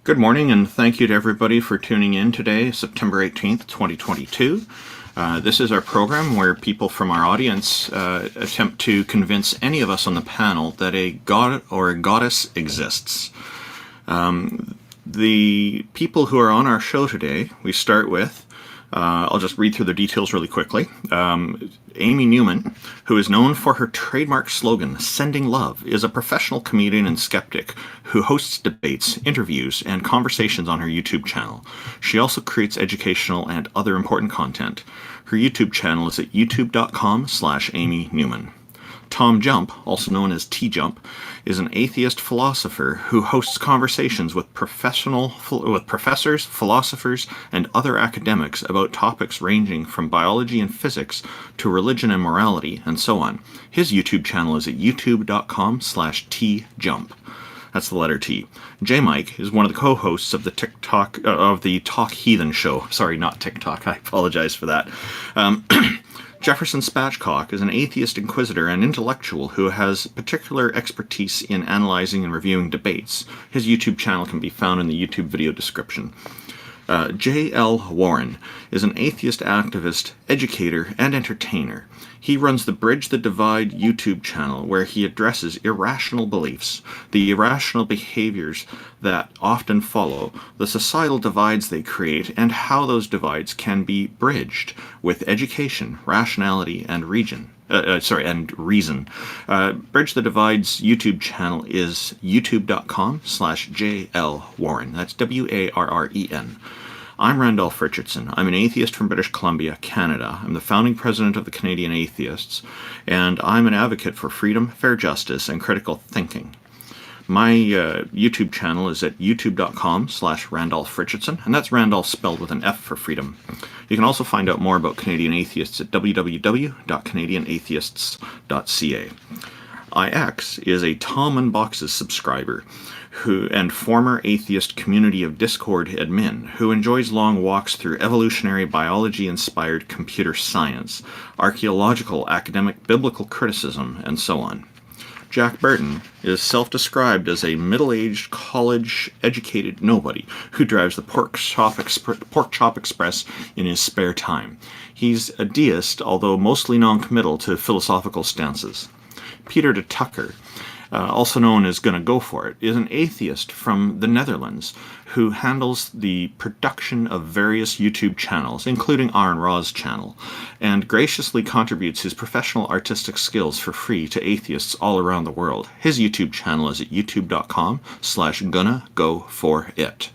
Good morning, and thank you to everybody for tuning in today, September 18th, 2022. This is our program where people from our audience attempt to convince any of us on the panel that a god or a goddess exists. The people who are on our show today, we start with, I'll just read through the details really quickly. Amy Newman, who is known for her trademark slogan, Sending Love, is a professional comedian and skeptic who hosts debates, interviews, and conversations on her YouTube channel. She also creates educational and other important content. Her YouTube channel is at youtube.com/Amy Newman. Tom Jump, also known as T-Jump, is an atheist philosopher who hosts conversations with professors, philosophers, and other academics about topics ranging from biology and physics to religion and morality, and so on. His YouTube channel is at youtube.com/T-Jump. That's the letter T. J-Mike is one of the co-hosts of the Talk Heathen show. Sorry, not TikTok. I apologize for that. Jefferson Spatchcock is an atheist inquisitor and intellectual who has particular expertise in analyzing and reviewing debates. His YouTube channel can be found in the YouTube video description. J.L. Warren is an atheist activist, educator, and entertainer. He runs the Bridge the Divide YouTube channel where he addresses irrational beliefs, the irrational behaviors that often follow, the societal divides they create, and how those divides can be bridged with education, rationality, and reason. Bridge the Divide's YouTube channel is youtube.com/JLWarren. That's WARREN. I'm Randolf Richardson. I'm an atheist from British Columbia, Canada. I'm the founding president of the Canadian Atheists, and I'm an advocate for freedom, fair justice, and critical thinking. My YouTube channel is at youtube.com/Randolf Richardson, and that's Randolph spelled with an F for freedom. You can also find out more about Canadian Atheists at www.canadianatheists.ca. IX is a Tom Unboxes subscriber and former atheist community of Discord admin who enjoys long walks through evolutionary biology-inspired computer science, archaeological, academic, biblical criticism, and so on. Jack Burton is self-described as a middle-aged, college-educated nobody who drives the Pork Chop Express in his spare time. He's a deist, although mostly non-committal to philosophical stances. Peter de Tucker, also known as Gonna Go For It, is an atheist from the Netherlands who handles the production of various YouTube channels, including Aaron Ra's channel, and graciously contributes his professional artistic skills for free to atheists all around the world. His YouTube channel is at youtube.com/GonnaGoForIt.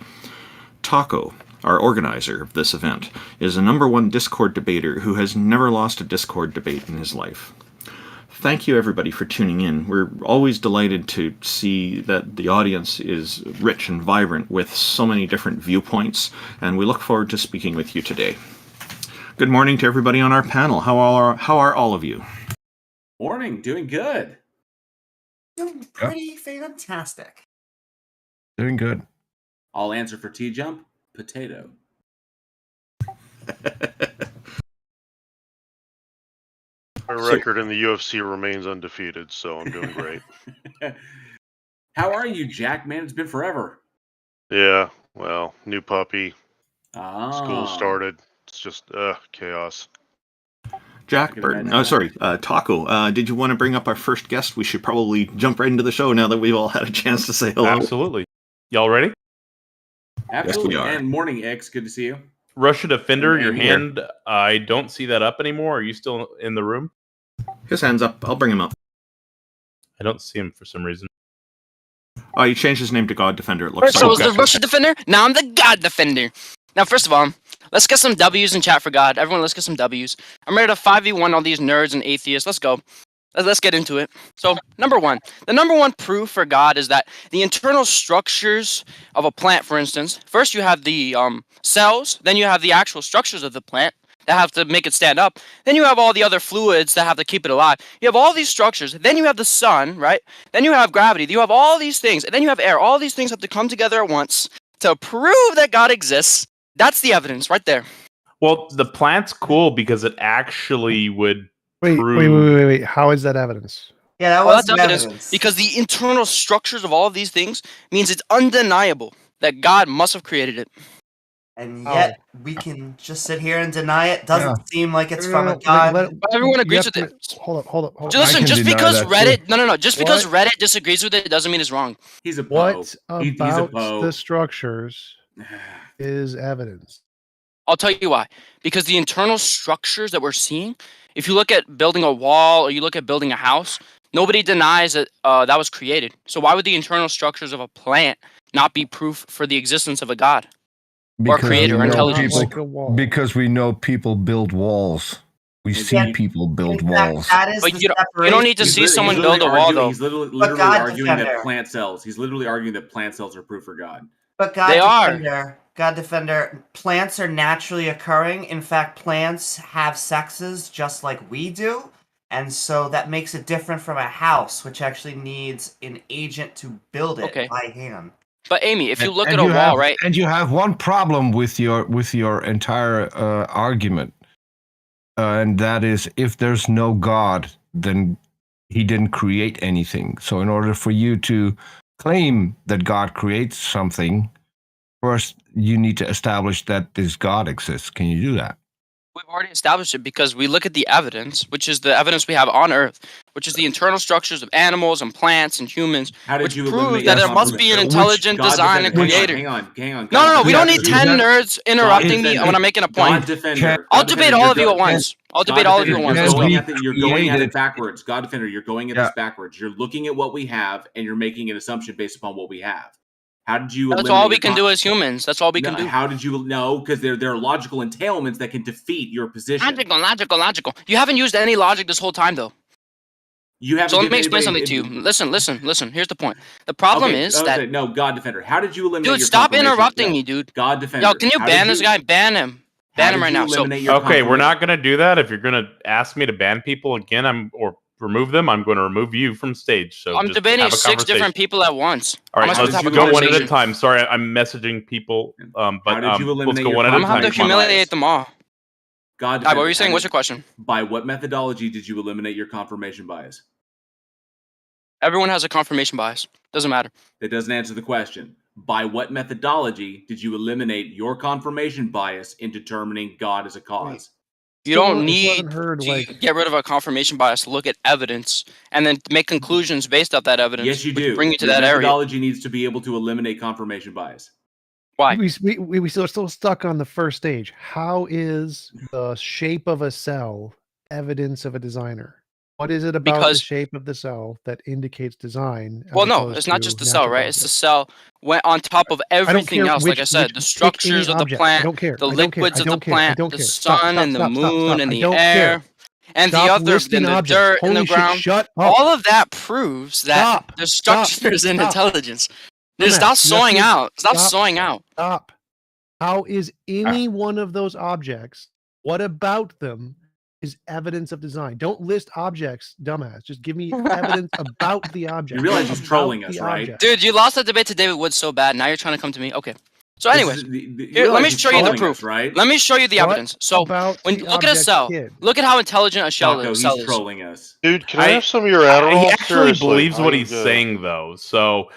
Taco, our organizer of this event, is a #1 Discord debater who has never lost a Discord debate in his life. Thank you, everybody, for tuning in. We're always delighted to see that the audience is rich and vibrant with so many different viewpoints, and we look forward to speaking with you today. Good morning to everybody on our panel. How are all of you? Morning, doing good. Doing pretty fantastic. Doing good. I'll answer for T-Jump, potato. My record in the UFC remains undefeated, so I'm doing great. How are you, Jack? Man, it's been forever. Yeah, well, new puppy. Oh. School started. It's just chaos. Jack Burton. Oh, sorry, Taco. Did you want to bring up our first guest? We should probably jump right into the show now that we've all had a chance to say hello. Absolutely. Y'all ready? Absolutely. Yes, we are. And morning, X. Good to see you. Russia Defender, your Here. hand, I don't see that up anymore. Are you still in the room? His hand's up. I'll bring him up. I don't see him for some reason. Oh, you changed his name to GodDefender, it looks First I was like. the Russia Defender, now I'm the GodDefender. Now, first of all, let's get some W's in chat for God. Everyone, let's get some W's. I'm ready to 5v1 all these nerds and atheists. Let's go. Let's get into it. So, number one. The number one proof for God is that the internal structures of a plant, for instance, first you have the cells, then you have the actual structures of the plant that have to make it stand up. Then you have all the other fluids that have to keep it alive. You have all these structures. Then you have the sun, right? Then you have gravity. You have all these things. And then you have air. All these things have to come together at once to prove that God exists. That's the evidence right there. Well, the plant's cool because it actually would Wait. How is that evidence? Yeah, that Well, was that's evidence because the internal structures of all of these things means it's undeniable that God must have created it. And yet we can just sit here and deny it. Doesn't seem like it's from a But god. But everyone agrees with it. Hold up. Listen, just because Reddit, just because What? Reddit disagrees with it doesn't mean it's wrong. He's a Poe. What He's a about Poe. the structures is evidence? I'll tell you why. Because the internal structures that we're seeing, if you look at building a wall or you look at building a house, nobody denies that that was created. So why would the internal structures of a plant not be proof for the existence of a god? Or creator, or intelligence. Because we know people build walls. We see people build walls. But you don't need to see someone build a wall, though. He's literally arguing that plant cells. He's literally arguing that plant cells are proof for God. But GodDefender, plants are naturally occurring. In fact, plants have sexes just like we do. And so that makes it different from a house, which actually needs an agent to build it by hand. But Amy, if you look at a wall, right? And you have one problem with your entire argument, and that is if there's no God, then he didn't create anything. So in order for you to claim that God creates something, first you need to establish that this God exists. Can you do that? We've already established it because we look at the evidence, which is the evidence we have on Earth, which is the internal structures of animals and plants and humans, which proves that there must be an intelligent design and creator. Hang on. No, we don't need 10 nerds interrupting me when I'm making a point. I'll debate all of you at once. You're going at it backwards. GodDefender, you're going at this backwards. You're looking at what we have, and you're making an assumption based upon what we have. How did you? That's all we can do as humans. That's all we can do. How did you know? Because there are logical entailments that can defeat your position. Logical. You haven't used any logic this whole time, though. You haven't. So let me explain something to you. Listen. Here's the point. The problem is that no, GodDefender. How did you eliminate? Dude, stop interrupting me, dude. GodDefender. Yo, can you ban this guy? Ban him. Ban him right now. Okay, we're not gonna do that. If you're gonna ask me to ban people again, or remove them, I'm going to remove you from stage. So I'm debating 6 different people at once. All right, let's go one at a time. Sorry, I'm messaging people. But let's go one at a time. I'm going to humiliate them all. God, what were you saying? What's your question? By what methodology did you eliminate your confirmation bias? Everyone has a confirmation bias. Doesn't matter. That doesn't answer the question. By what methodology did you eliminate your confirmation bias in determining God as a cause? You don't need to get rid of a confirmation bias to look at evidence and then make conclusions based off that evidence. Yes, you do. Bring you to that area. Methodology needs to be able to eliminate confirmation bias. Why? We still stuck on the first stage. How is the shape of a cell evidence of a designer? What is it about the shape of the cell that indicates design? Well, no, it's not just the cell, right? It's the cell went on top of everything else. Like I said, the structures of the plant, the liquids of the plant, the sun and the moon and the air, and the dirt and the ground. All of that proves that there's structures in intelligence. Stop sawing out. Stop sawing out. Stop. How is any one of those objects? What about them is evidence of design? Don't list objects, dumbass. Just give me evidence about the object. You realize he's trolling us, right? Dude, you lost that debate to David Wood so bad. Now you're trying to come to me. Okay. So anyways, here, let me show you the proof. Right? Let me show you the evidence. So when you look at a cell, look at how intelligent a cell is. He's trolling us. Dude, can I have some of your Adderall? He actually believes what he's saying, though. So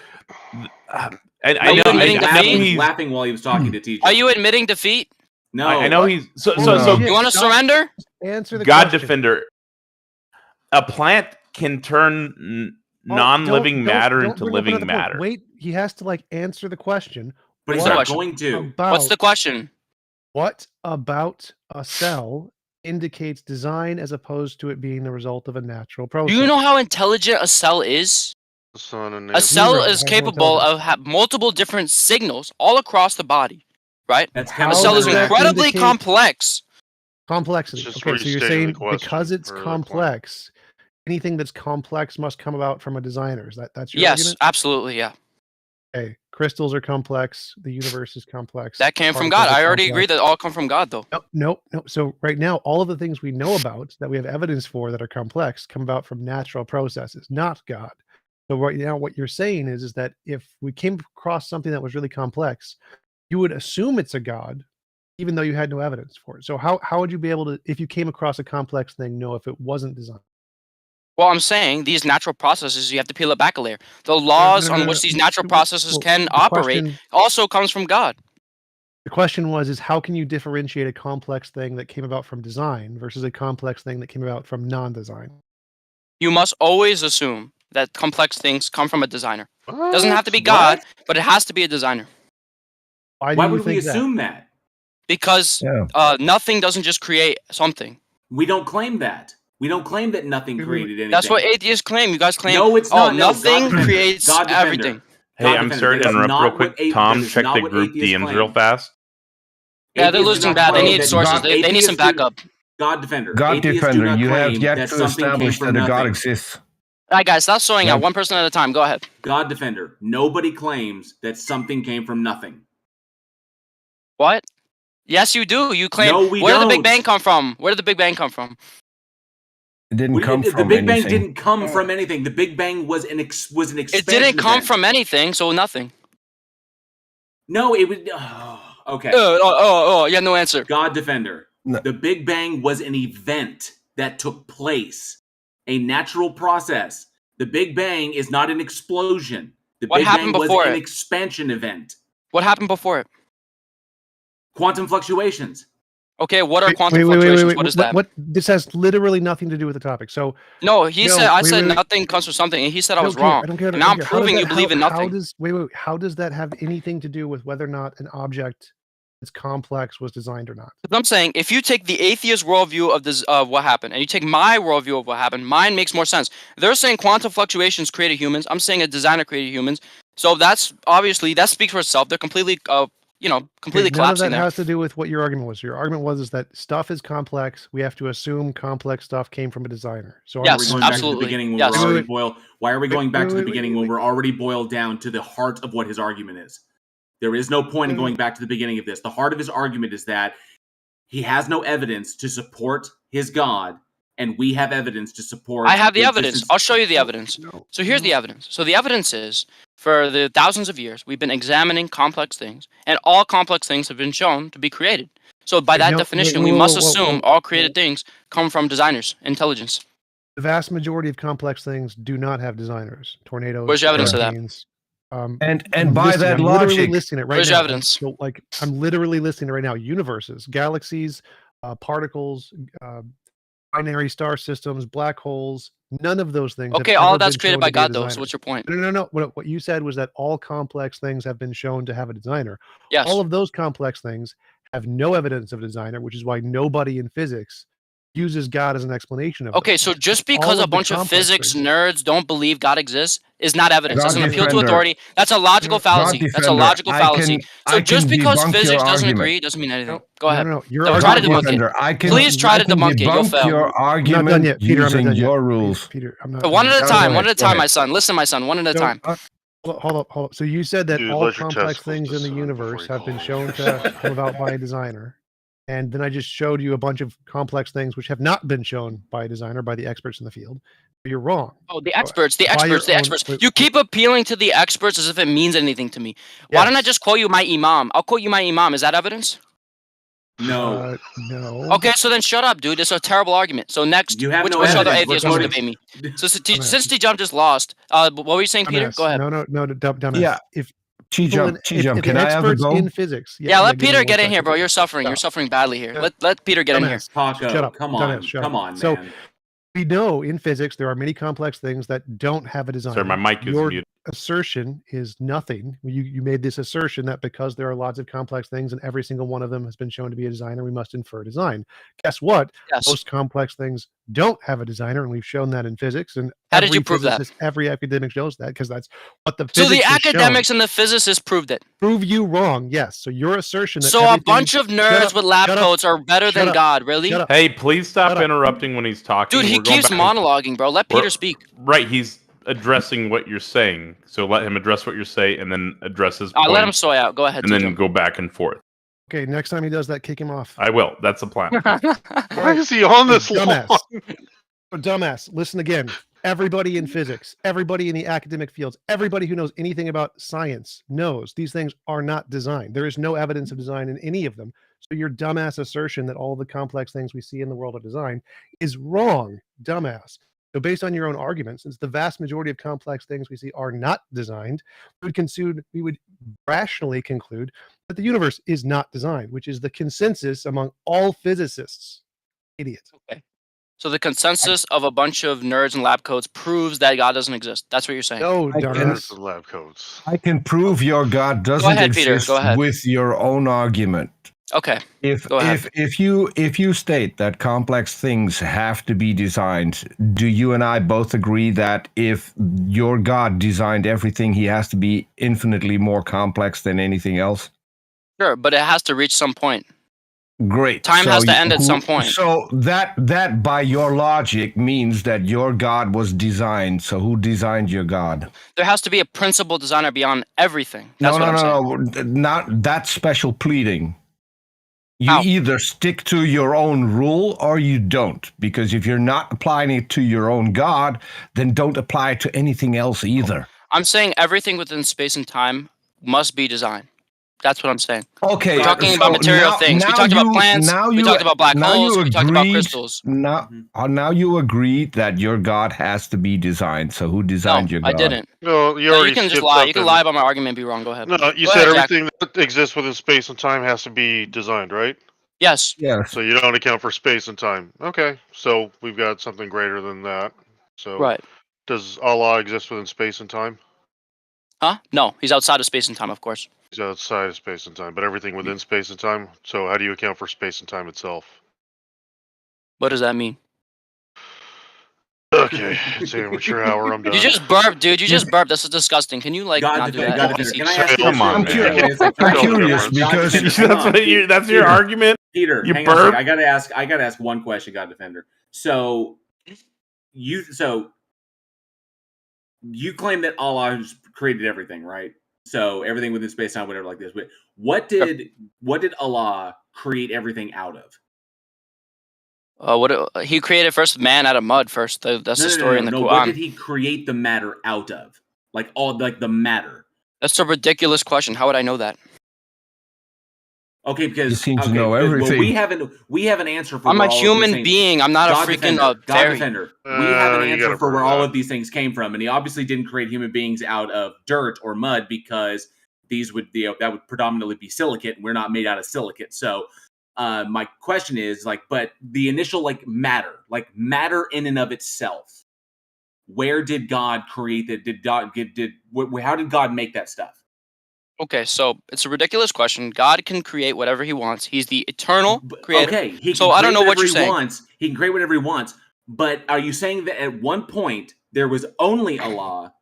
I know he's laughing while he was talking to teacher. Are you admitting defeat? No, I know he's so. You want to surrender? Answer the GodDefender. A plant can turn non-living matter into living matter. Wait, he has to answer the question. But he's not going to. What's the question? What about a cell indicates design as opposed to it being the result of a natural process? Do you know how intelligent a cell is? A cell is capable of multiple different signals all across the body. Right? That's a cell is incredibly complex. Complexity. Okay, so you're saying because it's complex, anything that's complex must come about from a designer. That's your argument? Absolutely, yeah. Okay, crystals are complex. The universe is complex. That came from God. I already agree that all come from God, though. No. So right now, all of the things we know about that we have evidence for that are complex come about from natural processes, not God. So right now, what you're saying is that if we came across something that was really complex, you would assume it's a god, even though you had no evidence for it. So how would you be able to, if you came across a complex thing, know if it wasn't designed? Well, I'm saying these natural processes, you have to peel it back a layer. The laws on which these natural processes can operate also comes from God. The question is how can you differentiate a complex thing that came about from design versus a complex thing that came about from non-design? You must always assume that complex things come from a designer. It doesn't have to be God, but it has to be a designer. Why would we assume that? Because nothing doesn't just create something. We don't claim that. We don't claim that nothing created anything. That's what atheists claim. You guys claim, no, it's not. Nothing creates everything. Hey, I'm sorry to interrupt real quick. Tom, check the group DMs real fast. Yeah, they're losing bad. They need sources. They need some backup. GodDefender, you have yet to establish that a God exists. All right, guys, stop showing out one person at a time. Go ahead. GodDefender, nobody claims that something came from nothing. What? Yes, you do. You claim. No, we Where don't. did the Big Bang come from? Where did the Big Bang come from? It didn't come from the Big Bang anything. didn't come from anything. The Big Bang was an expansion. It didn't come from anything, so nothing. No, it was. Okay. Yeah, no answer. GodDefender. No. The Big Bang was an event that took place, a natural process. The Big Bang is not an explosion. The What Big happened Bang was before an it? expansion event. What happened before it? Quantum fluctuations. Okay, what are quantum fluctuations? What is that? What? This has literally nothing to do with the topic. So no, I said nothing comes from something, and he said I was wrong. I don't care. And now I'm proving you believe in nothing. How does that have anything to do with whether or not an object that's complex was designed or not? I'm saying if you take the atheist worldview of this what happened, and you take my worldview of what happened, mine makes more sense. They're saying quantum fluctuations created humans. I'm saying a designer created humans. So that's obviously that speaks for itself. They're completely completely collapsing. None of that has to do with what your argument was. Your argument was that stuff is complex. We have to assume complex stuff came from a designer. So yes, absolutely. Back to the beginning when we're already boiled. Why are we going back to the beginning when we're already boiled down to the heart of what his argument is? There is no point in going back to the beginning of this. The heart of his argument is that he has no evidence to support his God, and we have evidence to support. I have the evidence. I'll show you the evidence. So here's the evidence. So the evidence is, for the thousands of years, we've been examining complex things, and all complex things have been shown to be created. So by that definition, we must assume all created things come from designers, intelligence. The vast majority of complex things do not have designers. Tornadoes. Where's your evidence of that? And by that logic, I'm literally listing it right where's now. Your evidence? So, I'm literally listing it right now. Universes, galaxies, particles, binary star systems, black holes. None of those things. Okay, all that's created by God, though. So what's your point? No. What you said was that all complex things have been shown to have a designer. Yes. All of those complex things have no evidence of a designer, which is why nobody in physics uses God as an explanation of it. Okay, so just because a bunch of physics nerds don't believe God exists is not evidence. That's an appeal to authority. That's a logical fallacy. That's a logical fallacy. So just because physics doesn't agree doesn't mean anything. Go ahead. No. Try to debunk it. Please try to debunk it. You'll fail. Your argument using your rules. Peter, I'm not. So one at a time. One at a time, my son. Listen, my son. One at a time. Hold up. So you said that all complex things in the universe have been shown to come about by a designer. And then I just showed you a bunch of complex things which have not been shown by a designer, by the experts in the field. But you're wrong. Oh, the experts. You keep appealing to the experts as if it means anything to me. Why don't I just quote you my imam? I'll quote you my imam. Is that evidence? No. No. Okay, so then shut up, dude. It's a terrible argument. So next, which other atheist wants to debate me? So since T-Jump just lost, what were you saying, Peter? Go ahead. No, dumbass. Yeah. If T-Jump, can I have a go? In physics. Yeah, let Peter get in here, bro. You're suffering. You're suffering badly here. Let Peter get in here. Paco, shut up. Come on, man. So we know in physics there are many complex things that don't have a designer. Sorry, my mic is muted. Assertion is nothing. You made this assertion that because there are lots of complex things and every single one of them has been shown to be a designer, we must infer design. Guess what? Yes. Most complex things don't have a designer, and we've shown that in physics. And how did you prove that? Every academic shows that because that's what the so the academics and the physicists proved it. Prove you wrong, yes. So your assertion that so a bunch of nerds with lab coats are better than God, really? Hey, please stop interrupting when he's talking. Dude, he keeps monologuing, bro. Let Peter speak. Right, he's addressing what you're saying, so let him address what you're saying and then address his point. Let him soy out. Go ahead. And then go back and forth. Okay, next time he does that, kick him off. I will. That's the plan. Why is he on this dumbass? long? Dumbass. Listen again. Everybody in physics, everybody in the academic fields, everybody who knows anything about science knows these things are not designed. There is no evidence of design in any of them. So your dumbass assertion that all the complex things we see in the world are designed is wrong, dumbass. So based on your own argument, since the vast majority of complex things we see are not designed, we would rationally conclude that the universe is not designed, which is the consensus among all physicists. Idiots. Okay. So the consensus of a bunch of nerds and lab coats proves that God doesn't exist. That's what you're saying. No, Nerds dumbass. and lab coats. I can prove your God doesn't ahead, Peter. exist Go ahead. with your own argument. Okay. Go ahead. If you state that complex things have to be designed, do you and I both agree that if your God designed everything, he has to be infinitely more complex than anything else? Sure, but it has to reach some point. Great. Time has to end at some point. So that by your logic means that your God was designed. So who designed your God? There has to be a principal designer beyond everything. That's what I'm saying. No. Not that special pleading. You How? either stick to your own rule or you don't. Because if you're not applying it to your own God, then don't apply it to anything else either. I'm saying everything within space and time must be designed. That's what I'm saying. Okay. We're talking about material things. We talked about plants. We talked about black holes. We talked about crystals. Now you agreed that your God has to be designed. So who designed your God? I didn't. No, you No, already you can just skipped lie. up You can in- lie about my argument and be wrong. Go ahead. No, you Go said ahead, Jack. everything that exists within space and time has to be designed, right? Yes. Yes. So you don't account for space and time. Okay, so we've got something greater than that. So Right. does Allah exist within space and time? Huh? No, he's outside of space and time, of course. He's outside of space and time, but everything within space and time. So how do you account for space and time itself? What does that mean? Okay, it's an amateur hour. I'm done. You just burped, dude. You just burped. This is disgusting. Can you not do that? God, can I ask you Come on, man. I'm curious because that's your argument. Peter, You hang on a burp? second. I gotta ask one question, GodDefender. So you claim that Allah created everything, right? So everything within space time, whatever, like this. But what did Allah create everything out of? He created first man out of mud first. That's the story in the Quran. What did he create the matter out of? Like the matter. That's a ridiculous question. How would I know that? Okay, because You seem to know everything. Well, we have an answer for. I'm where a all of human these things- being. I'm not a freaking fairy. GodDefender. We have an you answer gotta for where prove all that. of these things came from, and he obviously didn't create human beings out of dirt or mud because these would that would predominantly be silicate, and we're not made out of silicate. So, my question is but the initial matter in and of itself, where did God create that? How did God make that stuff? Okay, so it's a ridiculous question. God can create whatever he wants. He's the eternal creator. Okay, so I don't know what you're saying. He can create whatever he wants. But are you saying that at one point there was only Allah,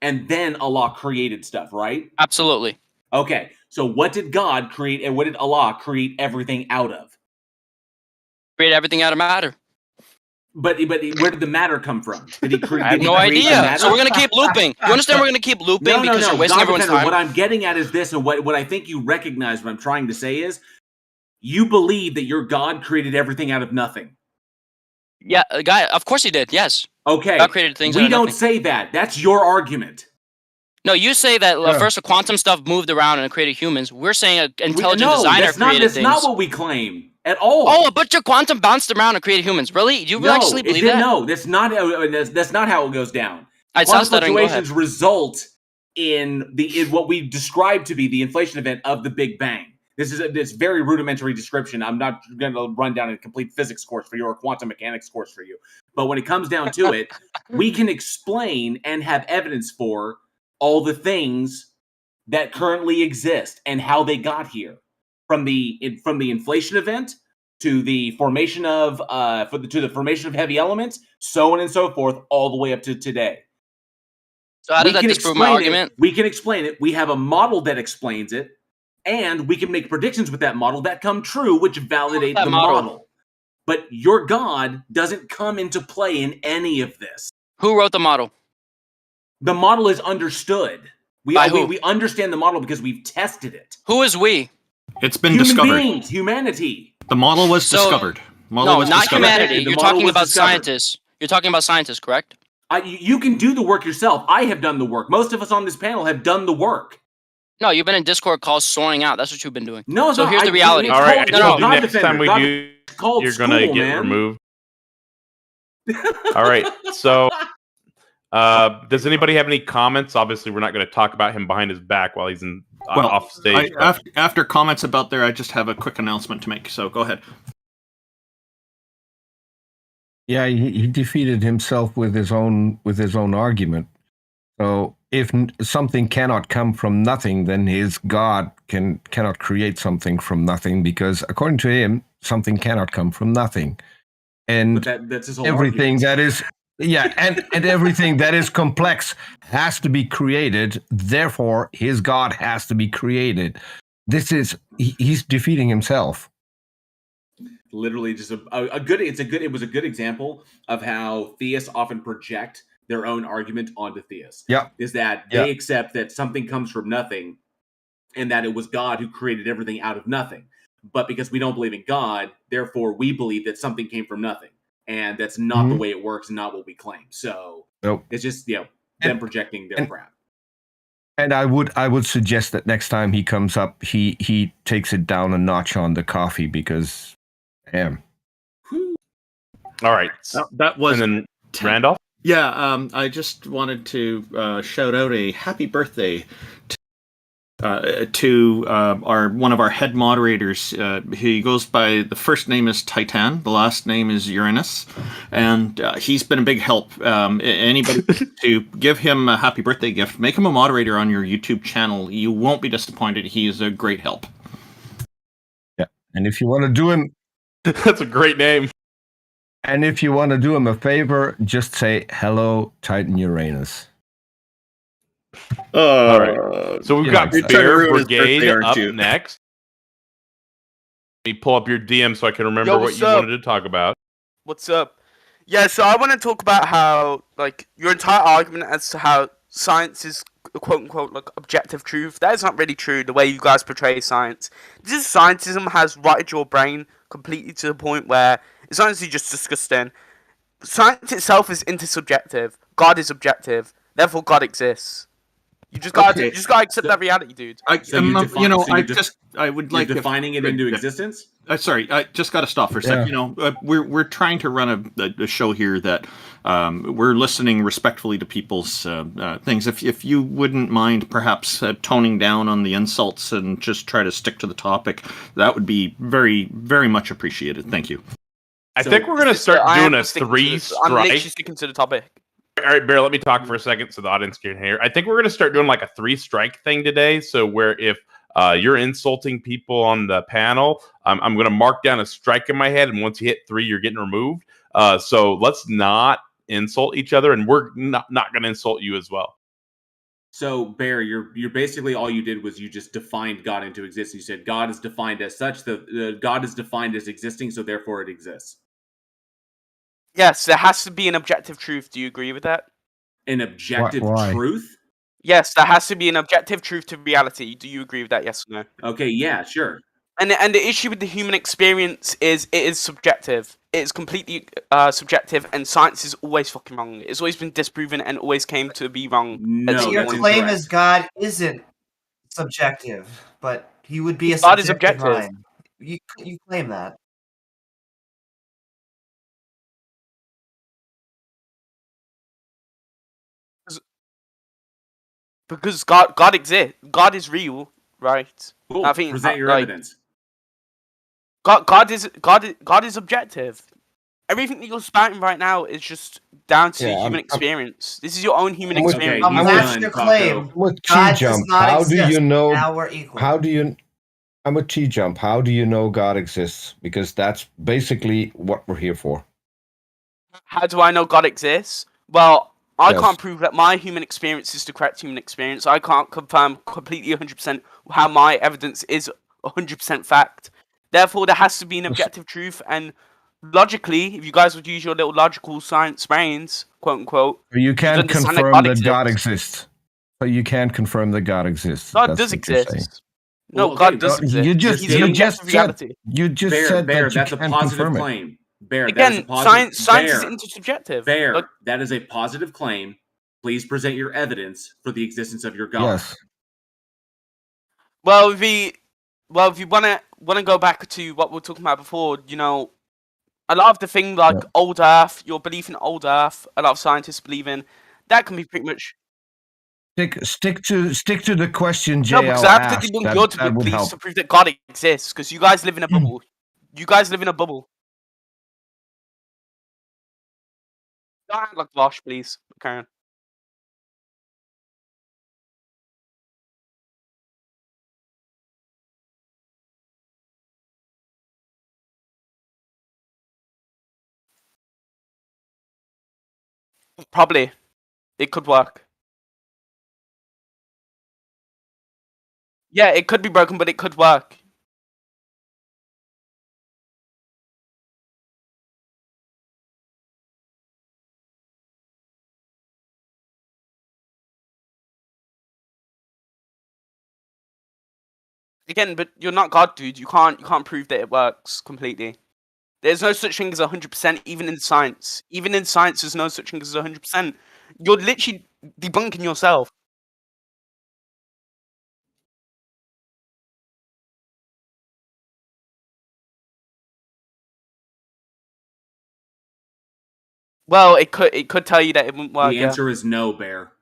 and then Allah created stuff, right? Absolutely. Okay, so what did God create, and what did Allah create everything out of? Create everything out of matter. But where did the matter come from? Did he create? I have no idea. So we're gonna keep looping. You understand? We're gonna keep looping because you're wasting everyone's time. What I'm getting at is this, and what I think you recognize. What I'm trying to say is, you believe that your God created everything out of nothing. Yeah, guy. Of course he did. Yes. Okay. God created things. We don't say that. That's your argument. No, you say that first the quantum stuff moved around and it created humans. We're saying an intelligent designer created things. That's not what we claim at all. Oh, a bunch of quantum bounced around and created humans. Really? You actually believe that? No, that's not how it goes down. Quantum fluctuations result in what we describe to be the inflation event of the Big Bang. This is this very rudimentary description. I'm not going to run down a complete physics course for you or a quantum mechanics course for you. But when it comes down to it, we can explain and have evidence for all the things that currently exist and how they got here, from the inflation event to the formation of the formation of heavy elements, so on and so forth, all the way up to today. So how does that disprove my argument? We can explain it. We have a model that explains it, and we can make predictions with that model that come true, which validate the model. But your God doesn't come into play in any of this. Who wrote the model? The model is understood. We understand the model because we've tested it. Who is we? It's been discovered. Beings, humanity. The model was discovered. Humanity. You're talking about scientists. You're talking about scientists, correct? You can do the work yourself. I have done the work. Most of us on this panel have done the work. No, you've been in Discord calls soaring out. That's what you've been doing. No, so here's the reality. All right, next time we do, you're gonna get removed. All right. So, does anybody have any comments? Obviously, we're not going to talk about him behind his back while he's off stage. After comments about there, I just have a quick announcement to make. So go ahead. Yeah, he defeated himself with his own argument. So if something cannot come from nothing, then his God cannot create something from nothing, because according to him, something cannot come from nothing. And that's his whole everything argument. that is and everything that is complex has to be created. Therefore, his God has to be created. He's defeating himself. Literally just it was a good example of how theists often project their own argument onto theists. Yeah. Is that they accept that something comes from nothing and that it was God who created everything out of nothing. But because we don't believe in God, therefore we believe that something came from nothing. And that's not the way it works and not what we claim. So it's just them projecting their crap. And I would suggest that next time he comes up, he takes it down a notch on the coffee, because damn. All right. That was and then Randolph? Yeah, I just wanted to shout out a happy birthday to one of our head moderators. He goes by, the first name is Titan, the last name is Uranus, and he's been a big help. Anybody to give him a happy birthday gift, make him a moderator on your YouTube channel. You won't be disappointed. He is a great help. Yeah, and if you want to do him, that's a great name. And if you want to do him a favor, just say hello, Titan Uranus. All right. So we've got BRIgade up next. Let me pull up your DM so I can remember what you wanted to talk about. What's up? Yeah, so I want to talk about how, your entire argument as to how science is quote-unquote objective truth. That is not really true, the way you guys portray science. This scientism has rotted your brain completely to the point where it's honestly just disgusting. Science itself is intersubjective. God is objective. Therefore, God exists. You just gotta accept that reality, dude. I would like defining it into existence. Sorry, I just got to stop for a sec. We're trying to run a show here that we're listening respectfully to people's things. If you wouldn't mind, perhaps toning down on the insults and just try to stick to the topic, that would be very, very much appreciated. Thank you. I think we're going to start doing a 3-strike. I'm literally sticking to the topic. All right, Bear, let me talk for a second so the audience can hear. I think we're going to start doing like a 3-strike thing today. So where if you're insulting people on the panel, I'm going to mark down a strike in my head. And once you hit 3, you're getting removed. So let's not insult each other. And we're not going to insult you as well. So, Bear, you're basically, all you did was you just defined God into existence. You said God is defined as such. God is defined as existing, so therefore it exists. Yes, there has to be an objective truth. Do you agree with that? An objective truth? Yes, there has to be an objective truth to reality. Do you agree with that, yes or no? Okay, yeah, sure. And the issue with the human experience is it is subjective. It is completely subjective, and science is always fucking wrong. It's always been disproven and always came to be wrong. No, your claim is God isn't subjective, but he would be a God is objective. Mind. You claim that. Because God exists. God is real, right? Cool. I think present your evidence. God is objective. Everything that you're spouting right now is just down to human experience. This is your own human experience. That's your claim. God does not exist. How do you know? Now we're equal. I'm a T-jump. How do you know God exists? Because that's basically what we're here for. How do I know God exists? Well, I can't prove that my human experience is the correct human experience. I can't confirm completely 100% how my evidence is 100% fact. Therefore, there has to be an objective truth. And logically, if you guys would use your little logical science brains, quote unquote, you can't confirm that God exists. But you can't confirm that God exists. God does exist. No, God does exist. You just said Bear, that's a positive claim. Bear, again, science is intersubjective. Bear, that is a positive claim. Please present your evidence for the existence of your God. Yes. Well, if you wanna go back to what we were talking about before, a lot of the thing like old Earth, your belief in old Earth, a lot of scientists believe in, that can be pretty much. Stick to the question JL No, because I have to asked. debunk your beliefs to prove that God exists. Because you guys live in a bubble. You guys live in a bubble. Don't act like Vosh, please, Karen. Probably. It could work. Yeah, it could be broken, but it could work. Again, but you're not God, dude. You can't prove that it works completely. There's no such thing as 100%, even in science. Even in science, there's no such thing as 100%. You're literally debunking yourself. Well, it could tell you that it wouldn't work. The answer is no, Bear.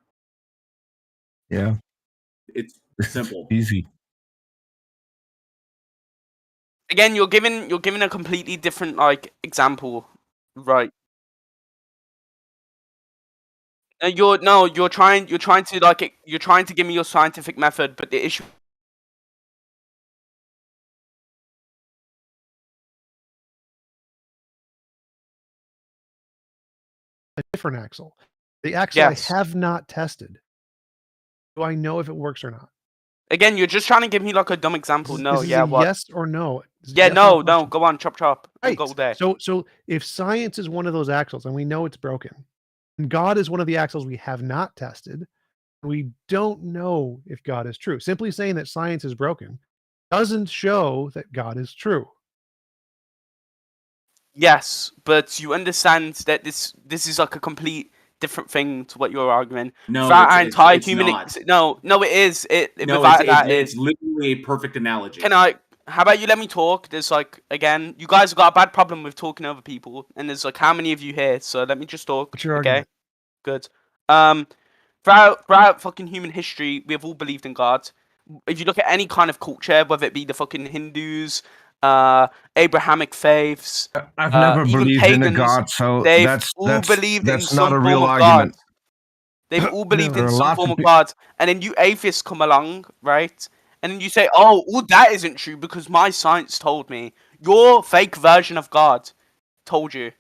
Yeah. It's simple. Easy. Again, you're giving a completely different like example, right? You're trying to give me your scientific method, but the issue. A different axle. The axle Yes. I have not tested. Do I know if it works or not? Again, you're just trying to give me like a dumb example. No, This is yeah, a what? yes or no? Yeah, yes no, or no. Go on, chop. Right. Go there. So if science is one of those axles, and we know it's broken, and God is one of the axles we have not tested, we don't know if God is true. Simply saying that science is broken doesn't show that God is true. Yes, but you understand that this is like a complete different thing to what you're arguing. No, our entire it's human. not. No, it is. No, Without it's literally a perfect analogy. How about you let me talk? There's like, again, you guys have got a bad problem with talking over people, and there's like how many of you here? So let me just talk. What's your okay? argument? Good. Throughout fucking human history, we have all believed in God. If you look at any kind of culture, whether it be the fucking Hindus, Abrahamic faiths, I've never even believed pagans, in a God, so that's believed in not some a real form of argument. God. They've all believed There in are some lots form of of God, and then you atheists come along, right? And then you say, "Oh, that isn't true because my science told me." Your fake version of God told you.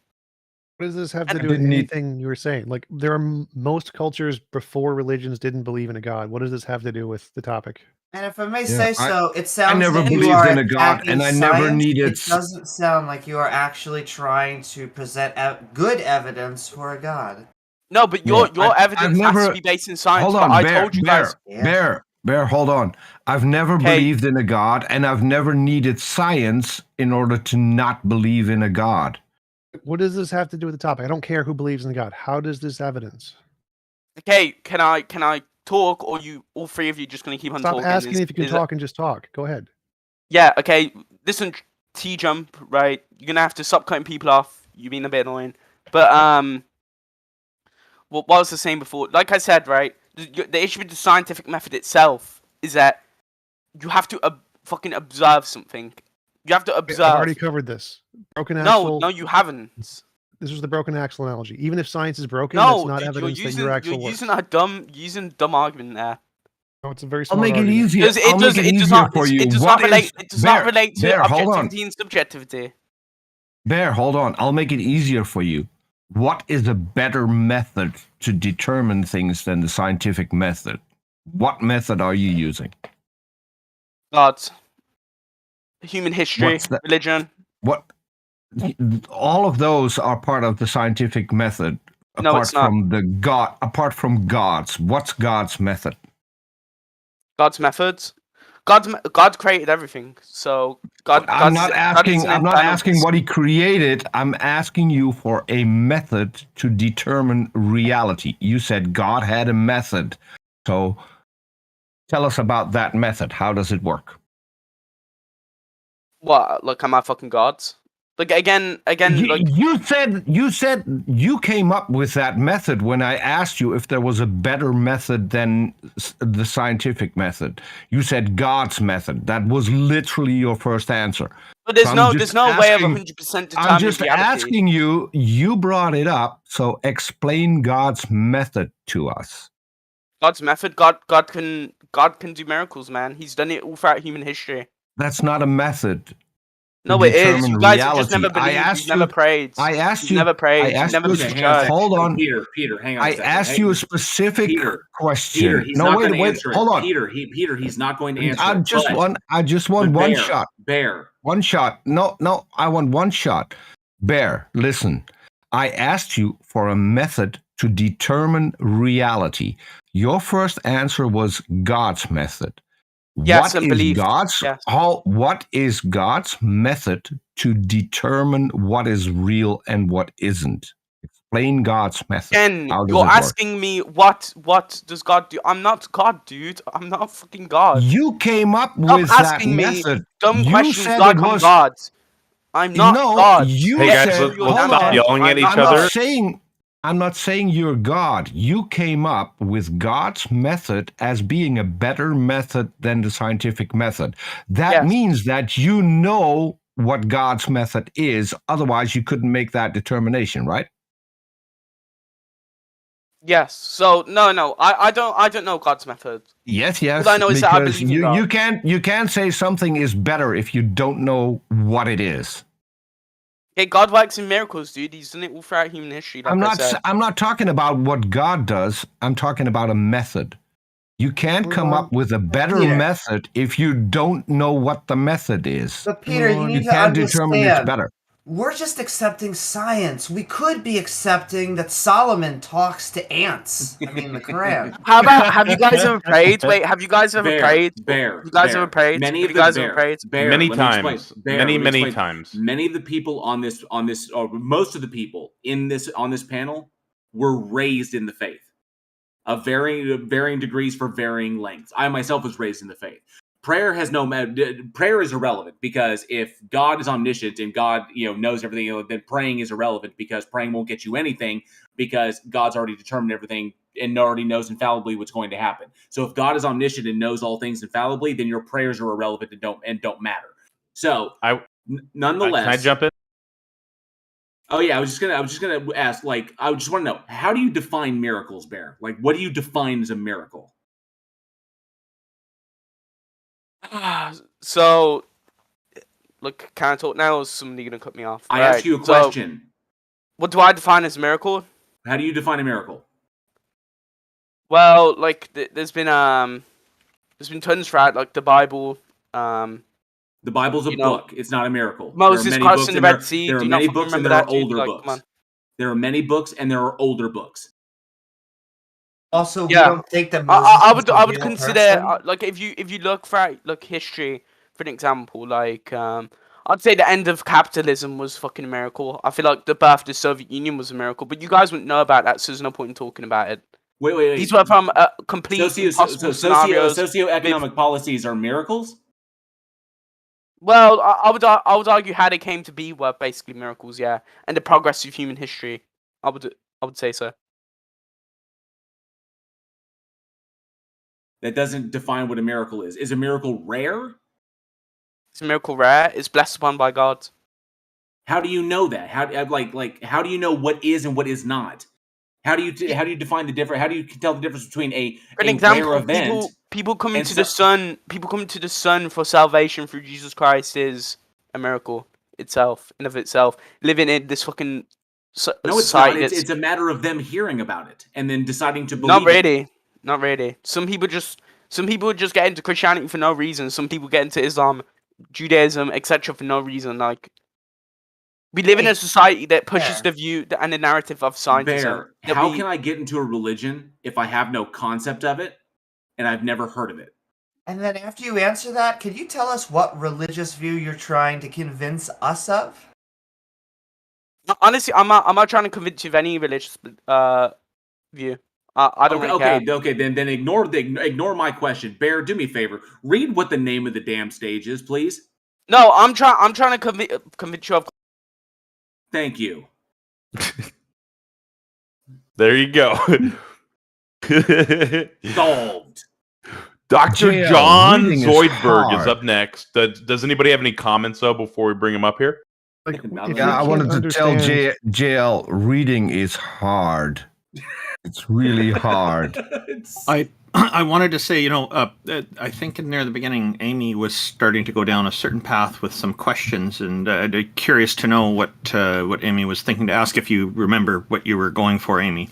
What does this have to do with anything you were saying? Like, there are most cultures before religions didn't believe in a God. What does this have to do with the topic? And if I may say so, it sounds I never like you believed are in a God, attacking and I science. never needed. It doesn't sound like you are actually trying to present good evidence for a God. No, but your evidence has to be based in science. Hold on, but Bear, I told you guys. Bear, hold on. I've never believed in a God, and I've never needed science in order to not believe in a God. What does this have to do with the topic? I don't care who believes in God. How does this evidence? Okay, can I talk, or you all three of you just gonna keep on talking? Stop asking if you can talk and just talk. Go ahead. Yeah. Okay. Listen, T-Jump. Right, you're gonna have to stop cutting people off. You've been a bit annoying. But what was I saying before? Like I said, right, the issue with the scientific method itself is that you have to fucking observe something. You have to observe. I've already covered this. Broken axle. No, you haven't. This was the broken axle analogy. Even if science is broken, that's not evidence that your axle works. You're using dumb argument there. No, it's a very smart I'll make it argument. easier. I'll make it easier for you. It does not relate to objectivity and subjectivity. Bear, hold on. I'll make it easier for you. What is a better method to determine things than the scientific method? What method are you using? Gods. Human history, religion. What? All of those are part of the scientific method. No, it's not. Apart from God's. What's God's method? God's methods. God created everything. So I'm not asking what he created. I'm asking you for a method to determine reality. You said God had a method. So tell us about that method. How does it work? What? Like, am I fucking gods? Like again, you said you came up with that method when I asked you if there was a better method than the scientific method. You said God's method. That was literally your first answer. But there's no way of 100% determining I'm just reality. asking you. You brought it up, so explain God's method to us. God's method. God can do miracles, man. He's done it all throughout human history. That's not a method. No, it is. You guys have just never believed. You've never prayed. I asked you. Never prayed. I asked never you. been to church. Hold on, Peter. Hang on. I asked you a specific question. Peter, he's not going to answer hold on. Peter, he's not going to answer. I just want one shot. Bear. One shot. No. I want one shot. Bear, listen. I asked you for a method to determine reality. Your first answer was God's method. Yes, what is God's method to determine what is real and what isn't? Explain God's method. And you're asking me what does God do? I'm not God, dude. I'm not fucking God. You came up Stop with asking that me method. dumb You questions said like it I'm was... God. I'm not God. You hey guys, said, let's stop yelling at each other. I'm not saying you're God. You came up with God's method as being a better method than the scientific method. That means that you know what God's method is. Otherwise, you couldn't make that determination, right? Yes. So no. I don't know God's method. Yes. All I know is that I believe in God. You can't say something is better if you don't know what it is. Okay, God works in miracles, dude. He's done it all throughout human history. Like I'm not talking about what God does. I'm talking about a method. You can't come up with a better method if you don't know what the method is. But Peter, you need to can't determine it's better. We're just accepting science. We could be accepting that Solomon talks to ants. I mean, the Quran. How about, have you guys ever prayed? Wait, have you guys ever prayed? Bear. You guys ever prayed? Many of you guys ever prayed? Many times. Many times. Many of the people on this, or most of the people on this panel were raised in the faith, of varying degrees for varying lengths. I myself was raised in the faith. Prayer is irrelevant, because if God is omniscient and God knows everything, then praying is irrelevant, because praying won't get you anything, because God's already determined everything and already knows infallibly what's going to happen. So if God is omniscient and knows all things infallibly, then your prayers are irrelevant and don't matter. So nonetheless, can I jump in? Oh yeah, I was just gonna ask. Like, I just want to know, how do you define miracles, Bear? Like, what do you define as a miracle? So, look, can I talk now, or is somebody going to cut me off? I asked you a question. So, what do I define as a miracle? How do you define a miracle? Well, like, there's been tons, right? Like the Bible. The Bible's a book. It's not a miracle. Moses crossing the Red Sea. There are many books and there are older books. There are many books and there are older books. Also, we don't think that I would consider like if you look for like history, for an example, like I'd say the end of capitalism was fucking a miracle. I feel like the birth of the Soviet Union was a miracle, but you guys wouldn't know about that, so there's no point in talking about it. Wait. These were from complete socioeconomic policies are miracles? Well, I would argue how they came to be were basically miracles, yeah, and the progress of human history. I would say so. That doesn't define what a miracle is. Is a miracle rare? Is a miracle rare? It's blessed upon by God. How do you know that? How do you know what is and what is not? How do you define the difference? How do you tell the difference between an example, rare event? People coming to the sun. People coming to the sun for salvation through Jesus Christ is a miracle itself, in of itself. Living in this fucking society. No, it's not. It's a matter of them hearing about it and then deciding to believe. Not really. Some people just get into Christianity for no reason. Some people get into Islam, Judaism, etc. for no reason. Like, we live in a society that pushes the view and the narrative of scientism. How can I get into a religion if I have no concept of it and I've never heard of it? And then after you answer that, could you tell us what religious view you're trying to convince us of? Honestly, I'm not trying to convince you of any religious view. I don't really care. Okay. Then ignore my question. Bear, do me a favor. Read what the name of the damn stage is, please. No, I'm trying to convince you of Thank you. There you go. Solved. Dr. JL, John reading is Zoidberg is hard. up next. Does anybody have any comments, though, before we bring him up here? Like, if Yeah, I we wanted can't to tell understand- JL, reading is hard. It's really hard. I wanted to say, I think in near the beginning, Amy was starting to go down a certain path with some questions, and I'm curious to know what Amy was thinking to ask. If you remember what you were going for, Amy.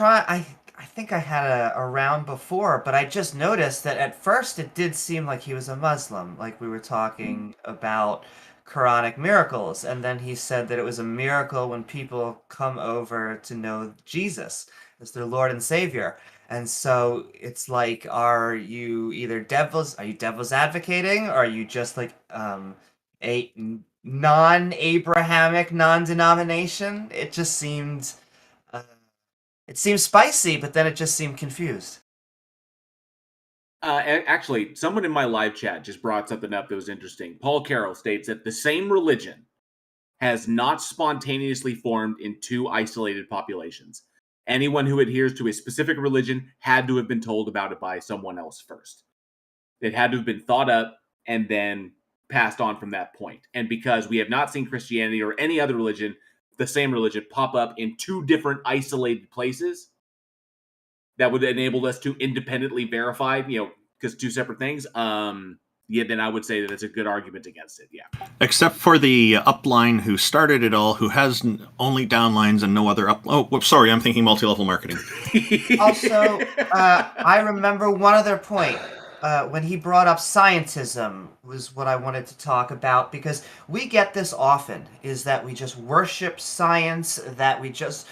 I think I had a round before, but I just noticed that at first it did seem like he was a Muslim, like we were talking about Quranic miracles, and then he said that it was a miracle when people come over to know Jesus as their Lord and Savior. And so it's like, are you devil's advocating, or are you just like a non-Abrahamic, non-denomination? It just seemed it seemed spicy, but then it just seemed confused. Actually, someone in my live chat just brought something up that was interesting. Paul Carroll states that the same religion has not spontaneously formed in two isolated populations. Anyone who adheres to a specific religion had to have been told about it by someone else first. It had to have been thought up and then passed on from that point. And because we have not seen Christianity or any other religion, the same religion, pop up in two different isolated places, that would enable us to independently verify, because two separate things, then I would say that it's a good argument against it, yeah. Except for the upline who started it all, who has only downlines and no other up... Oh, whoops, sorry, I'm thinking multi-level marketing. Also, I remember one other point. When he brought up scientism was what I wanted to talk about, because we get this often, is that we just worship science, that we just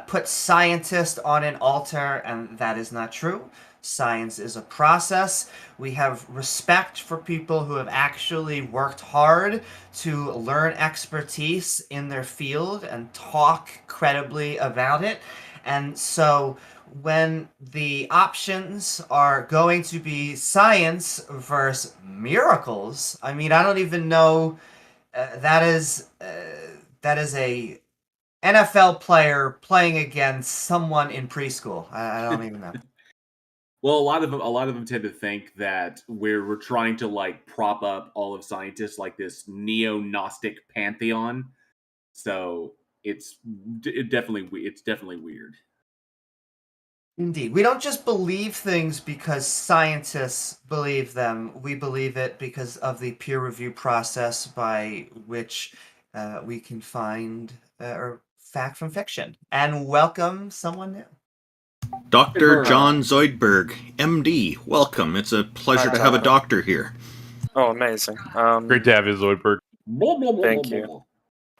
put scientists on an altar, and that is not true. Science is a process. We have respect for people who have actually worked hard to learn expertise in their field and talk credibly about it. And so when the options are going to be science versus miracles, I mean, I don't even know, that is a NFL player playing against someone in preschool. I don't even know. Well, a lot of them tend to think that we're trying to prop up all of scientists like this neo-Gnostic pantheon. So it's definitely weird. Indeed. We don't just believe things because scientists believe them. We believe it because of the peer review process by which we can find fact from fiction. And welcome someone new. Dr. John Zoidberg, MD, welcome. It's a pleasure to have a doctor here. Oh, amazing. Great to have you, Zoidberg. Thank you.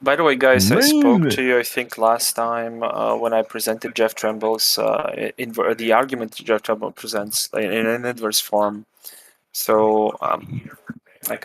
By the way, guys, I spoke to you, I think, last time when I presented Jeff Tremble's the argument Jeff Tremble presents in an inverse form. So, I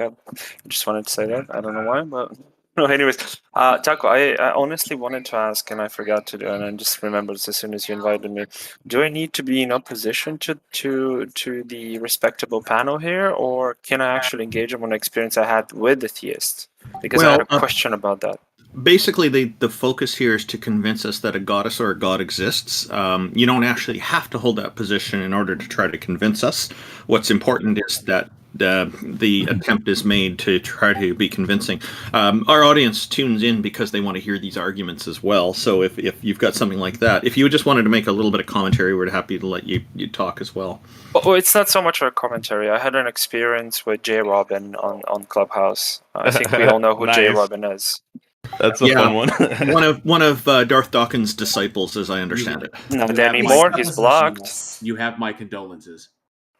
just wanted to say that. I don't know why, but no. Anyways, Taco, I honestly wanted to ask, and I forgot to do, and I just remembered as soon as you invited me. Do I need to be in opposition to the respectable panel here, or can I actually engage them on an experience I had with the theist? Because I had a question about that. Basically, the focus here is to convince us that a goddess or a god exists. You don't actually have to hold that position in order to try to convince us. What's important is that the attempt is made to try to be convincing. Our audience tunes in because they want to hear these arguments as well. So if you've got something like that, if you just wanted to make a little bit of commentary, we're happy to let you talk as well. Well, it's not so much a commentary. I had an experience with JRobin on Clubhouse. I think we all know who Nice. JRobin is. That's a fun one. one of Darth Dawkins' disciples, as I understand it. Not anymore. He's blocked. You have my condolences.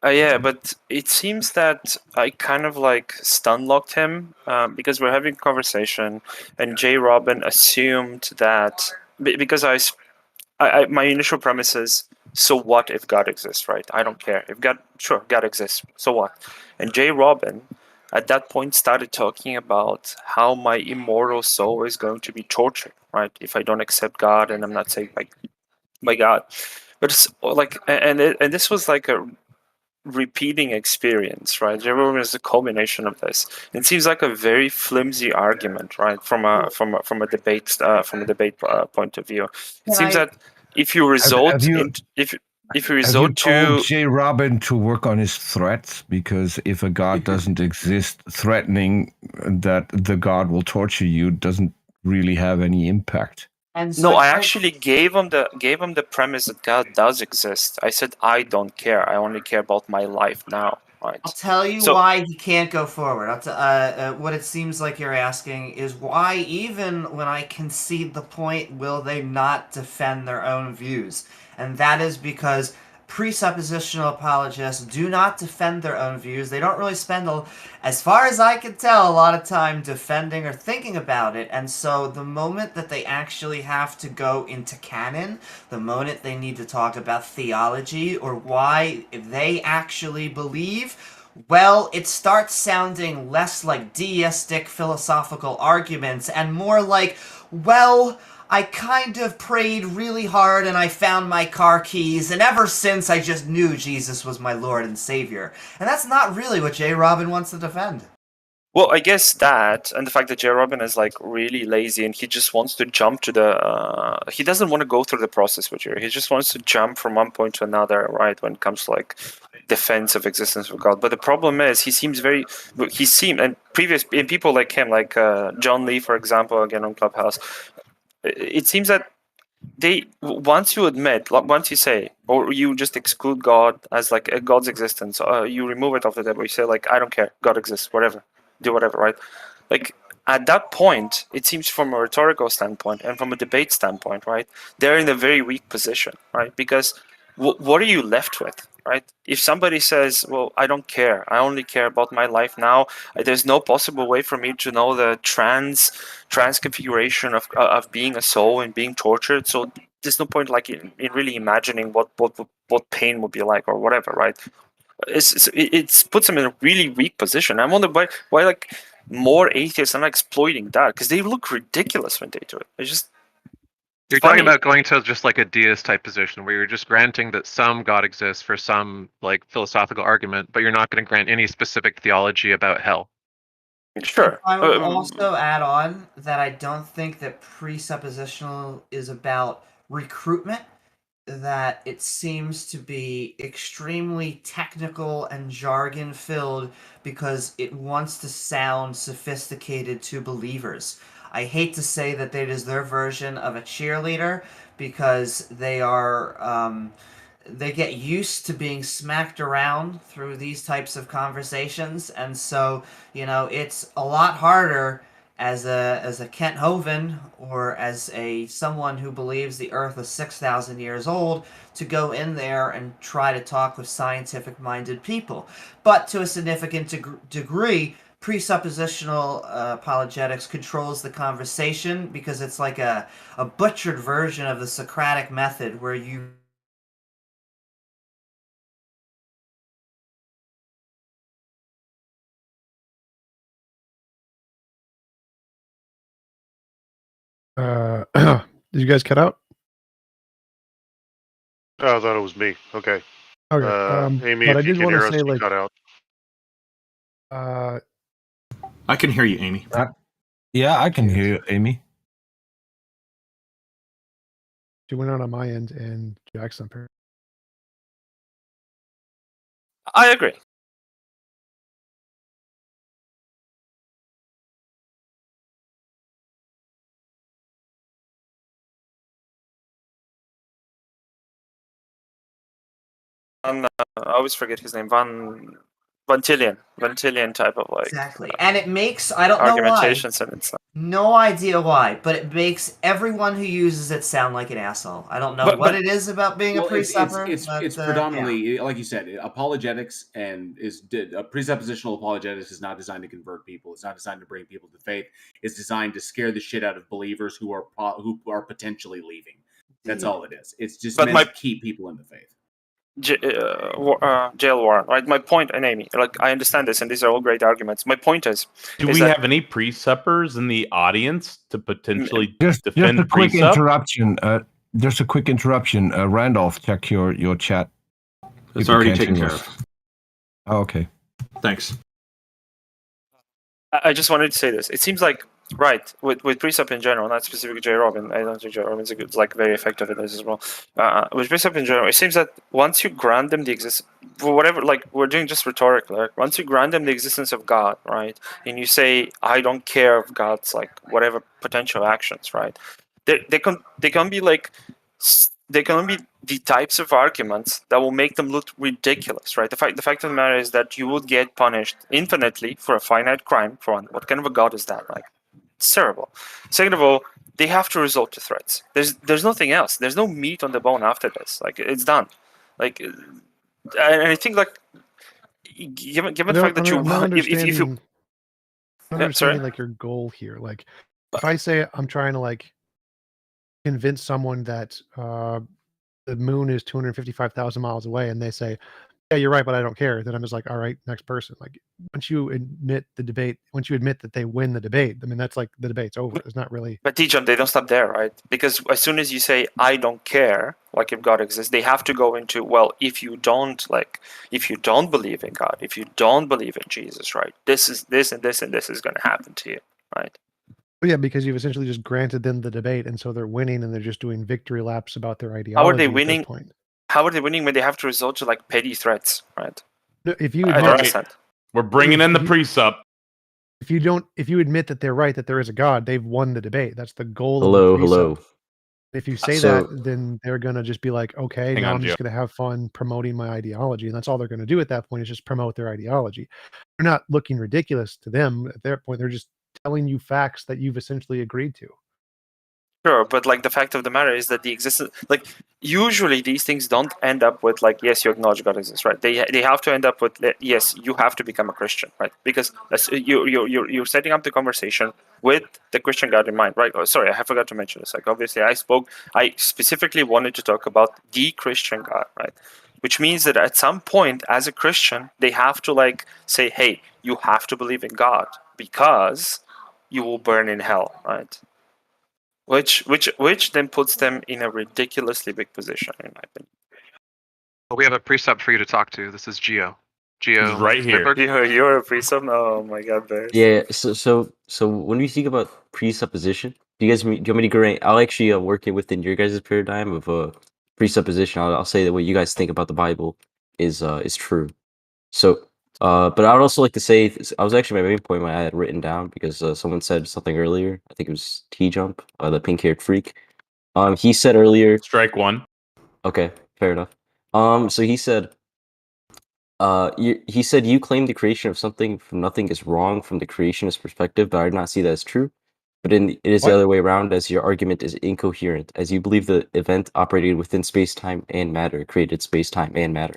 Yeah, but it seems that I kind of stun locked him because we're having a conversation, and JRobin assumed that because I my initial premise is, so what if God exists, right? I don't care if God exists. So what? And JRobin at that point started talking about how my immortal soul is going to be tortured, right? If I don't accept God and I'm not saved by God. But it's and this was like a repeating experience, right? JRobin is the culmination of this. It seems like a very flimsy argument, right? From a debate point of view. It seems that if you resort if you resort to JRobin to work on his threats, because if a god doesn't exist, threatening that the god will torture you doesn't really have any impact. And so no, I actually gave him the premise that God does exist. I said I don't care. I only care about my life now. Right. I'll tell you why he can't go forward. What it seems like you're asking is why, even when I concede the point, will they not defend their own views? And that is because presuppositional apologists do not defend their own views. They don't really spend, as far as I can tell, a lot of time defending or thinking about it. And so the moment that they actually have to go into canon, the moment they need to talk about theology or why they actually believe, well, it starts sounding less like deistic philosophical arguments and more like, well, I kind of prayed really hard and I found my car keys, and ever since I just knew Jesus was my Lord and Savior. And that's not really what JRobin wants to defend. Well, I guess that, and the fact that JRobin is like really lazy and he just wants to jump to the, he doesn't want to go through the process with you. He just wants to jump from one point to another, right, when it comes to like defense of existence of God. But the problem is and people like him, like John Lee, for example, again on Clubhouse, it seems that once you say, or you just exclude God as like a God's existence, you remove it off the table, you say like, I don't care, God exists, whatever, do whatever, right? Like at that point, it seems from a rhetorical standpoint and from a debate standpoint, right, they're in a very weak position, right? Because what are you left with, right? If somebody says, well, I don't care, I only care about my life now, there's no possible way for me to know the trans configuration of being a soul and being tortured, so there's no point like in really imagining what pain would be like or whatever, right? It puts them in a really weak position. I wonder why like more atheists are not exploiting that, because they look ridiculous when they do it. It's just You're talking about going to just like a deist type position where you're just granting that some God exists for some like philosophical argument, but you're not going to grant any specific theology about hell. Sure. I would also add on that I don't think that presuppositional is about recruitment, that it seems to be extremely technical and jargon filled because it wants to sound sophisticated to believers. I hate to say that it is their version of a cheerleader because they are they get used to being smacked around through these types of conversations, and so it's a lot harder as a Kent Hovind or as someone who believes the Earth is 6,000 years old to go in there and try to talk with scientific-minded people. But to a significant degree, presuppositional apologetics controls the conversation because it's like a butchered version of the Socratic method where you did you guys cut out? Oh, I thought it was me. Okay. Okay. Amy, but if I you did can want hear to us, say, you like, cut out. I can hear you, Amy. Yeah, I can hear you, Amy. She went out on my end and Jackson. I agree. I always forget his name. Van Tillian type of like exactly, and it makes I don't know why. Argumentation sentence. No idea why, but it makes everyone who uses it sound like an asshole. I don't know what it is about being a presupper. It's predominantly, like you said, apologetics and presuppositional apologetics is not designed to convert people. It's not designed to bring people to faith. It's designed to scare the shit out of believers who are potentially leaving. That's all it is. It's just meant to keep people in the faith. Jail Warren, right? My point, and Amy, like I understand this, and these are all great arguments. My point is, do we have any presuppers in the audience to potentially defend just a quick presup? interruption? Just a quick interruption. Randolph, check your chat. It's already taken care of. Oh, okay. Thanks. I just wanted to say this. It seems like, right, with precept in general, not specifically JRobin. I don't think JRobin's a good, like, very effective at this as well. With precept in general, it seems that once you grant them the existence, for whatever, like, we're doing just rhetorically, like, once you grant them the existence of God, right, and you say, I don't care of God's, like, whatever potential actions, right, they can be, like, they can be the types of arguments that will make them look ridiculous, right? The fact of the matter is that you would get punished infinitely for a finite crime. For one, what kind of a god is that? Like, it's terrible. Second of all, they have to resort to threats. There's nothing else. There's no meat on the bone after this. Like, it's done. Like, and I think, like, given the fact that I'm not if you understanding, I'm not sorry? understanding like your goal here. Like, if I say I'm trying to like convince someone that the moon is 255,000 miles away, and they say, "Yeah, you're right, but I don't care," then I'm just like, "All right, next person." Like, once you admit that they win the debate, I mean, that's like the debate's over. It's not really. But T-John, they don't stop there, right? Because as soon as you say, I don't care, like if God exists, they have to go into, well, if you don't believe in God, if you don't believe in Jesus, right, this and this and this is going to happen to you, right? Well, yeah, because you've essentially just granted them the debate, and so they're winning, and they're just doing victory laps about their ideology. How are they at this winning? point. How are they winning when they have to resort to like petty threats, right? No, if you I don't admit, understand. We're bringing in the precept. if you admit that they're right, that there is a God, they've won the debate. That's the goal Hello, of the precept. hello. If you say So- that, then they're gonna just be like, okay, Hang now on, I'm just Gio. gonna have fun promoting my ideology, and that's all they're gonna do at that point is just promote their ideology. They're not looking ridiculous to them at that point. They're just telling you facts that you've essentially agreed to. Sure, but like the fact of the matter is that the existence, like usually these things don't end up with like, yes, you acknowledge God exists, right? They have to end up with, yes, you have to become a Christian, right? Because that's, you're setting up the conversation with the Christian God in mind, right? Oh, sorry, I forgot to mention this. Like obviously, I specifically wanted to talk about the Christian God, right? Which means that at some point, as a Christian, they have to like say, hey, you have to believe in God because you will burn in hell, right? Which then puts them in a ridiculously big position, in my opinion. Well, we have a precept for you to talk to. This is Geo. Geo, He's right here. Zoidberg. You're a precept? Oh my god, Bears. Yeah, so when we think about presupposition, do you want me to grant? I'll actually work it within your guys' paradigm of presupposition. I'll say that what you guys think about the Bible is true. So, but I would also like to say I was actually my main point I had written down because someone said something earlier. I think it was T-Jump, the pink-haired freak. He said earlier. Strike one. Okay, fair enough. So he said. He said you claim the creation of something from nothing is wrong from the creationist perspective, but I do not see that as true. But it is the other way around, as your argument is incoherent, as you believe the event operated within space-time and matter, created space-time and matter.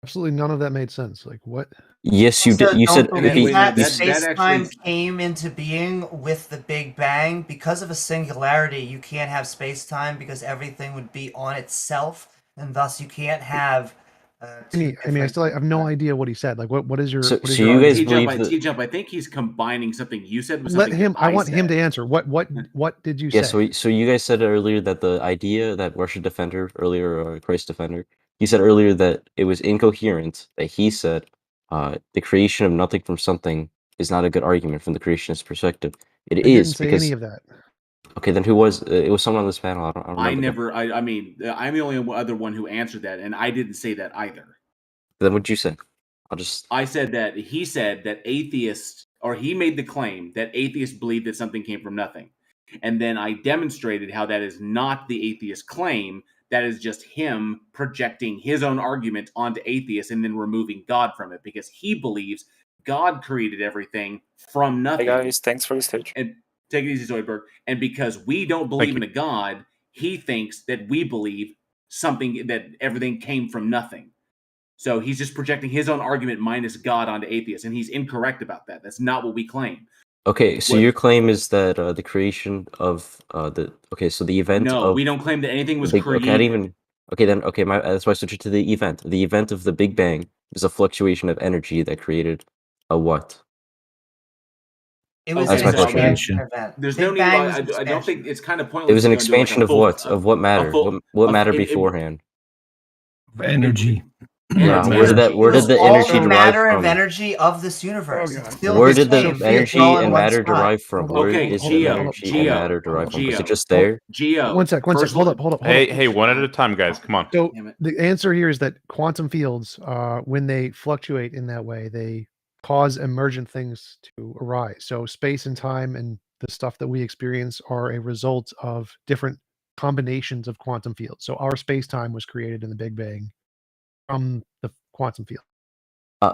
Absolutely none of that made sense. Like what? Yes, you did. You said believe that that space-time actually- came into being with the Big Bang. Because of a singularity, you can't have space-time because everything would be on itself, and thus you can't have. I mean, I have no idea what he said. Like, what is your? So- what is so your you guys argument? believe that- T-Jump, I think he's combining something you said with Let something him. that I want him said. to answer. What did you Yeah, say? so you guys said earlier that the idea that AllashDefender earlier, or Christ Defender, he said earlier that it was incoherent, that he said the creation of nothing from something is not a good argument from the creationist perspective. It I is didn't say because... any of that. Okay, then who was... it was someone on this panel. I don't remember. I never, I mean, I'm the only other one who answered that, and I didn't say that either. Then what'd you say? I said that he said that atheists, or he made the claim that atheists believe that something came from nothing. And then I demonstrated how that is not the atheist claim. That is just him projecting his own argument onto atheists and then removing God from it because he believes God created everything from nothing. Hey guys, thanks for the stage. And take it easy, Zoidberg. And because we don't believe in a God, he thinks that we believe something, that everything came from nothing. So he's just projecting his own argument minus God onto atheists, and he's incorrect about that. That's not what we claim. Okay, so your claim is that the creation of the... Okay, so the event No, of... we don't claim that anything was created. Okay, I didn't even... Okay, then, okay, that's why I switched it to the event. The event of the Big Bang is a fluctuation of energy that created a what? It was That's an my question. expansion event. There's Big no need. Bang I was don't think it's kind of pointless. It was an to go into, like, expansion a of full- what? Of what matter? full- What a- matter it- beforehand? Energy. Yeah, where did the all energy the derive matter from? of energy of this universe. It's still Where the did the same. energy It's all in and one matter spot. derive from? Where Okay, is the Geo, energy and matter derived from? Is it just Geo, there? Geo. One sec. Hold up. Hey, one at a time, guys. Come on. So the answer here is that quantum fields, when they fluctuate in that way, they cause emergent things to arise. So space and time and the stuff that we experience are a result of different combinations of quantum fields. So our space-time was created in the Big Bang from the quantum field.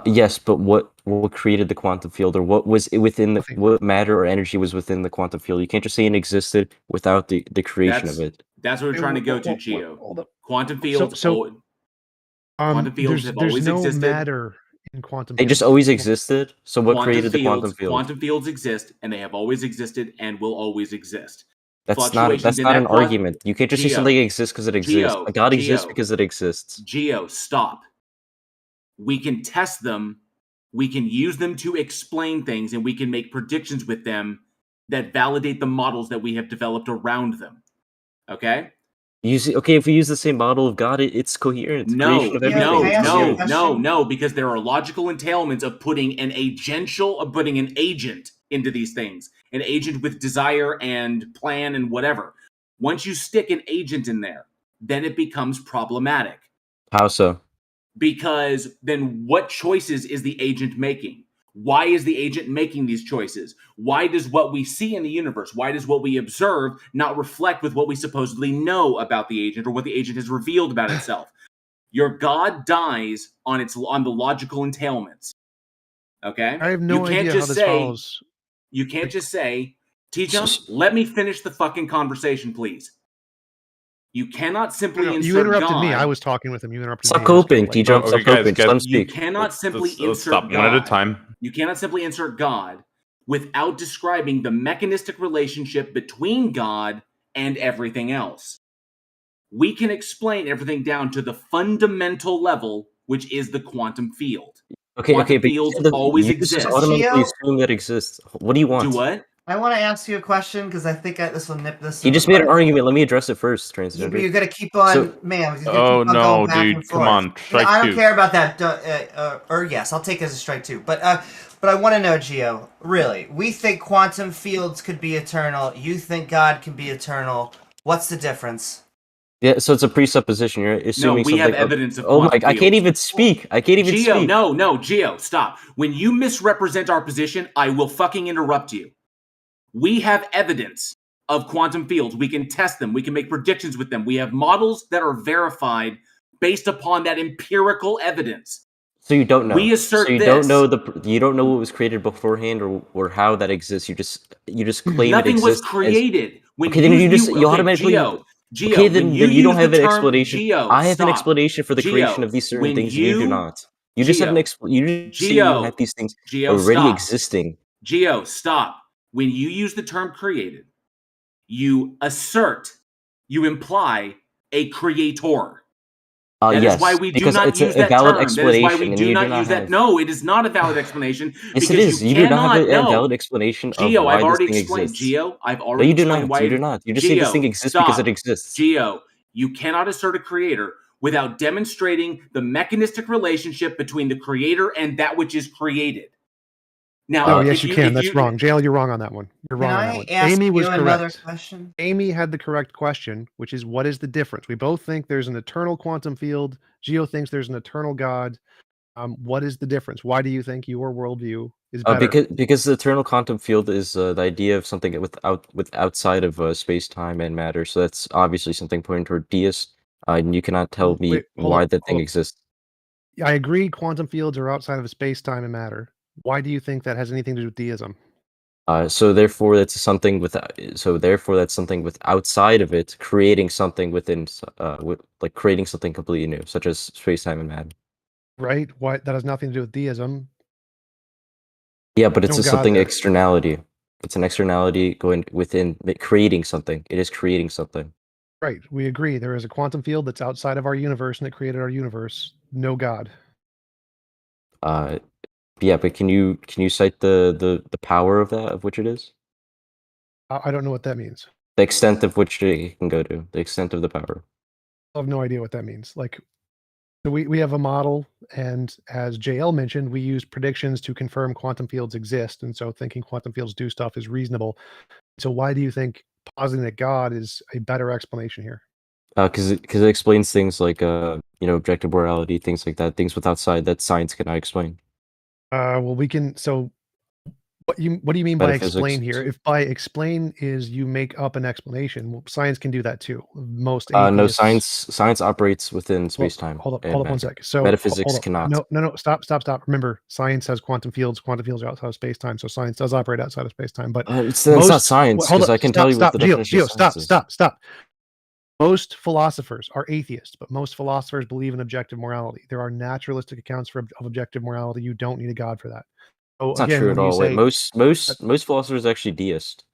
Yes, but what created the quantum field, or what was it within the what matter or energy was within the quantum field? You can't just say it existed without the creation of it. That's what we're trying to go to, Geo. Quantum fields. Quantum fields have always no existed. matter in quantum. They just always existed. So what created the quantum field? Quantum fields exist, and they have always existed, and will always exist. That's not an argument. You can't just say something exists because it exists. A God exists because it exists. Geo, stop. We can test them. We can use them to explain things, and we can make predictions with them that validate the models that we have developed around them. Okay? If we use the same model of God, it's coherent. It's creation of everything. No, because there are logical entailments of putting an agent into these things. An agent with desire and plan and whatever. Once you stick an agent in there, then it becomes problematic. How so? Because then what choices is the agent making? Why is the agent making these choices? Why does what we see in the universe, why does what we observe not reflect with what we supposedly know about the agent or what the agent has revealed about itself? Your God dies on the logical entailments. Okay? I have no idea how this follows. You can't just say, T-Jump, let me finish the fucking conversation, please. You cannot simply insert You interrupted God. me. I was talking with him. You interrupted me. Stop coping, T-Jump. Stop coping. Let him You speak. cannot simply insert stop God. one at a time. You cannot simply insert God without describing the mechanistic relationship between God and everything else. We can explain everything down to the fundamental level, which is the quantum field. Quantum fields always exist. Just automatically assume that exists. What do you want? Do what? I want to ask you a question because I think this will nip this. You just made an argument. Let me address it first, transgender. You're gonna keep on, man. Oh no, dude! Come on, strike I two. don't care about that. Or yes, I'll take it as a strike two. But I want to know, Geo. Really, we think quantum fields could be eternal. You think God can be eternal. What's the difference? Yeah, so it's a presupposition. You're assuming we something. Have evidence of oh my! fields. I can't even speak. Geo, no, Geo, stop. When you misrepresent our position, I will fucking interrupt you. We have evidence of quantum fields. We can test them. We can make predictions with them. We have models that are verified based upon that empirical evidence. So you don't know. We assert so you this. don't know you don't know what was created beforehand or how that exists. You just claim Nothing it exists. was created. Then you automatically. Geo, okay, then you don't have an explanation. Geo, I have an explanation for the creation of these certain things, and you do not. You just have an explanation. You just say you have these things already existing. Geo, stop. When you use the term created, you imply a creator. That is why we do not use that term. That is why we do not use that. No, it is not a valid explanation. Yes, it is. You do not have a valid explanation of why this thing exists. Geo, I've already explained why. You do not. You just say this thing exists because it exists. Geo, you cannot assert a creator without demonstrating the mechanistic relationship between the creator and that which is created. Now, yes, you can. That's wrong. Jail, you're wrong on that one. You're wrong on that one. Amy was correct. Amy had the correct question, which is, what is the difference? We both think there's an eternal quantum field. Geo thinks there's an eternal God. What is the difference? Why do you think your worldview is better? Because the eternal quantum field is the idea of something outside of space, time, and matter. So that's obviously something pointing toward deist. And you cannot tell me why that thing exists. I agree. Quantum fields are outside of space, time, and matter. Why do you think that has anything to do with deism? So therefore, that's something with outside of it, creating something within, creating something completely new, such as space, time, and matter. Right. Why that has nothing to do with deism? Yeah, but it's something externality. It's an externality going within, creating something. It is creating something. Right. We agree. There is a quantum field that's outside of our universe and it created our universe. No God. Yeah, but can you cite the power of that, of which it is? I don't know what that means. The extent of which it can go to, the extent of the power. I have no idea what that means. Like, So we have a model, and as JL mentioned, we use predictions to confirm quantum fields exist, and so thinking quantum fields do stuff is reasonable. So why do you think positing that God is a better explanation here? Because it explains things like objective morality, things like that, things that science cannot explain. Well, we can. So what do you mean by explain here? If by explain is you make up an explanation, well, science can do that too. Most no, atheists, science operates within space time. Hold up 1 sec. So metaphysics cannot. No, stop. Remember, science has quantum fields. Quantum fields are outside of space time, so science does operate outside of space time. But it's not science, because I can tell you what the definition of science is. Stop. Most philosophers are atheists, but most philosophers believe in objective morality. There are naturalistic accounts of objective morality. You don't need a god for that. So it's not true at all. Most philosophers are actually deist.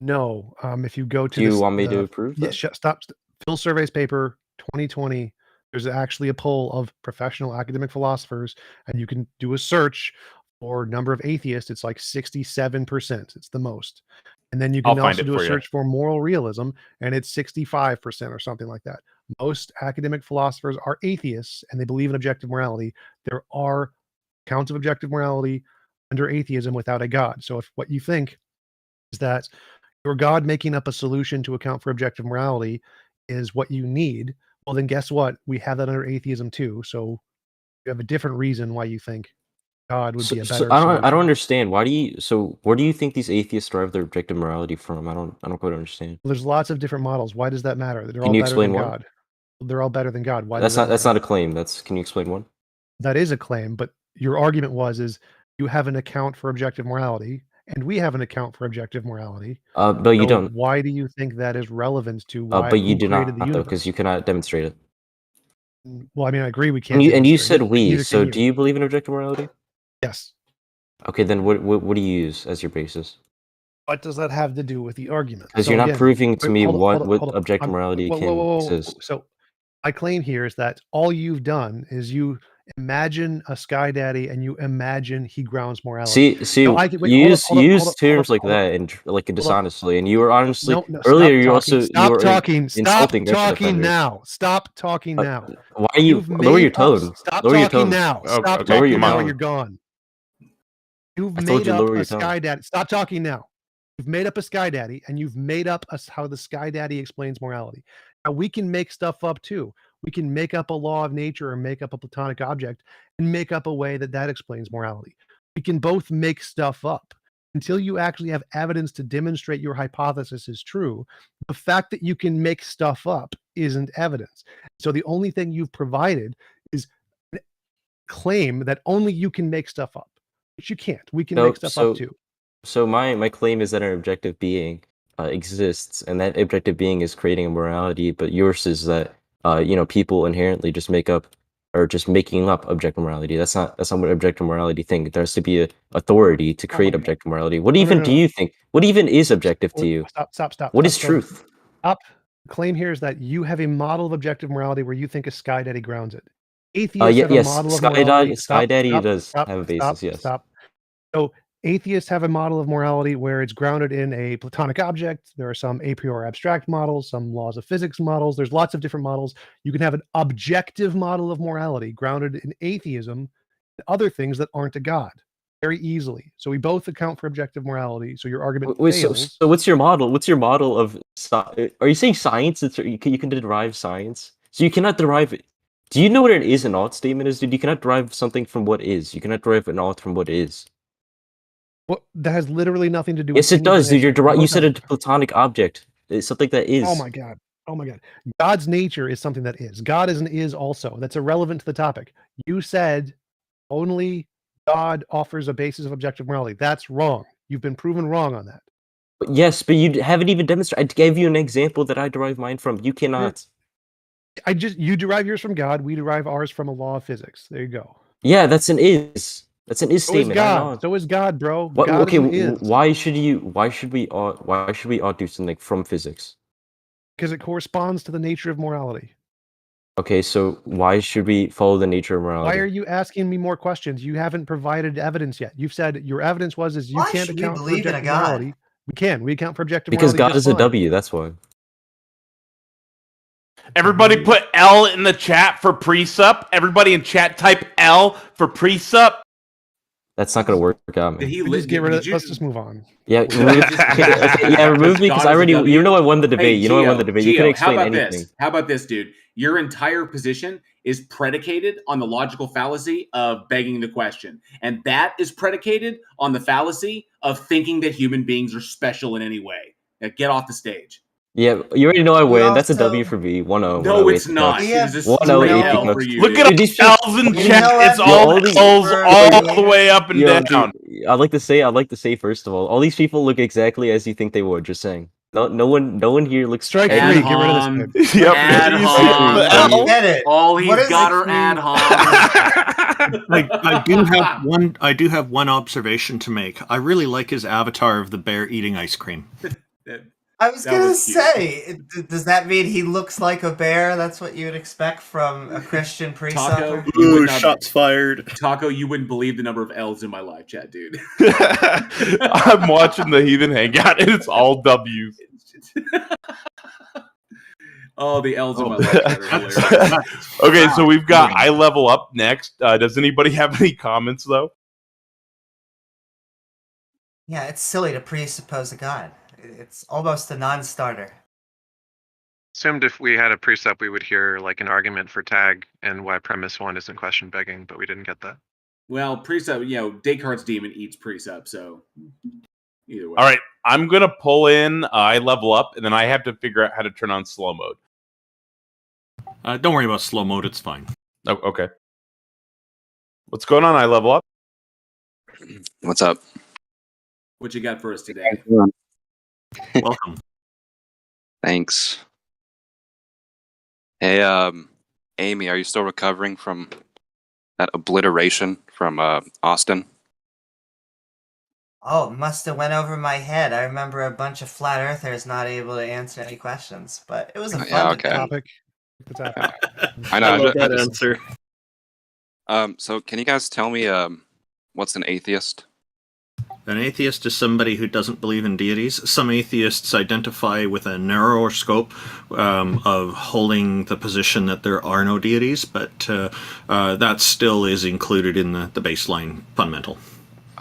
No, if you go to, do you want me to prove that? Yeah, stop. Phil Survey's paper 2020. There's actually a poll of professional academic philosophers, and you can do a search for number of atheists. It's like 67%. It's the most. And then you can also do a search for moral realism, and it's 65% or something like that. Most academic philosophers are atheists, and they believe in objective morality. There are accounts of objective morality under atheism without a god. So if what you think is that your god making up a solution to account for objective morality is what you need, well, then guess what? We have that under atheism too. So you have a different reason why you think God would be a better. I don't understand. Where do you think these atheists derive their objective morality from? I don't quite understand. Well, there's lots of different models. Why does that matter? They're Can all you better explain than one? God. They're all better than God. Why? That's not a claim. Can you explain one? That is a claim, but your argument is you have an account for objective morality, and we have an account for objective morality. But you don't. Why do you think that is relevant to why? But you do not, the universe? because you cannot demonstrate it. Well, I mean, I agree. We can't. And you said we. So do you believe in objective morality? Yes. Okay, then what do you use as your basis? What does that have to do with the argument? Because you're not proving to me what objective morality can exist. So my claim here is that all you've done is you imagine a sky daddy and you imagine he grounds morality. See, you use terms like that and like dishonestly, and you were honestly earlier. You also stop talking. Stop talking now. Stop talking now. Why are you lower your tone? Stop talking now. Stop talking now. You're gone. You've made up a sky daddy. Stop talking now. You've made up a sky daddy, and you've made up how the sky daddy explains morality. Now we can make stuff up too. We can make up a law of nature or make up a platonic object and make up a way that explains morality. We can both make stuff up. Until you actually have evidence to demonstrate your hypothesis is true, the fact that you can make stuff up isn't evidence. So the only thing you've provided is a claim that only you can make stuff up. Which you can't. We can make stuff up too. So my claim is that an objective being exists, and that objective being is creating a morality. But yours is that people inherently just make up or just making up objective morality. That's not what objective morality think. There has to be an authority to create objective morality. What even do you think? What even is objective to you? Stop. What is truth? Stop. The claim here is that you have a model of objective morality where you think a sky daddy grounds it. Atheists have a model of morality. Sky Daddy does have a basis, yes. So atheists have a model of morality where it's grounded in a platonic object. There are some a priori abstract models, some laws of physics models. There's lots of different models. You can have an objective model of morality grounded in atheism and other things that aren't a god very easily. So we both account for objective morality. So your argument fails. So what's your model? What's your model of are you saying science? You can derive science? So you cannot derive it. Do you know what an is and ought statement is, dude? You cannot derive something from what is. You cannot derive an ought from what is. Well, that has literally nothing to do with Yes, it does, dude. You said a platonic object. It's something that is. Oh my god. God's nature is something that is. God is an is also. That's irrelevant to the topic. You said only God offers a basis of objective morality. That's wrong. You've been proven wrong on that. Yes, but you haven't even demonstrated. I gave you an example that I derive mine from. You cannot. You derive yours from God. We derive ours from a law of physics. There you go. Yeah, that's an is. That's an is statement. So is God, bro. God why should we ought do something from physics? Because it corresponds to the nature of morality. Okay, so why should we follow the nature of morality? Why are you asking me more questions? You haven't provided evidence yet. You've said your evidence is you can't account for objective morality. We account for objective morality. Because God is a W, that's why. Everybody put L in the chat for presup. Everybody in chat type L for presup. That's not gonna work out, man. Let's just move on. Yeah, remove me because I already. You know, I won the debate. Hey, I won the debate. You can explain anything. How about this, dude? Your entire position is predicated on the logical fallacy of begging the question, and that is predicated on the fallacy of thinking that human beings are special in any way. Now, get off the stage. Yeah, you already know I win. That's a W for me. 1-0. No, it's not. It is a 1-0 L for you. Look at all L's in chat. It's all L's all the way up and down. I'd like to say first of all these people look exactly as you think they would. Just saying. No one here looks. Strike three. Get rid of this. Yep. Get it. All he's got are ad homs. I do have one observation to make. I really like his avatar of the bear eating ice cream. I was gonna say, does that mean he looks like a bear? That's what you would expect from a Christian priest. Ooh, shots fired. Taco, you wouldn't believe the number of L's in my live chat, dude. I'm watching the Heathen Hangout, and it's all W's. Oh, the L's in my live chat are hilarious. Okay, so we've got eye level up next. Does anybody have any comments, though? Yeah, it's silly to presuppose a god. It's almost a non-starter. Assumed if we had a precept, we would hear like an argument for tag and why premise 1 isn't question begging, but we didn't get that. Well, precept, Descartes' demon eats precept, so either way. All right, I'm gonna pull in eye level up, and then I have to figure out how to turn on slow mode. Don't worry about slow mode; it's fine. Oh, okay. What's going on? Eye level up. What's up? What you got for us today? Welcome. Thanks. Hey, Amy, are you still recovering from that obliteration from Austin? Oh, it must have went over my head. I remember a bunch of flat earthers not able to answer any questions, but it was a fun topic. I know. I love that answer. So can you guys tell me what's an atheist? An atheist is somebody who doesn't believe in deities. Some atheists identify with a narrower scope of holding the position that there are no deities, but that still is included in the baseline fundamental.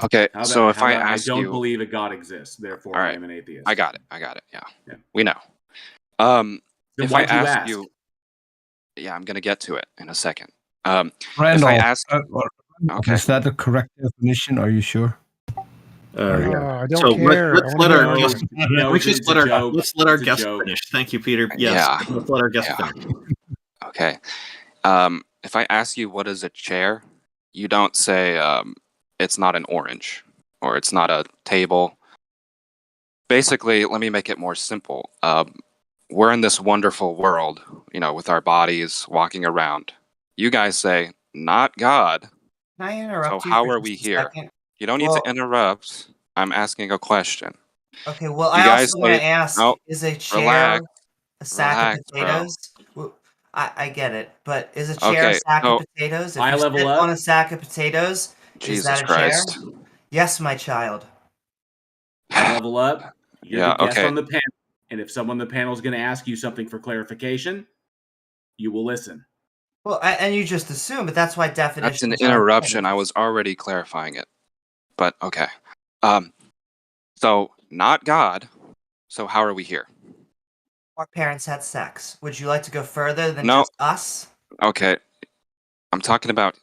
Okay, so if I ask I you... don't believe a god exists, therefore I am an atheist. I got it, yeah. We know. If I ask you... Yeah, I'm going to get to it in a second. Randolph, is that the correct definition? Are you sure? I don't care. Let's let our guest. Let's let our guest finish. Thank you, Peter. Yes, let's let our guest finish. Okay. If I ask you what is a chair, you don't say it's not an orange or it's not a table. Basically, let me make it more simple. We're in this wonderful world, with our bodies walking around. You guys say, not God. Can I interrupt you? So how are we here? You don't need to interrupt. I'm asking a question. Okay, well, I also want to ask, is a chair a sack of potatoes? I get it, but is a chair a sack of potatoes? If you sit on a sack of potatoes, is that a Christ. chair? Yes, my child. Level up. You're the guest on the panel, and if someone on the panel is going to ask you something for clarification, you will listen. Well, and you just assume, but that's why definition. That's an interruption. I was already clarifying it. But okay. So not God. So how are we here? Our parents had sex. Would you like to go further than just us? Okay. I'm talking about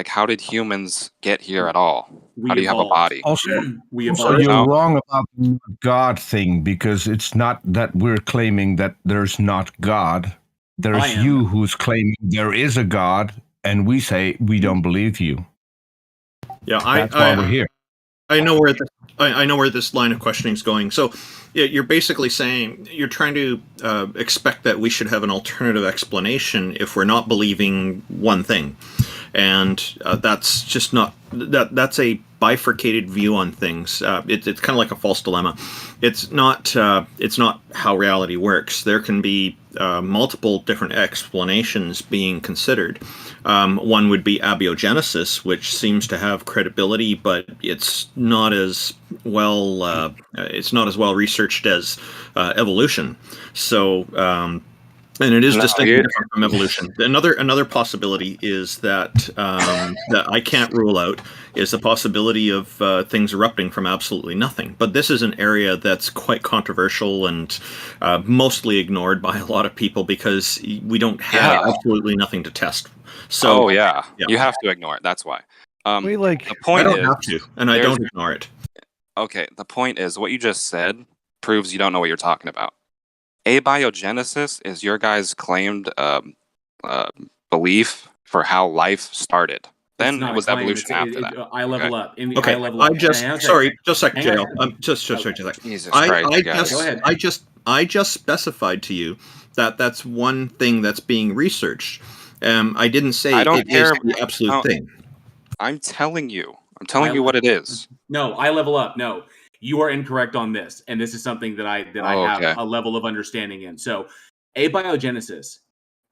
how did humans get here at all? How do you have a body? Also, you're wrong about the God thing, because it's not that we're claiming that there's not God. There's you who's claiming there is a God, and we say we don't believe you. Yeah, that's why we're here. I know where this line of questioning is going. So, you're basically saying you're trying to expect that we should have an alternative explanation if we're not believing one thing, and that's just not that's a bifurcated view on things. It's kind of like a false dilemma. It's not how reality works. There can be multiple different explanations being considered. One would be abiogenesis, which seems to have credibility, but it's not as well researched as evolution. So And it is distinctly different from evolution. Another possibility is that that I can't rule out is the possibility of things erupting from absolutely nothing. But this is an area that's quite controversial and mostly ignored by a lot of people because we don't have absolutely nothing to test. So, you have to ignore it. That's why. The point I don't is, have to, and I don't ignore it. Okay, the point is what you just said proves you don't know what you're talking about. Abiogenesis is your guys' claimed belief for how life started. Then it was evolution after that. I level up. In the Okay, I level up. just a second, JL. Just a second. Jesus Christ, Go ahead. I just specified to you that that's one thing that's being researched. I didn't say I don't it care is the absolute thing. I'm telling you. I'm telling you what it is. No, I level up. No, you are incorrect on this, and this is something that I have a level of understanding in. So, abiogenesis,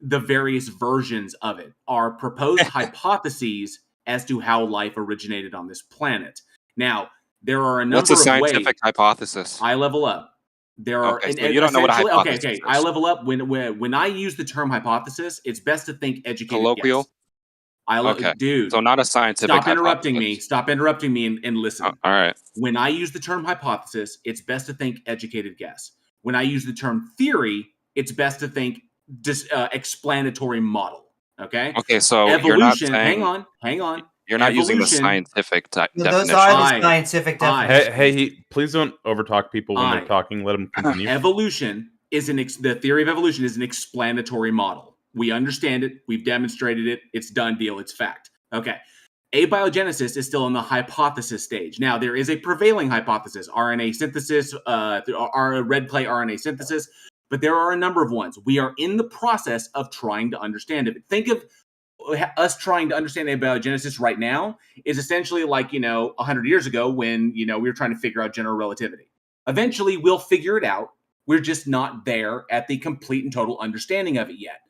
the various versions of it, are proposed hypotheses as to how life originated on this planet. Now, there are a number of ways. What's a scientific hypothesis? I level up. There are. Okay, so you don't know what a hypothesis is. I level up. When I use the term hypothesis, it's best to think educated. Colloquial. Guess. Dude. So not a scientific. Stop interrupting me. Stop interrupting me and listen. All right. When I use the term hypothesis, it's best to think educated guess. When I use the term theory, it's best to think explanatory model. Okay. Okay. So evolution. You're not saying, hang on. You're not using the scientific definition. Those are the scientific definitions. Hey, please don't overtalk people when they're talking. Let them continue. Evolution is the theory of evolution is an explanatory model. We understand it. We've demonstrated it. It's done deal. It's fact. Okay. Abiogenesis is still in the hypothesis stage. Now, there is a prevailing hypothesis, RNA synthesis, red clay RNA synthesis, but there are a number of ones. We are in the process of trying to understand it. Think of us trying to understand abiogenesis right now is essentially like, 100 years ago when, we were trying to figure out general relativity. Eventually, we'll figure it out. We're just not there at the complete and total understanding of it yet.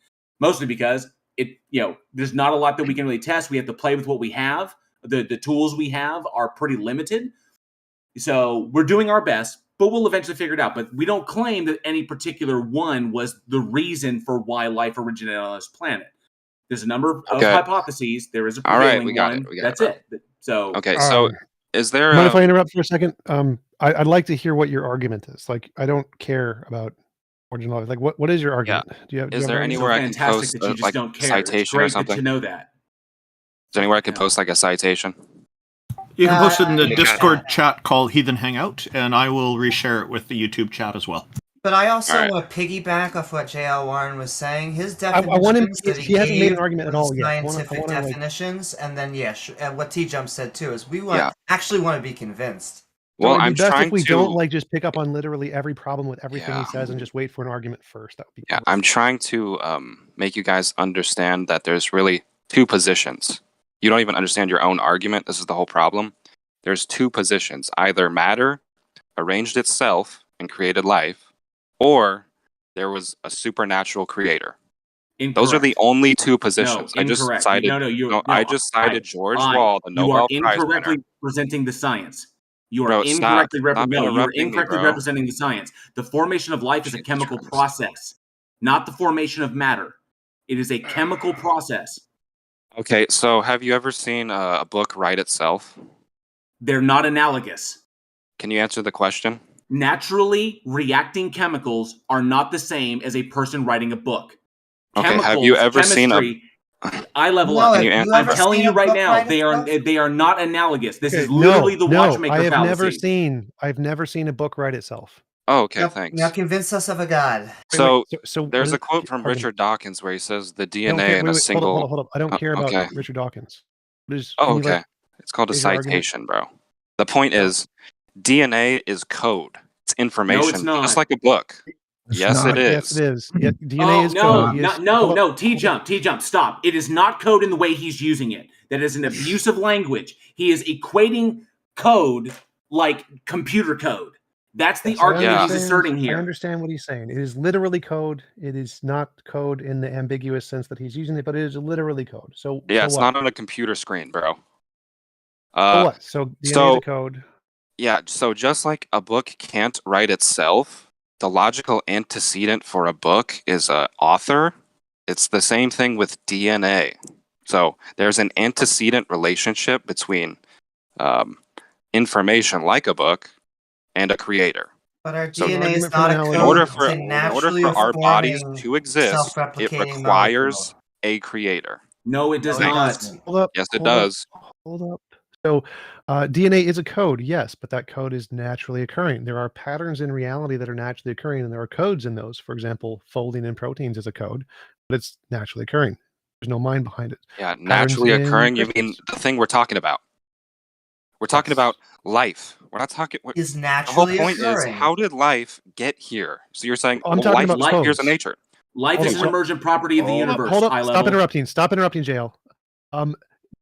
Mostly because there's not a lot that we can really test. We have to play with what we have. The tools we have are pretty limited. So we're doing our best, but we'll eventually figure it out. But we don't claim that any particular one was the reason for why life originated on this planet. There's a number of hypotheses. There is a prevailing one. That's it. So is there? Mind if I interrupt for a second? I'd like to hear what your argument is. Like, I don't care about original life. Like, what is your argument? Yeah. Is there anywhere I can post a citation or something? To know that. Is there anywhere I can post like a citation? You can post it in the Discord chat called Heathen Hangout, and I will reshare it with the YouTube chat as well. But I also want to piggyback off what J.L. Warren was saying. His definitions I want him. He hasn't made an argument at all yet. Scientific definitions, and then what T-Jump said too is we actually want to be convinced. Well, I'm trying if we don't just pick up on literally every problem with everything he says and just wait for an argument first. That would be cool. I'm trying to make you guys understand that there's really two positions. You don't even understand your own argument. This is the whole problem. There's two positions. Either matter arranged itself and created life, or there was a supernatural creator. Incorrect. Those are the only two positions. No, I just cited. I just cited George Wall, the Nobel Prize winner. You are incorrectly presenting the science. You are incorrectly representing the science. The formation of life is a chemical process, not the formation of matter. It is a chemical process. Okay, so have you ever seen a book write itself? They're not analogous. Can you answer the question? Naturally reacting chemicals are not the same as a person writing a book. Okay, have you ever seen a... I level up. I'm telling you right now, they are not analogous. This is literally the watchmaker fallacy. I've never seen a book write itself. Oh, okay, thanks. Now convince us of a god. So there's a quote from Richard Dawkins where he says the DNA in a single... Hold up. I don't care about Richard Dawkins. Okay. It's called a citation, bro. The point is, DNA is code. It's information. No, it's not. Just like a book. Yes, it is. Yes, it is. DNA is code. No. T-Jump, stop. It is not code in the way he's using it. That is an abusive language. He is equating code like computer code. That's the argument he's asserting here. I understand what he's saying. It is literally code. It is not code in the ambiguous sense that he's using it, but it is literally code. So it's not on a computer screen, bro. What? So DNA is code. Yeah, so just like a book can't write itself, the logical antecedent for a book is an author. It's the same thing with DNA. So there's an antecedent relationship between information like a book and a creator. But our So DNA is not a code. in order It's for a naturally our bodies forming, to exist, it self-replicating requires molecule. a creator. No, it does No, it not. doesn't. Hold up. Yes, it hold up, does. Hold up. So, DNA is a code, yes, but that code is naturally occurring. There are patterns in reality that are naturally occurring, and there are codes in those. For example, folding in proteins is a code, but it's naturally occurring. There's no mind behind it. Yeah, Patterns naturally in occurring. You mean crystals. the thing we're talking about? We're talking Yes. about life. We're not talking. Is The whole naturally point is, occurring. how did life get here? So you're saying, I'm well, talking life about appears in codes. nature. Life Hold is up, an emergent property of the universe. Hold up. High Stop level. interrupting. Stop interrupting, JL.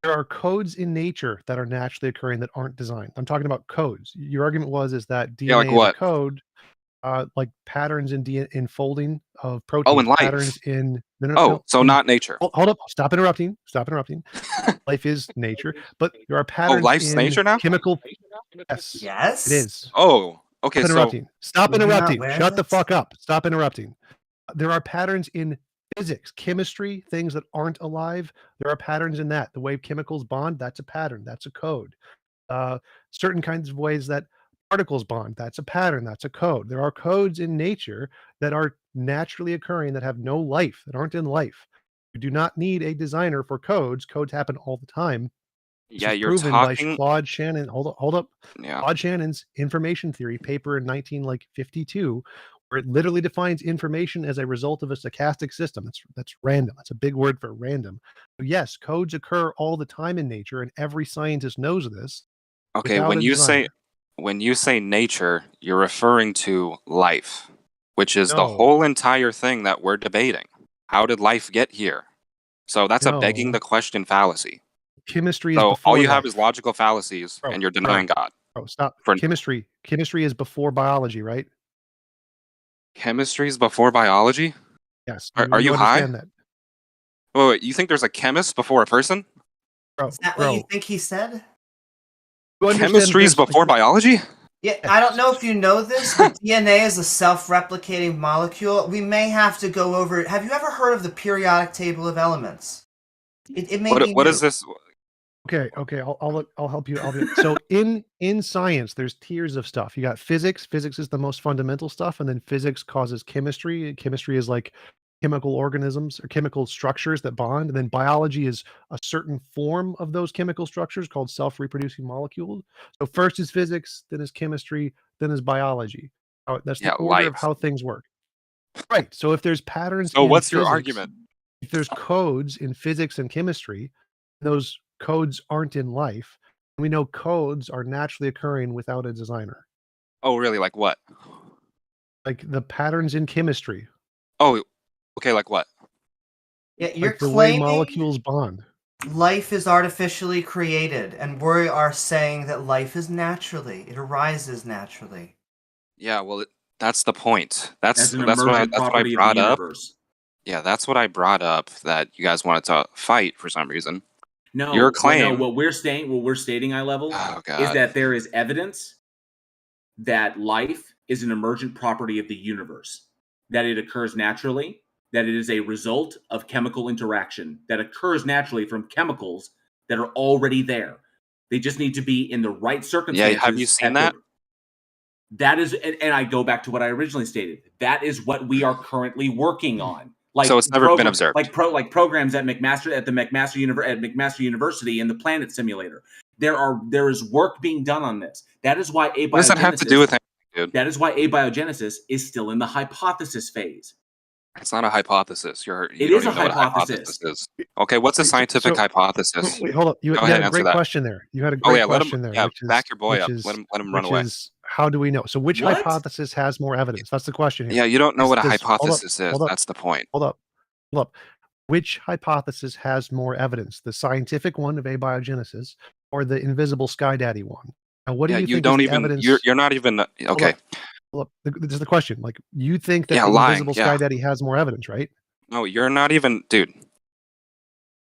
There are codes in nature that are naturally occurring that aren't designed. I'm talking about codes. Your argument is that DNA Yeah, like is what? a code, like patterns in folding of proteins, Oh, in life. patterns in Oh, so not nature. Hold up. Stop interrupting. Stop interrupting. Life is nature, but there are Oh, patterns life's in nature now? chemical. Yes. Yes. It is. Oh, okay. Stop So interrupting. Stop Were you not interrupting. aware of Shut the this? fuck up. Stop interrupting. There are patterns in physics, chemistry, things that aren't alive. There are patterns in that. The way chemicals bond, that's a pattern. That's a code. Certain kinds of ways that particles bond, that's a pattern. That's a code. There are codes in nature that are naturally occurring that have no life, that aren't in life. You do not need a designer for codes. Codes happen all the time. This yeah, was you're proven by talking. Claude Shannon. Hold up. Yeah. Claude Shannon's information theory paper in 1952, where it literally defines information as a result of a stochastic system. That's random. That's a big word for random. So yes, codes occur all the time in nature, and every scientist knows this. Okay, without when a you designer. say nature, you're referring to life, which is the No. whole entire thing that we're debating. How did life get here? So that's a begging No. the question fallacy. Chemistry is So before all you have life. is logical fallacies, Bro, and you're denying God. Bro, stop. For Chemistry is before biology, right? chemistry is before biology. Yes. Are you high? understand that? Wait, you think there's a chemist before a person? Bro, Is that what you think he said? you understand Chemistry is there's, like, before biology? Yeah, I don't know if you know this, but DNA is a self-replicating molecule. We may have to go over it. Have you ever heard of the periodic table of elements? It may be What new. is this? Okay, I'll help you. So in science, there's tiers of stuff. You got physics. Physics is the most fundamental stuff, and then physics causes chemistry. Chemistry is like chemical organisms or chemical structures that bond, and then biology is a certain form of those chemical structures called self-reproducing molecules. So first is physics, then is chemistry, then is biology. That's the Yeah, order of life. how things work. Right. So if there's patterns So in what's your physics, argument? if there's codes in physics and chemistry, those codes aren't in life. We know codes are naturally occurring without a designer. Oh, really? Like what? Like the patterns in chemistry, Oh, okay. Like what? Yeah, you're like the way claiming molecules bond. life is artificially created, and we are saying that life is naturally. It arises naturally. Yeah, well, that's the point. That's As an what I emergent property of brought the up. universe. Yeah, that's what I brought up. That you guys wanted to fight for some reason. No, Your claim. what we're stating, eye level, Oh is God. that there is evidence that life is an emergent property of the universe, that it occurs naturally, that it is a result of chemical interaction that occurs naturally from chemicals that are already there. They just need to be in the right circumstances. Yeah, have you seen that? That is, and I go back to what I originally stated. That is what we are currently working on. Like So it's never been observed. Like programs at McMaster University in the Planet Simulator. There is work being done on this. That is why abiogenesis. What does that have to do with anything, dude? That is why abiogenesis is still in the hypothesis phase. It's not a hypothesis. You It don't is a even know what hypothesis. is. Okay, what's a scientific hypothesis? Wait, hold up. You Go had ahead, a answer great that. question there. You had a Oh great yeah, let him. question there. Yeah, which is, back your boy which up. is, Let him run which away. is, how do we know? So which What? hypothesis has more evidence? That's the question here. Yeah, you don't know what a Hold up, hypothesis is. hold up, That's the point. Hold up. Which hypothesis has more evidence? The scientific one of abiogenesis or the invisible sky daddy one? Now, what do you think don't is the even. evidence? You're not even. Okay. Hold up. This is the question. Like, you think that Yeah, the lying. invisible Yeah. sky daddy has more evidence, right? No, you're not even, dude.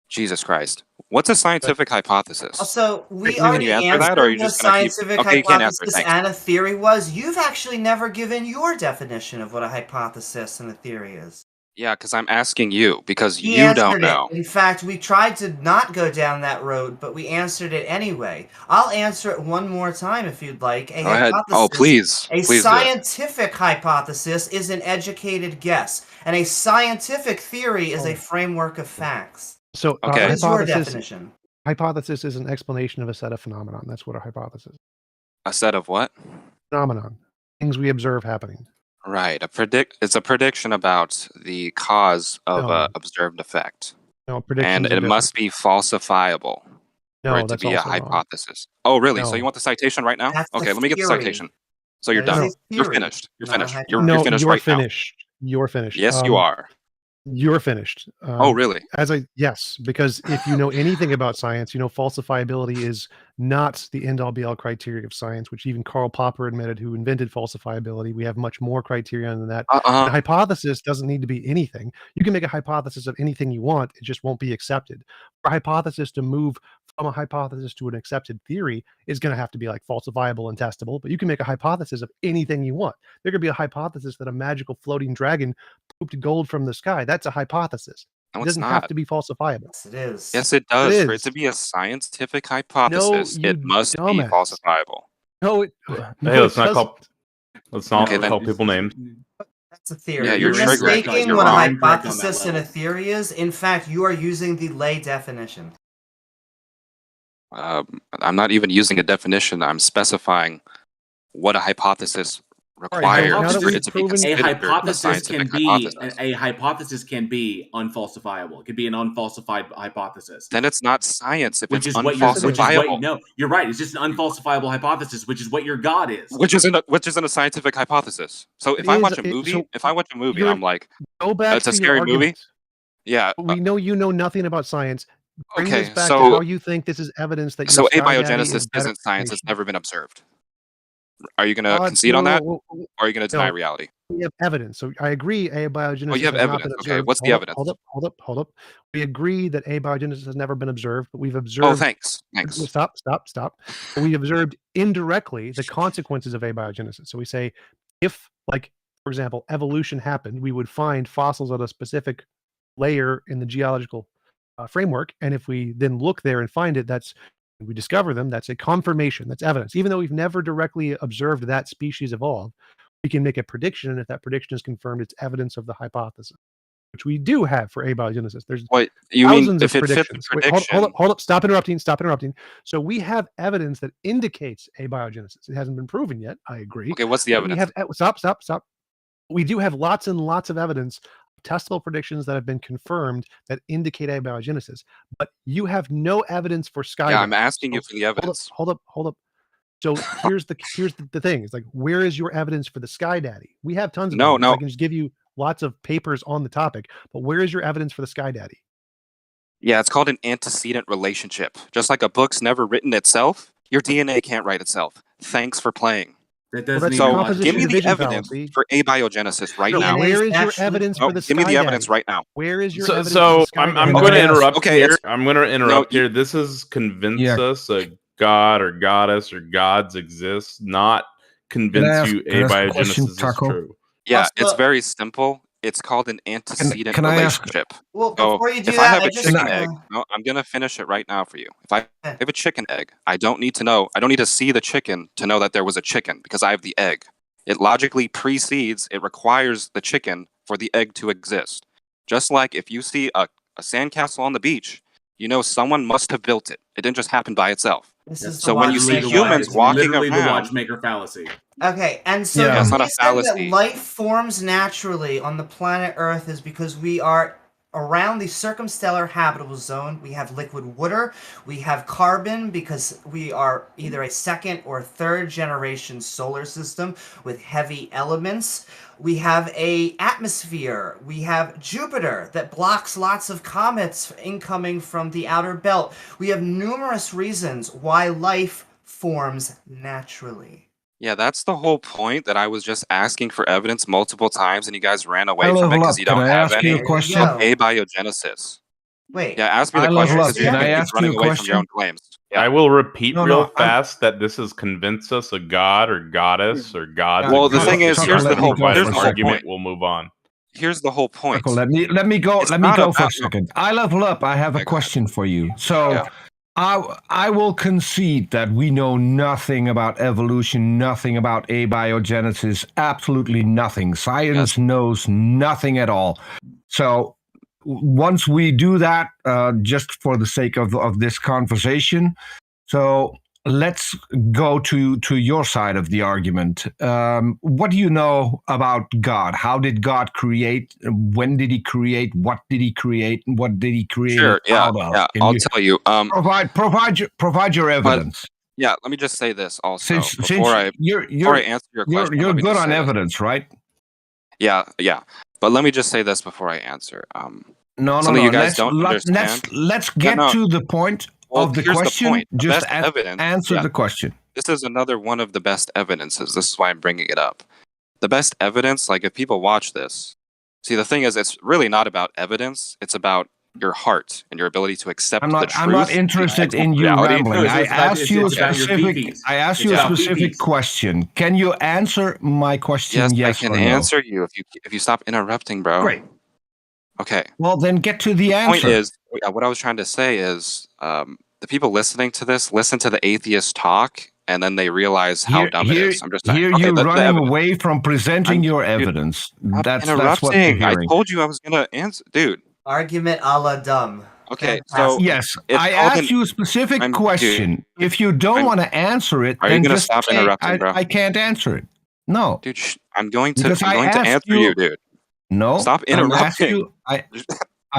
Jesus Christ. What's a scientific hypothesis? Also, we Can already you answer answered that, or are you what a just gonna keep? scientific Okay, you can't answer. hypothesis Thanks. and a theory was. You've actually never given your definition of what a hypothesis and a theory is. Yeah, because I'm asking you because He you don't answered know. it. In fact, we tried to not go down that road, but we answered it anyway. I'll answer it one more time if you'd like. A Go ahead. hypothesis, Oh, please. a Please do it. scientific hypothesis is an educated guess, and a scientific theory is a framework of facts. So, Okay. What is your hypothesis, definition? hypothesis is an explanation of a set of phenomenon. That's what a hypothesis is. A set of what? Phenomenon. Things we observe happening. Right. It's a prediction about the cause of No. a observed effect. No, predictions And are it different. must be falsifiable for No, it to that's be a also wrong. hypothesis. Oh, really? So No. you want the citation right now? That's a Okay, let me get the theory. citation. So you're That is done. a You're theory, finished. You're not a finished. hypothesis. You're No, finished you're right now. finished. You're finished. Yes, you are. You're finished. Oh, really? Yes, because if you know anything about science, you know falsifiability is not the end all be all criteria of science, which even Karl Popper admitted, who invented falsifiability. We have much more criteria than that. A hypothesis doesn't need to be anything. You can make a hypothesis of anything you want, it just won't be accepted. For a hypothesis to move from a hypothesis to an accepted theory is going to have to be like falsifiable and testable, but you can make a hypothesis of anything you want. There could be a hypothesis that a magical floating dragon pooped gold from the sky. That's a hypothesis. No, It it's doesn't have not. to be falsifiable. Yes, it is. Yes, it does. It For it is. to be a scientific hypothesis, you it must be dumbass. falsifiable. No, it. Hey, no, let's it not doesn't. call. Let's not Okay, then. call people names. That's a theory. Yeah, you're you're triggering. mistaking You're what a wrong. Incorrect on that hypothesis and a level. theory is. In fact, you are using the lay definition. I'm not even using a definition. I'm specifying what a hypothesis requires now that for we've it to be proven- A considered a hypothesis can scientific be hypothesis. a hypothesis can be unfalsifiable. It could be an unfalsified hypothesis. Then it's not science if Which it's is what you're, unfalsifiable. no, you're right. It's just an unfalsifiable hypothesis, which is what your God is. Which isn't a scientific hypothesis. So if It I is- watch a it- movie, so I'm like, Go back it's a to scary your movie. argument. Yeah. We know you know nothing about science. Bring Okay, this back so- to how you think this is evidence that your So sky daddy is abiogenesis better isn't science. It's information. never been observed. Are you going to concede no, on that, no, or are you going to deny no. reality? We have evidence. So I agree abiogenesis Oh, you have has not evidence. been Okay, observed. what's the evidence? Hold up. We agree that abiogenesis has never been observed, but we've observed. Oh, thanks. Stop. But we observed indirectly the consequences of abiogenesis. So we say, if, like, for example, evolution happened, we would find fossils at a specific layer in the geological framework, and if we then look there and find it, we discover them, that's a confirmation, that's evidence. Even though we've never directly observed that species evolve, we can make a prediction, and if that prediction is confirmed, it's evidence of the hypothesis, which we do have for abiogenesis. There's What you mean? thousands If of it fit the predictions. Wait, prediction, hold up, stop interrupting. So we have evidence that indicates abiogenesis. It hasn't been proven yet, I agree. okay, what's the But we evidence? have stop. We do have lots and lots of evidence, testable predictions that have been confirmed that indicate abiogenesis, but you have no evidence for sky. Yeah, I'm asking you for the evidence. Hold up. So here's the thing. It's like, where is your evidence for the sky daddy? We have tons of evidence. I can just give you lots of papers on the topic, but where is your evidence for the sky daddy? Yeah, it's called an antecedent relationship. Just like a book's never written itself, your DNA can't write itself. Thanks for playing. That doesn't that's even So logic. give me the division evidence fallacy. for abiogenesis right No, now. Where is your actually- evidence No, for the give me sky the evidence daddy? right now. Where is your So, evidence? so for the sky I'm daddy? going to interrupt Okay, here. it's- I'm going to interrupt you- here. This is convince Yeah. us a god or goddess or gods exist, not convince you can I ask a question, abiogenesis is Taco? true. Yeah, Also- it's very simple. It's called an antecedent can I ask- relationship. Well, So before you do if that, I have a just, chicken egg, no, I'm gonna finish it right now for you. If I have a chicken egg, I don't need to see the chicken to know that there was a chicken because I have the egg. It logically precedes, it requires the chicken for the egg to exist. Just like if you see a sandcastle on the beach, you know someone must have built it. It didn't just happen by itself. This is So the when you see watchmaker humans fallacy. walking Literally the around, watchmaker fallacy. Okay, and so Yeah. the It's not a reason that fallacy. life forms naturally on the planet Earth is because we are around the circumstellar habitable zone. We have liquid water, we have carbon because we are either a second or third generation solar system with heavy elements. We have a atmosphere. We have Jupiter that blocks lots of comets incoming from the outer belt. We have numerous reasons why life forms naturally. yeah, that's the whole point that I was just asking for evidence multiple times and you guys ran away Hello, from it hello. because you Can don't I have ask you any a question? Yeah. abiogenesis. Wait. Yeah, ask me the question because you're Can I keep ask you running a away from your question? own claims. I will repeat No, real no, I'm- fast that this is convince us a god or goddess or gods. Well, the exist. thing is, If here's you the whole provide here's an the whole argument, point. we'll move on. Here's the whole point. Michael, let me go. It's Let me not go for a about- second. I level up. I have a question for you. So, Yeah. I will concede that we know nothing about evolution, nothing about abiogenesis, absolutely nothing. Science knows nothing at all. So, once we do that, just for the sake of this conversation, so let's go to your side of the argument. What do you know about God? How did God create? When did he create? What did he create? What did he create? Sure, yeah, out of? yeah. Can I'll you tell you. provide your evidence. Yeah, let me just say this also Since before I answer your question. you're let me good just on say this. evidence, right? Yeah. But let me just say this before I answer. No. Some of you guys don't understand. Let's get to the point of the here's question. The point. The Just best evidence. answer the question. This is another one of the best evidences. This is why I'm bringing it up. The best evidence, like if people watch this, see, the thing is, it's really not about evidence. It's about your heart and your ability to accept the truth. I'm not interested in you rambling. I asked you a specific question. Can you answer my question? Yes, I or can no? answer you if you stop interrupting, bro. Great. Okay. Well, then get to the answer. Point is, what I was trying to say is, the people listening to this listen to the atheist talk, and then they realize how dumb it is. I'm just saying. Hear Okay, you the running evidence. away from presenting your evidence. That's what we're Interrupting. I hearing. told you I was gonna answer, dude. Argument a la dumb. Okay, so Yes, it's I called asked you a specific question. If you don't want to answer it, Are you then gonna just stop say, interrupting, bro? I can't answer it. No, dude, I'm going to Because I asked answer you, dude. No, Stop interrupting. I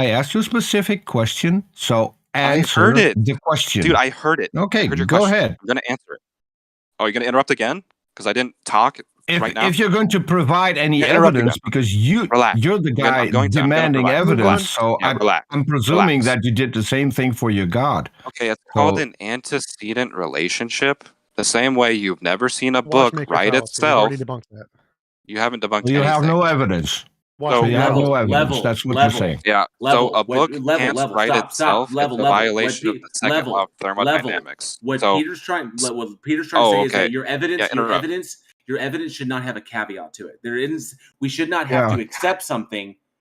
asked you a specific question, so answer heard it. the question. Dude, I heard it. Okay, I heard your go question. ahead. I'm gonna answer it. Oh, you're gonna interrupt again? Because I didn't talk right now. If you're going to provide any Yeah, interrupt evidence, again. because you're the guy I'm going to demanding provide. evidence, so Yeah, relax. I'm presuming Relax. that you did the same thing for your God. Okay, it's called an antecedent relationship. The same way you've never seen a book Watchmaker write fallacy. We've itself. already debunked that. You haven't debunked You have anything. no evidence. So you have no evidence. That's what you're saying. Yeah. Level, so a book level, can't level, write stop, itself. level, it's a level. violation What of the second law of thermodynamics. What so, Peter's trying to say is that your evidence, Yeah, interrupt. your evidence should not have a caveat to it. We should not have to accept something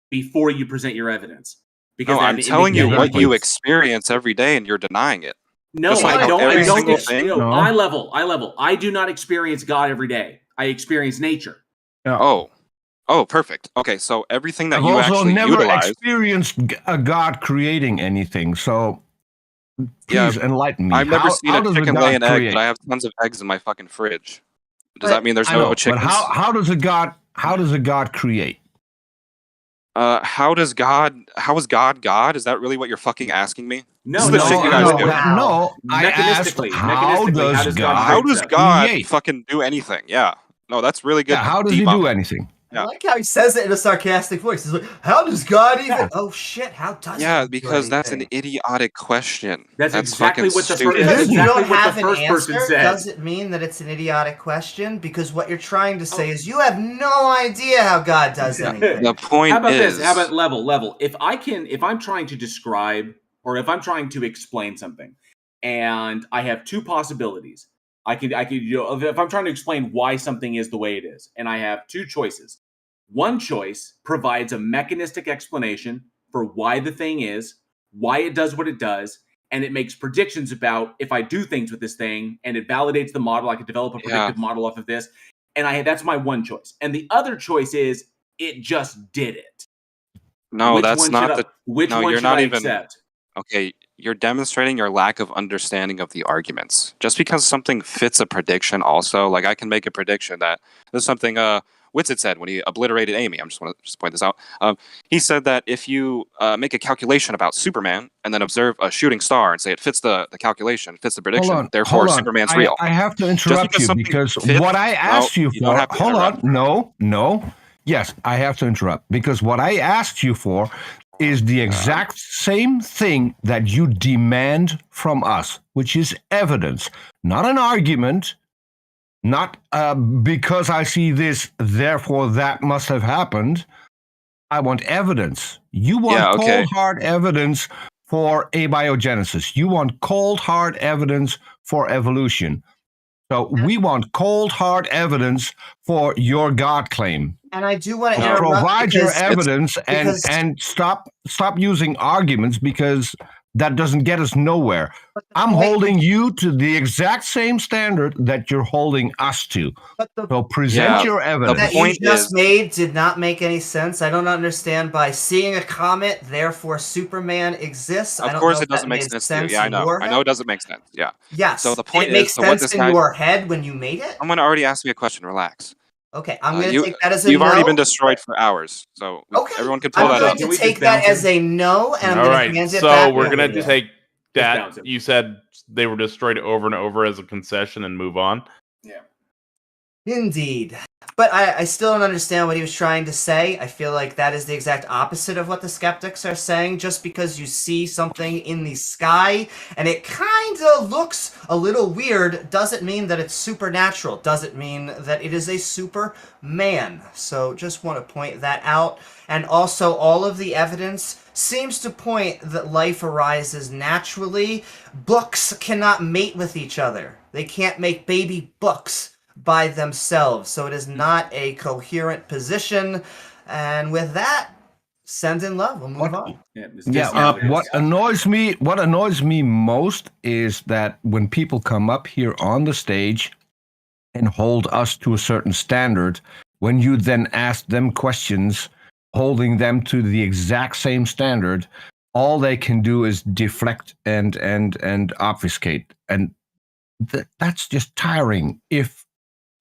before you present your evidence. Because no, that I'm telling you what immediately- you experience every day, and you're denying it. No, Just like I don't. every I don't. single thing. Eye level. I do not experience God every day. I experience nature. Oh, perfect. Okay, so everything that I've you also actually never utilize. experienced a God creating anything, so please enlighten me. I've never seen a does chicken God lay an egg, create? but I have tons of eggs in my fucking fridge. Does that mean there's I no know, chickens? But how does a God create? How is God God? Is that really what you're fucking asking me? No, This is the shit you guys do. No, I asked how does God create? Fucking do anything? Yeah. No, that's really good. Yeah, how does he do anything? I like how he says it in a sarcastic voice. He's like, "How does God even?" Oh shit! How does? Yeah, he do because that's an anything? idiotic question. That's exactly fucking what the stupid. Because you exactly don't what have the an first person answer said. doesn't mean that it's an idiotic question. Because what you're trying to say is you have no idea how God does anything. The point How about is, this? How about level? If I'm trying to describe or if I'm trying to explain something, and I have two possibilities, I could if I'm trying to explain why something is the way it is, and I have two choices. One choice provides a mechanistic explanation for why the thing is, why it does what it does, and it makes predictions about if I do things with this thing, and it validates the model. I could develop a predictive model off of this, and that's my one choice. And the other choice is it just did it. no, Which that's one not should the. Which no, one you're should not I even. accept? Okay, you're demonstrating your lack of understanding of the arguments. Just because something fits a prediction, also, like I can make a prediction that there's something Whitsitt said when he obliterated Amy. I'm just want to point this out. He said that if you make a calculation about Superman and then observe a shooting star and say it fits the calculation, fits the prediction, therefore Superman's real. I have to interrupt you because what I asked you for. Hold on. No. Yes, I have to interrupt because what I asked you for is the exact same thing that you demand from us, which is evidence, not an argument, not because I see this, therefore that must have happened. I want evidence. You want cold hard evidence for abiogenesis. You want cold hard evidence for evolution. So we want cold hard evidence for your God claim. And I do want to So interrupt provide your evidence because and stop using arguments, because that doesn't get us nowhere. I'm holding you to the exact same standard that you're holding us to. So present your evidence. that you just made did not make any sense. I don't understand by seeing a comet, therefore Superman exists. Of course, it doesn't make sense to you. Yeah, I know. I know it doesn't make sense. Yeah. Yes. So the point Did it make is, so what sense this in guy? your head when you made it? Someone already asked me a question. Relax. Okay, I'm going to take that as a no. You've already been destroyed for hours, so everyone can pull that up. I'm going to take that as a no, and I'm All going right, to hand it so back. we're going to take that. You said they were destroyed over and over as a concession and move on. Indeed. But I still don't understand what he was trying to say. I feel like that is the exact opposite of what the skeptics are saying. Just because you see something in the sky and it kind of looks a little weird doesn't mean that it's supernatural. Doesn't mean that it is a superman. So just want to point that out. And also all of the evidence seems to point that life arises naturally. Books cannot mate with each other. They can't make baby books by themselves, so it is not a coherent position. And with that, send in love. We'll move on. What annoys me most is that when people come up here on the stage and hold us to a certain standard, when you then ask them questions holding them to the exact same standard, all they can do is deflect and obfuscate, and that's just tiring.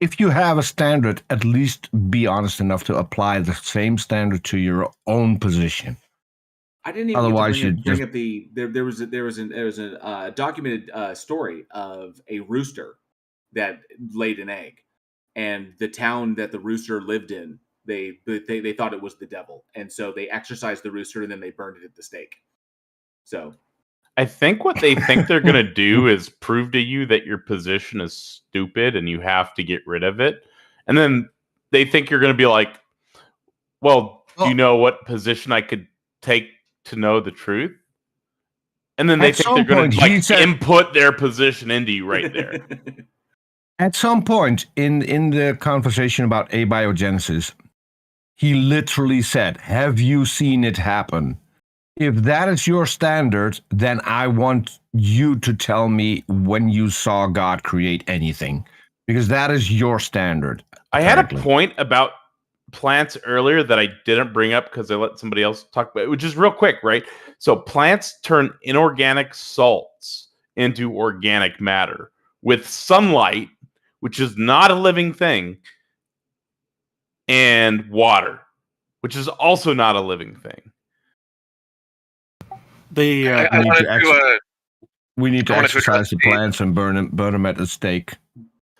If you have a standard, at least be honest enough to apply the same standard to your own position. I didn't even Otherwise, bring up the there was a documented story of a rooster that laid an egg, and the town that the rooster lived in, they thought it was the devil, and so they exorcised the rooster and then they burned it at the stake. So I think what they think they're going to do is prove to you that your position is stupid and you have to get rid of it. And then they think you're going to be like, well, do you know what position I could take to know the truth? And then they think they're going to input their position into you right there. At some point in the conversation about abiogenesis, he literally said, have you seen it happen? If that is your standard, then I want you to tell me when you saw God create anything, because that is your standard. I had a point about plants earlier that I didn't bring up because I let somebody else talk about it, which is real quick, right? So plants turn inorganic salts into organic matter with sunlight, which is not a living thing, and water, which is also not a living thing. We need to exercise the plants and burn them at the stake.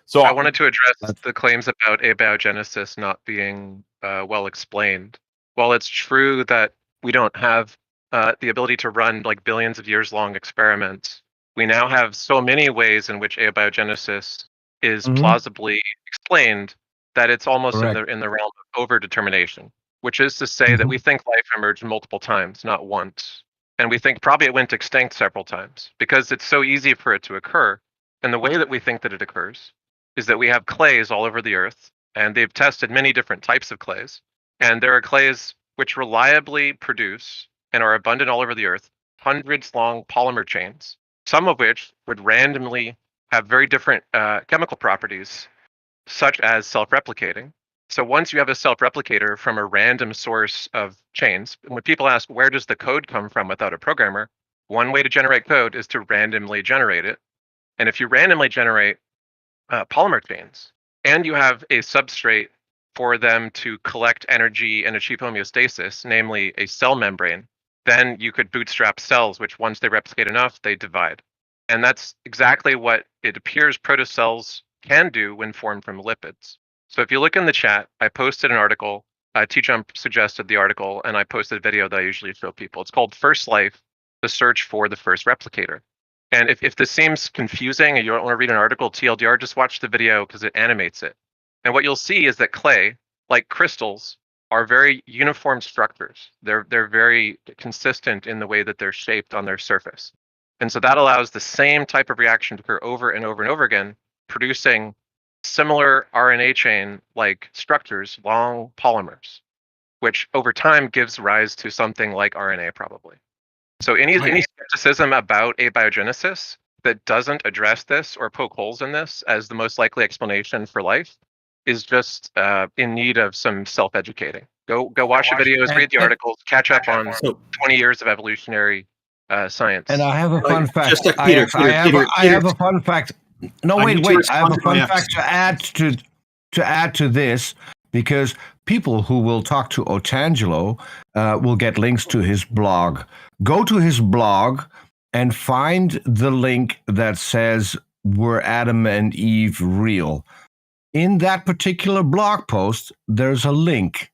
So I wanted to address the claims about abiogenesis not being well explained. While it's true that we don't have the ability to run like billions of years long experiments, we now have so many ways in which abiogenesis is plausibly explained that it's almost in the realm of overdetermination, which is to say that we think life emerged multiple times, not once. And we think probably it went extinct several times because it's so easy for it to occur. And the way that we think that it occurs is that we have clays all over the earth, and they've tested many different types of clays. And there are clays which reliably produce and are abundant all over the earth, hundreds long polymer chains, some of which would randomly have very different chemical properties, such as self-replicating. So once you have a self-replicator from a random source of chains, when people ask, where does the code come from without a programmer? One way to generate code is to randomly generate it. And if you randomly generate polymer chains, and you have a substrate for them to collect energy and achieve homeostasis, namely a cell membrane, then you could bootstrap cells, which once they replicate enough, they divide. And that's exactly what it appears protocells can do when formed from lipids. So if you look in the chat, I posted an article, T-Jump suggested the article, and I posted a video that I usually show people. It's called First Life, the search for the first replicator. And if this seems confusing and you don't want to read an article, TLDR, just watch the video because it animates it. And what you'll see is that clay, like crystals, are very uniform structures. They're very consistent in the way that they're shaped on their surface. And so that allows the same type of reaction to occur over and over and over again, producing similar RNA chain-like structures, long polymers, which over time gives rise to something like RNA probably. So any skepticism about abiogenesis that doesn't address this or poke holes in this as the most likely explanation for life is just in need of some self-educating. Go watch the videos, read the articles, catch up on 20 years of evolutionary science. And I have a fun fact. Just like Peter, I have a fun fact. No, wait. I have a fun fact to add to this, because people who will talk to Otangelo will get links to his blog. Go to his blog and find the link that says, "Were Adam and Eve real?" In that particular blog post, there's a link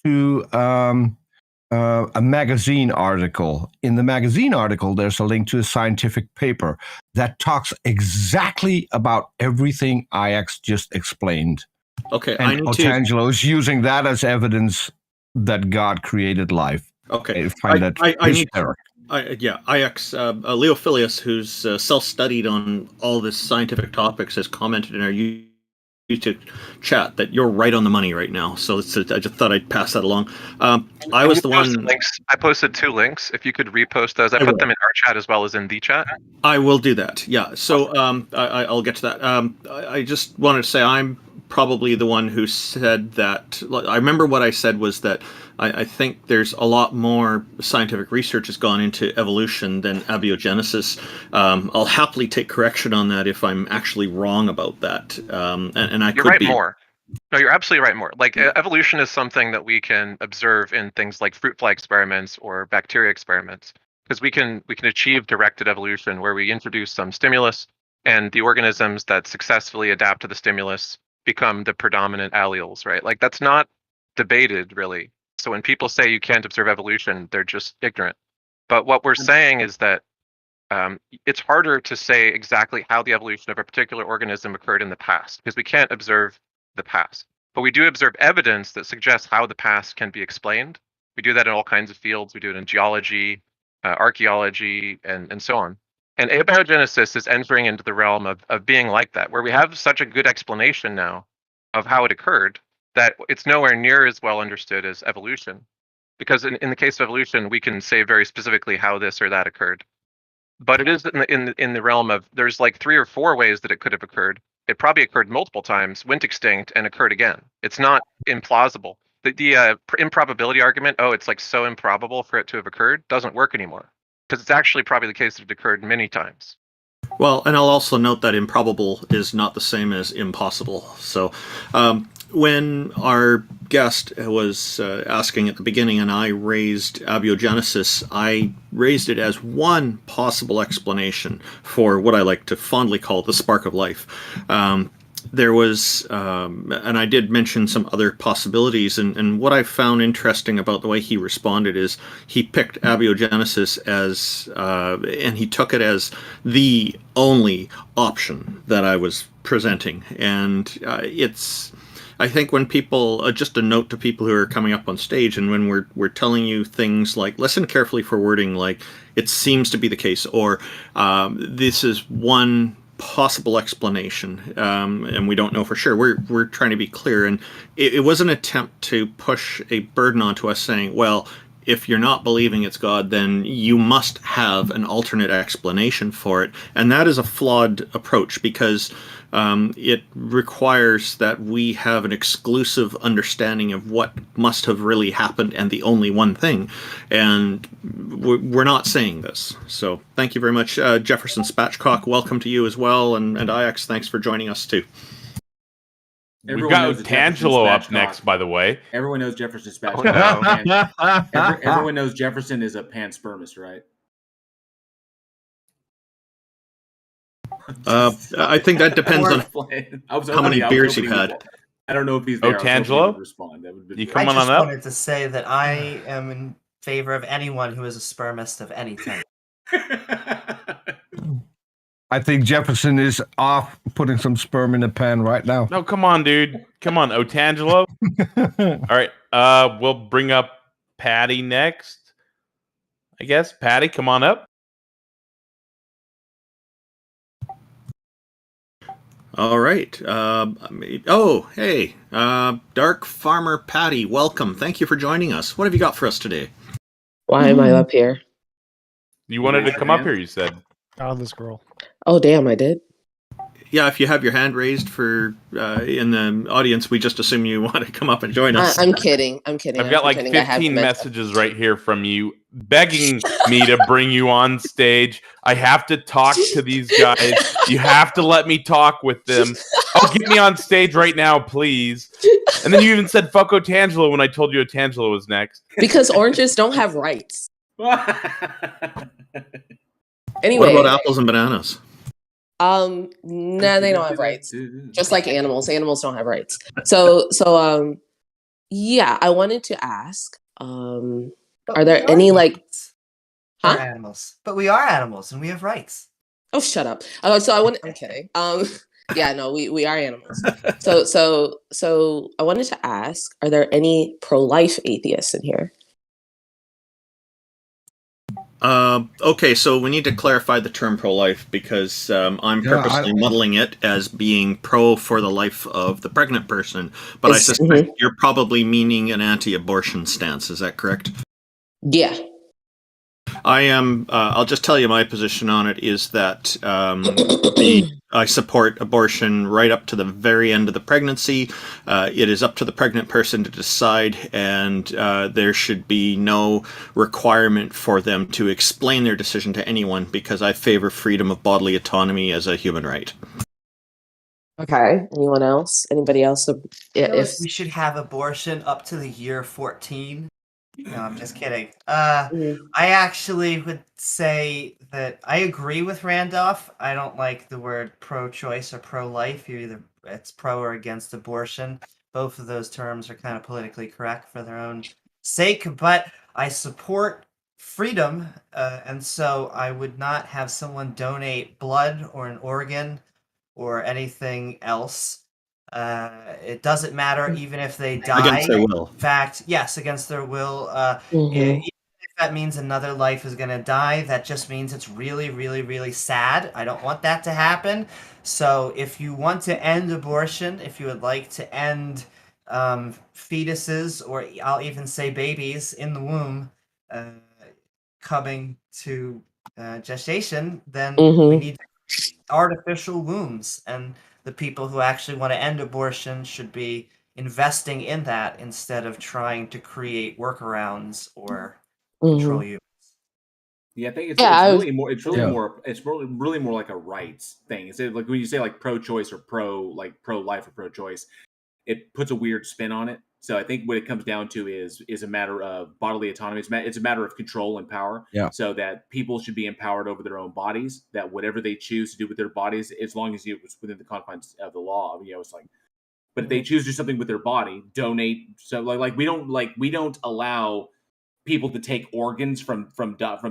to a magazine article. In the magazine article, there's a link to a scientific paper that talks exactly about everything IX just explained. Okay, and Otangelo is using that as evidence that God created life. Okay, I find that hysterical. IX Leo Filius, who's self-studied on all this scientific topics, has commented in our YouTube chat that you're right on the money right now. So I just thought I'd pass that along. I was the one. I posted 2 links. If you could repost those, I put them in our chat as well as in the chat. I will do that. Yeah. So I'll get to that. I just wanted to say I'm probably the one who said that. I remember what I said was that I think there's a lot more scientific research has gone into evolution than abiogenesis. I'll happily take correction on that if I'm actually wrong about that. And You're right more. No, you're absolutely right more. Like evolution is something that we can observe in things like fruit fly experiments or bacteria experiments, because we can achieve directed evolution where we introduce some stimulus and the organisms that successfully adapt to the stimulus become the predominant alleles, right? Like that's not debated really. So when people say you can't observe evolution, they're just ignorant. But what we're saying is that it's harder to say exactly how the evolution of a particular organism occurred in the past, because we can't observe the past. But we do observe evidence that suggests how the past can be explained. We do that in all kinds of fields. We do it in geology, archaeology, and so on. And abiogenesis is entering into the realm of being like that, where we have such a good explanation now of how it occurred that it's nowhere near as well understood as evolution. Because in the case of evolution, we can say very specifically how this or that occurred. But it is in the realm of, there's like 3 or 4 ways that it could have occurred. It probably occurred multiple times, went extinct, and occurred again. It's not implausible. The improbability argument, it's like so improbable for it to have occurred, doesn't work anymore. Because it's actually probably the case that it occurred many times. Well, and I'll also note that improbable is not the same as impossible. So when our guest was asking at the beginning and I raised abiogenesis, I raised it as one possible explanation for what I like to fondly call the spark of life. There was, and I did mention some other possibilities, and what I found interesting about the way he responded is he picked abiogenesis as, and he took it as the only option that I was presenting. And I think when people, just a note to people who are coming up on stage, and when we're telling you things like, listen carefully for wording like, it seems to be the case, or this is one possible explanation, and we don't know for sure. We're trying to be clear, and it was an attempt to push a burden onto us saying, well, if you're not believing it's God, then you must have an alternate explanation for it. And that is a flawed approach, because it requires that we have an exclusive understanding of what must have really happened and the only one thing. And we're not saying this. So thank you very much. Jefferson Spatchcock, welcome to you as well. And IX, thanks for joining us too. We've got Otangelo up next, by the way. Everyone knows Jefferson Spatchcock. Everyone knows Jefferson is a panspermist, right? I think that depends on how many beers you've had. I don't know if he's there. Otangelo, you come on up. I just wanted to say that I am in favor of anyone who is a spermist of any type. I think Jefferson is off putting some sperm in a pan right now. No, come on, dude. Come on, Otangelo. All right. We'll bring up Patty next. I guess. Patty, come on up. All right. Hey. Dark Farmer Patty, welcome. Thank you for joining us. What have you got for us today? Why am I up here? You wanted to come up here, you said. Godless girl. Oh, damn, I did. Yeah, if you have your hand raised for in the audience, we just assume you want to come up and join us. I'm kidding. I'm kidding. I've got like 15 messages right here from you begging me to bring you on stage. I have to talk to these guys. You have to let me talk with them. Oh, get me on stage right now, please. And then you even said fuck Otangelo when I told you Otangelo was next. Because oranges don't have rights. Anyway. What about apples and bananas? No, they don't have rights. Just like animals. Animals don't have rights. So yeah, I wanted to ask, are there any like We're animals. But we are animals and we have rights. Oh, shut up. I'm kidding. Yeah, no, we are animals. So I wanted to ask, are there any pro-life atheists in here? Okay, so we need to clarify the term pro-life because I'm purposely muddling it as being pro for the life of the pregnant person, but I suspect you're probably meaning an anti-abortion stance. Is that correct? Yeah. I am. I'll just tell you my position on it is that I support abortion right up to the very end of the pregnancy. It is up to the pregnant person to decide, and there should be no requirement for them to explain their decision to anyone because I favor freedom of bodily autonomy as a human right. Okay. Anyone else? Anybody else? If we should have abortion up to the year 14. No, I'm just kidding. I actually would say that I agree with Randolph. I don't like the word pro-choice or pro-life. It's pro or against abortion. Both of those terms are kind of politically correct for their own sake, but I support freedom, and so I would not have someone donate blood or an organ or anything else. It doesn't matter even if they die. Against their will. In fact, yes, against their will. Even if that means another life is going to die, that just means it's really, really, really sad. I don't want that to happen. So if you want to end abortion, if you would like to end fetuses, or I'll even say babies in the womb coming to gestation, then we need artificial wombs, and the people who actually want to end abortion should be investing in that instead of trying to create workarounds or control humans. Yeah, I think it's really more like a rights thing. It's like when you say like pro-choice or pro-life or pro-choice, it puts a weird spin on it. So I think what it comes down to is a matter of bodily autonomy. It's a matter of control and power. Yeah. So that people should be empowered over their own bodies. That whatever they choose to do with their bodies, as long as it's within the confines of the law, it's like. But if they choose to do something with their body, donate. So like we don't allow people to take organs from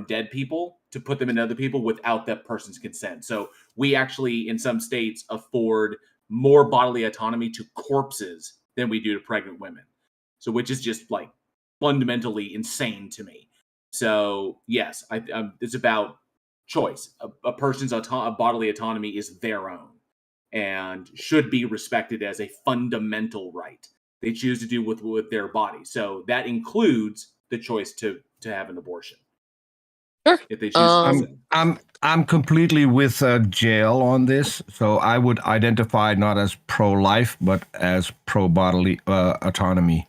dead people to put them in other people without that person's consent. So we actually, in some states, afford more bodily autonomy to corpses than we do to pregnant women. So which is just like fundamentally insane to me. So yes, it's about choice. A person's bodily autonomy is their own and should be respected as a fundamental right. They choose to do with their body. So that includes the choice to have an abortion. Sure. If they choose I'm completely with Jail on this. So I would identify not as pro-life, but as pro-bodily autonomy.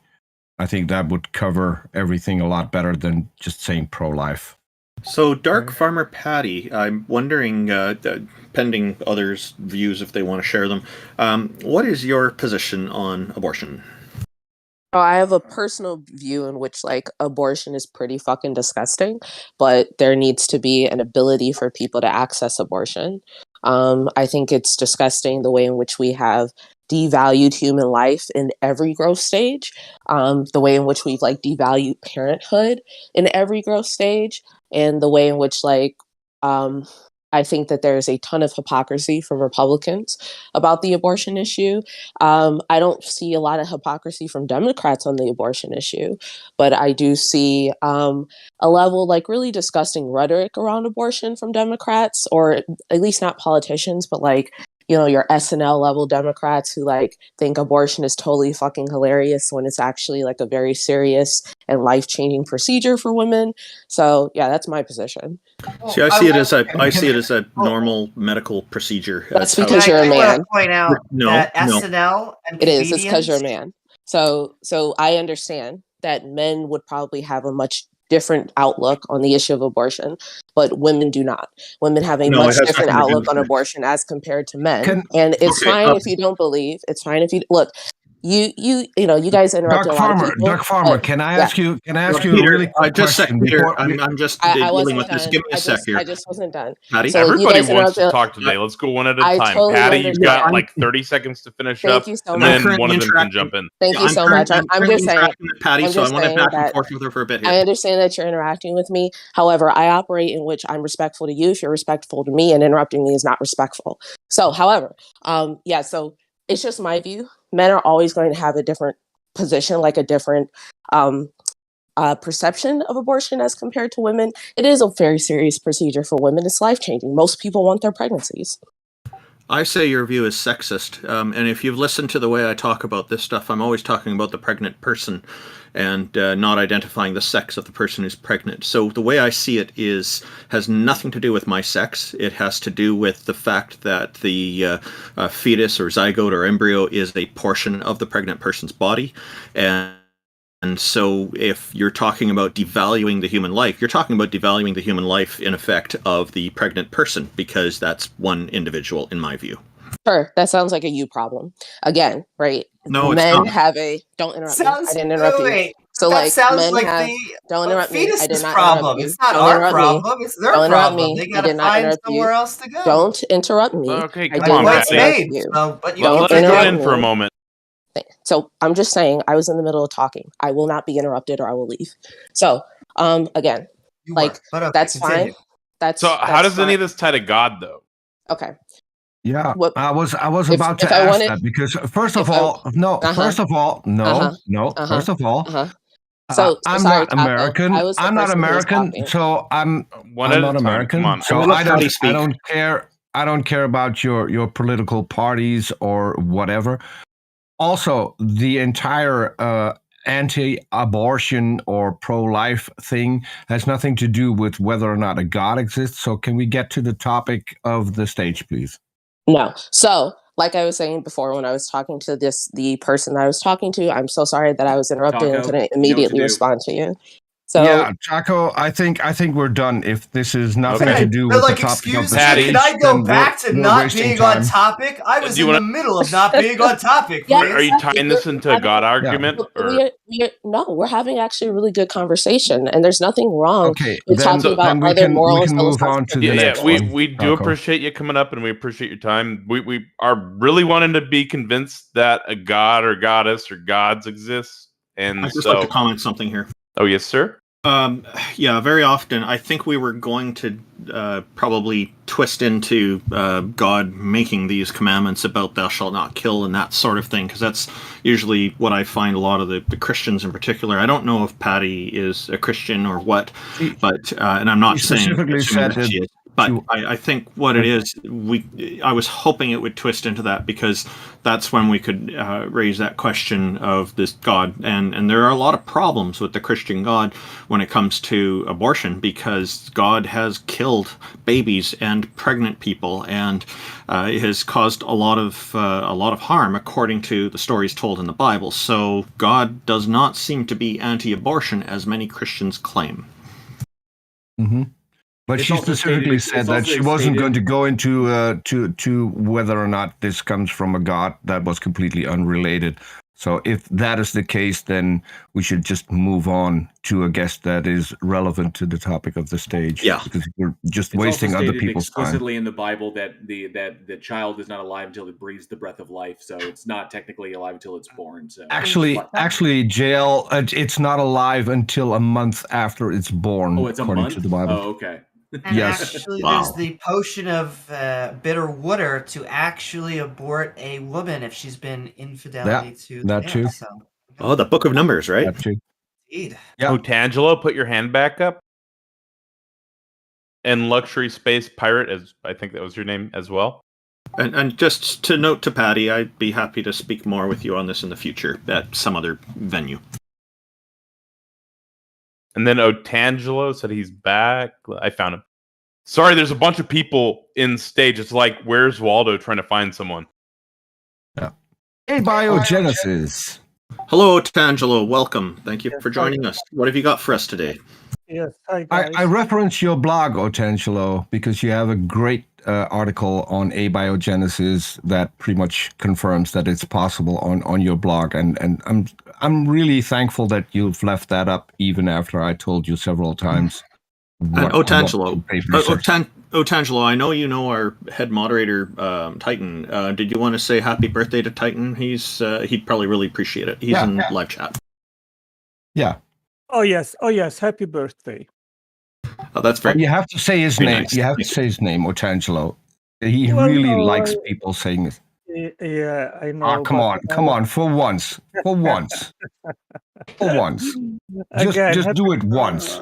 I think that would cover everything a lot better than just saying pro-life. So, Dark Farmer Patty, I'm wondering, pending others' views if they want to share them, what is your position on abortion? Oh, I have a personal view in which like abortion is pretty fucking disgusting, but there needs to be an ability for people to access abortion. I think it's disgusting the way in which we have devalued human life in every growth stage, the way in which we've like devalued parenthood in every growth stage, and the way in which like I think that there's a ton of hypocrisy from Republicans about the abortion issue. I don't see a lot of hypocrisy from Democrats on the abortion issue, but I do see a level like really disgusting rhetoric around abortion from Democrats, or at least not politicians, but like, you know, your SNL level Democrats who like think abortion is totally fucking hilarious when it's actually like a very serious and life-changing procedure for women. So yeah, that's my position. See, I see it as a normal medical procedure. That's because you're a man. Point out that SNL and it is. It's because you're a man. So I understand that men would probably have a much different outlook on the issue of abortion, but women do not. Women have a much different outlook on abortion as compared to men. And it's fine if you don't believe. It's fine if you look. You know, you guys interrupt a lot of people. Doc Farmer, can I ask you Peter, a really quick question? Peter, I'm just dealing with this. Give me a sec here. I just wasn't done. Patty? So everybody wants to talk today. Let's go one at a time. Totally Patty, you've understand. got like 30 seconds to finish up, you so and much. then one of them can jump in. Thank you so much. I'm just saying, Patty, so I want to back and forth with her for a bit here. I understand that you're interacting with me. However, I operate in which I'm respectful to you if you're respectful to me, and interrupting me is not respectful. So, however, so it's just my view. Men are always going to have a different position, like a different perception of abortion as compared to women. It is a very serious procedure for women. It's life-changing. Most people want their pregnancies. I say your view is sexist, and if you've listened to the way I talk about this stuff, I'm always talking about the pregnant person and not identifying the sex of the person who's pregnant. So the way I see it has nothing to do with my sex. It has to do with the fact that the fetus or zygote or embryo is a portion of the pregnant person's body. And so if you're talking about devaluing the human life, you're talking about devaluing the human life, in effect, of the pregnant person, because that's one individual, in my view. Sure, that sounds like a you problem. Again, right? No, it's men not. have a... Don't interrupt me. I didn't interrupt you. So, that like, sounds men like have... Don't interrupt me. I did not problem. interrupt you. It's not Don't our interrupt problem. me. It's their Don't interrupt problem. me. They I gotta did not find interrupt somewhere you. else to go. Don't interrupt me. Okay, I come did on, not Patty. interrupt you. But you Don't let her interrupt in me. for a moment. So I'm just saying, I was in the middle of talking. I will not be interrupted, or I will leave. So, again, that's fine. So how does any of this tie to God, though? Okay. Yeah, What- I was if about to I ask wanted- that, because first of if I- all, no. First of all, First of all, So I'm sorry, not Taco. American. I was the I'm not person who was American, talking. so I'm One at a not time. American. Come on. So I'm gonna I let Patty don't speak. care. I don't care about your political parties or whatever. Also, the entire anti-abortion or pro-life thing has nothing to do with whether or not a God exists. So can we get to the topic of the stage, please? No. So, like I was saying before, when I was talking to the person that I was talking to, I'm so sorry that I was interrupted and Taco, couldn't you know what to immediately do. respond to you. So, yeah, Chaco, I think we're done. If this is nothing Okay. to do But with like, the topic of excuse the me, Patty, can I go then back to we're not wasting being time. on topic? I was Do you in wanna- the middle of not being on topic. Yeah, please. Are you tying this into a God argument? Or? no, we're having actually a really good conversation, and there's nothing wrong Okay, with then, talking about then we other can moral we and can move on philosophical to the Yeah, next we one. do Chaco. appreciate you coming up, and we appreciate your time. We are really wanting to be convinced that a god or goddess or gods exist, and I'd just so. like to comment something here. Oh yes, sir. Yeah, very often I think we were going to probably twist into God making these commandments about thou shalt not kill and that sort of thing, because that's usually what I find a lot of the Christians in particular. I don't know if Patty is a Christian or what, but and I'm not He saying specifically said that she is. But I think what it is, I was hoping it would twist into that, because that's when we could raise that question of this God. And there are a lot of problems with the Christian God when it comes to abortion, because God has killed babies and pregnant people, and it has caused a lot of harm, according to the stories told in the Bible. So God does not seem to be anti-abortion, as many Christians claim. Mm-hmm. But It's she also specifically stated- said that it's she also wasn't stated- going to go into to whether or not this comes from a god. That was completely unrelated. So if that is the case, then we should just move on to a guest that is relevant to the topic of the stage. Yeah. Because we're just It's wasting also other stated people's time. explicitly in the Bible that the child is not alive until it breathes the breath of life. So it's not technically alive until it's born. So Actually, JL, it's not alive until a month after it's born, oh, it's a according month. to the Bible. Oh, okay. And actually, there's the potion of bitter water to actually abort a woman if she's been infidelity to the man. So, oh, the Book of Numbers, right? That too. Indeed. Otangelo, put your hand back up. And Luxury Space Pirate, as I think that was your name as well. And just to note to Patty, I'd be happy to speak more with you on this in the future at some other venue. And then Otangelo said he's back. I found him. Sorry, there's a bunch of people in stage. It's like, where's Waldo trying to find someone? Yeah. Abiogenesis. Hello, Otangelo. Welcome. Thank you for joining us. What have you got for us today? Yes, hi guys. I reference your blog, Otangelo, because you have a great article on abiogenesis that pretty much confirms that it's possible on your blog, and I'm really thankful that you've left that up even after I told you several times. And Otangelo, Otangelo, I know you know our head moderator, Titan. Did you want to say happy birthday to Titan? He'd probably really appreciate it. He's in live chat. Yeah. Oh yes, happy birthday. Oh, that's very. You have to say his name. Nice. You have to say his name, Otangelo. He really likes people saying this. Yeah, I know. Oh, come on, for once. Just do it once.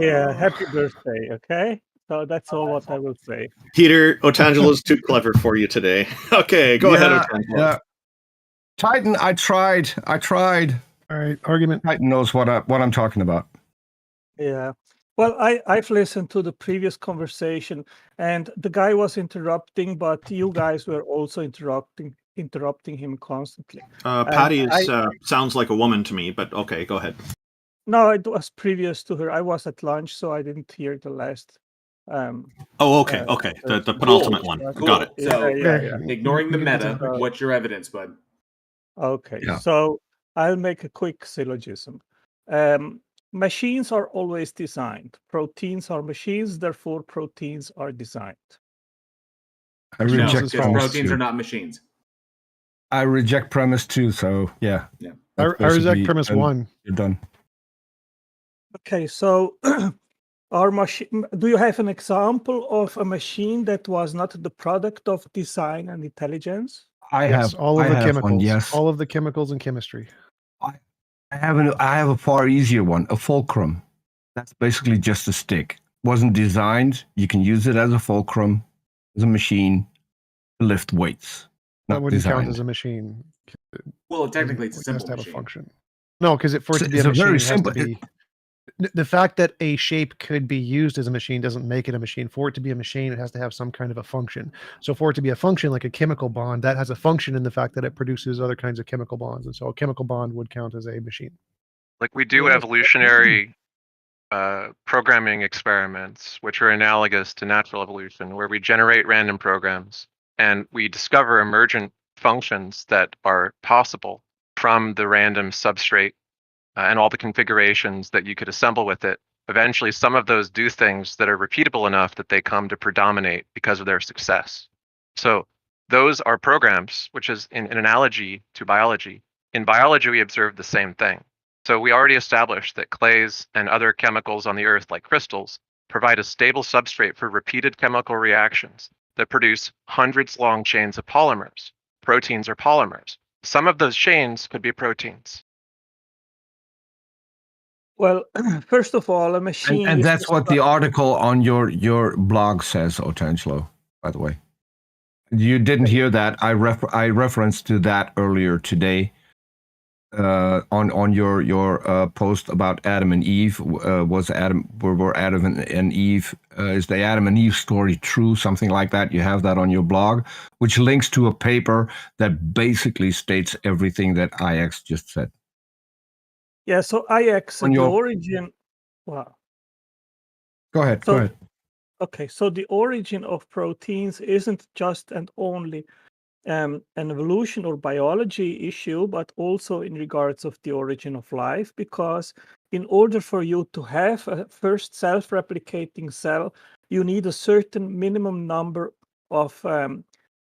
Yeah, happy birthday, okay? So that's all what I will say. Peter, Otangelo's too clever for you today. Okay, go ahead, Otangelo. Yeah. Titan, I tried. All right, argument. Titan knows what I'm talking about. Yeah. Well, I've listened to the previous conversation, and the guy was interrupting, but you guys were also interrupting him constantly. Patty sounds like a woman to me, but okay, go ahead. No, it was previous to her. I was at lunch, so I didn't hear the last. Okay. The penultimate one. Cool. Got it. So, yeah. ignoring the meta, what's your evidence, bud? Okay, Yeah. so I'll make a quick syllogism. Machines are always designed. Proteins are machines, therefore proteins are designed. I reject because premise proteins two. are not machines. I reject premise two, so yeah. I reject premise one. You're done. Okay, so do you have an example of a machine that was not the product of design and intelligence? I have all of the chemicals. one, yes. All of the chemicals and chemistry. I have a far easier one, a fulcrum. That's basically just a stick. Wasn't designed. You can use it as a fulcrum, as a machine, to lift weights. That wouldn't count as a machine. Well, technically, it's a It has simple to have machine. a function. No, because for it to be a It's a machine, very it has simple- to be. The fact that a shape could be used as a machine doesn't make it a machine. For it to be a machine, it has to have some kind of a function. So for it to be a function like a chemical bond, that has a function in the fact that it produces other kinds of chemical bonds. And so a chemical bond would count as a machine. Like we do evolutionary programming experiments, which are analogous to natural evolution, where we generate random programs and we discover emergent functions that are possible from the random substrate and all the configurations that you could assemble with it. Eventually, some of those do things that are repeatable enough that they come to predominate because of their success. So those are programs, which is an analogy to biology. In biology, we observe the same thing. So we already established that clays and other chemicals on the Earth, like crystals, provide a stable substrate for repeated chemical reactions that produce hundreds long chains of polymers. Proteins are polymers. Some of those chains could be proteins. Well, first of all, a machine. And is that's just what the about- article on your blog says, Otangelo, by the way. You didn't hear that. I referenced to that earlier today on your post about Adam and Eve. Were Adam and Eve, is the Adam and Eve story true? Something like that. You have that on your blog, which links to a paper that basically states everything that IX just said. Yeah, so IX, On the your- origin. Wow. Go ahead. Okay, so the origin of proteins isn't just and only an evolution or biology issue, but also in regards of the origin of life, because in order for you to have a first self-replicating cell, you need a certain minimum number of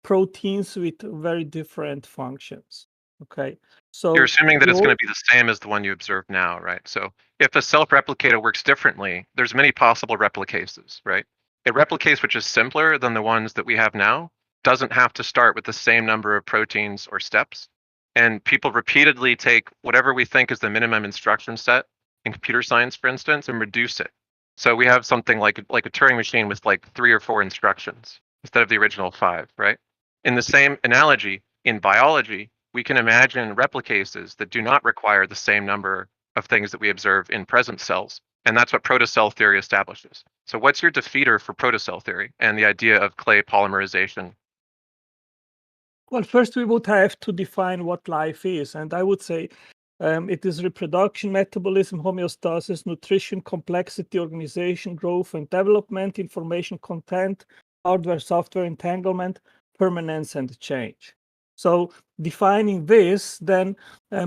proteins with very different functions. Okay, so You're assuming that it's going your- to be the same as the one you observe now, right? So if a self-replicator works differently, there's many possible replicases, right? A replicase which is simpler than the ones that we have now doesn't have to start with the same number of proteins or steps. And people repeatedly take whatever we think is the minimum instruction set in computer science, for instance, and reduce it. So we have something like a Turing machine with like 3 or 4 instructions instead of the original 5, right? In the same analogy, in biology, we can imagine replicases that do not require the same number of things that we observe in present cells. And that's what protocell theory establishes. So what's your defeater for protocell theory and the idea of clay polymerization? Well, first we would have to define what life is. And I would say it is reproduction, metabolism, homeostasis, nutrition, complexity, organization, growth and development, information content, hardware, software entanglement, permanence, and change. So defining this, then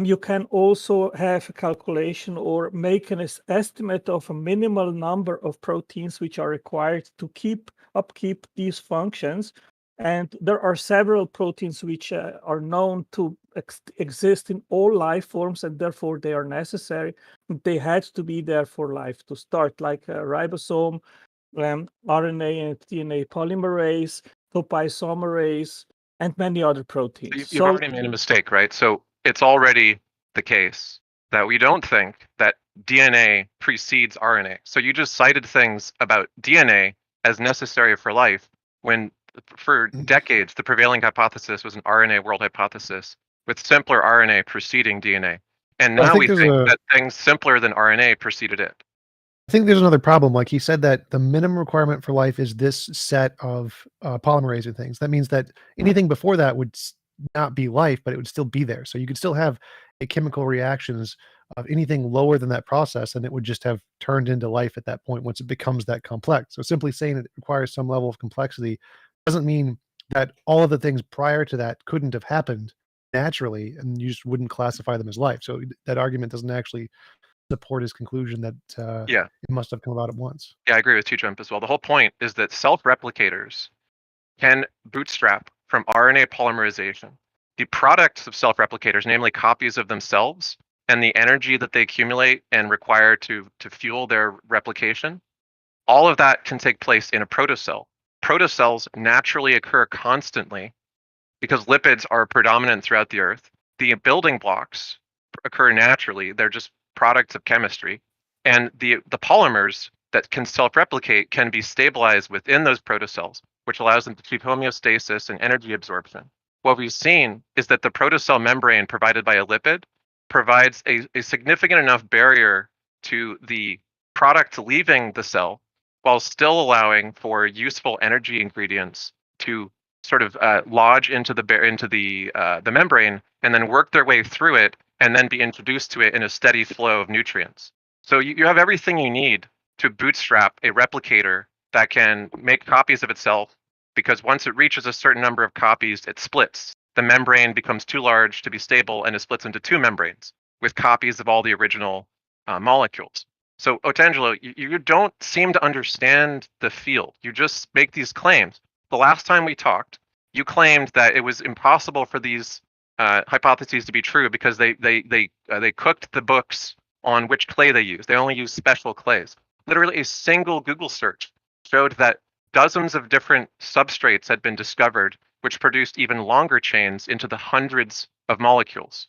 you can also have a calculation or make an estimate of a minimal number of proteins which are required to upkeep these functions. And there are several proteins which are known to exist in all life forms, and therefore they are necessary. They had to be there for life to start, like ribosome, RNA and DNA polymerase, topoisomerase, and many other proteins. You've already made a mistake, right? So it's already the case that we don't think that DNA precedes RNA. So you just cited things about DNA as necessary for life when for decades the prevailing hypothesis was an RNA world hypothesis with simpler RNA preceding DNA. And now we think that things simpler than RNA preceded it. I think there's another problem. Like he said that the minimum requirement for life is this set of polymerase and things. That means that anything before that would not be life, but it would still be there. So you could still have a chemical reactions of anything lower than that process, and it would just have turned into life at that point once it becomes that complex. So simply saying it requires some level of complexity doesn't mean that all of the things prior to that couldn't have happened naturally, and you just wouldn't classify them as life. So that argument doesn't actually support his conclusion that it must have come about at once. Yeah, I agree with TippyTop as well. The whole point is that self-replicators can bootstrap from RNA polymerization the products of self-replicators, namely copies of themselves, and the energy that they accumulate and require to fuel their replication. All of that can take place in a protocell. Protocells naturally occur constantly because lipids are predominant throughout the Earth. The building blocks occur naturally. They're just products of chemistry, and the polymers that can self-replicate can be stabilized within those protocells, which allows them to achieve homeostasis and energy absorption. What we've seen is that the protocell membrane provided by a lipid provides a significant enough barrier to the product leaving the cell while still allowing for useful energy ingredients to sort of lodge into the membrane and then work their way through it and then be introduced to it in a steady flow of nutrients. So you have everything you need to bootstrap a replicator that can make copies of itself, because once it reaches a certain number of copies, it splits. The membrane becomes too large to be stable, and it splits into 2 membranes with copies of all the original molecules. So, Otangelo, you don't seem to understand the field. You just make these claims. The last time we talked, you claimed that it was impossible for these hypotheses to be true because they cooked the books on which clay they use. They only use special clays. Literally a single Google search showed that dozens of different substrates had been discovered which produced even longer chains into the hundreds of molecules.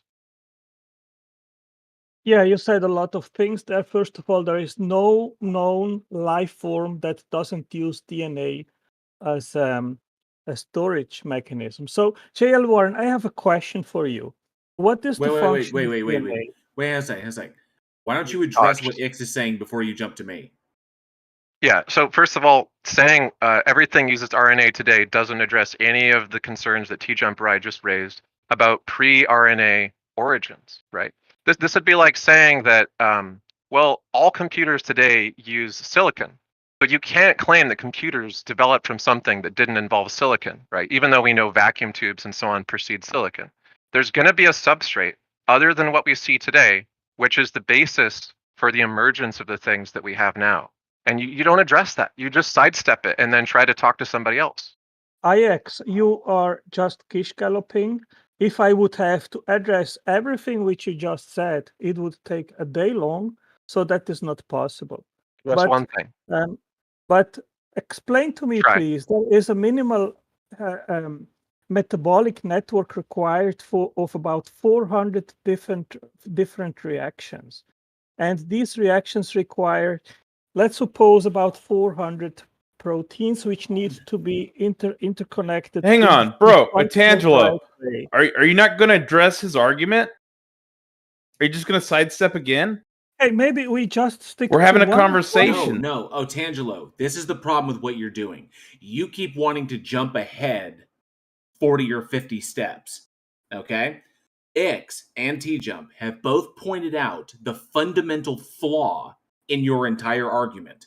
Yeah, you said a lot of things there. First of all, there is no known life form that doesn't use DNA as a storage mechanism. So, J.L. Warren, I have a question for you. What is the function? Wait a second. Why don't you address what Ix is saying before you jump to me? Yeah, so first of all, saying everything uses RNA today doesn't address any of the concerns that TippyTop just raised about pre-RNA origins, right? This would be like saying that, well, all computers today use silicon, but you can't claim that computers developed from something that didn't involve silicon, right? Even though we know vacuum tubes and so on precede silicon. There's going to be a substrate other than what we see today, which is the basis for the emergence of the things that we have now. And you don't address that. You just sidestep it and then try to talk to somebody else. IX, you are just kish galloping. If I would have to address everything which you just said, it would take a day long. So that is not possible. That's one thing. But explain to me, please. There is a minimal metabolic network required of about 400 different reactions, and these reactions require, let's suppose, about 400 proteins, which need to be interconnected. Hang on, bro, Otangelo, are you not going to address his argument? Are you just going to sidestep again? Hey, maybe we just stick. We're having a conversation. No, Otangelo, this is the problem with what you're doing. You keep wanting to jump ahead 40 or 50 steps. Okay? X and T-Jump have both pointed out the fundamental flaw in your entire argument.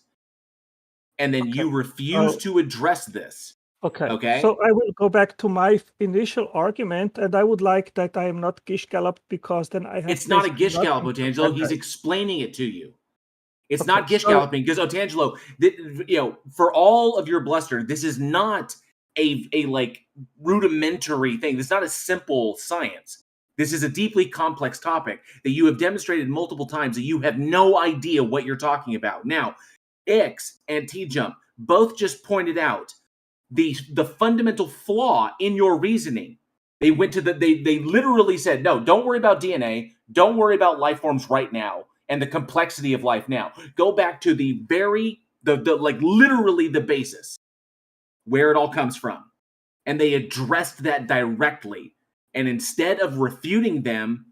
And then you refuse to address this. Okay. So I will go back to my initial argument, and I would like that I am not gish galloped, because then I have. It's not a gish gallop, Otangelo. He's explaining it to you. It's not gish galloping, because Otangelo, for all of your bluster, this is not a like rudimentary thing. This is not a simple science. This is a deeply complex topic that you have demonstrated multiple times that you have no idea what you're talking about. Now, X and T-Jump both just pointed out the fundamental flaw in your reasoning. They went to they literally said, no, don't worry about DNA, don't worry about life forms right now and the complexity of life now. Go back to the literally the basis where it all comes from. And they addressed that directly. And instead of refuting them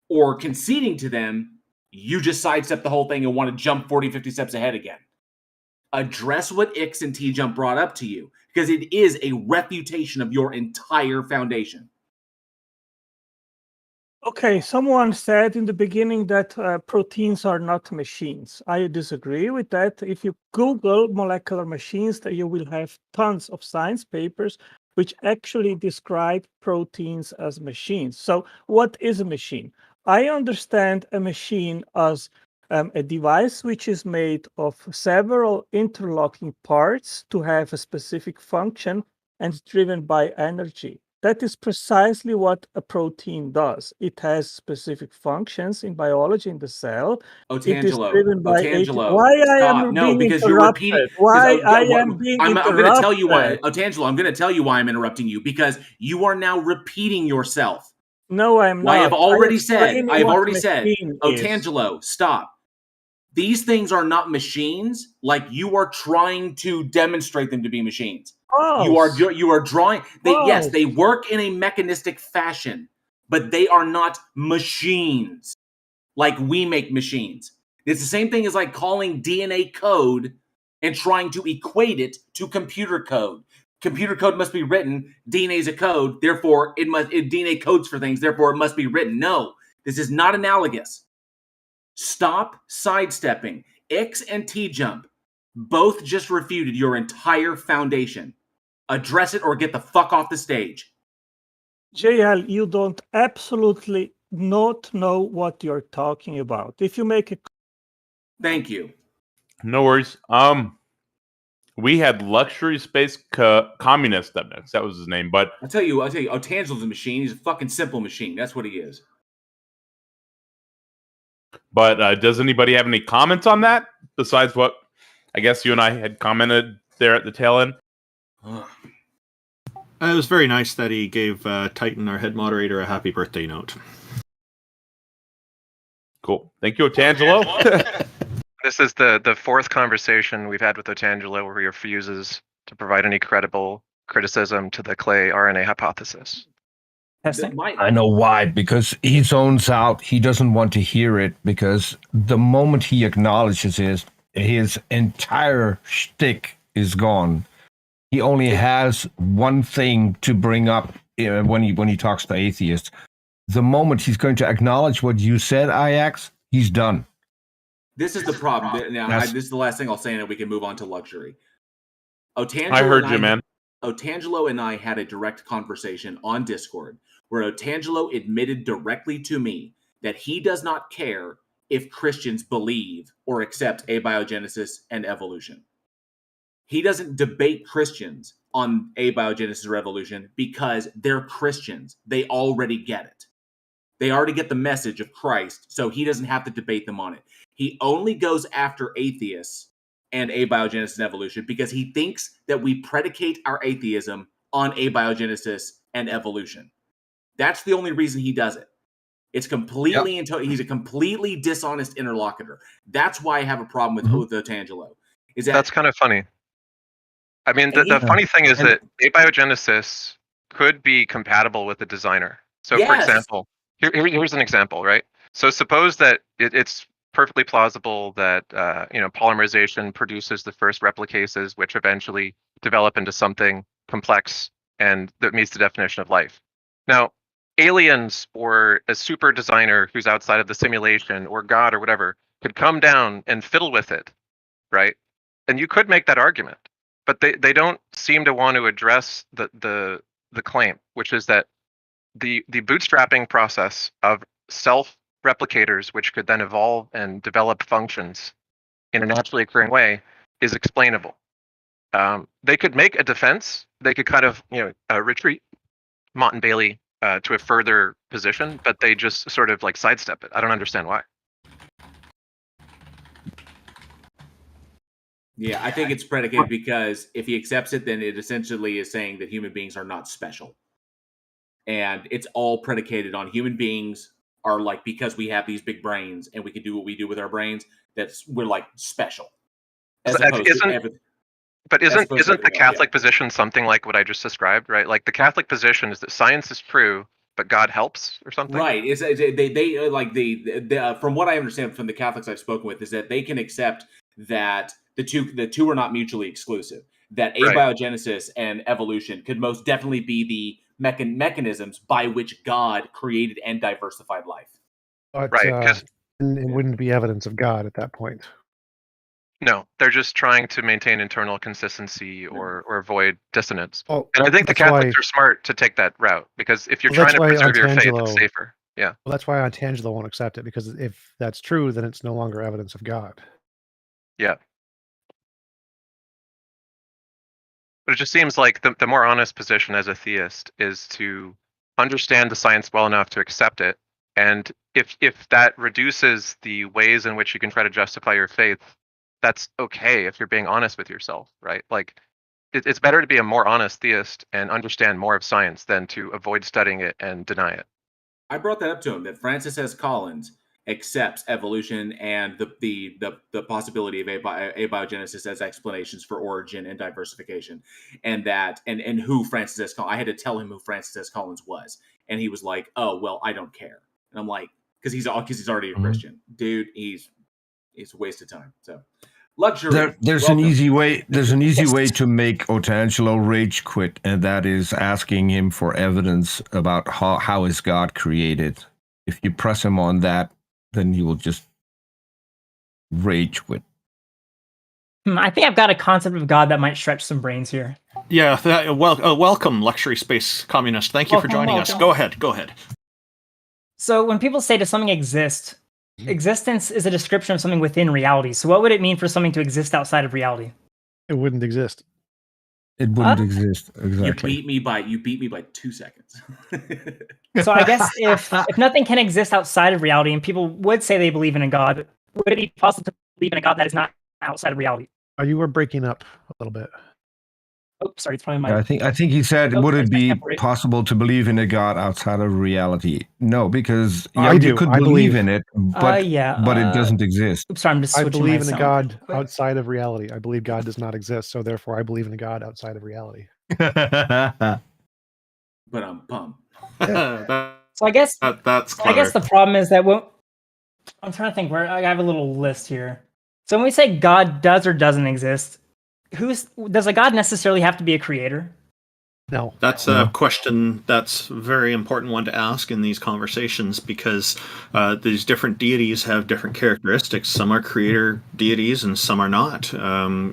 or conceding to them, you just sidestep the whole thing and want to jump 40, 50 steps ahead again. Address what X and T-Jump brought up to you, because it is a refutation of your entire foundation. Okay, someone said in the beginning that proteins are not machines. I disagree with that. If you Google molecular machines, you will have tons of science papers which actually describe proteins as machines. So what is a machine? I understand a machine as a device which is made of several interlocking parts to have a specific function and driven by energy. That is precisely what a protein does. It has specific functions in biology in the cell. Otangelo, Why stop. I am No, being because interrupted? you're repeating. Why I am being interrupted? I'm going to tell you why, Otangelo. I'm going to tell you why I'm interrupting you, because you are now repeating yourself. No, I'm not. I have already said, Otangelo, Otangelo, stop. These things are not machines like you are trying to demonstrate them to be machines. You are drawing. Yes, they work in a mechanistic fashion, but they are not machines like we make machines. It's the same thing as like calling DNA code and trying to equate it to computer code. Computer code must be written. DNA is a code, therefore DNA codes for things, therefore it must be written. No, this is not analogous. Stop sidestepping. X and T-Jump both just refuted your entire foundation. Address it or get the fuck off the stage. JL, you don't absolutely not know what you're talking about. If you make a... Thank you. No worries. We had Luxury Space Communist up next. That was his name, but... I'll tell you, Otangelo's a machine. He's a fucking simple machine. That's what he is. But does anybody have any comments on that besides what I guess you and I had commented there at the tail end? It was very nice that he gave Titan, our head moderator, a happy birthday note. Cool. Thank you, Otangelo. This is the fourth conversation we've had with Otangelo where he refuses to provide any credible criticism to the clay RNA hypothesis. I know why, because he zones out. He doesn't want to hear it, because the moment he acknowledges it, his entire shtick is gone. He only has one thing to bring up when he talks to atheists. The moment he's going to acknowledge what you said, Ajax, he's done. This is the problem. Now, this is the last thing I'll say, and then we can move on to luxury. Otangelo I heard you, man. Otangelo and I had a direct conversation on Discord where Otangelo admitted directly to me that he does not care if Christians believe or accept abiogenesis and evolution. He doesn't debate Christians on abiogenesis or evolution because they're Christians. They already get it. They already get the message of Christ, so he doesn't have to debate them on it. He only goes after atheists and abiogenesis and evolution because he thinks that we predicate our atheism on abiogenesis and evolution. That's the only reason he does it. It's completely he's a completely dishonest interlocutor. That's why I have a problem with Otangelo. That's kind of funny. I mean, the funny thing is that abiogenesis could be compatible with the designer. So, for example, here's an example, right? So, suppose that it's perfectly plausible that polymerization produces the first replicases, which eventually develop into something complex and that meets the definition of life. Now, aliens or a super designer who's outside of the simulation or God or whatever could come down and fiddle with it, right? And you could make that argument, but they don't seem to want to address the claim, which is that the bootstrapping process of self-replicators, which could then evolve and develop functions in a naturally occurring way, is explainable. They could make a defense. They could kind of retreat Mott and Bailey to a further position, but they just sort of like sidestep it. I don't understand why. Yeah, I think it's predicated because if he accepts it, then it essentially is saying that human beings are not special. And it's all predicated on human beings are like, because we have these big brains and we can do what we do with our brains, we're like special. As opposed to everything. But isn't the Catholic position something like what I just described, right? Like the Catholic position is that science is true, but God helps or something? Right. They like from what I understand from the Catholics I've spoken with is that they can accept that the two are not mutually exclusive. That abiogenesis and evolution could most definitely be the mechanisms by which God created and diversified life. But, it wouldn't be evidence of God at that point. No, they're just trying to maintain internal consistency or avoid dissonance. Oh, and I think the Catholics are smart to take that route because if you're trying to preserve your faith, it's safer. Yeah. Well, that's why Otangelo won't accept it, because if that's true, then it's no longer evidence of God. Yeah. But it just seems like the more honest position as a theist is to understand the science well enough to accept it. And if that reduces the ways in which you can try to justify your faith, that's okay if you're being honest with yourself, right? Like, it's better to be a more honest theist and understand more of science than to avoid studying it and deny it. I brought that up to him, that Francis S. Collins accepts evolution and the possibility of abiogenesis as explanations for origin and diversification, and who Francis S. Collins. I had to tell him who Francis S. Collins was, and he was like, "Oh well, I don't care." And I'm like, because he's already a Christian, dude. He's a waste of time. So. Luxury. There's an easy way. There's an easy way to make Otangelo rage quit, and that is asking him for evidence about how is God created. If you press him on that, then he will just rage quit. I think I've got a concept of God that might stretch some brains here. Yeah. Welcome, Luxury Space Communist. Thank you for joining us. Go ahead. So when people say does something exist, existence is a description of something within reality. So what would it mean for something to exist outside of reality? It wouldn't exist. It wouldn't exist. Exactly. You beat me by 2 seconds. So I guess if nothing can exist outside of reality, and people would say they believe in a God, would it be possible to believe in a God that is not outside of reality? You were breaking up a little bit. Oh, sorry, it's probably my. I think he said, would it be possible to believe in a God outside of reality? No, because you could believe in it, but it doesn't exist. Oops, sorry, I'm just switching. I believe in a God outside of reality. I believe God does not exist, so therefore I believe in a God outside of reality. But I'm pumped. So I guess that's clever. I guess the problem is that I'm trying to think where I have a little list here. So when we say God does or doesn't exist, does a God necessarily have to be a creator? No. That's a question that's a very important one to ask in these conversations, because these different deities have different characteristics. Some are creator deities and some are not,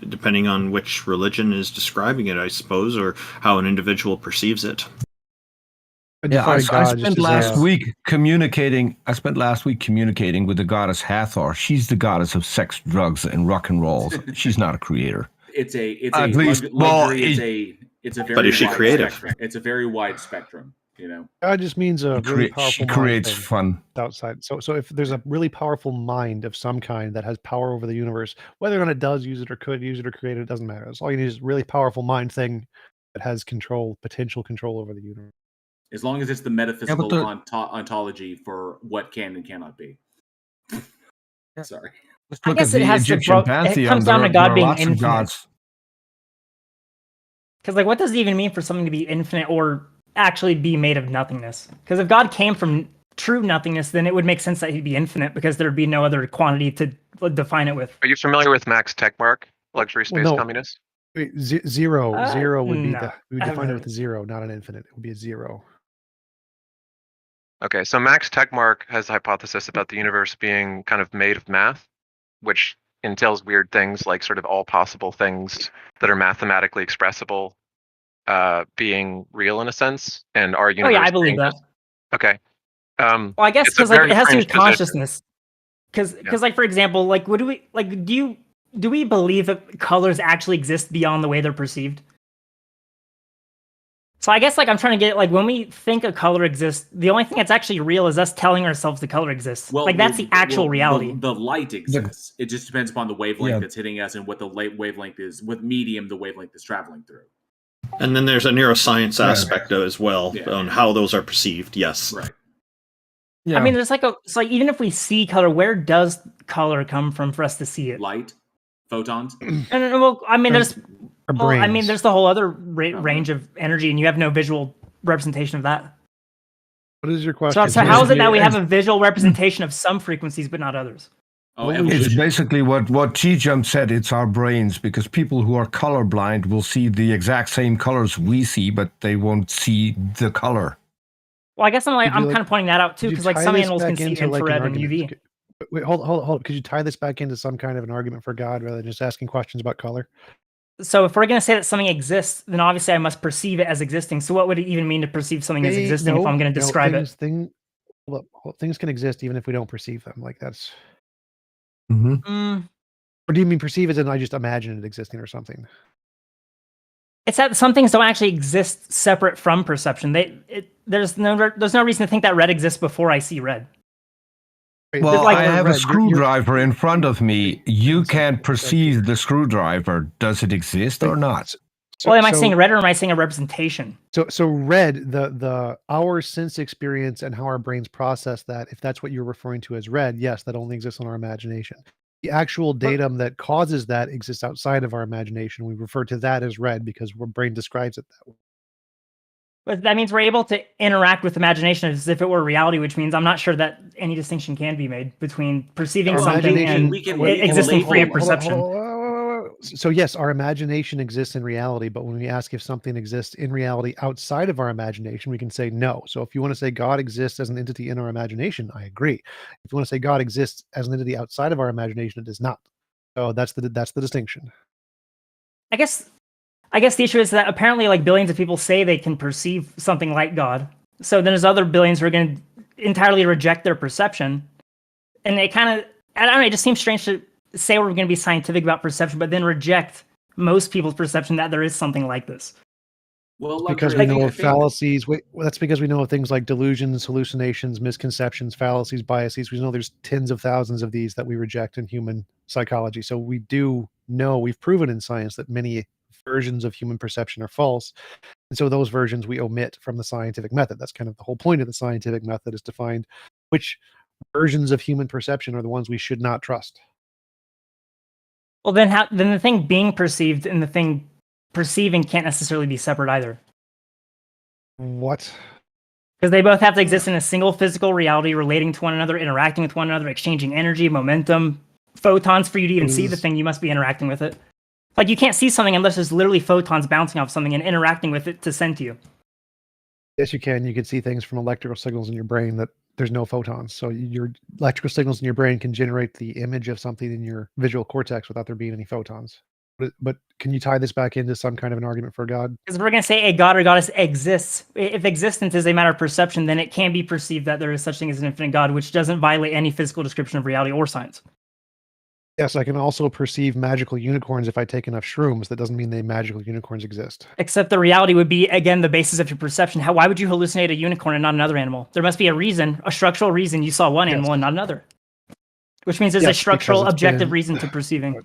depending on which religion is describing it, I suppose, or how an individual perceives it. Yeah, I spent last week communicating with the goddess Hathor. She's the goddess of sex, drugs, and rock and roll. She's not a creator. It's a very but is she creative? Spectrum. It's a very wide spectrum. You know, God just means a really powerful She mind creates thing fun. outside. So if there's a really powerful mind of some kind that has power over the universe, whether or not it does use it or could use it or create it, doesn't matter. All you need is a really powerful mind thing that has potential control over the universe. as long as it's the metaphysical the- ontology for what can and cannot be. Sorry. Let's I look guess at it the has to Egyptian it pantheon. comes down to There God are being lots of infinite. gods. Because, like, what does it even mean for something to be infinite or actually be made of nothingness? Because if God came from true nothingness, then it would make sense that he'd be infinite because there'd be no other quantity to define it with. Are you familiar with Max Tegmark, luxury space no. communist? Wait, zero would be no, we would I haven't define it heard with of a zero, not an infinite. It would be a zero. Okay, so Max Tegmark has a hypothesis about the universe being kind of made of math, which entails weird things like sort of all possible things that are mathematically expressible being real in a sense, and our universe. Oh yeah, I believe being that. just- okay. Well, I guess it's a because like very it has to do strange with position. consciousness. Because like for example, like do we believe that colors actually exist beyond the way they're perceived? So I guess like I'm trying to get like when we think a color exists, the only thing that's actually real is us telling ourselves the color exists. Like that's the actual reality. The light exists. It just depends upon the wavelength that's hitting us and what the wavelength is, what medium the wavelength is traveling through. And then there's a neuroscience aspect as well on how those are perceived. Yes. Right. I mean, there's like it's like even if we see color, where does color come from for us to see it? Light, photons. No. Well, I mean, there's brains. there's the whole other range of energy, and you have no visual representation of that. What is your question? So how is it that we have a visual representation of some frequencies but not others? It's basically what T-Jump said. It's our brains, because people who are colorblind will see the exact same colors we see, but they won't see the color. Well, I guess I'm kind of pointing that out too, because like some animals can see infrared and UV. Wait, hold on. Could you tie this back into some kind of an argument for God rather than just asking questions about color? So if we're going to say that something exists, then obviously I must perceive it as existing. So what would it even mean to perceive something as existing if I'm going to describe it? Things can exist even if we don't perceive them. Like that's. Mm. Or do you mean perceive as in I just imagine it existing or something? It's that some things don't actually exist separate from perception. There's no reason to think that red exists before I see red. Well, I have a screwdriver in front of me. You can't perceive the screwdriver. Does it exist or not? Well, am I saying red or am I saying a representation? So red, our sense experience and how our brains process that, if that's what you're referring to as red, yes, that only exists in our imagination. The actual datum that causes that exists outside of our imagination. We refer to that as red because our brain describes it that way. But that means we're able to interact with imagination as if it were reality, which means I'm not sure that any distinction can be made between perceiving something and existing free of perception. So yes, our imagination exists in reality, but when we ask if something exists in reality outside of our imagination, we can say no. So if you want to say God exists as an entity in our imagination, I agree. If you want to say God exists as an entity outside of our imagination, it does not. So that's the distinction. I guess the issue is that apparently like billions of people say they can perceive something like God. So then there's other billions who are going to entirely reject their perception. And it kind of, I don't know, it just seems strange to say we're going to be scientific about perception, but then reject most people's perception that there is something like this. Well, because we know of fallacies. That's because we know of things like delusions, hallucinations, misconceptions, fallacies, biases. We know there's tens of thousands of these that we reject in human psychology. So we do know, we've proven in science that many versions of human perception are false. And so those versions we omit from the scientific method. That's kind of the whole point of the scientific method, is to find which versions of human perception are the ones we should not trust. Well, then the thing being perceived and the thing perceiving can't necessarily be separate either. What? Because they both have to exist in a single physical reality, relating to one another, interacting with one another, exchanging energy, momentum, photons. For you to even see the thing, you must be interacting with it. Like, you can't see something unless there's literally photons bouncing off something and interacting with it to send to you. Yes, you can. You can see things from electrical signals in your brain that there's no photons. So your electrical signals in your brain can generate the image of something in your visual cortex without there being any photons. But can you tie this back into some kind of an argument for God? Because we're going to say a god or goddess exists. If existence is a matter of perception, then it can be perceived that there is such thing as an infinite God, which doesn't violate any physical description of reality or science. Yes, I can also perceive magical unicorns if I take enough shrooms. That doesn't mean they magical unicorns exist. Except the reality would be, again, the basis of your perception. Why would you hallucinate a unicorn and not another animal? There must be a reason, a structural reason you saw one animal and not another. Which means there's a structural, objective reason to perceiving.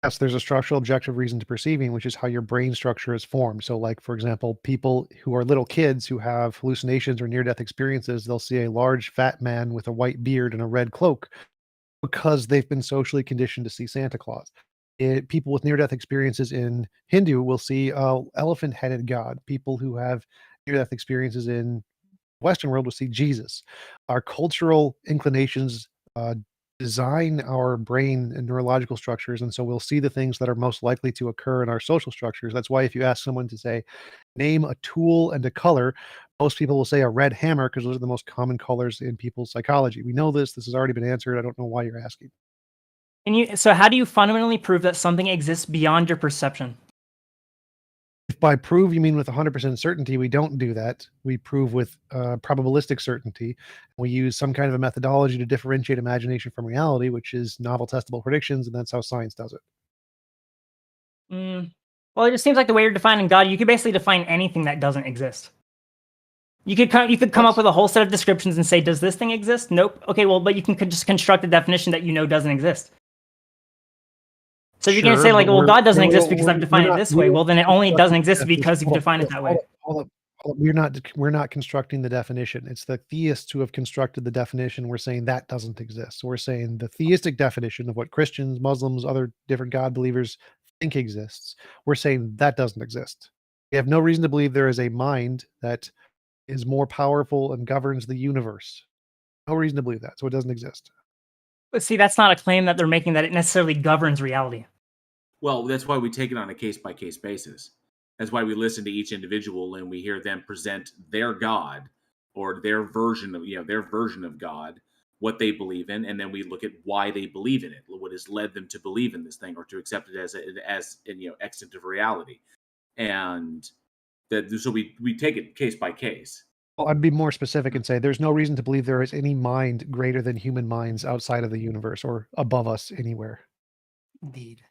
Yes, there's a structural, objective reason to perceiving, which is how your brain structure is formed. So, like, for example, people who are little kids who have hallucinations or near-death experiences, they'll see a large, fat man with a white beard and a red cloak because they've been socially conditioned to see Santa Claus. People with near-death experiences in Hindu will see a elephant-headed god. People who have near-death experiences in Western world will see Jesus. Our cultural inclinations design our brain and neurological structures, and so we'll see the things that are most likely to occur in our social structures. That's why if you ask someone to say, name a tool and a color, most people will say a red hammer because those are the most common colors in people's psychology. We know this. This has already been answered. I don't know why you're asking. So how do you fundamentally prove that something exists beyond your perception? If by prove you mean with 100% certainty, we don't do that. We prove with probabilistic certainty. We use some kind of a methodology to differentiate imagination from reality, which is novel testable predictions, and that's how science does it. Well, it just seems like the way you're defining God, you could basically define anything that doesn't exist. You could come up with a whole set of descriptions and say, does this thing exist? Nope. Okay, well, but you can just construct a definition that you know doesn't exist. So you're going to say, like, well, God doesn't exist because I've defined it this way. Well, then it only doesn't exist because you've defined it that way. Hold up. We're not constructing the definition. It's the theists who have constructed the definition. We're saying that doesn't exist. So we're saying the theistic definition of what Christians, Muslims, other different God believers think exists. We're saying that doesn't exist. We have no reason to believe there is a mind that is more powerful and governs the universe. No reason to believe that. So it doesn't exist. But see, that's not a claim that they're making, that it necessarily governs reality. Well, that's why we take it on a case-by-case basis. That's why we listen to each individual and we hear them present their God or their version of God, what they believe in, and then we look at why they believe in it, what has led them to believe in this thing or to accept it as extant of reality. And so we take it case by case. Well, I'd be more specific and say there's no reason to believe there is any mind greater than human minds outside of the universe or above us anywhere. Indeed.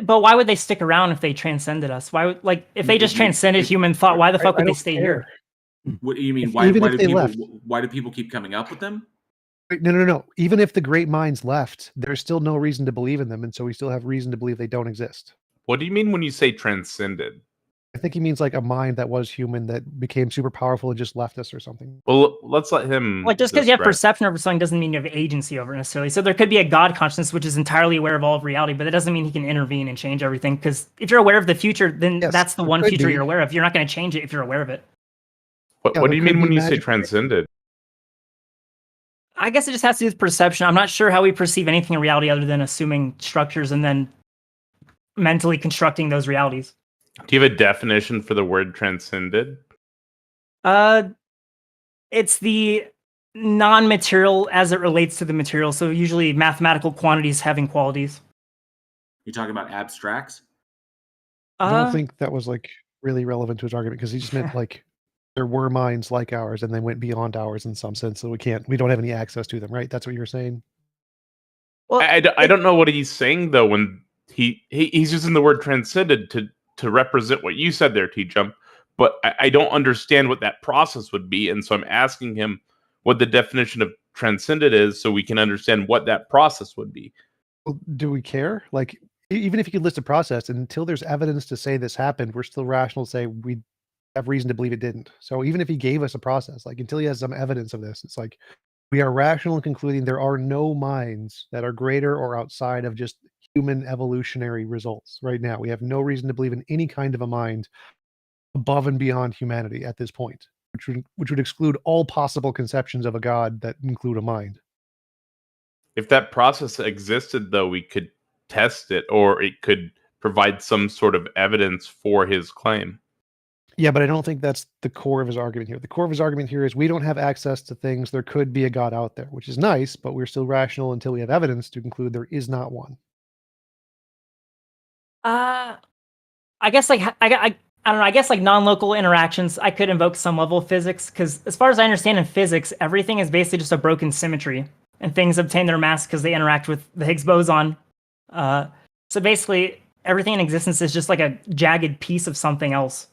But why would they stick around if they transcended us? Why would, like, if they just transcended human thought, why the fuck would they stay here? What do you mean? Why do people keep coming up with them? No. Even if the great minds left, there's still no reason to believe in them, and so we still have reason to believe they don't exist. What do you mean when you say transcended? I think he means like a mind that was human that became super powerful and just left us or something. Well, let's let him. Like, just because you have perception over something doesn't mean you have agency over it necessarily. So there could be a God consciousness which is entirely aware of all of reality, but that doesn't mean he can intervene and change everything. Because if you're aware of the future, then that's the one future you're aware of. You're not going to change it if you're aware of it. What do you mean when you say transcended? I guess it just has to do with perception. I'm not sure how we perceive anything in reality other than assuming structures and then mentally constructing those realities. Do you have a definition for the word transcended? It's the non-material as it relates to the material. So usually mathematical quantities having qualities. You're talking about abstracts? I don't think that was like really relevant to his argument because he just meant like there were minds like ours and they went beyond ours in some sense. So we don't have any access to them, right? That's what you're saying? Well, I don't know what he's saying though when he's using the word transcended to represent what you said there, T-Jump, but I don't understand what that process would be, and so I'm asking him what the definition of transcended is so we can understand what that process would be. Well, do we care? Like, even if you could list a process, until there's evidence to say this happened, we're still rational to say we have reason to believe it didn't. So even if he gave us a process, like until he has some evidence of this, it's like we are rational in concluding there are no minds that are greater or outside of just human evolutionary results right now. We have no reason to believe in any kind of a mind above and beyond humanity at this point, which would exclude all possible conceptions of a god that include a mind. If that process existed, though, we could test it, or it could provide some sort of evidence for his claim. Yeah, but I don't think that's the core of his argument here. The core of his argument here is we don't have access to things. There could be a god out there, which is nice, but we're still rational until we have evidence to conclude there is not one. I guess like I don't know. I guess like non-local interactions, I could invoke some level of physics because, as far as I understand in physics, everything is basically just a broken symmetry. and things obtain their mass because they interact with the Higgs boson. So basically, everything in existence is just like a jagged piece of something else.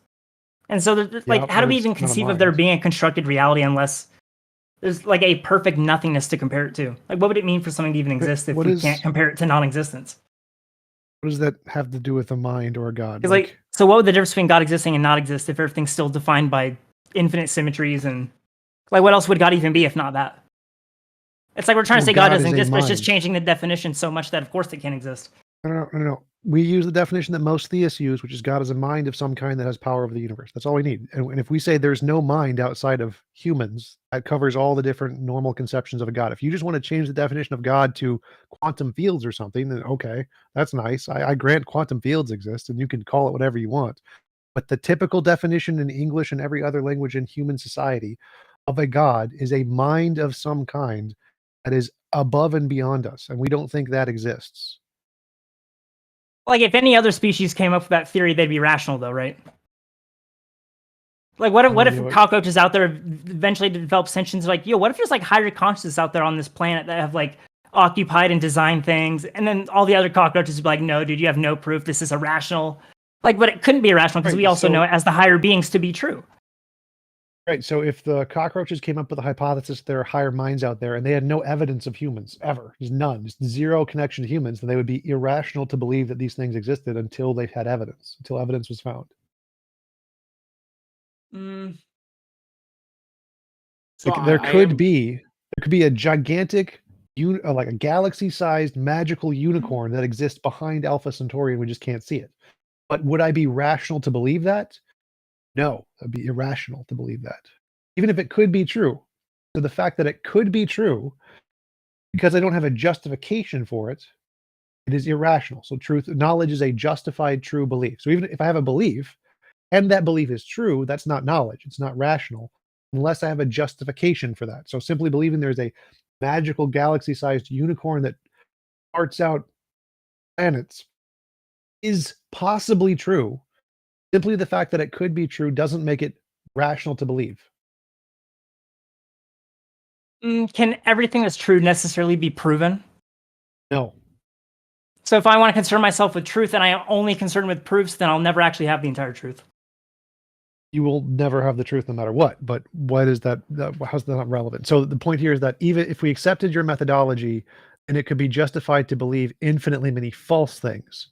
And so, like, how do we even conceive of there being a constructed reality unless there's like a perfect nothingness to compare it to? Like, what would it mean for something to even exist if we can't compare it to non-existence? What does that have to do with a mind or a God? Because like, so what would the difference between God existing and not exist if everything's still defined by infinite symmetries? And like, what else would God even be if not that? It's like we're trying to say God doesn't exist, but it's just changing the definition so much that of course it can't exist. No. We use the definition that most theists use, which is God is a mind of some kind that has power over the universe. That's all we need. And if we say there's no mind outside of humans, that covers all the different normal conceptions of a God. If you just want to change the definition of God to quantum fields or something, then okay, that's nice. I grant quantum fields exist, and you can call it whatever you want. But the typical definition in English and every other language in human society of a God is a mind of some kind that is above and beyond us, and we don't think that exists. Like, if any other species came up with that theory, they'd be rational, though, right? Like, what if cockroaches out there eventually develop sentience? Like, what if there's like higher consciousness out there on this planet that have like occupied and designed things, and then all the other cockroaches would be like, no, dude, you have no proof. This is irrational. Like, but it couldn't be irrational because we also know it as the higher beings to be true. Right. So if the cockroaches came up with a hypothesis there are higher minds out there and they had no evidence of humans ever, just none, just zero connection to humans, then they would be irrational to believe that these things existed until they had evidence, until evidence was found. So there could be a gigantic, like a galaxy-sized magical unicorn that exists behind Alpha Centauri and we just can't see it. But would I be rational to believe that? No, it'd be irrational to believe that, even if it could be true. So the fact that it could be true, because I don't have a justification for it, it is irrational. So knowledge is a justified true belief. So even if I have a belief, and that belief is true, that's not knowledge. It's not rational, unless I have a justification for that. So simply believing there's a magical galaxy-sized unicorn that farts out planets is possibly true. Simply the fact that it could be true doesn't make it rational to believe. Can everything that's true necessarily be proven? No. So if I want to concern myself with truth and I am only concerned with proofs, then I'll never actually have the entire truth. You will never have the truth no matter what. But what is that? How's that not relevant? So the point here is that even if we accepted your methodology, and it could be justified to believe infinitely many false things.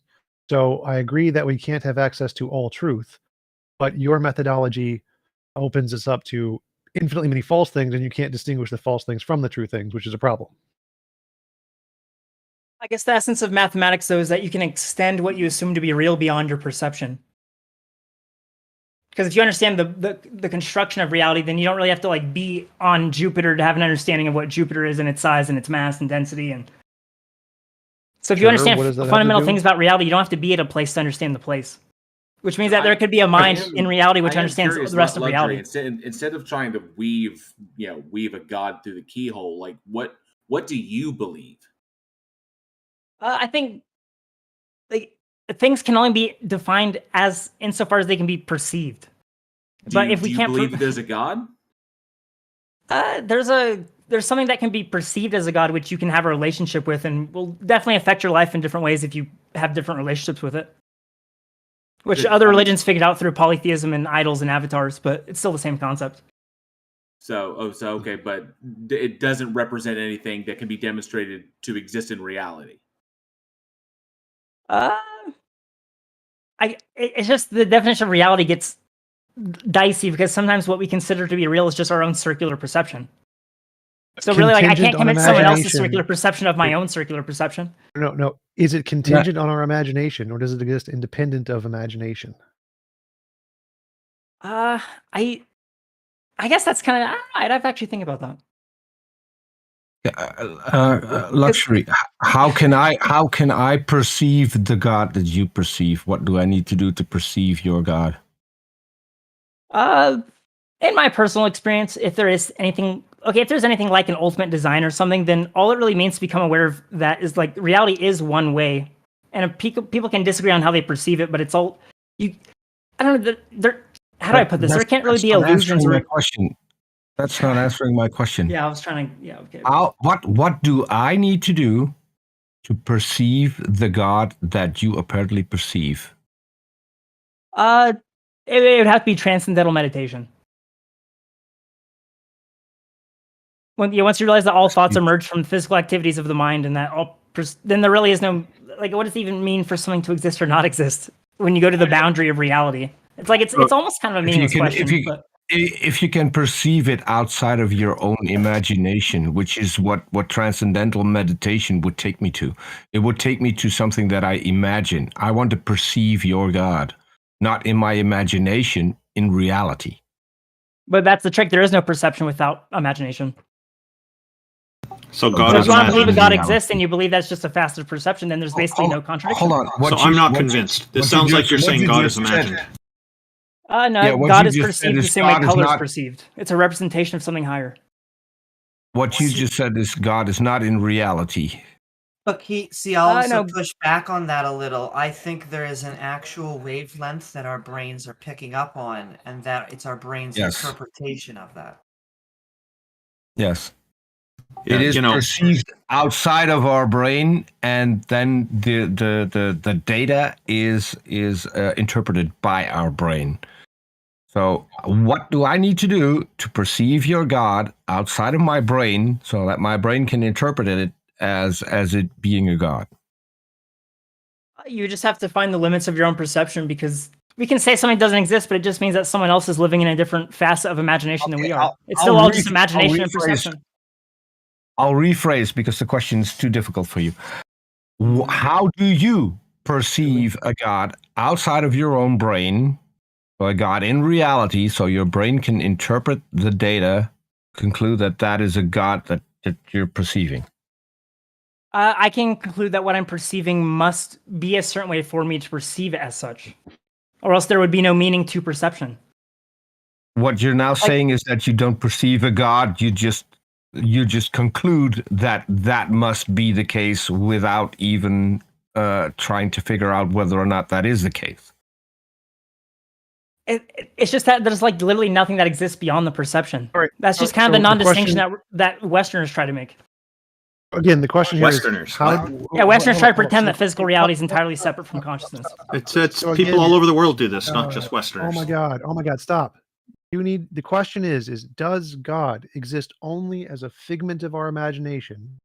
So I agree that we can't have access to all truth, but your methodology opens us up to infinitely many false things, and you can't distinguish the false things from the true things, which is a problem. I guess the essence of mathematics, though, is that you can extend what you assume to be real beyond your perception. Because if you understand the construction of reality, then you don't really have to like be on Jupiter to have an understanding of what Jupiter is and its size and its mass and density. And so if you understand fundamental things about reality, you don't have to be at a place to understand the place. Which means that there could be a mind in reality which understands the rest of reality. Instead of trying to weave a God through the keyhole, like what do you believe? I think like things can only be defined as insofar as they can be perceived. But if we can't believe that there's a God, there's something that can be perceived as a God which you can have a relationship with, and will definitely affect your life in different ways if you have different relationships with it. Which other religions figured out through polytheism and idols and avatars, but it's still the same concept. Okay, but it doesn't represent anything that can be demonstrated to exist in reality. It's just the definition of reality gets dicey because sometimes what we consider to be real is just our own circular perception. So really, like, I can't commit someone else's circular perception of my own circular perception. No. Is it contingent on our imagination, or does it exist independent of imagination? I guess that's kind of. I'd have to actually think about that. Luxury. How can I perceive the God that you perceive? What do I need to do to perceive your God? In my personal experience, if there's anything like an ultimate design or something, then all it really means to become aware of that is like reality is one way, and people can disagree on how they perceive it, but it's all I don't know. How do I put this? There can't really be illusions. Or question. That's not answering my question. Yeah, I was trying to. Yeah, okay. What do I need to do to perceive the God that you apparently perceive? It would have to be transcendental meditation. Once you realize that all thoughts emerge from physical activities of the mind, and that then there really is no like, what does it even mean for something to exist or not exist? When you go to the boundary of reality, it's like it's almost kind of a meaningless question. If you can perceive it outside of your own imagination, which is what transcendental meditation would take me to, it would take me to something that I imagine. I want to perceive your God, not in my imagination, in reality. But that's the trick. There is no perception without imagination. So God if is you want to believe that God imagined. exists and you believe that's just a faster perception, then there's basically no contradiction. Hold on. So I'm not convinced. This sounds like you're saying God is imagined. No, Yeah, what God you is just perceived said the is same way God is color is not- perceived. It's a representation of something higher. What you just said is God is not in reality. But I'll also no. push back on that a little. I think there is an actual wavelength that our brains are picking up on, and that it's our brain's Yes. interpretation of that. Yes. Yeah, it is perceived outside of our brain, and then the data is interpreted by our brain. So what do I need to do to perceive your God outside of my brain so that my brain can interpret it as it being a God? You just have to find the limits of your own perception, because we can say something doesn't exist, but it just means that someone else is living in a different facet of imagination than we are. It's still all just imagination and perception. I'll rephrase because the question is too difficult for you. How do you perceive a God outside of your own brain, or a God in reality, so your brain can interpret the data, conclude that that is a God that you're perceiving? I can conclude that what I'm perceiving must be a certain way for me to perceive it as such, or else there would be no meaning to perception. What you're now saying is that you don't perceive a God, you just conclude that that must be the case without even trying to figure out whether or not that is the case. It's just that there's like literally nothing that exists beyond the perception. Right. That's just kind of the non-distinction that Westerners try to make. Again, the question here Westerners. is how. Yeah, Westerners try to pretend that physical reality is entirely separate from consciousness. It's So people again, all over the world do this, not just Westerners. Oh my God! Stop. The question is does God exist only as a figment of our imagination,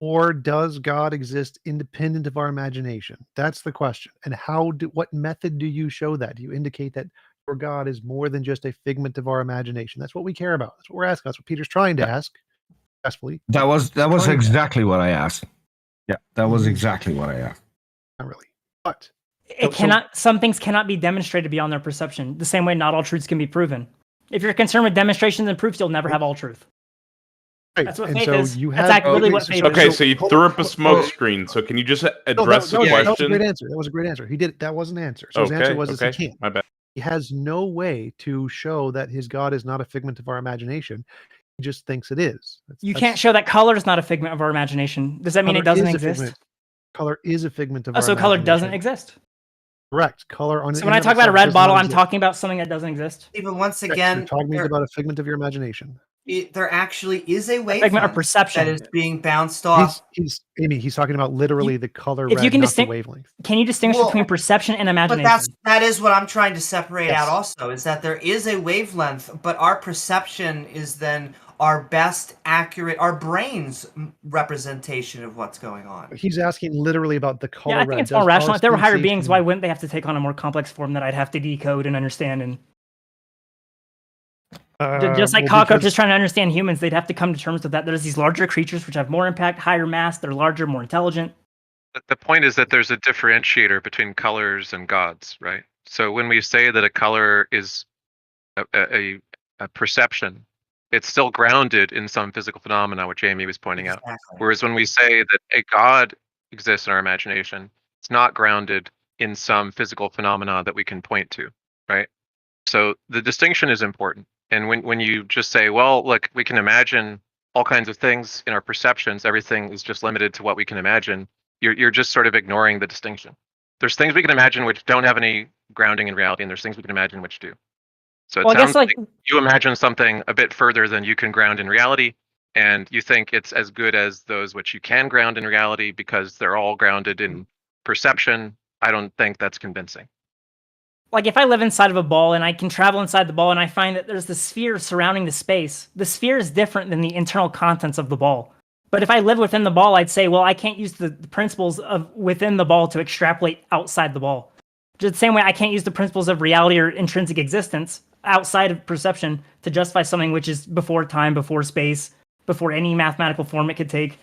or does God exist independent of our imagination? That's the question. And what method do you show that? Do you indicate that your God is more than just a figment of our imagination? That's what we care about. That's what we're asking. That's what Peter's trying to ask. Successfully. That was exactly what I asked. Yeah, that was exactly what I asked. Not really. But some things cannot be demonstrated beyond their perception. The same way not all truths can be proven. If you're concerned with demonstrations and proofs, you'll never have all truth. Right. That's what and faith so is. You That's really what faith is. Okay, so you threw up a smoke screen. So can you just address the question? That was a great answer. That was a great answer. He did. That was an answer. So his answer was he can't. My bad. He has no way to show that his God is not a figment of our imagination. He just thinks it is. You can't show that color is not a figment of our imagination. Does that mean it doesn't exist? Color is a figment of our so imagination. color doesn't exist. Correct. Color on. So when I talk about a red bottle, I'm talking about something that doesn't exist. Even once again, you're talking about a figment of your imagination. There actually is a wavelength figment of perception that is being bounced off. He's talking about literally the color if red, you can not the wavelength. Can you distinguish between perception and imagination? But that is what I'm trying to separate out also, is that there is a wavelength, but our perception is then our best accurate, our brain's representation of what's going on. He's asking literally about the color Yeah, I think red. it's more rational. If there were higher beings, why wouldn't they have to take on a more complex form that I'd have to decode and understand? And just like cockroaches trying to understand humans, they'd have to come to terms with that. There's these larger creatures which have more impact, higher mass, they're larger, more intelligent. The point is that there's a differentiator between colors and gods, right? So when we say that a color is a perception, it's still grounded in some physical phenomena, which Amy was pointing out. Whereas when we say that a god exists in our imagination, it's not grounded in some physical phenomena that we can point to, right? So the distinction is important. And when you just say, well, look, we can imagine all kinds of things in our perceptions, everything is just limited to what we can imagine, you're just sort of ignoring the distinction. There's things we can imagine which don't have any grounding in reality, and there's things we can imagine which do. So it Well, I guess, sounds like you imagine something a bit further than you can ground in reality, and you think it's as good as those which you can ground in reality because they're all grounded in perception. I don't think that's convincing. Like if I live inside of a ball and I can travel inside the ball and I find that there's the sphere surrounding the space, the sphere is different than the internal contents of the ball. But if I live within the ball, I'd say, well, I can't use the principles of within the ball to extrapolate outside the ball. Just the same way I can't use the principles of reality or intrinsic existence outside of perception to justify something which is before time, before space, before any mathematical form it could take.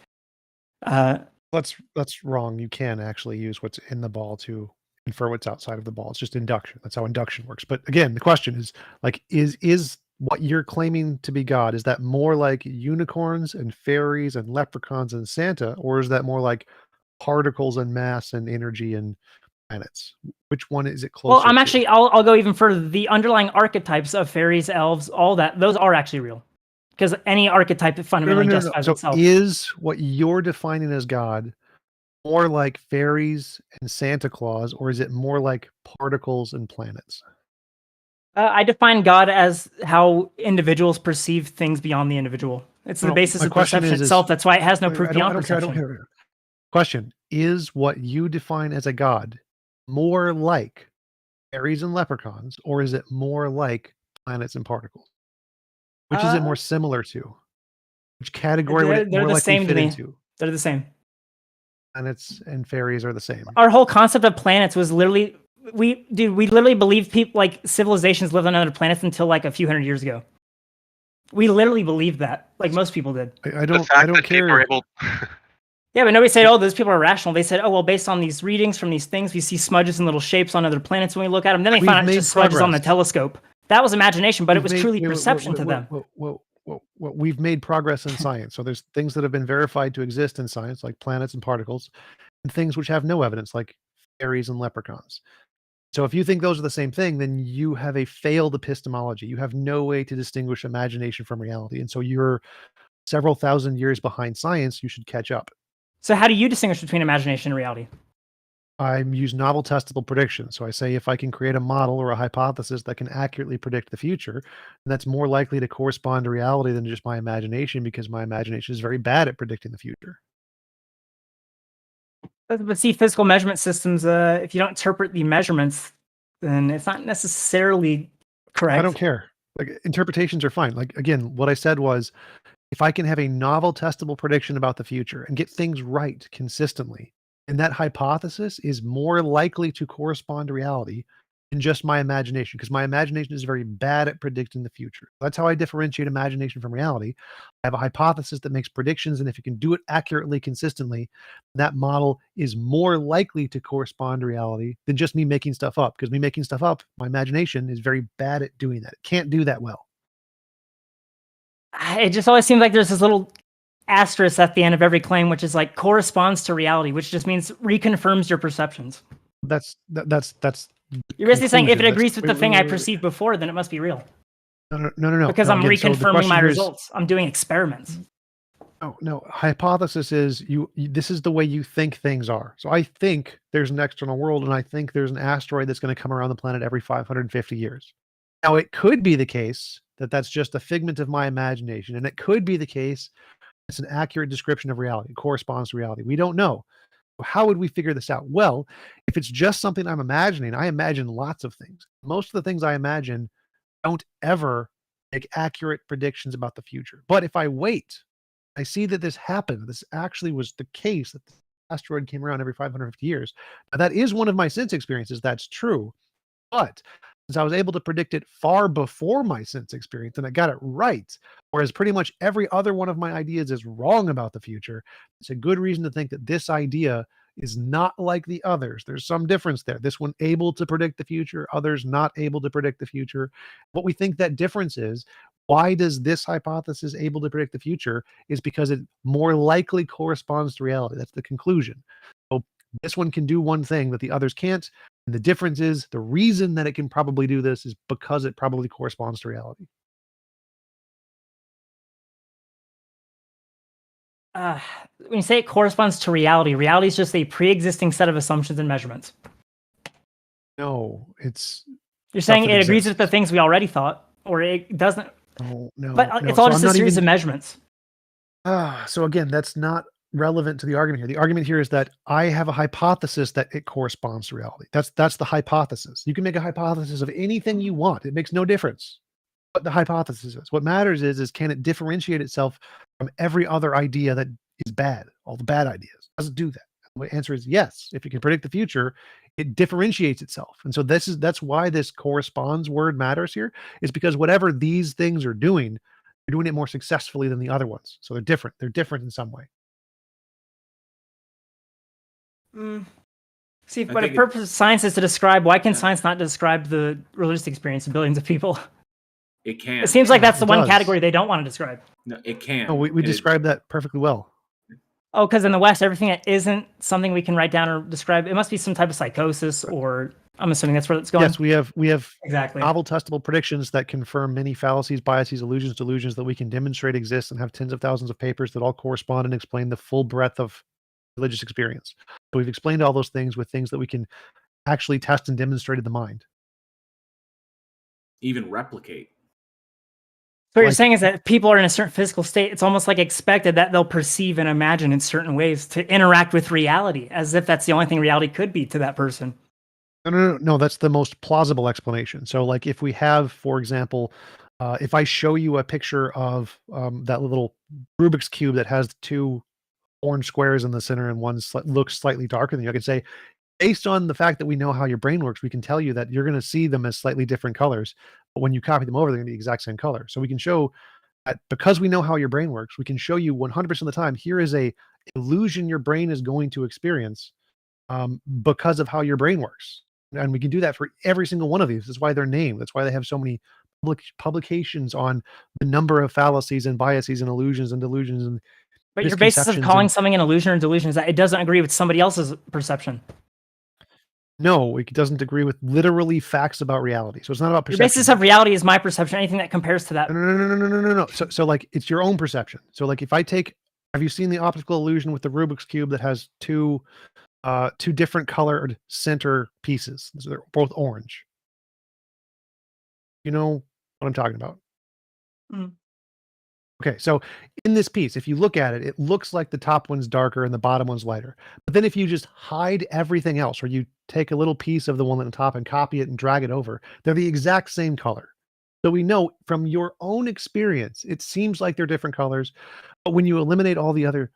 That's wrong. You can actually use what's in the ball to infer what's outside of the ball. It's just induction. That's how induction works. But again, the question is like, is what you're claiming to be God, is that more like unicorns and fairies and leprechauns and Santa, or is that more like particles and mass and energy and planets? Which one is it closer Well, I'm to? actually, I'll go even further. The underlying archetypes of fairies, elves, all that, those are actually real. Because any archetype fundamentally justifies So itself. is what you're defining as God more like fairies and Santa Claus, or is it more like particles and planets? I define God as how individuals perceive things beyond the individual. It's the basis of perception itself. That's why it has no proof beyond perception. I don't care. Question, is what you define as a God more like fairies and leprechauns, or is it more like planets and particles? Which is it more similar to? Which category would it more likely fit into? They're the same. Planets and fairies are the same. Our whole concept of planets was literally, we literally believed people, like civilizations lived on other planets until like a few hundred years ago. We literally believed that, like most people did. I don't care. Yeah, but nobody said, oh, those people are rational. They said, oh, well, based on these readings from these things, we see smudges and little shapes on other planets when we look at them. Then they found out it's just smudges on the telescope. That was imagination, but it was truly perception to them. We've made progress in science. So there's things that have been verified to exist in science, like planets and particles, and things which have no evidence, like fairies and leprechauns. So if you think those are the same thing, then you have a failed epistemology. You have no way to distinguish imagination from reality. And so you're several thousand years behind science. You should catch up. So how do you distinguish between imagination and reality? I use novel testable prediction. So I say if I can create a model or a hypothesis that can accurately predict the future, that's more likely to correspond to reality than just my imagination, because my imagination is very bad at predicting the future. But see, physical measurement systems, if you don't interpret the measurements, then it's not necessarily correct. I don't care. Like, interpretations are fine. Like, again, what I said was, if I can have a novel testable prediction about the future and get things right consistently, and that hypothesis is more likely to correspond to reality than just my imagination, because my imagination is very bad at predicting the future. That's how I differentiate imagination from reality. I have a hypothesis that makes predictions, and if you can do it accurately, consistently, that model is more likely to correspond to reality than just me making stuff up, because me making stuff up, my imagination is very bad at doing that. It can't do that well. It just always seems like there's this little asterisk at the end of every claim, which is like corresponds to reality, which just means reconfirms your perceptions. That's You're basically saying if it agrees with the thing I perceived before, then it must be real. No. Because I'm reconfirming my results. I'm doing experiments. No. Hypothesis is this is the way you think things are. So I think there's an external world, and I think there's an asteroid that's going to come around the planet every 550 years. Now, it could be the case that that's just a figment of my imagination, and it could be the case it's an accurate description of reality. It corresponds to reality. We don't know. How would we figure this out? Well, if it's just something I'm imagining, I imagine lots of things. Most of the things I imagine don't ever make accurate predictions about the future. But if I wait, I see that this happened. This actually was the case, that the asteroid came around every 550 years. Now, that is one of my sense experiences. That's true. But since I was able to predict it far before my sense experience, and I got it right, whereas pretty much every other one of my ideas is wrong about the future, it's a good reason to think that this idea is not like the others. There's some difference there. This one able to predict the future, others not able to predict the future. What we think that difference is, why does this hypothesis able to predict the future, is because it more likely corresponds to reality. That's the conclusion. So this one can do one thing that the others can't. And the difference is, the reason that it can probably do this is because it probably corresponds to reality. When you say it corresponds to reality, reality is just a pre-existing set of assumptions and measurements. No, it's You're saying that it agrees exists. with the things we already thought, or it doesn't. Oh, no. But no. it's all So just I'm a not series even- of measurements. So again, that's not relevant to the argument here. The argument here is that I have a hypothesis that it corresponds to reality. That's the hypothesis. You can make a hypothesis of anything you want. It makes no difference what the hypothesis is. What matters is can it differentiate itself from every other idea that is bad, all the bad ideas? Does it do that? The answer is yes. If it can predict the future, it differentiates itself. And so that's why this corresponds word matters here, is because whatever these things are doing, they're doing it more successfully than the other ones. So they're different. They're different in some way. See, but the purpose of science is to describe. Why can science not describe the religious experience of billions of people? It can. It seems like that's the It one does. category they don't want to describe. No, it can. No, we described that perfectly well. Oh, because in the West, everything that isn't something we can write down or describe, it must be some type of psychosis, or I'm assuming that's where it's going. Yes, we have Exactly. novel testable predictions that confirm many fallacies, biases, illusions, delusions that we can demonstrate exist, and have tens of thousands of papers that all correspond and explain the full breadth of religious experience. So we've explained all those things with things that we can actually test and demonstrate in the mind. Even replicate. So what you're saying is that if people are in a certain physical state, it's almost like expected that they'll perceive and imagine in certain ways to interact with reality, as if that's the only thing reality could be to that person. No, that's the most plausible explanation. So like if we have, for example, if I show you a picture of that little Rubik's Cube that has two orange squares in the center and one looks slightly darker than you, I can say, based on the fact that we know how your brain works, we can tell you that you're going to see them as slightly different colors. But when you copy them over, they're going to be the exact same color. So we can show that because we know how your brain works, we can show you 100% of the time, here is a illusion your brain is going to experience because of how your brain works. And we can do that for every single one of these. That's why they're named. That's why they have so many publications on the number of fallacies and biases and illusions and delusions and But your basis of calling something an illusion or delusion is that it doesn't agree with somebody else's perception. No, it doesn't agree with literally facts about reality. So it's not about perception. Your basis of reality is my perception. Anything that compares to that. No. So like it's your own perception. So like if I take, have you seen the optical illusion with the Rubik's Cube that has two different colored center pieces? So they're both orange. You know what I'm talking about? Mm. Okay, so in this piece, if you look at it, it looks like the top one's darker and the bottom one's lighter. But then if you just hide everything else, or you take a little piece of the one at the top and copy it and drag it over, they're the exact same color. So we know from your own experience, it seems like they're different colors, but when you eliminate all the other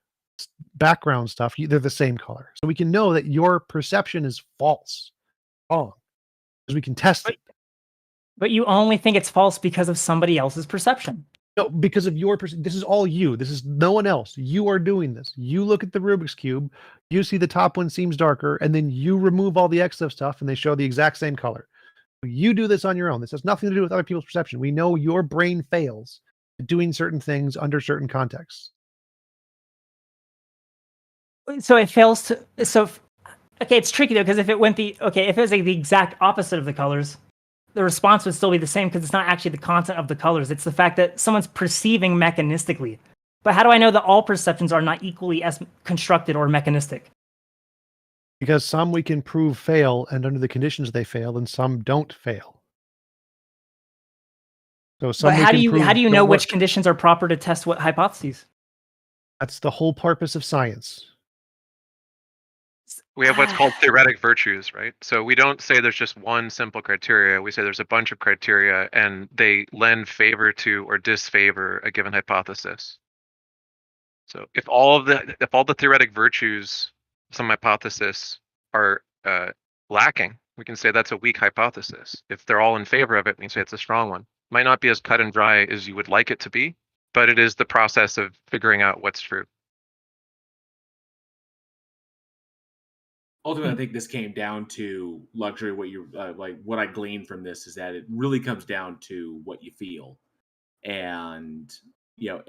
background stuff, they're the same color. So we can know that your perception is false, wrong, because we can test it. But you only think it's false because of somebody else's perception. No, because of your this is all you. This is no one else. You are doing this. You look at the Rubik's Cube, you see the top one seems darker, and then you remove all the extra stuff and they show the exact same color. You do this on your own. This has nothing to do with other people's perception. We know your brain fails at doing certain things under certain contexts. So it fails to. Okay, it's tricky though, because if it went if it was like the exact opposite of the colors, the response would still be the same because it's not actually the content of the colors. It's the fact that someone's perceiving mechanistically. But how do I know that all perceptions are not equally as constructed or mechanistic? Because some we can prove fail, and under the conditions they fail, and some don't fail. So some. But how do you know which conditions are proper to test what hypotheses? That's the whole purpose of science. We have what's called theoretic virtues, right? So we don't say there's just one simple criteria. We say there's a bunch of criteria and they lend favor to or disfavor a given hypothesis. So if all the theoretic virtues of some hypothesis are lacking, we can say that's a weak hypothesis. If they're all in favor of it, we can say it's a strong one. Might not be as cut and dry as you would like it to be, but it is the process of figuring out what's true. Ultimately, I think this came down to luxury. What you what I gleaned from this is that it really comes down to what you feel, and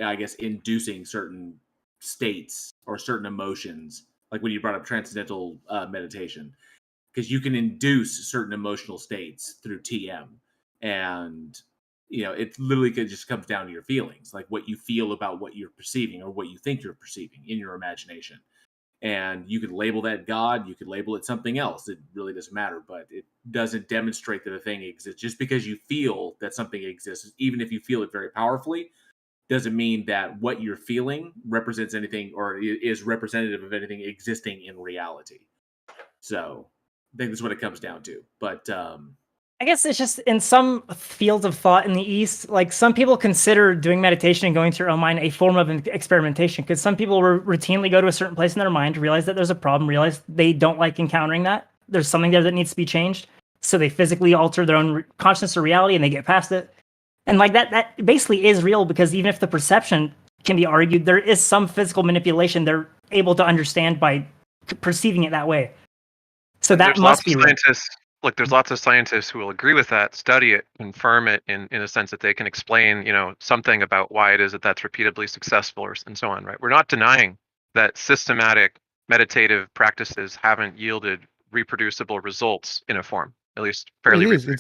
I guess inducing certain states or certain emotions, like when you brought up transcendental meditation, because you can induce certain emotional states through TM, and it literally just comes down to your feelings, like what you feel about what you're perceiving or what you think you're perceiving in your imagination. And you could label that God, you could label it something else. It really doesn't matter, but it doesn't demonstrate that a thing exists. Just because you feel that something exists, even if you feel it very powerfully, doesn't mean that what you're feeling represents anything or is representative of anything existing in reality. So I think that's what it comes down to. But I guess it's just in some fields of thought in the East, like some people consider doing meditation and going through your own mind a form of experimentation, because some people routinely go to a certain place in their mind, realize that there's a problem, realize they don't like encountering that. There's something there that needs to be changed. So they physically alter their own consciousness or reality and they get past it. And like that basically is real, because even if the perception can be argued, there is some physical manipulation they're able to understand by perceiving it that way. So that must be real. Look, there's lots of scientists who will agree with that, study it, confirm it in a sense that they can explain, something about why it is that that's repeatedly successful and so on, right? We're not denying that systematic meditative practices haven't yielded reproducible results in a form, at least fairly recently.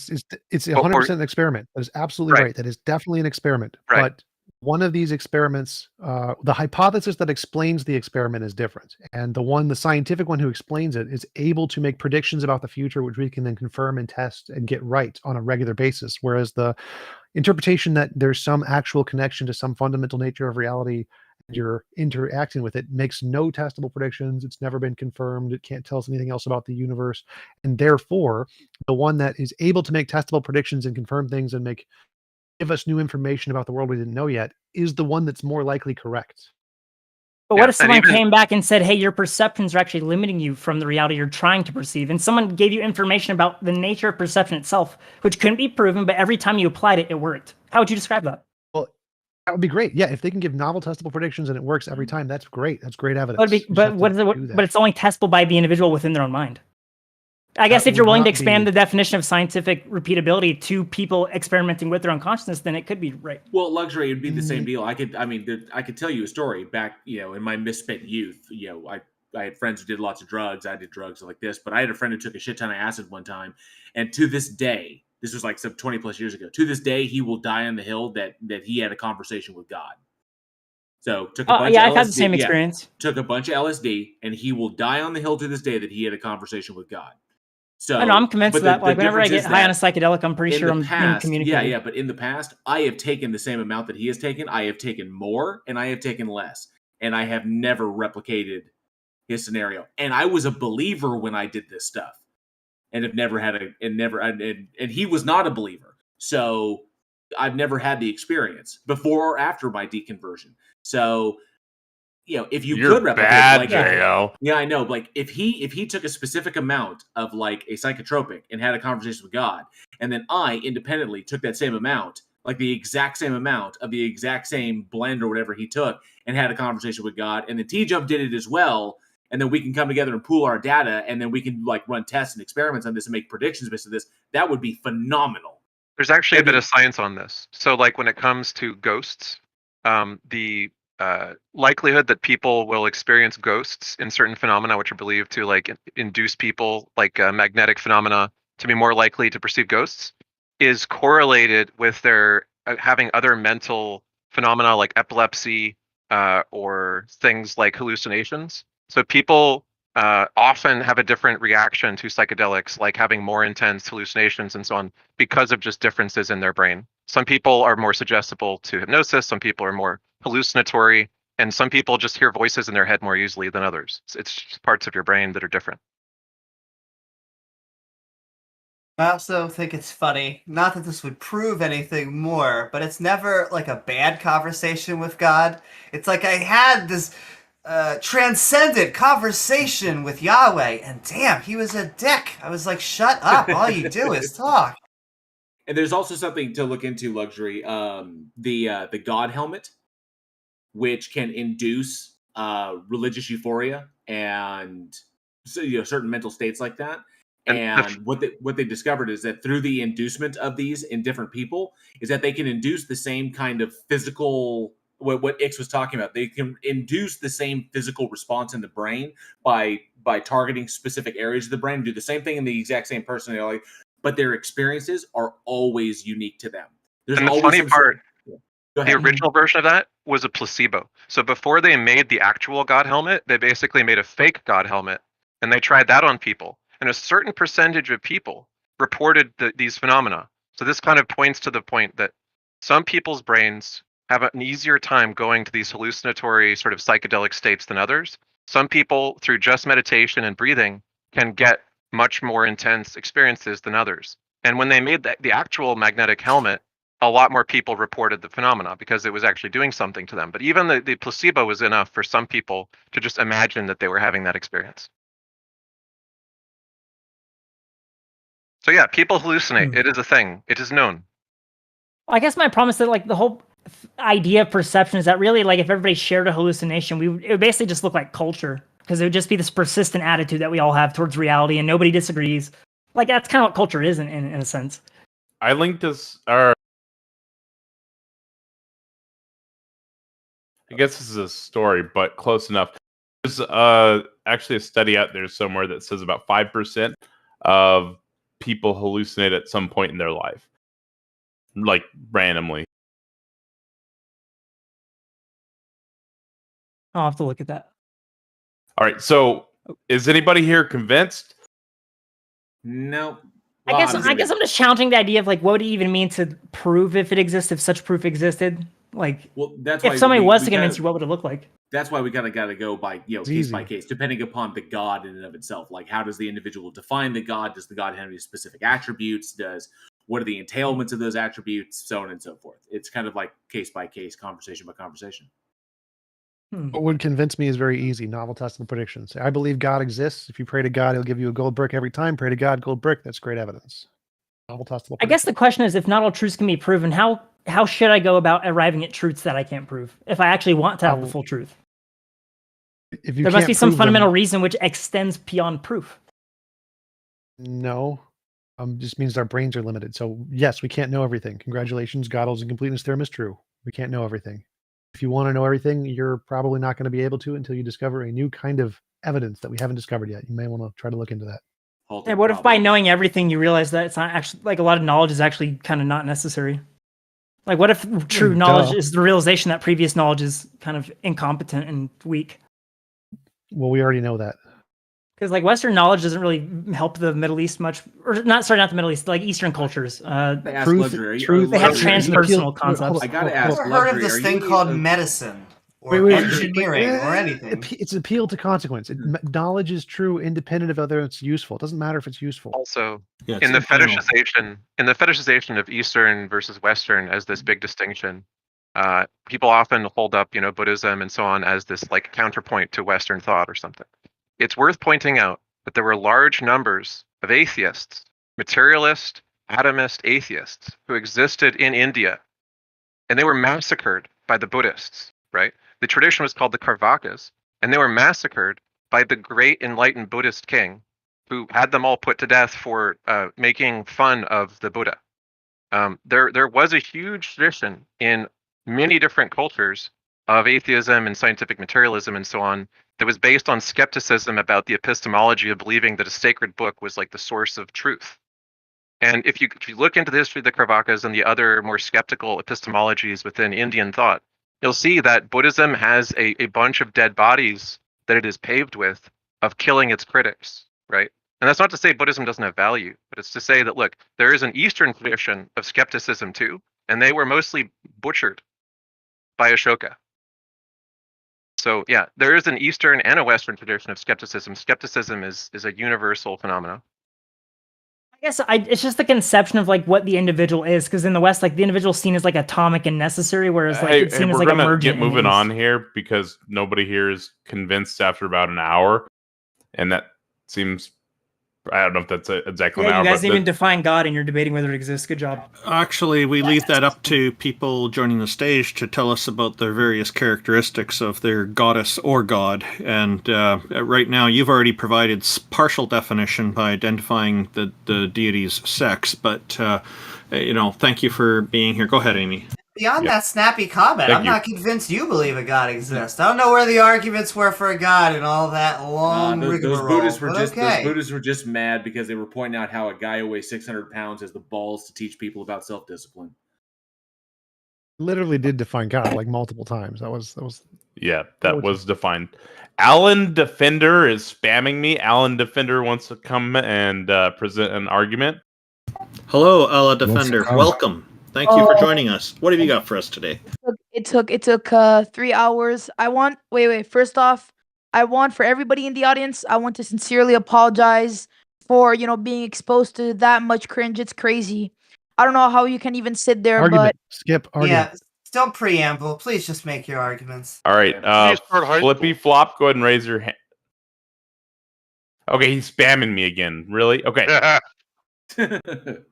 It's 100% an experiment. That is absolutely right. That is definitely an experiment. Right. But one of these experiments, the hypothesis that explains the experiment is different. And the scientific one who explains it is able to make predictions about the future, which we can then confirm and test and get right on a regular basis. Whereas the interpretation that there's some actual connection to some fundamental nature of reality, and you're interacting with it, makes no testable predictions. It's never been confirmed. It can't tell us anything else about the universe. And therefore, the one that is able to make testable predictions and confirm things and give us new information about the world we didn't know yet is the one that's more likely correct. But what if someone came back and said, hey, your perceptions are actually limiting you from the reality you're trying to perceive, and someone gave you information about the nature of perception itself, which couldn't be proven, but every time you applied it, it worked? How would you describe that? Well, that would be great. Yeah, if they can give novel testable predictions and it works every time, that's great. That's great evidence. But it's only testable by the individual within their own mind. I guess if you're willing to expand the definition of scientific repeatability to people experimenting with their own consciousness, then it could be right. Well, luxury would be the same deal. I could tell you a story back, in my misspent youth. I had friends who did lots of drugs. I did drugs like this, but I had a friend who took a shit ton of acid one time, and to this day, this was like some 20 plus years ago. To this day, he will die on the hill that he had a conversation with God. So took a bunch of LSD. I've had the same experience. Took a bunch of LSD, and he will die on the hill to this day that he had a conversation with God. So I know, I'm convinced of that. Like whenever I get high on a psychedelic, I'm pretty sure I'm communicating. Yeah. But in the past, I have taken the same amount that he has taken. I have taken more, and I have taken less, and I have never replicated his scenario. And I was a believer when I did this stuff, and have never had and he was not a believer. So I've never had the experience before or after my deconversion. So, if you could replicate, bad, J.O. Yeah, I know. Like if he took a specific amount of like a psychotropic and had a conversation with God, and then I independently took that same amount, like the exact same amount of the exact same blend or whatever he took, and had a conversation with God, and then T-Jump did it as well, and then we can come together and pool our data, and then we can like run tests and experiments on this and make predictions based on this. That would be phenomenal. There's actually a bit of science on this. So like when it comes to ghosts, the likelihood that people will experience ghosts in certain phenomena, which are believed to like induce people, like magnetic phenomena, to be more likely to perceive ghosts, is correlated with their having other mental phenomena like epilepsy or things like hallucinations. So people often have a different reaction to psychedelics, like having more intense hallucinations and so on, because of just differences in their brain. Some people are more suggestible to hypnosis, some people are more hallucinatory, and some people just hear voices in their head more easily than others. It's just parts of your brain that are different. I also think it's funny, not that this would prove anything more, but it's never like a bad conversation with God. It's like I had this transcendent conversation with Yahweh, and damn, he was a dick. I was like, shut up, all you do is talk. And there's also something to look into, luxury, the God helmet, which can induce religious euphoria and certain mental states like that. And what they discovered is that through the inducement of these in different people is that they can induce the same kind of physical, what Ix was talking about. They can induce the same physical response in the brain by targeting specific areas of the brain, do the same thing in the exact same personality, but their experiences are always unique to them. And the funny part The original version of that was a placebo. So before they made the actual God helmet, they basically made a fake God helmet, and they tried that on people. And a certain percentage of people reported these phenomena. So this kind of points to the point that some people's brains have an easier time going to these hallucinatory sort of psychedelic states than others. Some people, through just meditation and breathing, can get much more intense experiences than others. And when they made the actual magnetic helmet, a lot more people reported the phenomena because it was actually doing something to them. But even the placebo was enough for some people to just imagine that they were having that experience. So yeah, people hallucinate. It is a thing. It is known. I guess my problem is that like the whole idea of perception is that really like if everybody shared a hallucination, it would basically just look like culture, because it would just be this persistent attitude that we all have towards reality and nobody disagrees. Like that's kind of what culture is in a sense. I linked this, I guess this is a story, but close enough. There's actually a study out there somewhere that says about 5% of people hallucinate at some point in their life, like randomly. I'll have to look at that. All right, so is anybody here convinced? No. I guess I'm just challenging the idea of like what would it even mean to prove if it exists, if such proof existed. Like, well, that's if why somebody was to gotta- convince you, what would it look like? That's why we gotta go by case easy. by case, depending upon the god in and of itself. Like, how does the individual define the god? Does the god have any specific attributes? What are the entailments of those attributes? So on and so forth. It's kind of like case by case, conversation by conversation. What would convince me is very easy. Novel testing predictions. I believe God exists. If you pray to God, he'll give you a gold brick every time. Pray to God, gold brick. That's great evidence. Novel testable. I guess the question is, if not all truths can be proven, how should I go about arriving at truths that I can't prove? If I actually want to have the full truth, if you there must can't be some prove fundamental them- reason which extends beyond proof. No. Just means our brains are limited. So yes, we can't know everything. Congratulations, Gödel's incompleteness theorem is true. We can't know everything. If you want to know everything, you're probably not going to be able to until you discover a new kind of evidence that we haven't discovered yet. You may want to try to look into that. And what if by knowing everything you realize that it's not actually, like, a lot of knowledge is actually kind of not necessary? Like, what if true knowledge is the realization that previous knowledge is kind of incompetent and weak? Well, we already know that. Because like Western knowledge doesn't really help the Middle East much, or not the Middle East, like Eastern cultures. They ask Truth, Luxury, they have transpersonal concepts. I gotta ask. I've never heard of this thing called medicine or engineering or anything. It's appeal to consequence. Knowledge is true, independent of whether it's useful. It doesn't matter if it's useful. Also, in the fetishization of Eastern versus Western as this big distinction, people often hold up, Buddhism and so on as this like counterpoint to Western thought or something. It's worth pointing out that there were large numbers of atheists, materialist, atomist atheists who existed in India, and they were massacred by the Buddhists, right? The tradition was called the Carvakas, and they were massacred by the great enlightened Buddhist king who had them all put to death for making fun of the Buddha. There was a huge tradition in many different cultures of atheism and scientific materialism and so on that was based on skepticism about the epistemology of believing that a sacred book was like the source of truth. And if you look into the history of the Carvakas and the other more skeptical epistemologies within Indian thought, you'll see that Buddhism has a bunch of dead bodies that it is paved with of killing its critics, right? And that's not to say Buddhism doesn't have value, but it's to say that, look, there is an Eastern tradition of skepticism too, and they were mostly butchered by Ashoka. So yeah, there is an Eastern and a Western tradition of skepticism. Skepticism is a universal phenomenon. I guess it's just the conception of like what the individual is, because in the West, like the individual is seen as like atomic and necessary, whereas like it's seen as like emergent. We're gonna get moving on here because nobody here is convinced after about an hour, and that seems, I don't know if that's exactly an hour. You guys even define God, and you're debating whether it exists. Good job. Actually, we leave that up to people joining the stage to tell us about the various characteristics of their goddess or god. And right now, you've already provided partial definition by identifying the deity's sex. But thank you for being here. Go ahead, Amy. Beyond that snappy comment, I'm not convinced you believe a god exists. I don't know where the arguments were for a god and all that long rigmarole. Those Buddhists were just mad because they were pointing out how a guy who weighs 600 pounds has the balls to teach people about self-discipline. literally did define God like multiple times. That was Yeah, that was defined. AllashDefender is spamming me. AllashDefender wants to come and present an argument. Hello, AllashDefender. Welcome. Thank you for joining us. What have you got for us today? It took 3 hours. First off, I want for everybody in the audience, I want to sincerely apologize for, being exposed to that much cringe. It's crazy. I don't know how you can even sit there, argument. but Skip argument. Yeah, don't preamble. Please just make your arguments. All right, FlippyFlop, go ahead and raise your hand. Okay, he's spamming me again. Really? Okay. It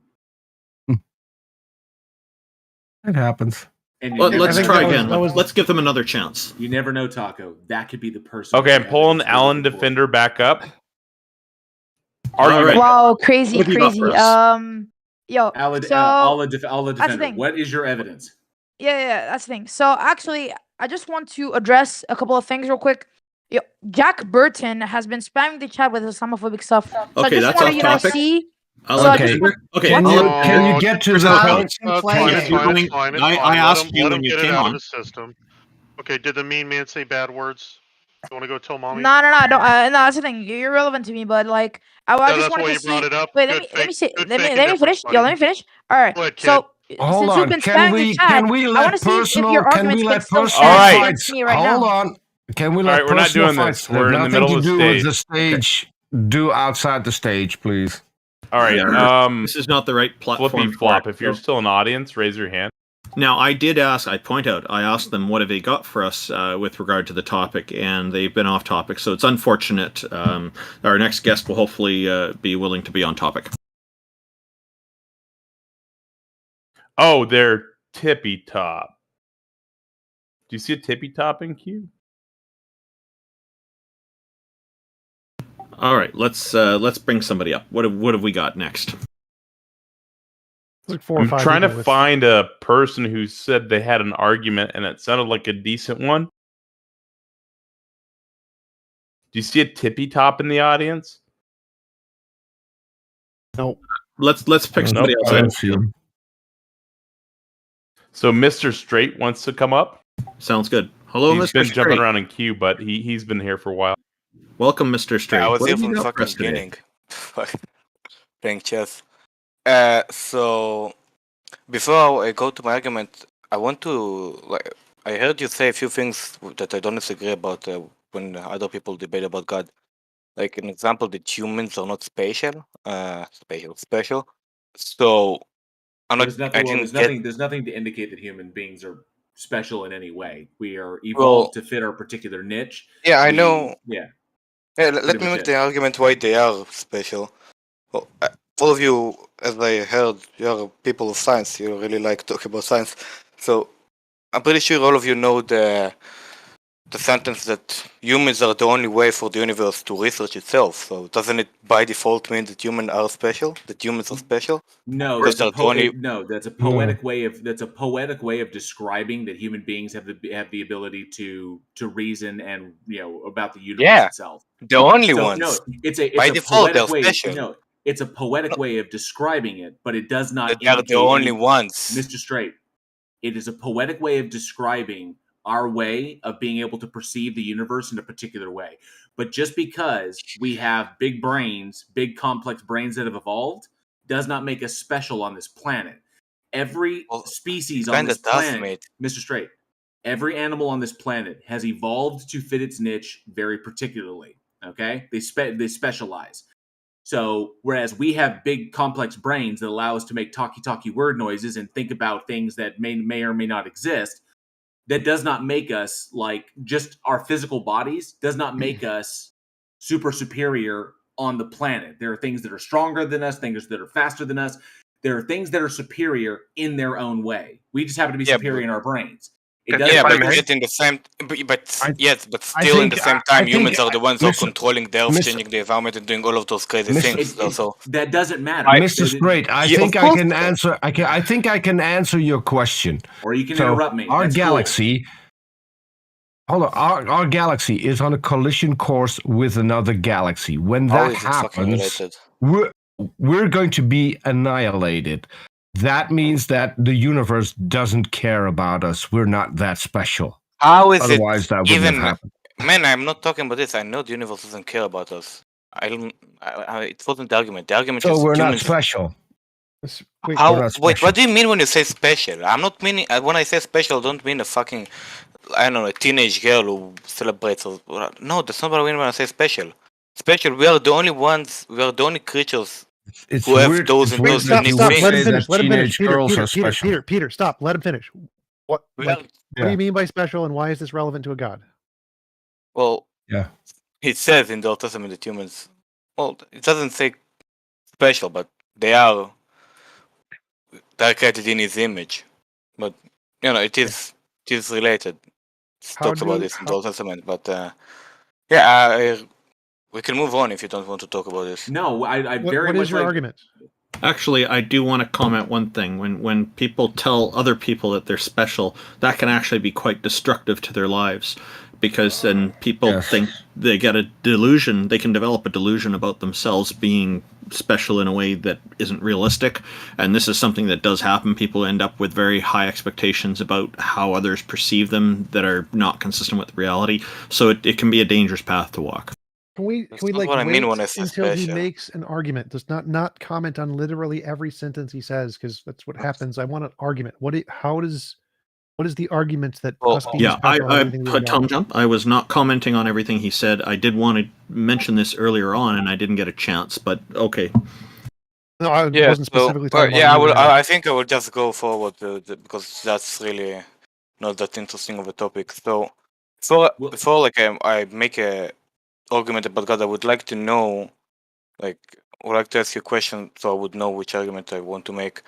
happens. Let's try again. Let's give them another chance. You never know, Taco. That could be the person. Okay, I'm pulling AllashDefender back up. Argument. wow, crazy. Yo, AllashDefender, what is your evidence? Yeah, that's the thing. So actually, I just want to address a couple of things real quick. Yo, Jack Burton has been spamming the chat with Islamophobic stuff. So Okay, I just that's want to, off topic. see. Okay. Can you get to the point? I asked you when you came on. Okay, did the mean man say bad words? You want to go tell mommy? No, I don't. No, that's the thing. You're relevant to me, but like, I just wanted to see. Wait, let me see. Let me finish. Yo, let me finish. All right. So Hold since you've been on. spamming the chat, Can we I let want to see if personal? your Can we arguments let get so personal bad fights? against me right Hold now. on. Can we let All right, we're not personal doing fights? this. We're in the Nothing middle to of do the with the stage. Do outside the stage, please. All right. This is not the right platform. FlippyFlop, if you're still an audience, raise your hand. Now, I did ask, I asked them what have they got for us with regard to the topic, and they've been off topic, so it's unfortunate. Our next guest will hopefully be willing to be on topic. Oh, they're TippyTop. Do you see a TippyTop in queue? All right, let's bring somebody up. What have we got next? Like 4 or I'm 5 trying to people with- find a person who said they had an argument and it sounded like a decent one. Do you see a TippyTop in the audience? No. Let's pick somebody else. I don't see him. So Mr. Straight wants to come up. Sounds good. Hello, He's Mr. been Straight. jumping around in queue, but he's been here for a while. Welcome, Mr. Straight. Yeah, I was What here have from you the got for fucking us today? beginning. Playing chess. So before I go to my argument, I want to I heard you say a few things that I don't disagree about when other people debate about God. Like an example, that humans are not special. Special. So I'm not. There's nothing to indicate that human beings are special in any way. We are evolved to fit our particular niche. Yeah, I know. Yeah. Let me make the argument why they are special. Well, all of you, as I heard, you are people of science. You really like talking about science. So I'm pretty sure all of you know the sentence that humans are the only way for the universe to research itself. So doesn't it by default mean that humans are special? That humans are special? No, Because that's they're the only. that's a poetic way of describing that human beings have the ability to reason and about the universe itself. The only So, ones. No, it's a by default poetic they're way. special. No, it's a poetic way of describing it, but it does not. They are the only ones. Mr. Straight. It is a poetic way of describing our way of being able to perceive the universe in a particular way. But just because we have big brains, big complex brains that have evolved, does not make us special on this planet. Every species on this planet, Mr. Straight, every animal on this planet has evolved to fit its niche very particularly. Okay? They specialize. So whereas we have big complex brains that allow us to make talky word noises and think about things that may or may not exist, that does not make us, like, just our physical bodies does not make us super superior on the planet. There are things that are stronger than us, things that are faster than us. There are things that are superior in their own way. We just happen to be superior in our brains. But yet in the same, but still in the same time, humans are the ones who are controlling the earth, changing the environment, and doing all of those crazy things. Also, that doesn't matter, Mr. Straight. I think I can answer. I think I can answer your question. Or you can interrupt me. Our That's galaxy. Hold on. Our galaxy is on a collision course with another galaxy. When that happens, we're going to be annihilated. that means that the universe doesn't care about us. We're not that special. How is Otherwise, it that wouldn't have even? happened. Man, I'm not talking about this. I know the universe doesn't care about us. I don't. It wasn't the argument. The argument So is we're not humans. special. Wait, How? we're not Wait, special. what do you mean when you say special? I'm not meaning. When I say special, I don't mean a fucking, I don't know, a teenage girl who celebrates. No, that's not what I mean when I say special. Special. We are the only ones. We are the only creatures It's who have weird. those It's and weird those that unique you would things. Let him say finish. that Let him finish. teenage Peter, girls Peter, are Peter, special. Peter, Peter, stop. Let him finish. What? Well, Like, what do you mean by special, and why is this relevant to a god? Well, yeah. It says in the Old Testament that humans. Well, it doesn't say special, but they are created in His image. But you know, it is related. It How talks about do- this in the how- Old Testament, but yeah, we can move on if you don't want to talk about this. No, I very What much is your like. argument? Actually, I do want to comment one thing. When people tell other people that they're special, that can actually be quite destructive to their lives, because then people think they get a delusion. They can develop a delusion about themselves being special in a way that isn't realistic, and this is something that does happen. People end up with very high expectations about how others perceive them that are not consistent with reality. So it can be a dangerous path to walk. Can we not like what I wait mean when I say until he special. makes an argument? Does not comment on literally every sentence he says, because that's what happens. I want an argument. What is the argument that us being Yeah, special has anything to do with Tom God? Jump. I was not commenting on everything he said. I did want to mention this earlier on, and I didn't get a chance. But okay. No, I Yeah, wasn't specifically talking about yeah, you, but I think I will just go forward because that's really not that interesting of a topic. So, before like I make a argument about God, I would like to know, like, I would like to ask you a question so I would know which argument I want to make.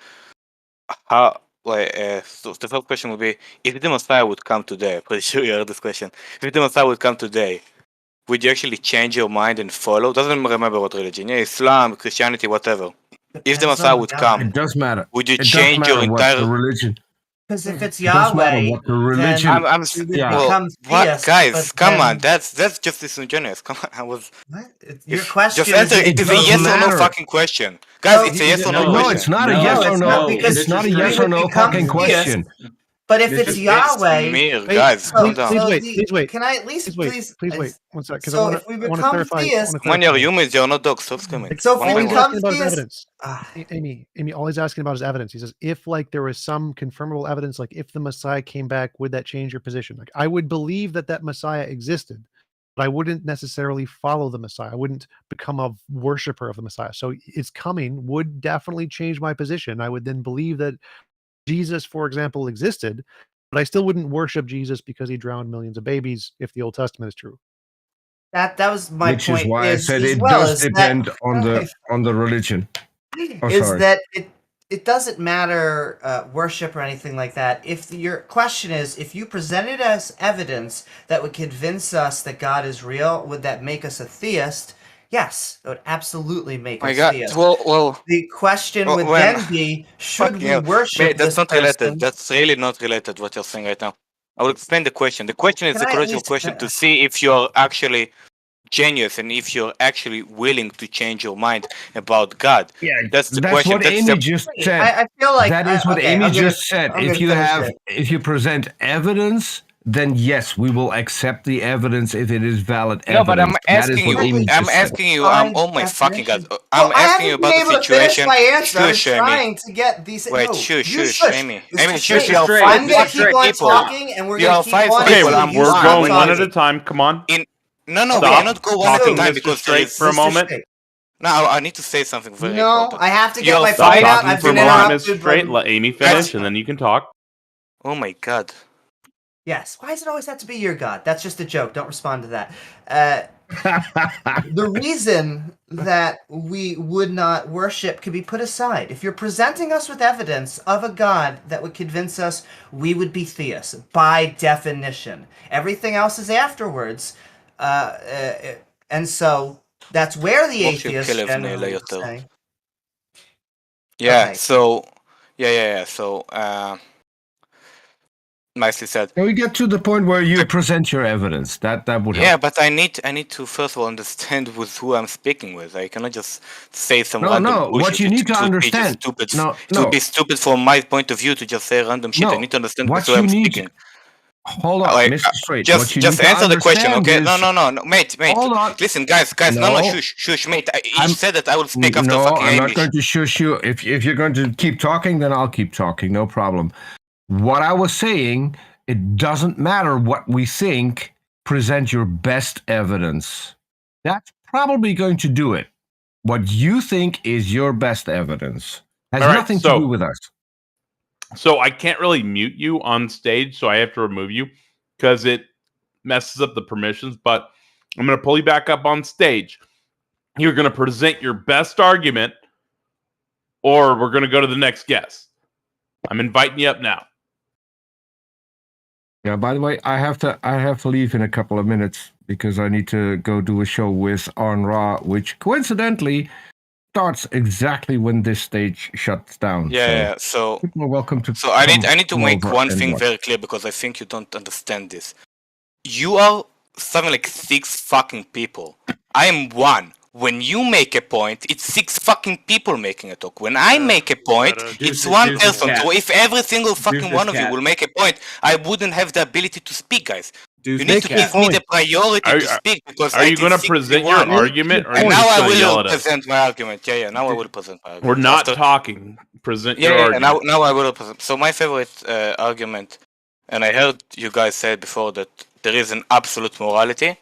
How, like, so the first question would be: if the Messiah would come today, pretty sure you heard this question. If the Messiah would come today, would you actually change your mind and follow? Doesn't remember what religion, yeah, Islam, Christianity, whatever. If the Messiah would come, It does matter. would you It does change your matter what entire the religion. Because if it's It does matter Yahweh, what the religion. then I'm we would yeah. become what, theists. guys? But Come on, then that's just disingenuous. Come on, I was. What? Your Just question answer. is It is a does yes or no matter. fucking question, guys. No, it's a yes or no No, question. it's not a yes or no. because It's not a we yes or would no become fucking theists. question. But if Mr. it's Yahweh, Mir, guys, calm down. Please wait. Can I at least please wait 1 sec, because So I if we want to become clarify. theists, When you're humans, you're not dogs. Stop screaming. So if One we by All he's one. asking about is theists- evidence. Amy, all he's asking about is evidence. He says, if like there was some confirmable evidence, like if the Messiah came back, would that change your position? Like I would believe that Messiah existed, but I wouldn't necessarily follow the Messiah. I wouldn't become a worshiper of the Messiah. So it's coming would definitely change my position. I would then believe that Jesus, for example, existed, but I still wouldn't worship Jesus because he drowned millions of babies if the Old Testament is true. that was my Which point. is why I said as it well, does is that- depend on the religion. Oh, is sorry. that it doesn't matter worship or anything like that. If your question is, if you presented us evidence that would convince us that God is real, would that make us a theist? Yes, it would absolutely make My us God. theists. Well, the question would when- then be, should fucking we hell. worship Mate, that's this not person? related. That's really not related. What you're saying right now. I will explain the question. The question is Can a I at psychological least- question to see if you're actually genius and if you're actually willing to change your mind about God. Yeah, that's the that's question. what That's Amy the- just said. I feel like that is what okay, Amy I'm gonna- just said. I'm If gonna you finish have, it. if you present evidence, then yes, we will accept the evidence if it is valid No, evidence. but I'm That is asking what you. Amy I'm just said. asking you. Oh my fucking God! I'm Well, I asking you haven't about been the able to finish situation. my answer. I was Shush, Amy. trying to get these. Wait, no, shush, you shush, Amy. Amy, shush. Straight. You are I'm five gonna keep different on people. talking, and we're You gonna are keep five on. people. Okay, I'm we're one. going one at a time. Come on. No, we Stop cannot go one at a talking time Mr. because Straight for a moment. No, I need to say something very No, important. I have to get You're my Stop point out. talking I've for a been moment, Ms. interrupted. Straight. Let Amy finish, and then you can talk. Oh my God. Yes. Why does it always have to be your God? That's just a joke. Don't respond to that. The reason that we would not worship can be put aside. If you're presenting us with evidence of a God that would convince us, we would be theists by definition. Everything else is afterwards. And so that's where the What's your atheists killer generally later? say. Yeah. Okay. So, yeah. So, nicely said. Can we get to the point where you present your evidence? That would help. Yeah, but I need to first of all understand with who I'm speaking with. I cannot just say some random No. bullshit. What you need to understand. It would be stupid from my point of view to just say random shit. I need to understand with who I'm speaking. Hold on, Mr. Straight. Just answer the question, okay? No, mate. Hold on. Listen, guys. No, shush, mate. I said that I will speak after fucking I'm Amish. not going to shush you. If you're going to keep talking, then I'll keep talking. No problem. What I was saying, it doesn't matter what we think. Present your best evidence. That's probably going to do it. What you think is your best evidence has nothing to do with us. So I can't really mute you on stage, so I have to remove you because it messes up the permissions, but I'm going to pull you back up on stage. You're going to present your best argument, or we're going to go to the next guest. I'm inviting you up now. Yeah, by the way, I have to leave in a couple of minutes because I need to go do a show with Arn Ra, which coincidentally starts exactly when this stage shuts down. Yeah. So people are welcome to. So I need to make one thing very clear because I think you don't understand this. You are something like 6 fucking people. I am 1. When you make a point, it's 6 fucking people making a talk. When I make a point, it's 1 person. So if every single fucking one of you will make a point, I wouldn't have the ability to speak, guys. You need to give me the priority to speak because are you going to present your argument? Or and now I will yell present my argument. Yeah. Now I will present my argument. We're not talking. Present your argument. Now I will present. So my favorite argument, and I heard you guys say before that there is an absolute morality,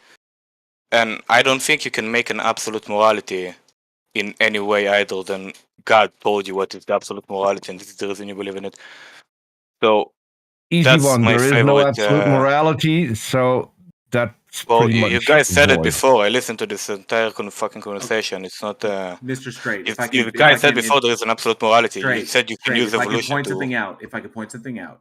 and I don't think you can make an absolute morality in any way either than God told you what is the absolute morality, and this is the reason you believe in it. So easy that's one. my There is favorite, no absolute morality, so that's pretty much. You guys said it before. I listened to this entire fucking conversation. It's not. Mr. Straight. You guys said before there is an absolute morality. You said you can use evolution. If I could point something out,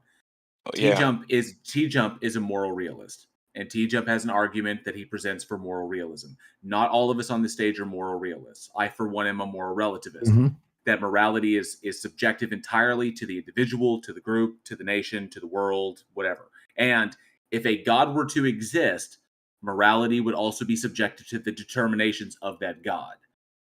T-Jump is a moral realist, and T-Jump has an argument that he presents for moral realism. Not all of us on the stage are moral realists. I, for one, am a moral relativist. Mm-hmm. That morality is subjective entirely to the individual, to the group, to the nation, to the world, whatever. And if a God were to exist, morality would also be subjected to the determinations of that God.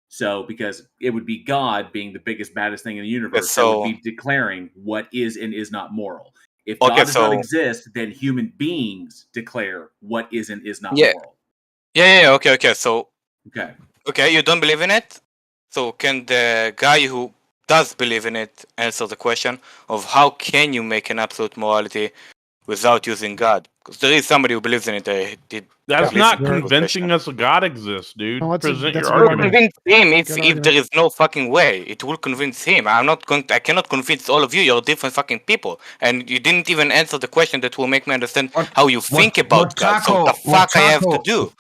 So, because it would be God being the biggest, baddest thing in the universe, that would be declaring what is and is not moral. If God does not exist, then human beings declare what is and is not moral. Yeah. Okay. So. Okay, you don't believe in it? So can the guy who does believe in it answer the question of how can you make an absolute morality without using God? Because there is somebody who believes in it. That's not convincing us God exists, dude. Present your argument. Convince him if there is no fucking way. It will convince him. I cannot convince all of you. You're different fucking people, and you didn't even answer the question that will make me understand how you think about God. So the fuck I have to do?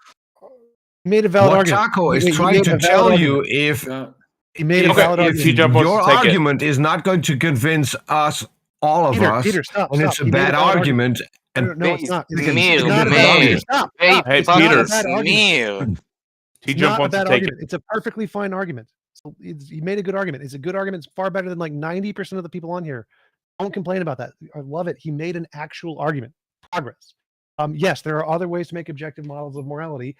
Made a valid argument. Taco is trying to tell you if he made a valid argument. Your argument is not going to convince us, all of us, Peter, stop, and it's a bad argument. No, it's not. Hey, Peter. T-Jump wants to take it. It's a perfectly fine argument. So he made a good argument. It's a good argument. It's far better than like 90% of the people on here. Don't complain about that. I love it. He made an actual argument. Progress. Yes, there are other ways to make objective models of morality,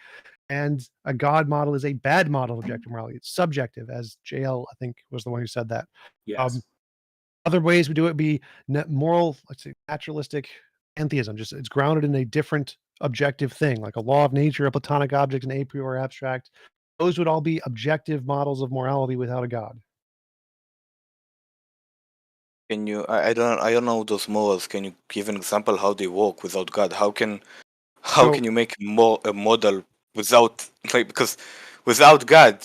and a God model is a bad model of objective morality. It's subjective, as JL, I think, was the one who said that. Yes. Other ways we do it be moral, let's say, naturalistic atheism. Just it's grounded in a different objective thing, like a law of nature, a platonic object, an a priori abstract. Those would all be objective models of morality without a God. Can you? I don't know those morals. Can you give an example how they work without God? How can you make a model without because without God,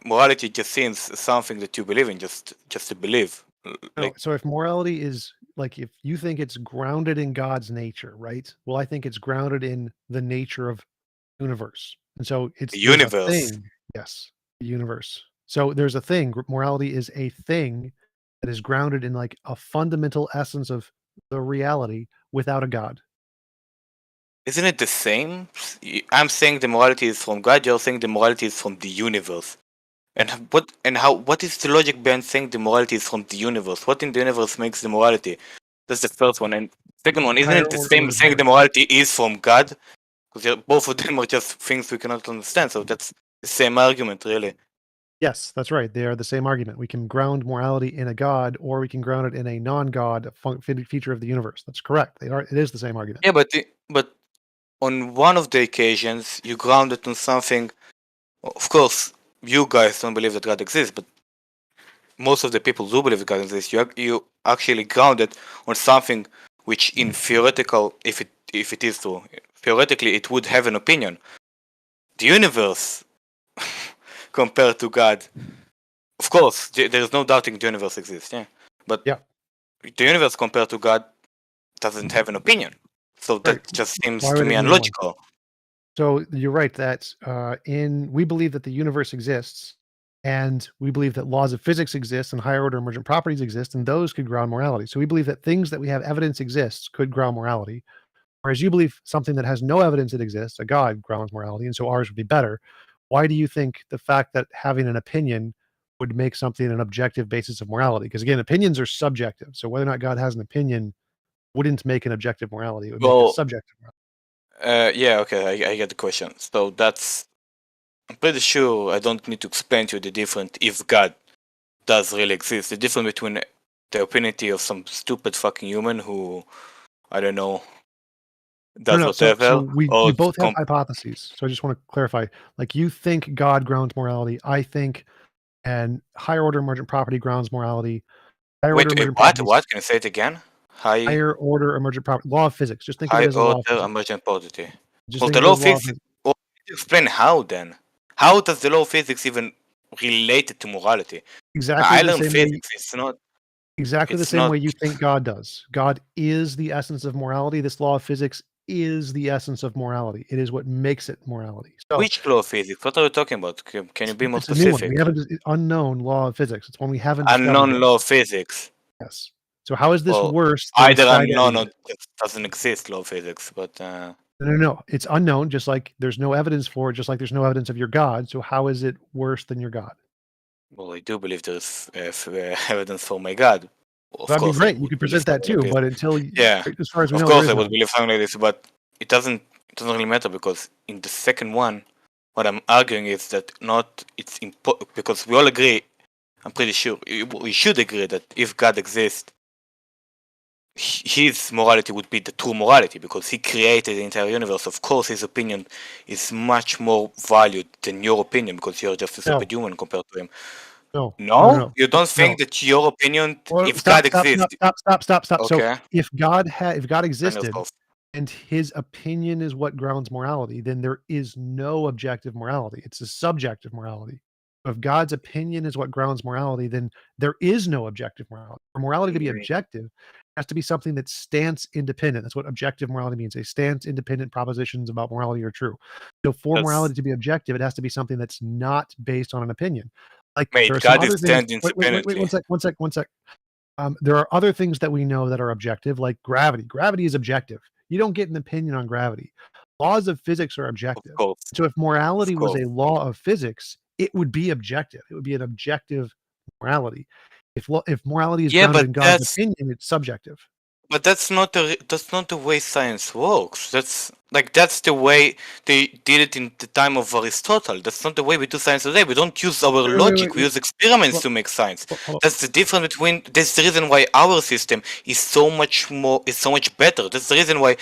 morality just seems something that you believe in, just to believe. So if morality is like if you think it's grounded in God's nature, right? Well, I think it's grounded in the nature of the universe, and so it's the universe. Thing. Yes, the universe. So there's a thing. Morality is a thing that is grounded in like a fundamental essence of the reality without a God. Isn't it the same? I'm saying the morality is from God. You're saying the morality is from the universe. And what is the logic behind saying the morality is from the universe? What in the universe makes the morality? That's the first one. And Second one, isn't higher it the order same is saying the morality is from God? Because both of them are just things we cannot understand. So that's the same argument, really. Yes, that's right. They are the same argument. We can ground morality in a god, or we can ground it in a non-god feature of the universe. That's correct. It is the same argument. Yeah, but on one of the occasions, you ground it on something. Of course, you guys don't believe that God exists, but most of the people do believe that God exists. You actually ground it on something which, in theoretical, if it is true, theoretically, it would have an opinion. The universe, compared to God, of course, there is no doubting the universe exists. Yeah, but the universe compared to God doesn't have an opinion. So that just seems to me unlogical. So you're right that we believe that the universe exists, and we believe that laws of physics exist and higher order emergent properties exist, and those could ground morality. So we believe that things that we have evidence exists could ground morality, whereas you believe something that has no evidence it exists, a god, grounds morality, and so ours would be better. Why do you think the fact that having an opinion would make something an objective basis of morality? Because again, opinions are subjective. So whether or not God has an opinion wouldn't make an objective morality. It would make a subjective morality. Yeah, okay, I get the question. So I'm pretty sure I don't need to explain to you the difference if God does really exist. The difference between the opinion of some stupid fucking human who, I don't know, does whatever. So we both have hypotheses. So I just want to clarify. Like, you think God grounds morality. I think and higher order emergent property grounds morality. What? Can you say it again? Higher order emergent property. Law of physics. Just think of High it as a law of order physics. emergent property. Just Well, think the of law it of as law of physics. Well, explain how then. How does the law of physics even relate to morality? Exactly I the learned same way. physics. It's not. Exactly the It's same not. way you think God does. God is the essence of morality. This law of physics is the essence of morality. It is what makes it morality. So Which law of physics? What are you talking about? Can you be more it's a new one. specific? We haven't unknown law of physics. It's one we haven't discovered Unknown yet. law of physics. Yes. So how is this Well, worse than either unknown or skydiving? it doesn't exist law of physics, but No. It's unknown, just like there's no evidence for it, just like there's no evidence of your God. So how is it worse than your God? well, I do believe there's evidence for my God. Of That'd be course, great. You could present that too, but until yeah, as far as we of know, course there I is would none. believe something like this, but it doesn't really matter because in the second one, what I'm arguing is that because we all agree. I'm pretty sure we should agree that if God exists, his morality would be the true morality because he created the entire universe. Of course, his opinion is much more valued than your opinion because you're just a stupid human compared to him. No. You don't think that your opinion, Well, if God exists, Stop. okay? So if God existed yourself. and his opinion is what grounds morality, then there is no objective morality. It's a subjective morality. If God's opinion is what grounds morality, then there is no objective morality. For morality to be objective, it has to be something that stands independent. That's what objective morality means. They stance independent propositions about morality are true. So for morality to be objective, it has to be something that's not based on an opinion. Like there are some God other is things. standing Wait, independently. one sec. There are other things that we know that are objective, like gravity. Gravity is objective. You don't get an opinion on gravity. Laws of physics are objective. So if morality was a law of physics, it would be objective. It would be an objective morality. If morality is grounded in God's opinion, it's subjective. But that's not the way science works. That's the way they did it in the time of Aristotle. That's not the way we do science today. We don't use our logic. We use experiments to make science. That's the difference between. That's the reason why our system is so much better. That's the reason why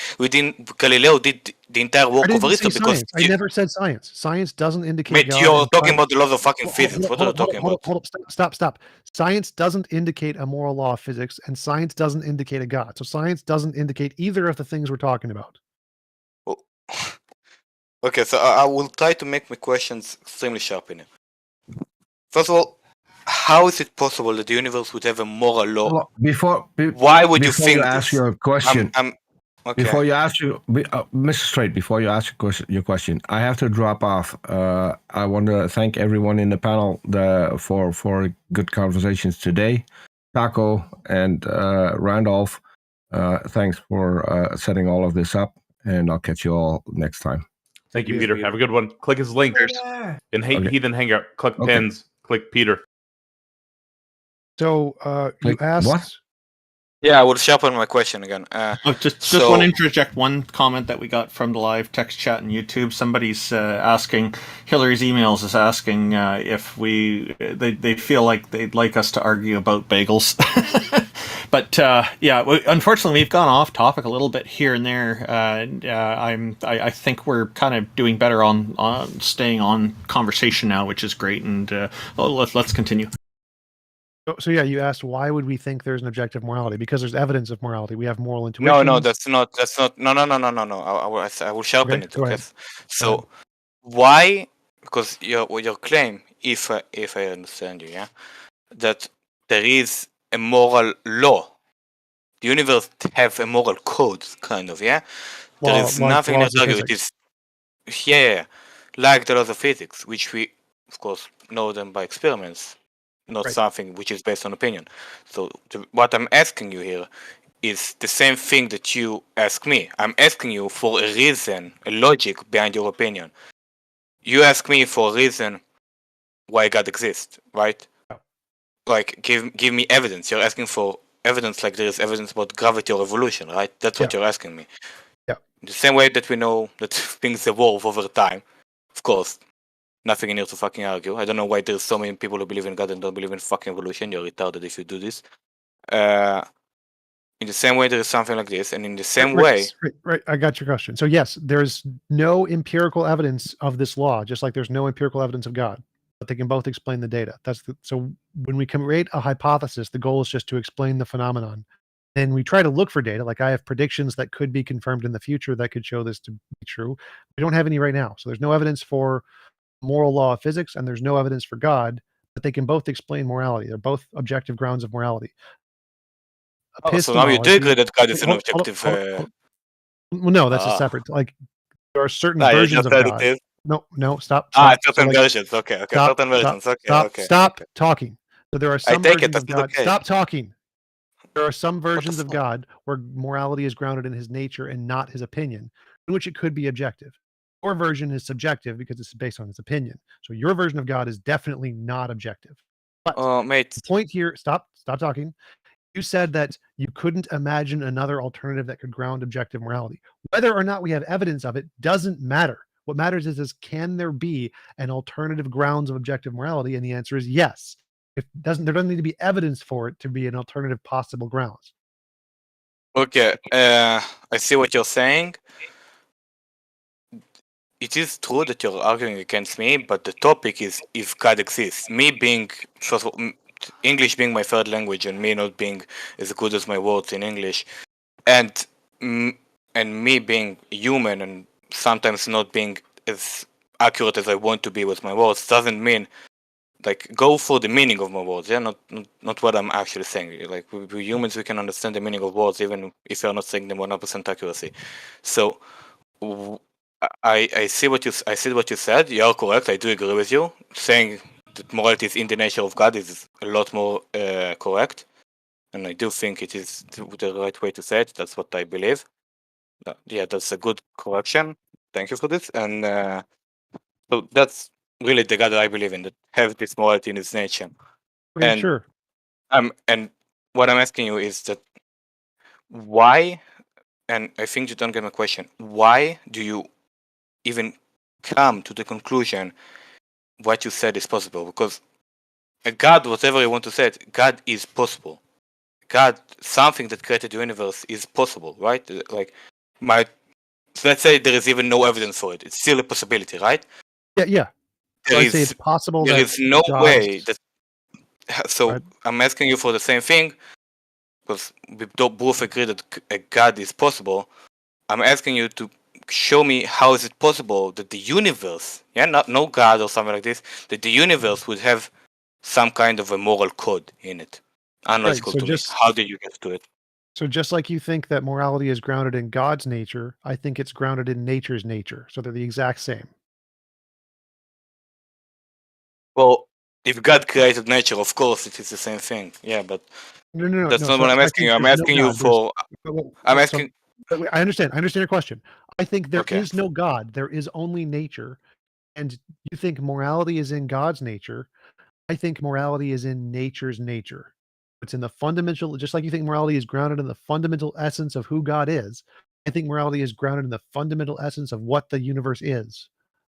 Galileo did the entire work of Aristotle. Because I never said science. Science doesn't indicate God. you're talking about the laws of fucking physics. What are you talking about? Hold up. Stop. Science doesn't indicate a moral law of physics, and science doesn't indicate a God. So science doesn't indicate either of the things we're talking about. Okay, so I will try to make my questions extremely sharp in it. First of all, how is it possible that the universe would have a moral law? Why would you think you ask this? your question? Okay. Before you ask Mr. Straight, before you ask your question, I have to drop off. I want to thank everyone in the panel for good conversations today. Taco and Randolph, thanks for setting all of this up, and I'll catch you all next time. Thank you, Peter. Have a good one. Click his link in Heathen Hangout. Click pins. Click Peter. So you asked. What? Yeah, I will sharpen my question again. Just want to interject one comment that we got from the live text chat on YouTube. Somebody's asking, Hillary's emails is asking if they feel like they'd like us to argue about bagels. But unfortunately, we've gone off topic a little bit here and there. I think we're kind of doing better on staying on conversation now, which is great. And let's continue. So yeah, you asked why would we think there's an objective morality? Because there's evidence of morality. We have moral intuition. No, that's not. No. I will sharpen it. Okay. So why? Because your claim, if I understand you, yeah, that there is a moral law. The universe have a moral code, kind of, yeah. There is nothing that argue it is. Yeah, like the laws of physics, which we, of course, know them by experiments. Not something which is based on opinion. So what I'm asking you here is the same thing that you ask me. I'm asking you for a reason, a logic behind your opinion. You ask me for a reason why God exists, right? Like give me evidence. You're asking for evidence like there is evidence about gravity or evolution, right? That's what you're asking me. Yeah. The same way that we know that things evolve over time, of course. Nothing in here to fucking argue. I don't know why there's so many people who believe in God and don't believe in fucking evolution. You're retarded if you do this. In the same way, there is something like this, and in the same way... Right, I got your question. So yes, there's no empirical evidence of this law, just like there's no empirical evidence of God. But they can both explain the data. So when we create a hypothesis, the goal is just to explain the phenomenon. Then we try to look for data. Like I have predictions that could be confirmed in the future that could show this to be true. We don't have any right now. So there's no evidence for moral law of physics, and there's no evidence for God, but they can both explain morality. They're both objective grounds of morality. So now you do agree that God is an objective... Well, no, that's a separate... Like, there are certain versions of God. No, stop. Certain versions. Okay. Certain versions. Stop talking. So there are some versions of God. Stop talking. There are some versions of God where morality is grounded in his nature and not his opinion, in which it could be objective. Your version is subjective because it's based on his opinion. So your version of God is definitely not objective. But the point here, stop talking. You said that you couldn't imagine another alternative that could ground objective morality. Whether or not we have evidence of it doesn't matter. What matters is can there be an alternative grounds of objective morality? And the answer is yes. There doesn't need to be evidence for it to be an alternative possible grounds. Okay, I see what you're saying. It is true that you're arguing against me, but the topic is if God exists. Me being, first of all, English being my third language and me not being as good as my words in English, and me being human and sometimes not being as accurate as I want to be with my words doesn't mean, like, go for the meaning of my words. Yeah, not what I'm actually saying. Like, we humans, we can understand the meaning of words even if you're not saying them 100% accuracy. So I see what you said. You are correct. I do agree with you. Saying that morality is in the nature of God is a lot more correct, and I do think it is the right way to say it. That's what I believe. Yeah, that's a good correction. Thank you for this. And so that's really the God that I believe in, that have this morality in its nature. Okay, and sure. And what I'm asking you is that why? And I think you don't get my question. Why do you even come to the conclusion what you said is possible? Because God, whatever you want to say, God is possible. God, something that created the universe, is possible, right? Like, so let's say there is even no evidence for it. It's still a possibility, right? Yeah. So I say it's possible. There is no way that. So right. I'm asking you for the same thing, because we both agree that a God is possible. I'm asking you to show me how is it possible that the universe, no God or something like this, that the universe would have some kind of a moral code in it. Unlogical to me. How did you get to it? So just like you think that morality is grounded in God's nature, I think it's grounded in nature's nature. So they're the exact same. Well, if God created nature, of course it is the same thing. Yeah, but no. That's not what I'm asking you. I'm asking you for. I'm asking. I understand your question. I think there is no God. There is only nature. And you think morality is in God's nature. I think morality is in nature's nature. It's in the fundamental, just like you think morality is grounded in the fundamental essence of who God is. I think morality is grounded in the fundamental essence of what the universe is.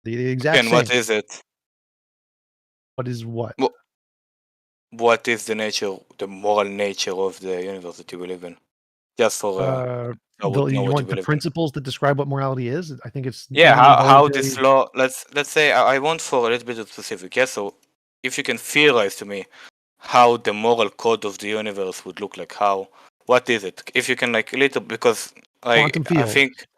The exact same. What is it? What is what? What is the moral nature of the universe that you believe in? Just for you want the principles that describe what morality is? I think it's how this law. Let's say I want for a little bit of specific. Yeah, so if you can theorize to me how the moral code of the universe would look like, what is it? If you can like a little, because I think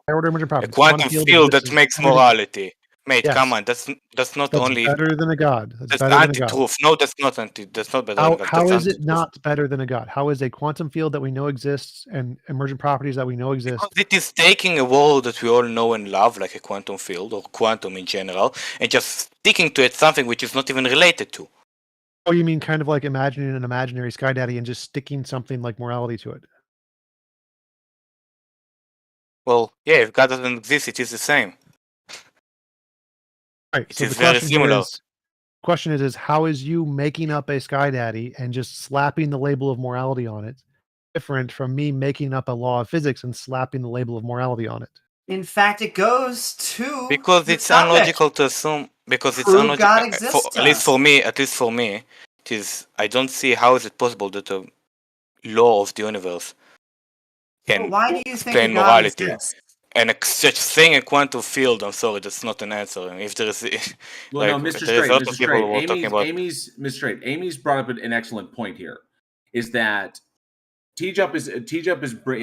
a quantum field that makes morality. Mate, come on, that's not only better than a god. That's anti-truth. No, that's not better than God. How is it not better than a god? How is a quantum field that we know exists and emergent properties that we know exist? Because it is taking a world that we all know and love, like a quantum field or quantum in general, and just sticking to it something which is not even related to. Oh, you mean kind of like imagining an imaginary sky daddy and just sticking something like morality to it? Well, yeah, if God doesn't exist, it is the same. Right. It is very similar. Question is how is you making up a sky daddy and just slapping the label of morality on it different from me making up a law of physics and slapping the label of morality on it? In fact, it goes to because it's unlogical to assume. Because it's unlogical. At least for me, it is. I don't see how is it possible that a law of the universe can why do you think explain morality. And such thing a quantum field, I'm sorry, that's not an answer. If there is, well, no, Mr. Straight, Amy's brought up an excellent point here. Is that TJump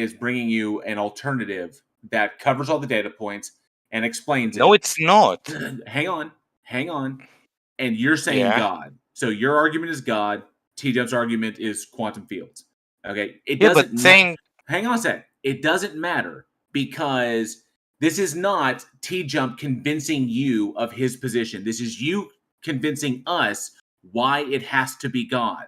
is bringing you an alternative that covers all the data points and explains it. No, it's not. Hang on. And you're saying God. So your argument is God. TJump's argument is quantum fields. Okay, it doesn't. Hang on a sec. It doesn't matter. Because this is not TJump convincing you of his position. This is you convincing us why it has to be God.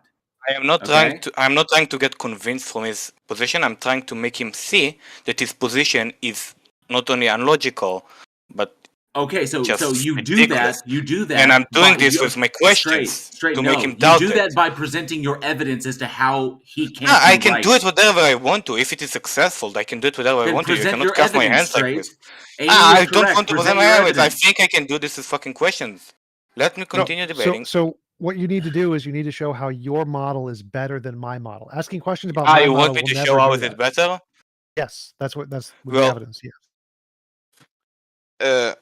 I am not trying to. I'm not trying to get convinced from his position. I'm trying to make him see that his position is not only unlogical, but okay. So you do that. You do that, and I'm doing this with my questions to make him doubt it. You do that by presenting your evidence as to how he can't. I can do it whatever I want to. If it is successful, I can do it whatever I want to. You cannot cast my hands like this. I don't want to present my evidence. I think I can do this with fucking questions. Let me continue debating. So what you need to do is you need to show how your model is better than my model. Asking questions about you want me to show how is it better? Yes, that's the evidence. Yeah.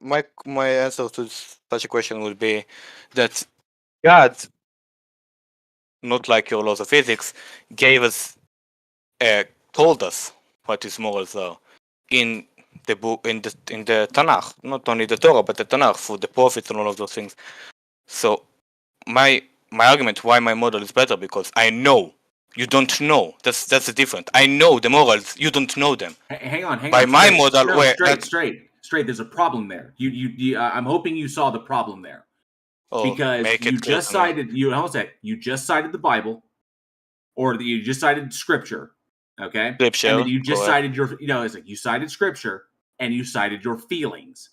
My answer to such a question would be that God, not like your laws of physics, told us what his morals are in the book, in the Tanakh, not only the Torah but the Tanakh, for the prophets and all of those things. So my argument why my model is better, because I know you don't know. That's the difference. I know the morals, you don't know them. Hang on. By my model, straight. There's a problem there. You I'm hoping you saw the problem there, because you just cited you just cited the Bible, or you just cited Scripture, okay? Scripture. And then you just cited you cited Scripture and you cited your feelings.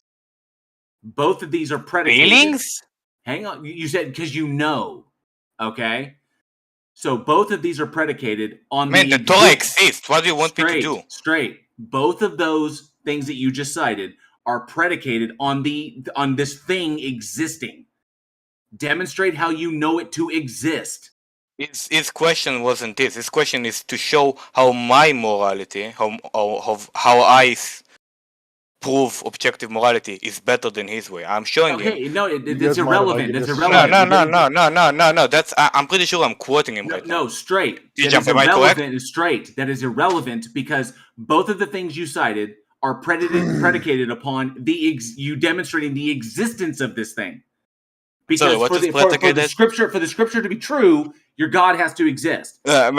Both of these are predicated. Feelings? Hang on. You said because you know, okay? So both of these are predicated on the Torah exists. What do you want me to do? Straight. Both of those things that you just cited are predicated on this thing existing. Demonstrate how you know it to exist. His question wasn't this. His question is to show how my morality, how I prove objective morality is better than his way. I'm showing him. No, it's irrelevant. It's irrelevant. No. I'm pretty sure I'm quoting him right now. No, straight. Am I correct? Straight. That is irrelevant because both of the things you cited are predicated upon you demonstrating the existence of this thing. Because for the scripture to be true, your God has to exist. I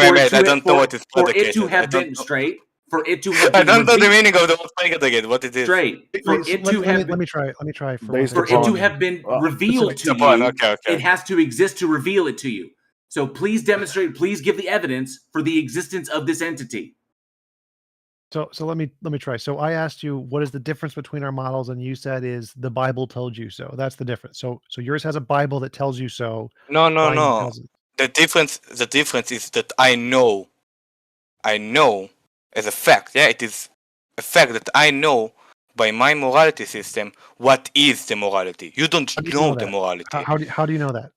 don't know what is predicated. For it to have been straight. For it to have I don't know the meaning of the word predicated. What it is? Straight. Let me try. For it to have been revealed to you, it has to exist to reveal it to you. So please demonstrate. Please give the evidence for the existence of this entity. So let me try. So I asked you what is the difference between our models, and you said is the Bible told you so. That's the difference. So yours has a Bible that tells you so. No. the difference is that I know as a fact. Yeah, it is a fact that I know by my morality system what is the morality. You don't know the morality. How do you know that?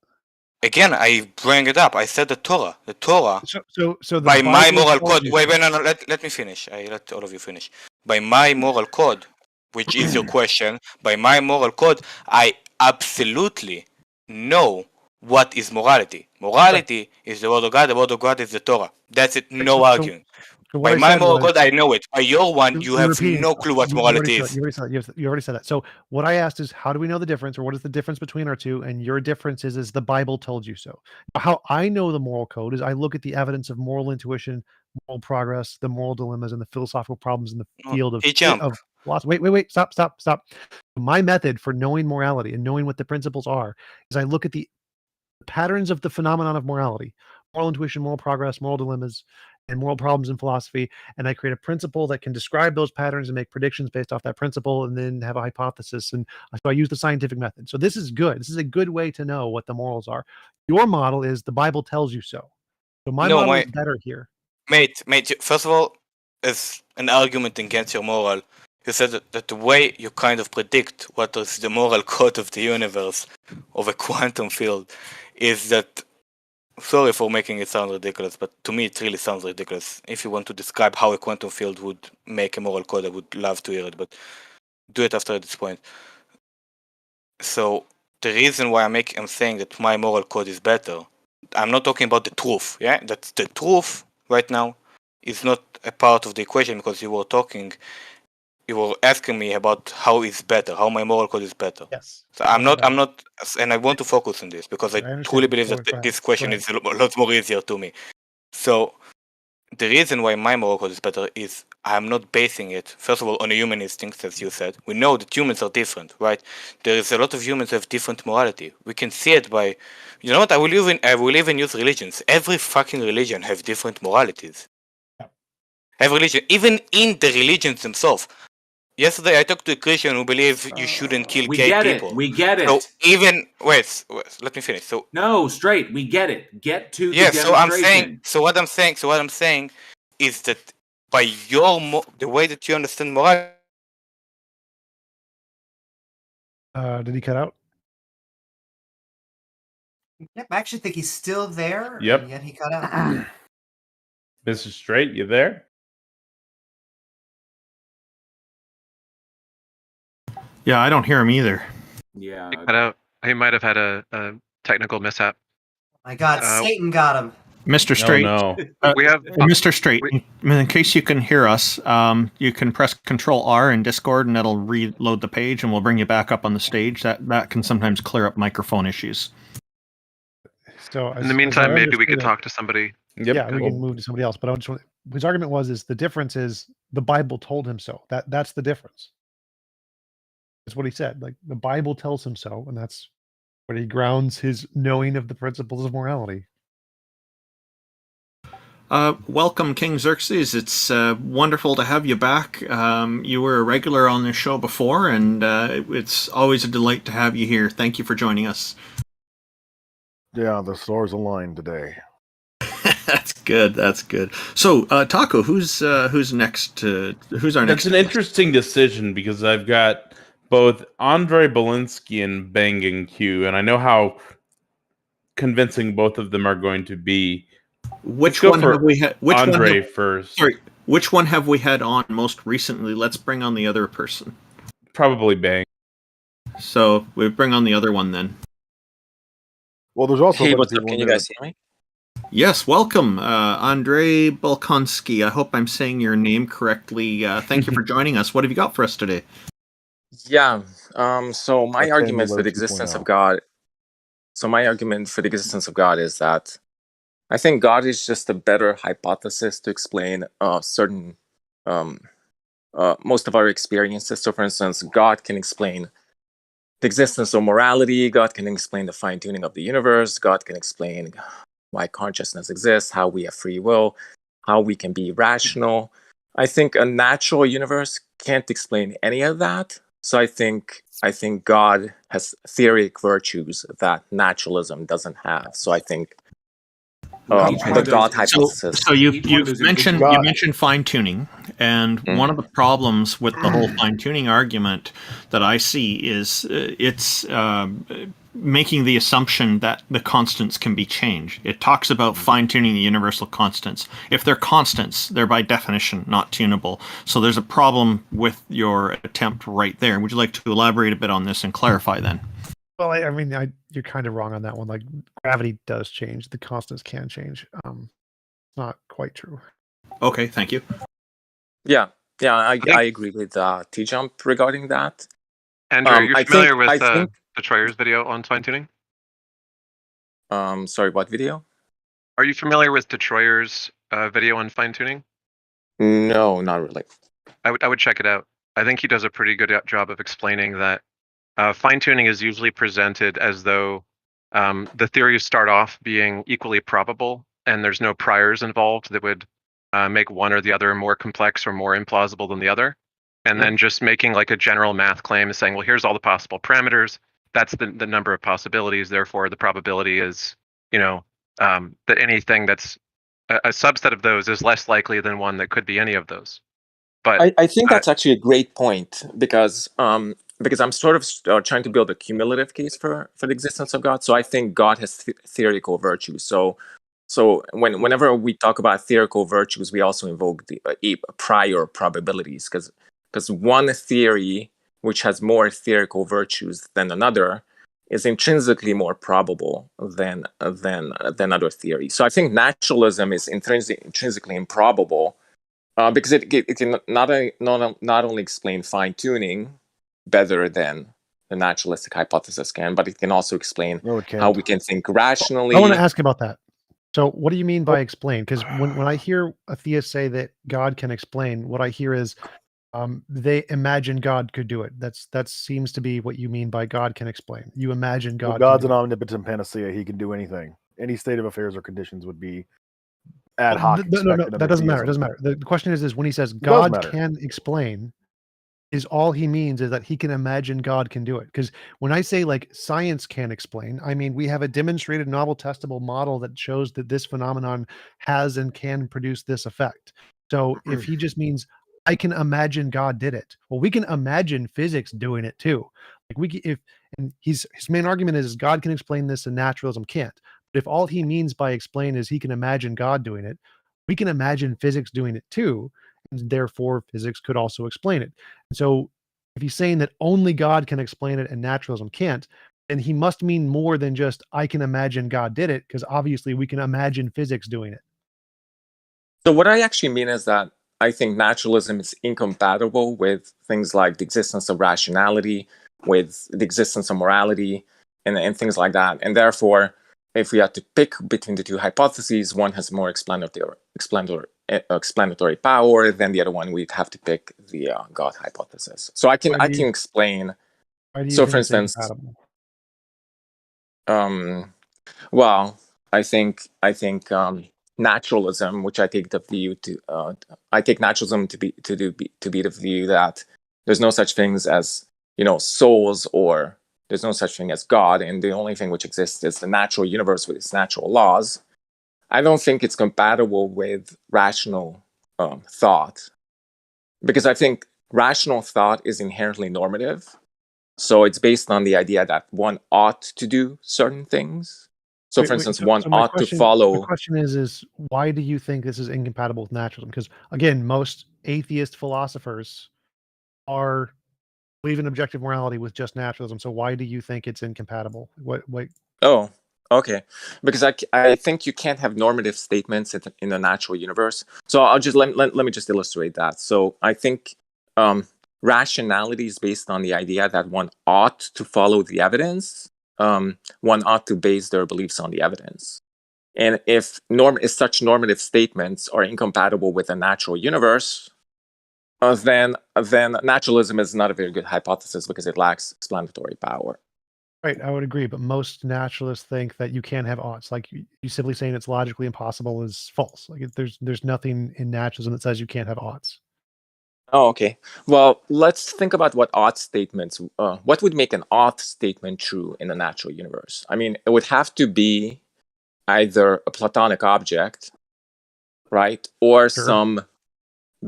Again, I bring it up. I said the Torah. The Torah. So the by my Bible moral tells code. you- Wait, no. Let me finish. I let all of you finish. By my moral code, which is your question, by my moral code, I absolutely know what is morality. Morality is the word of God. The word of God is the Torah. That's it. No arguing. So what By I my said moral was- code, I know it. By your one, you You're have repeating no it. clue what You morality already is. said it. You already said that. So what I asked is, how do we know the difference, or what is the difference between our two? And your difference is the Bible told you so. How I know the moral code is I look at the evidence of moral intuition, moral progress, the moral dilemmas, and the philosophical problems in the field of philosophy. Wait, stop. My method for knowing morality and knowing what the principles are is I look at the patterns of the phenomenon of morality, moral intuition, moral progress, moral dilemmas, and moral problems in philosophy, and I create a principle that can describe those patterns and make predictions based off that principle, and then have a hypothesis. And so I use the scientific method. So this is good. This is a good way to know what the morals are. Your model is the Bible tells you so. So my model is better here. Mate, first of all, as an argument against your moral, you said that the way you kind of predict what is the moral code of the universe, of a quantum field, is that, sorry for making it sound ridiculous, but to me it really sounds ridiculous. If you want to describe how a quantum field would make a moral code, I would love to hear it, but do it after this point. So the reason why I'm saying that my moral code is better, I'm not talking about the truth, yeah? That's the truth right now is not a part of the equation, because you were asking me about how it's better, how my moral code is better. Yes. So I'm not, and I want to focus on this because I truly believe that this question is a lot more easier to me. So the reason why my moral code is better is I'm not basing it, first of all, on a human instinct, as you said. We know that humans are different, right? There is a lot of humans who have different morality. We can see it by, you know what, I will even use religions. Every fucking religion have different moralities. Every religion, even in the religions themselves. Yesterday I talked to a Christian who believes you shouldn't kill gay people. We get it. So even wait, let me finish. So no, straight. We get it. Get to the so demonstration. what I'm saying is that by the way that you understand morality. Did he cut out? Yep, I actually think he's still there. Yep. And yet he cut out. Mr. Straight, you there? Yeah, I don't hear him either. Yeah. He might have had a technical mishap. My God, Satan got him. Mr. Straight, we have Mr. Straight. In case you can hear us, you can press Control R in Discord, and that'll reload the page, and we'll bring you back up on the stage. That can sometimes clear up microphone issues. So in the meantime, maybe we could talk to somebody. Yep. Yeah, we can move to somebody else. But I just want, his argument is the difference is the Bible told him so. That's the difference. That's what he said. Like the Bible tells him so, and that's what he grounds his knowing of the principles of morality. Welcome, King Xerxes. It's wonderful to have you back. You were a regular on this show before, and it's always a delight to have you here. Thank you for joining us. Yeah, the stars aligned today. That's good. That's good. So, Taco, who's next? Who's our next? That's an interesting decision because I've got both AndreiBolkonsky and Banging Q, and I know how convincing both of them are going to be. Which one have we had? Andre first. Sorry, which one have we had on most recently? Let's bring on the other person. Probably Bang. So we bring on the other one then. Well, there's also. Hey, what's up? Can you guys hear me? Yes, welcome, AndreiBolkonsky. I hope I'm saying your name correctly. Thank you for joining us. What have you got for us today? Yeah. So my argument for the existence of God. So my argument for the existence of God is that I think God is just a better hypothesis to explain certain most of our experiences. So, for instance, God can explain the existence of morality. God can explain the fine-tuning of the universe. God can explain why consciousness exists, how we have free will, how we can be rational. I think a natural universe can't explain any of that. So I think God has theoretic virtues that naturalism doesn't have. So I think the God hypothesis. So you've mentioned fine tuning, and one of the problems with the whole fine tuning argument that I see is it's making the assumption that the constants can be changed. It talks about fine tuning the universal constants. If they're constants, they're by definition not tunable. So there's a problem with your attempt right there. Would you like to elaborate a bit on this and clarify then? Well, I mean, you're kind of wrong on that one. Like, gravity does change; the constants can change. Not quite true. Okay, thank you. Yeah, I agree with T-Jump regarding that. Andrew, you're familiar with Betrayer's video on fine tuning? Sorry, what video? Are you familiar with Detroyer's video on fine tuning? No, not really. I would check it out. I think he does a pretty good job of explaining that fine tuning is usually presented as though the theories start off being equally probable, and there's no priors involved that would make one or the other more complex or more implausible than the other. And then just making like a general math claim saying, well, here's all the possible parameters. That's the number of possibilities. Therefore, the probability is, that anything that's a subset of those is less likely than one that could be any of those. But I think that's actually a great point because I'm sort of trying to build a cumulative case for the existence of God. So I think God has theoretical virtues. So whenever we talk about theoretical virtues, we also invoke the prior probabilities because one theory which has more theoretical virtues than another is intrinsically more probable than other theories. So I think naturalism is intrinsically improbable because it can not only explain fine tuning better than the naturalistic hypothesis can, but it can also explain how we can think rationally. I want to ask about that. So what do you mean by explain? Because when I hear a theist say that God can explain, what I hear is they imagine God could do it. That seems to be what you mean by God can explain. You imagine God. Well, God's an omnipotent panacea. He can do anything. Any state of affairs or conditions would be ad hoc. No, that doesn't matter. It doesn't matter. The question is when he says God can explain, is all he means is that he can imagine God can do it. Because when I say like science can explain, I mean we have a demonstrated novel testable model that shows that this phenomenon has and can produce this effect. So if he just means I can imagine God did it, well, we can imagine physics doing it too. Like his main argument is God can explain this and naturalism can't. But if all he means by explain is he can imagine God doing it, we can imagine physics doing it too. And therefore physics could also explain it. And so if he's saying that only God can explain it and naturalism can't, then he must mean more than just I can imagine God did it, because obviously we can imagine physics doing it. So what I actually mean is that I think naturalism is incompatible with things like the existence of rationality, with the existence of morality, and things like that. And therefore, if we had to pick between the two hypotheses, one has more explanatory power than the other one. We'd have to pick the God hypothesis. So I can explain. So, for instance, well, I think naturalism, which I take the view to, I take naturalism to be the view that there's no such things as souls, or there's no such thing as God, and the only thing which exists is the natural universe with its natural laws. I don't think it's compatible with rational thought, because I think rational thought is inherently normative. So it's based on the idea that one ought to do certain things. So, for instance, one ought to follow. The question is why do you think this is incompatible with naturalism? Because again, most atheist philosophers believe in objective morality with just naturalism. So why do you think it's incompatible? What? Oh, okay. Because I think you can't have normative statements in the natural universe. So I'll just let me just illustrate that. So I think rationality is based on the idea that one ought to follow the evidence. One ought to base their beliefs on the evidence. And if such normative statements are incompatible with a natural universe, then naturalism is not a very good hypothesis because it lacks explanatory power. Right, I would agree, but most naturalists think that you can't have oughts. Like you simply saying it's logically impossible is false. Like there's nothing in naturalism that says you can't have oughts. Oh, okay. Well, let's think about what ought statements. What would make an ought statement true in the natural universe? I mean, it would have to be either a Platonic object, right, or some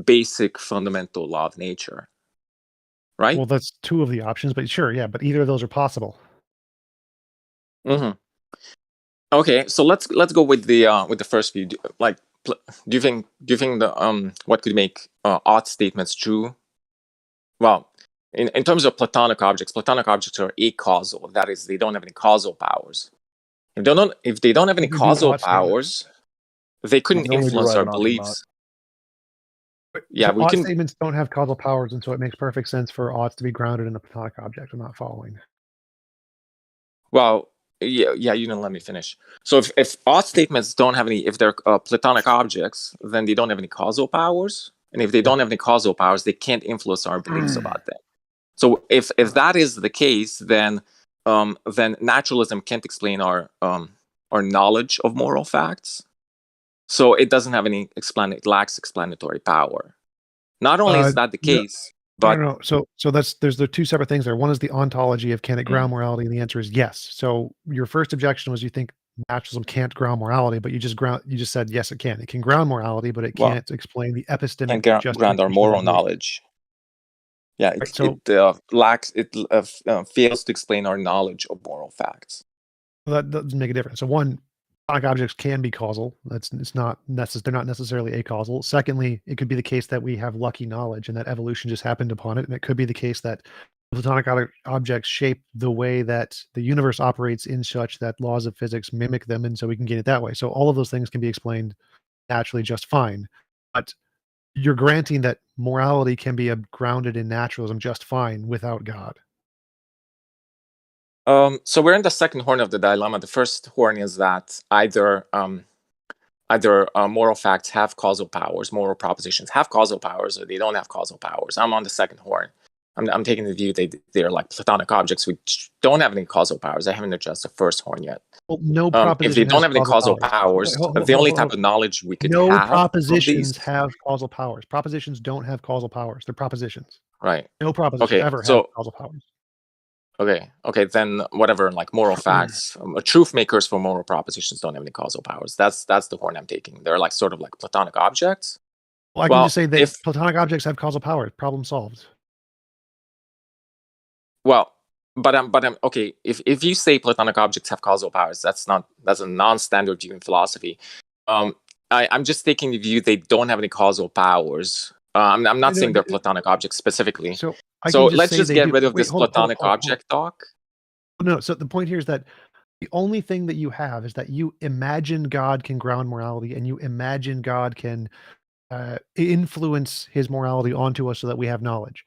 basic fundamental law of nature, right? Well, that's two of the options, but sure, yeah, but either of those are possible. Mm-hmm. Okay, so let's go with the first view. Do you think the what could make odd statements true? Well, in terms of Platonic objects are acausal. That is, they don't have any causal powers. If they don't have any causal powers, they couldn't influence our beliefs. Yeah, so we odd can. statements don't have causal powers, and so it makes perfect sense for odds to be grounded in a Platonic object. I'm not following. Well, yeah, you didn't let me finish. So if odd statements don't have any, if they're Platonic objects, then they don't have any causal powers, and if they don't have any causal powers, they can't influence our beliefs about them. So if that is the case, then naturalism can't explain our knowledge of moral facts. So it doesn't have any it lacks explanatory power. Not only is that the case, but no. So there's the two separate things there. One is the ontology of can it ground morality, and the answer is yes. So your first objection was you think naturalism can't ground morality, but you just said yes, it can. It can ground morality, but it can't explain the epistemic can't ground our moral knowledge. Yeah, it fails to explain our knowledge of moral facts. Well, that doesn't make a difference. So one, Platonic objects can be causal. They're not necessarily acausal. Secondly, it could be the case that we have lucky knowledge and that evolution just happened upon it, and it could be the case that Platonic objects shape the way that the universe operates in such that laws of physics mimic them, and so we can get it that way. So all of those things can be explained naturally just fine. But you're granting that morality can be grounded in naturalism just fine without God. So we're in the second horn of the dilemma. The first horn is that either moral facts have causal powers, moral propositions have causal powers, or they don't have causal powers. I'm on the second horn. I'm taking the view they're like Platonic objects which don't have any causal powers. I haven't addressed the first horn yet. Well, no proposition. If they don't have any causal powers, the only type of knowledge we could have. No propositions have causal powers. Propositions don't have causal powers. They're propositions. Right. No proposition ever have causal powers. Okay, then whatever, like moral facts, truth makers for moral propositions don't have any causal powers. That's the horn I'm taking. They're like sort of like Platonic objects. Well, I can just say that Platonic objects have causal powers. Problem solved. Well, but I'm okay. If you say Platonic objects have causal powers, that's a non-standard view in philosophy. I'm just taking the view they don't have any causal powers. I'm not saying they're Platonic objects specifically. So let's just get rid of this Platonic object talk. No, so the point here is that the only thing that you have is that you imagine God can ground morality, and you imagine God can influence his morality onto us so that we have knowledge.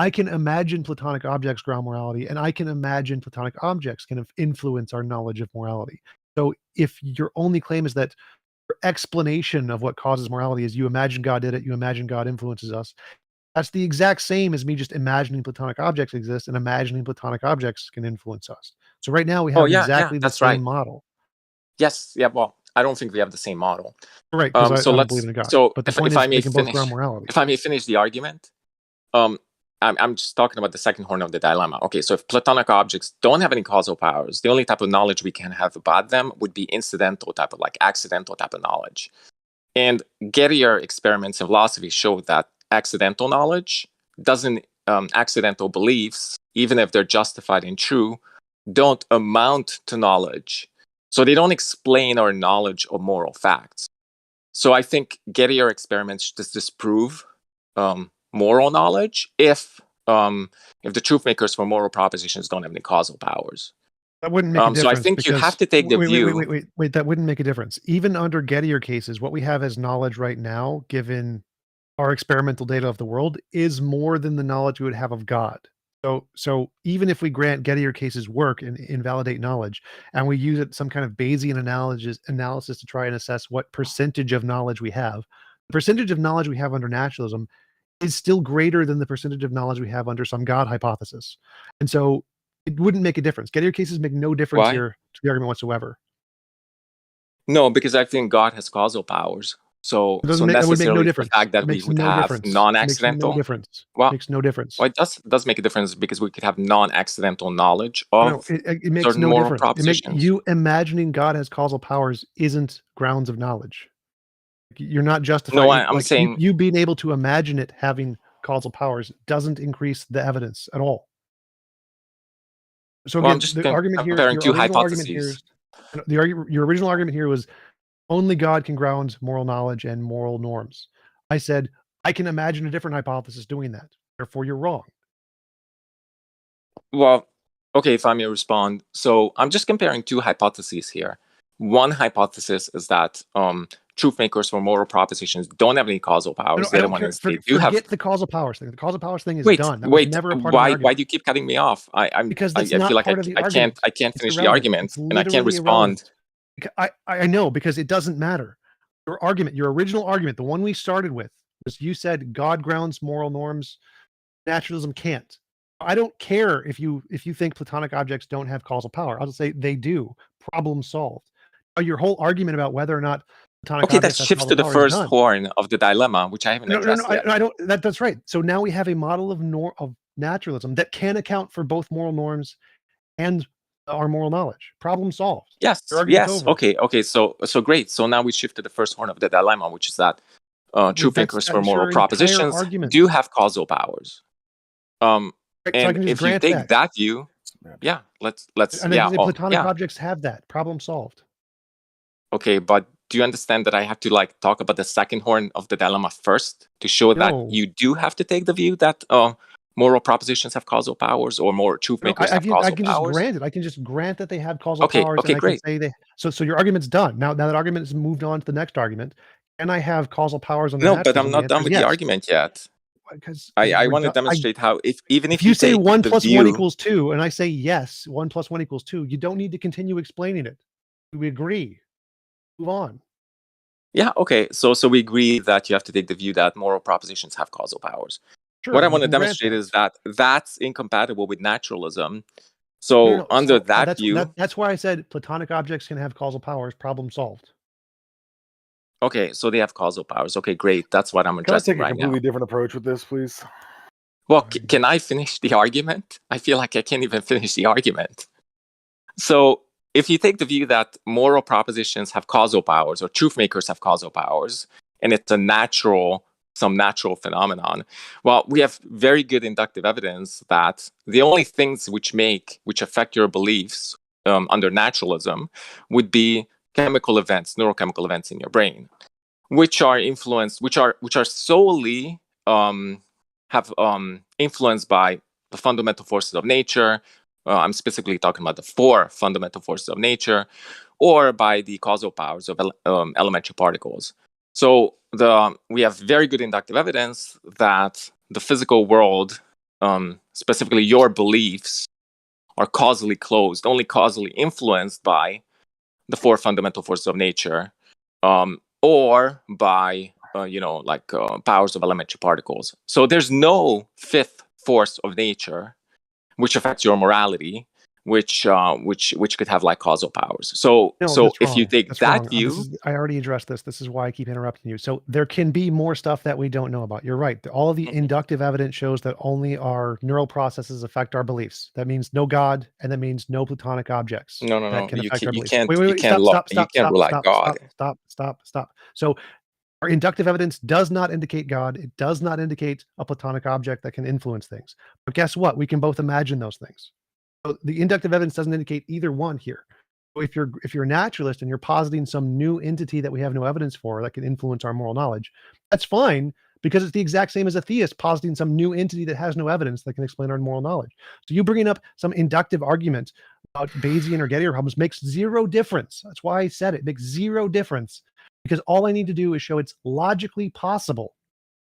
I can imagine Platonic objects ground morality, and I can imagine Platonic objects can influence our knowledge of morality. So if your only claim is that your explanation of what causes morality is you imagine God did it, you imagine God influences us, that's the exact same as me just imagining Platonic objects exist and imagining Platonic objects can influence us. So right now we have exactly the same model. Yes, yeah, well, I don't think we have the same model. Right, because I don't believe in God. So but the point is they can both ground morality. If I may finish the argument, I'm just talking about the second horn of the dilemma. Okay, so if Platonic objects don't have any causal powers, the only type of knowledge we can have about them would be incidental type of, like accidental type of knowledge. And Gettier experiments in philosophy show that accidental knowledge accidental beliefs, even if they're justified and true, don't amount to knowledge. So they don't explain our knowledge of moral facts. So I think Gettier experiments just disprove moral knowledge if the truth makers for moral propositions don't have any causal powers. That wouldn't make a difference. So I think you have to take the view. Wait, that wouldn't make a difference. Even under Gettier cases, what we have as knowledge right now, given our experimental data of the world, is more than the knowledge we would have of God. So even if we grant Gettier cases work and invalidate knowledge, and we use it some kind of Bayesian analysis to try and assess what percentage of knowledge we have, the percentage of knowledge we have under naturalism is still greater than the percentage of knowledge we have under some God hypothesis. And so it wouldn't make a difference. Gettier cases make no difference here to the argument whatsoever. No, because I think God has causal powers. So, It doesn't so make, it would make no necessarily the difference. fact that It we makes would no have difference. It makes non-accidental. no difference. Well, It makes no difference. Well, it does make a difference because we could have non-accidental knowledge No, of it makes certain no moral difference. propositions. You imagining God has causal powers isn't grounds of knowledge. You're not justifying. No, I'm saying you being able to imagine it having causal powers doesn't increase the evidence at all. So Well, again, I'm just the argument here, comparing your two original argument here hypotheses. is your original argument here was only God can ground moral knowledge and moral norms. I said I can imagine a different hypothesis doing that. Therefore, you're wrong. Well, okay, if I may respond. So I'm just comparing two hypotheses here. One hypothesis is that truth makers for moral propositions don't have any causal powers. The other one is they do have. Forget the causal powers thing. The causal powers thing is Wait, done. That was wait. never a part of the Why argument. do you keep cutting me off? Because I that's not feel like part of the argument. I can't It's finish the irrelevant. argument It's and I can't literally respond. irrelevant. I know, because it doesn't matter. Your argument, your original argument, the one we started with, was you said God grounds moral norms, naturalism can't. I don't care if you think Platonic objects don't have causal power. I'll just say they do. Problem solved. Your whole argument about whether or not Platonic Okay, that objects have shifts causal to the power is first done. horn of the dilemma, which I haven't addressed yet. I don't. That's right. So now we have a model of naturalism that can account for both moral norms and our moral knowledge. Problem solved. Yes, Your argument's yes. over. Okay. So great. So now we shift to the first horn of the dilemma, which is that truth makers for that's moral your entire propositions argument. do have causal powers. Right, so I And can just if you grant take that view, yeah, let's And yeah, then oh, Platonic yeah. objects have that. Problem solved. Okay, but do you understand that I have to like talk about the second horn of the dilemma first to show No. that you do have to take the view that moral propositions have causal powers or more truth No, makers I have can causal just powers? grant it. I can just grant that they have causal Okay, powers, okay, and I great. can say they. So your argument's done. Now that argument has moved on to the next argument. Can I have causal powers on the No, but I'm naturalism? not done answer with is the yes. argument yet. Because I we're want to done- demonstrate how if If you say take 1 the plus 1 view, equals 2, and I say yes, 1 plus 1 equals 2, you don't need to continue explaining it. We agree. Move on. yeah, okay. So we agree that you have to take the view that moral propositions have causal powers. Sure, What I we want to can grant demonstrate that. is that that's incompatible with naturalism. So No, under so, that view, that's why I said Platonic objects can have causal powers. Problem solved. okay, so they have causal powers. Okay, great. That's what I'm Can I addressing take a right now. completely different approach with this, please? Well, can I finish the argument? I feel like I can't even finish the argument. So if you take the view that moral propositions have causal powers or truth makers have causal powers, and it's some natural phenomenon, well, we have very good inductive evidence that the only things which affect your beliefs under naturalism would be chemical events, neurochemical events in your brain, which are solely influenced by the fundamental forces of nature. I'm specifically talking about the 4 fundamental forces of nature, or by the causal powers of elementary particles. So we have very good inductive evidence that the physical world, specifically your beliefs, are causally closed, only causally influenced by the 4 fundamental forces of nature, or by powers of elementary particles. So there's no 5th force of nature which affects your morality, which could have like causal powers. So if you take that view, I already addressed this. This is why I keep interrupting you. So there can be more stuff that we don't know about. You're right. All of the inductive evidence shows that only our neural processes affect our beliefs. That means no God, and that means no Platonic objects. No. That can You affect our beliefs. can't. Wait, You can't rule out God. Stop. So our inductive evidence does not indicate God. It does not indicate a Platonic object that can influence things. But guess what? We can both imagine those things. So the inductive evidence doesn't indicate either one here. So if you're a naturalist and you're positing some new entity that we have no evidence for that can influence our moral knowledge, that's fine, because it's the exact same as a theist positing some new entity that has no evidence that can explain our moral knowledge. So you bringing up some inductive argument about Bayesian or Gettier problems makes zero difference. That's why I said it makes zero difference, because all I need to do is show it's logically possible.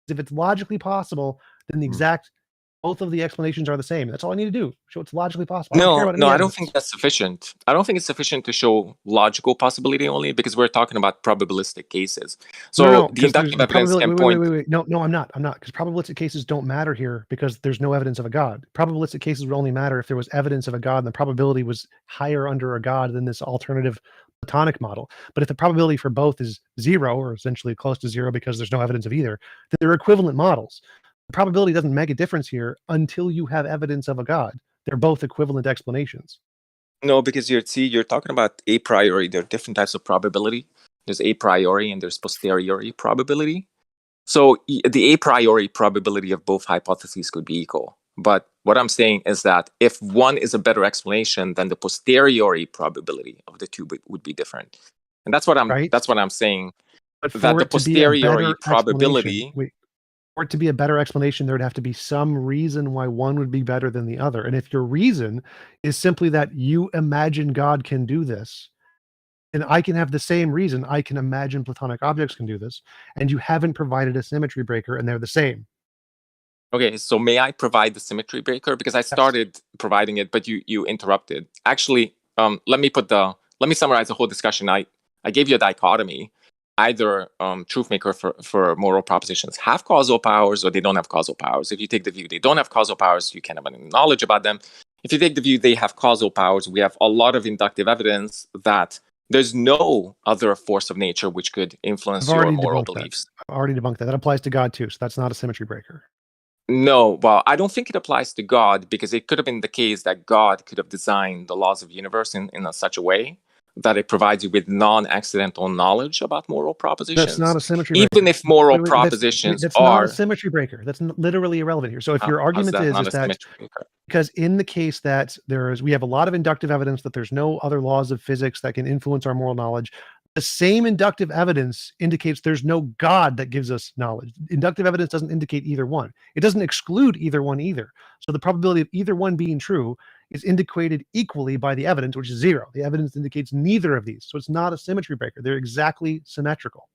If it's logically possible, then the exact Both of the explanations are the same. That's all I need to do. Show it's logically possible. I don't care No, about no, any I don't evidence. think that's sufficient. I don't think it's sufficient to show logical possibility only because we're talking about probabilistic cases. So No, the inductive evidence can point. Wait. No, I'm not. Because probabilistic cases don't matter here because there's no evidence of a God. Probabilistic cases would only matter if there was evidence of a God and the probability was higher under a God than this alternative Platonic model. But if the probability for both is 0 or essentially close to 0 because there's no evidence of either, then they're equivalent models. The probability doesn't make a difference here until you have evidence of a God. They're both equivalent explanations. No, because you're talking about a priori. There are different types of probability. There's a priori and there's posteriori probability. So the a priori probability of both hypotheses could be equal. But what I'm saying is that if one is a better explanation, then the posteriori probability of the two would be different. And that's what I'm saying. But that the posteriori probability. For it to be a better explanation, there would have to be some reason why one would be better than the other. And if your reason is simply that you imagine God can do this, and I can have the same reason, I can imagine Platonic objects can do this, and you haven't provided a symmetry breaker, and they're the same. Okay, so may I provide the symmetry breaker? Because I started providing it, but you interrupted. Actually, let me summarize the whole discussion. I gave you a dichotomy. Either truth maker for moral propositions have causal powers or they don't have causal powers. If you take the view they don't have causal powers, you can't have any knowledge about them. If you take the view they have causal powers, we have a lot of inductive evidence that there's no other force of nature which could influence your moral beliefs. I've already debunked that. That applies to God too, so that's not a symmetry breaker. No, well, I don't think it applies to God because it could have been the case that God could have designed the laws of the universe in such a way that it provides you with non-accidental knowledge about moral propositions. That's not a symmetry breaker. Even if moral propositions that's are... not a symmetry breaker. That's literally irrelevant here. So if your argument is that because in the case that we have a lot of inductive evidence that there's no other laws of physics that can influence our moral knowledge, the same inductive evidence indicates there's no God that gives us knowledge. Inductive evidence doesn't indicate either one. It doesn't exclude either one either. So the probability of either one being true is indicated equally by the evidence, which is 0. The evidence indicates neither of these. So it's not a symmetry breaker. They're exactly symmetrical.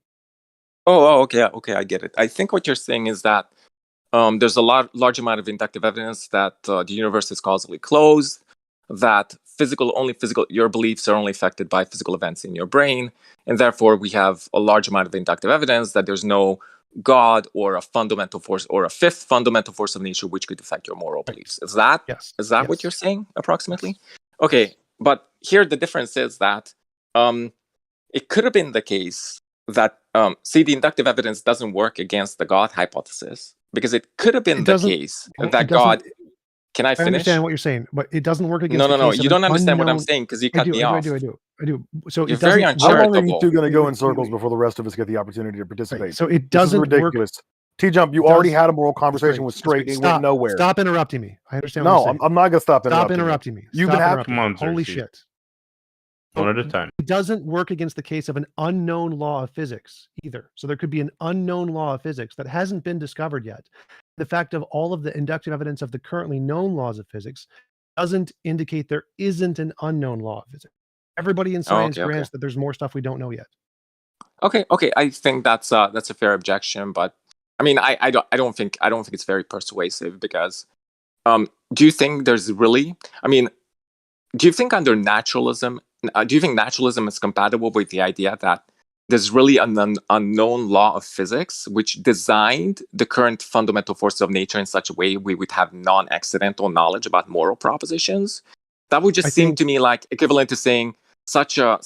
Okay, I get it. I think what you're saying is that there's a large amount of inductive evidence that the universe is causally closed, that your beliefs are only affected by physical events in your brain, and therefore we have a large amount of inductive evidence that there's no God or a fundamental force or a fifth fundamental force of nature which could affect your moral beliefs. Is that what you're saying approximately? Yes. Okay, but here the difference is that it could have been the case that the inductive evidence doesn't work against the God hypothesis because it could have been the case that God. Can I finish? I understand what you're saying, but it doesn't work against. No. You don't understand what I'm saying because you cut me off. I do. So you're very uncharitable. How long are you two going to go in circles before the rest of us get the opportunity to participate? Right. So it doesn't this is ridiculous. T-Jump, you already had a moral conversation with Straight. It went nowhere. Stop interrupting me. I understand. No, I'm not going to stop interrupting me. You've been happy. Come on, Holy shit. One at a time. It doesn't work against the case of an unknown law of physics either. So there could be an unknown law of physics that hasn't been discovered yet. The fact of all of the inductive evidence of the currently known laws of physics doesn't indicate there isn't an unknown law of physics. Everybody in science grants that there's more stuff we don't know yet. Okay. I think that's a fair objection, but I mean, I don't think it's very persuasive because do you think there's really? I mean, do you think under naturalism? Do you think naturalism is compatible with the idea that there's really an unknown law of physics which designed the current fundamental forces of nature in such a way we would have non-accidental knowledge about moral propositions? That would just seem to me like equivalent to saying such a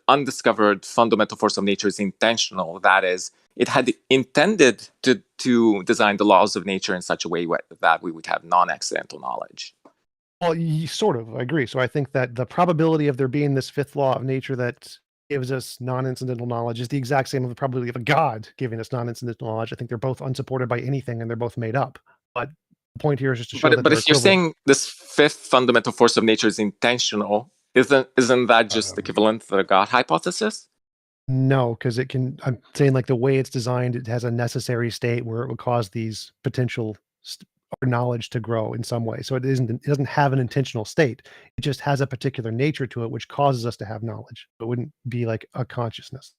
undiscovered fundamental force of nature is intentional. That is, it had intended to design the laws of nature in such a way that we would have non-accidental knowledge. Well, sort of. I agree. So I think that the probability of there being this fifth law of nature that gives us non-incidental knowledge is the exact same as the probability of a God giving us non-incidental knowledge. I think they're both unsupported by anything and they're both made up. But the point here is just to show that. But if you're saying this fifth fundamental force of nature is intentional, isn't that just equivalent to the God hypothesis? No, because I'm saying like the way it's designed, it has a necessary state where it would cause these potential or knowledge to grow in some way. So it doesn't have an intentional state. It just has a particular nature to it, which causes us to have knowledge. It wouldn't be like a consciousness.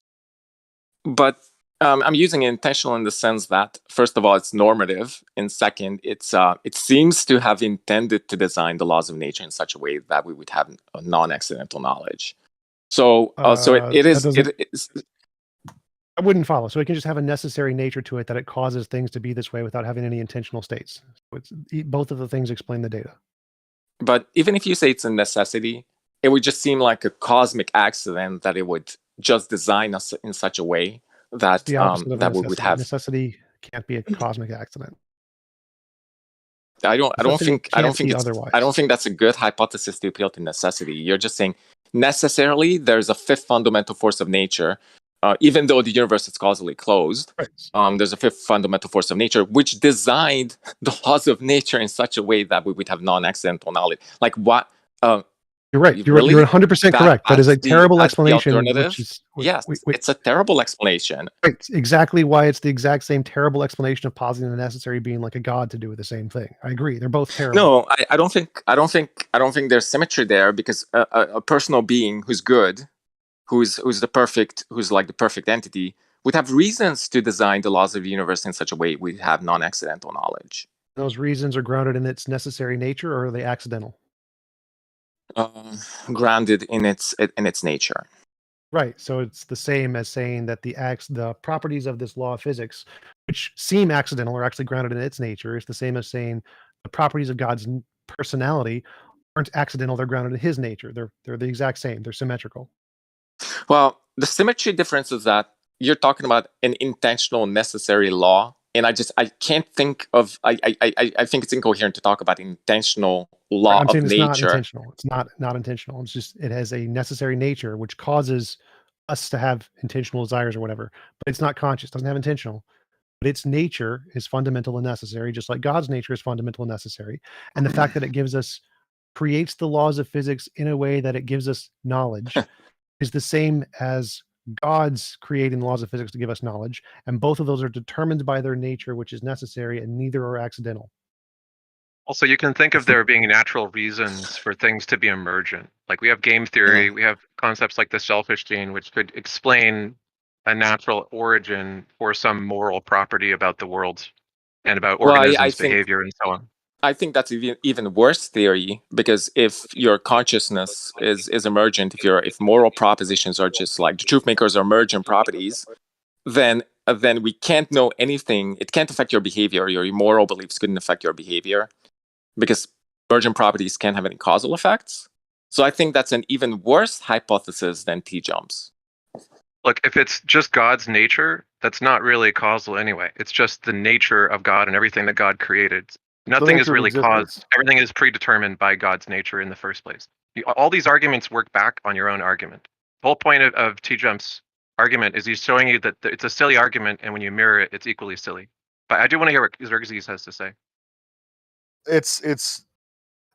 But I'm using intentional in the sense that, first of all, it's normative, and second, it seems to have intended to design the laws of nature in such a way that we would have a non-accidental knowledge. So, it is. I wouldn't follow. So it can just have a necessary nature to it that it causes things to be this way without having any intentional states. Both of the things explain the data. But even if you say it's a necessity, it would just seem like a cosmic accident that it would just design us in such a way that that we would have. Necessity can't be a cosmic accident. I don't think otherwise. I don't think that's a good hypothesis to appeal to necessity. You're just saying necessarily there's a fifth fundamental force of nature. Even though the universe is causally closed, there's a fifth fundamental force of nature which designed the laws of nature in such a way that we would have non-accidental knowledge. Like what? You're right. You're 100% correct. That is a terrible explanation. Yes, it's a terrible explanation. Right. Exactly why it's the exact same terrible explanation of positing the necessary being like a god to do the same thing. I agree. They're both terrible. No, I don't think there's symmetry there, because a personal being who's good, who's like the perfect entity, would have reasons to design the laws of the universe in such a way we have non-accidental knowledge. Those reasons are grounded in its necessary nature, or are they accidental? Grounded in its nature. Right. So it's the same as saying that the properties of this law of physics, which seem accidental, are actually grounded in its nature. It's the same as saying the properties of God's personality aren't accidental; they're grounded in His nature. They're the exact same. They're symmetrical. Well, the symmetry difference is that you're talking about an intentional, necessary law, and I can't think of. I think it's incoherent to talk about intentional law of nature. Not intentional. It's not intentional. It's just it has a necessary nature which causes us to have intentional desires or whatever. But it's not conscious. Doesn't have intentional. But its nature is fundamental and necessary, just like God's nature is fundamental and necessary. And the fact that it creates the laws of physics in a way that it gives us knowledge is the same as God's creating the laws of physics to give us knowledge. And both of those are determined by their nature, which is necessary, and neither are accidental. Also, you can think of there being natural reasons for things to be emergent. Like we have game theory, we have concepts like the selfish gene, which could explain a natural origin for some moral property about the world and about organisms' behavior and so on. I think that's even worse theory, because if your consciousness is emergent, if moral propositions are just like the truth makers are emergent properties, then we can't know anything. It can't affect your behavior. Your moral beliefs couldn't affect your behavior, because emergent properties can't have any causal effects. So I think that's an even worse hypothesis than T-jumps. Look, if it's just God's nature, that's not really causal anyway. It's just the nature of God and everything that God created. Nothing is really caused. Everything is predetermined by God's nature in the first place. All these arguments work back on your own argument. The whole point of T-Jump's argument is he's showing you that it's a silly argument, and when you mirror it, it's equally silly. But I do want to hear what Xerxes has to say. It's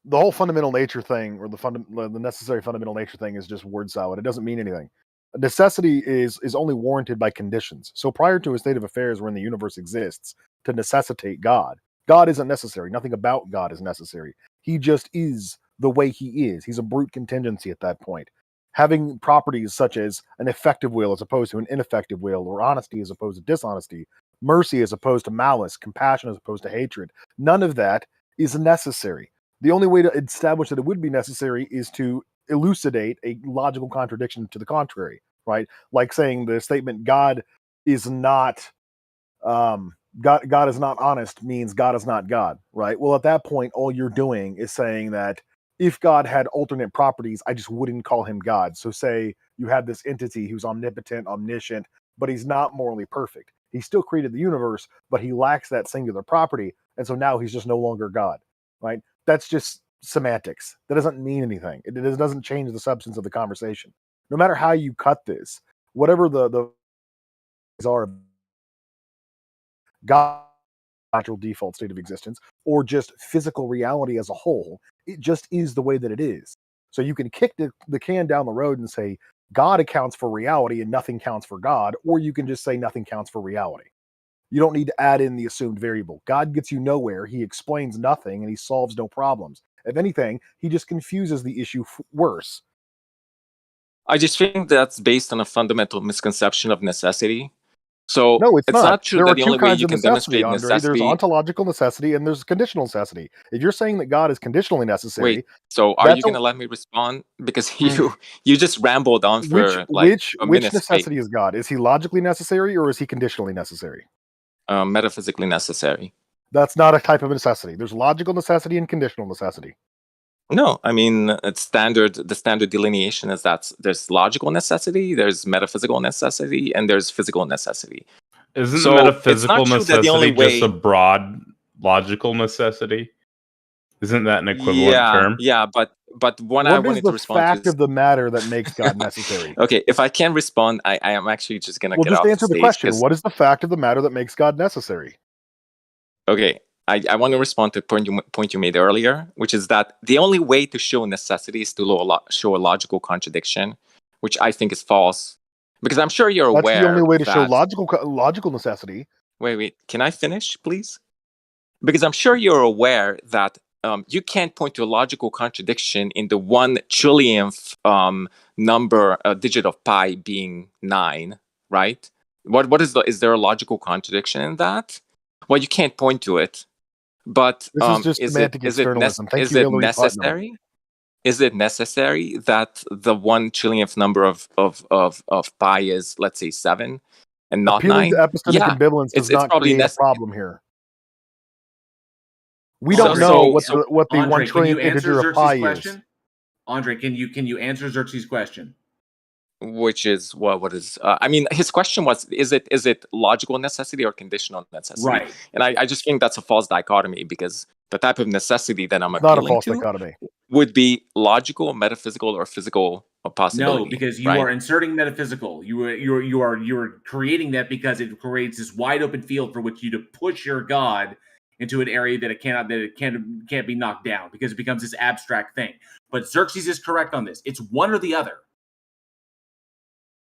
the whole fundamental nature thing, or the necessary fundamental nature thing, is just word salad. It doesn't mean anything. Necessity is only warranted by conditions. So prior to a state of affairs wherein the universe exists to necessitate God isn't necessary. Nothing about God is necessary. He just is the way he is. He's a brute contingency at that point. Having properties such as an effective will as opposed to an ineffective will, or honesty as opposed to dishonesty, mercy as opposed to malice, compassion as opposed to hatred, none of that is necessary. The only way to establish that it would be necessary is to elucidate a logical contradiction to the contrary, right? Like saying the statement God is not God is not honest means God is not God, right? Well, at that point, all you're doing is saying that if God had alternate properties, I just wouldn't call him God. So say you have this entity who's omnipotent, omniscient, but he's not morally perfect. He still created the universe, but he lacks that singular property. And so now he's just no longer God, right? That's just semantics. That doesn't mean anything. It doesn't change the substance of the conversation. No matter how you cut this, whatever the are, God's natural default state of existence, or just physical reality as a whole, it just is the way that it is. So you can kick the can down the road and say God accounts for reality and nothing counts for God, or you can just say nothing counts for reality. You don't need to add in the assumed variable. God gets you nowhere. He explains nothing and he solves no problems. If anything, he just confuses the issue worse. I just think that's based on a fundamental misconception of necessity. So No, it's not. true There that are the two only way kinds you of can necessity, demonstrate Andre. There's necessity. ontological necessity and there's conditional necessity. If you're saying that God is conditionally necessary, Wait, so are you going to let me respond? Because you just rambled on for like a which minute straight. necessity is God? Is he logically necessary or is he conditionally necessary? Metaphysically necessary. That's not a type of necessity. There's logical necessity and conditional necessity. No, I mean it's standard. The standard delineation is that there's logical necessity, there's metaphysical necessity, and there's physical necessity. Isn't So metaphysical it's not true that the only necessity just way. a broad logical necessity? Isn't that an equivalent term? Yeah, but what I What is wanted the to respond to fact is of the matter that makes God necessary? okay. If I can respond, I am actually just gonna Well, get just off answer the the stage question. because What is the fact of the matter that makes God necessary? okay, I want to respond to a point you made earlier, which is that the only way to show necessity is to show a logical contradiction, which I think is false. Because I'm sure you're That's aware the only way to show that. logical necessity. Wait. Can I finish, please? Because I'm sure you're aware that you can't point to a logical contradiction in the 1 trillionth digit of pi being 9, right? What is there a logical contradiction in that? Well, you can't point to it. But This is just semantic externalism. Thank you, Hillary Putnam. necessary? Is it necessary that the 1 trillionth number of pi is, let's say, 7 and not Appealing 9? to epistemic Yeah, ambivalence does it's not probably create a necessary. problem here. We don't know what the Andre, 1 trillionth integer of pi is. Andre, can you answer Xerxes' question? Which is what is I mean, his question was, is it logical necessity or conditional necessity? Right. And I just think that's a false dichotomy, because the type of necessity that I'm It's not a appealing false to dichotomy. would be logical, metaphysical, or physical possibility. No, because you right? are inserting metaphysical. You are creating that because it creates this wide open field for which you to push your God into an area that it can't be knocked down, because it becomes this abstract thing. But Xerxes is correct on this. It's one or the other.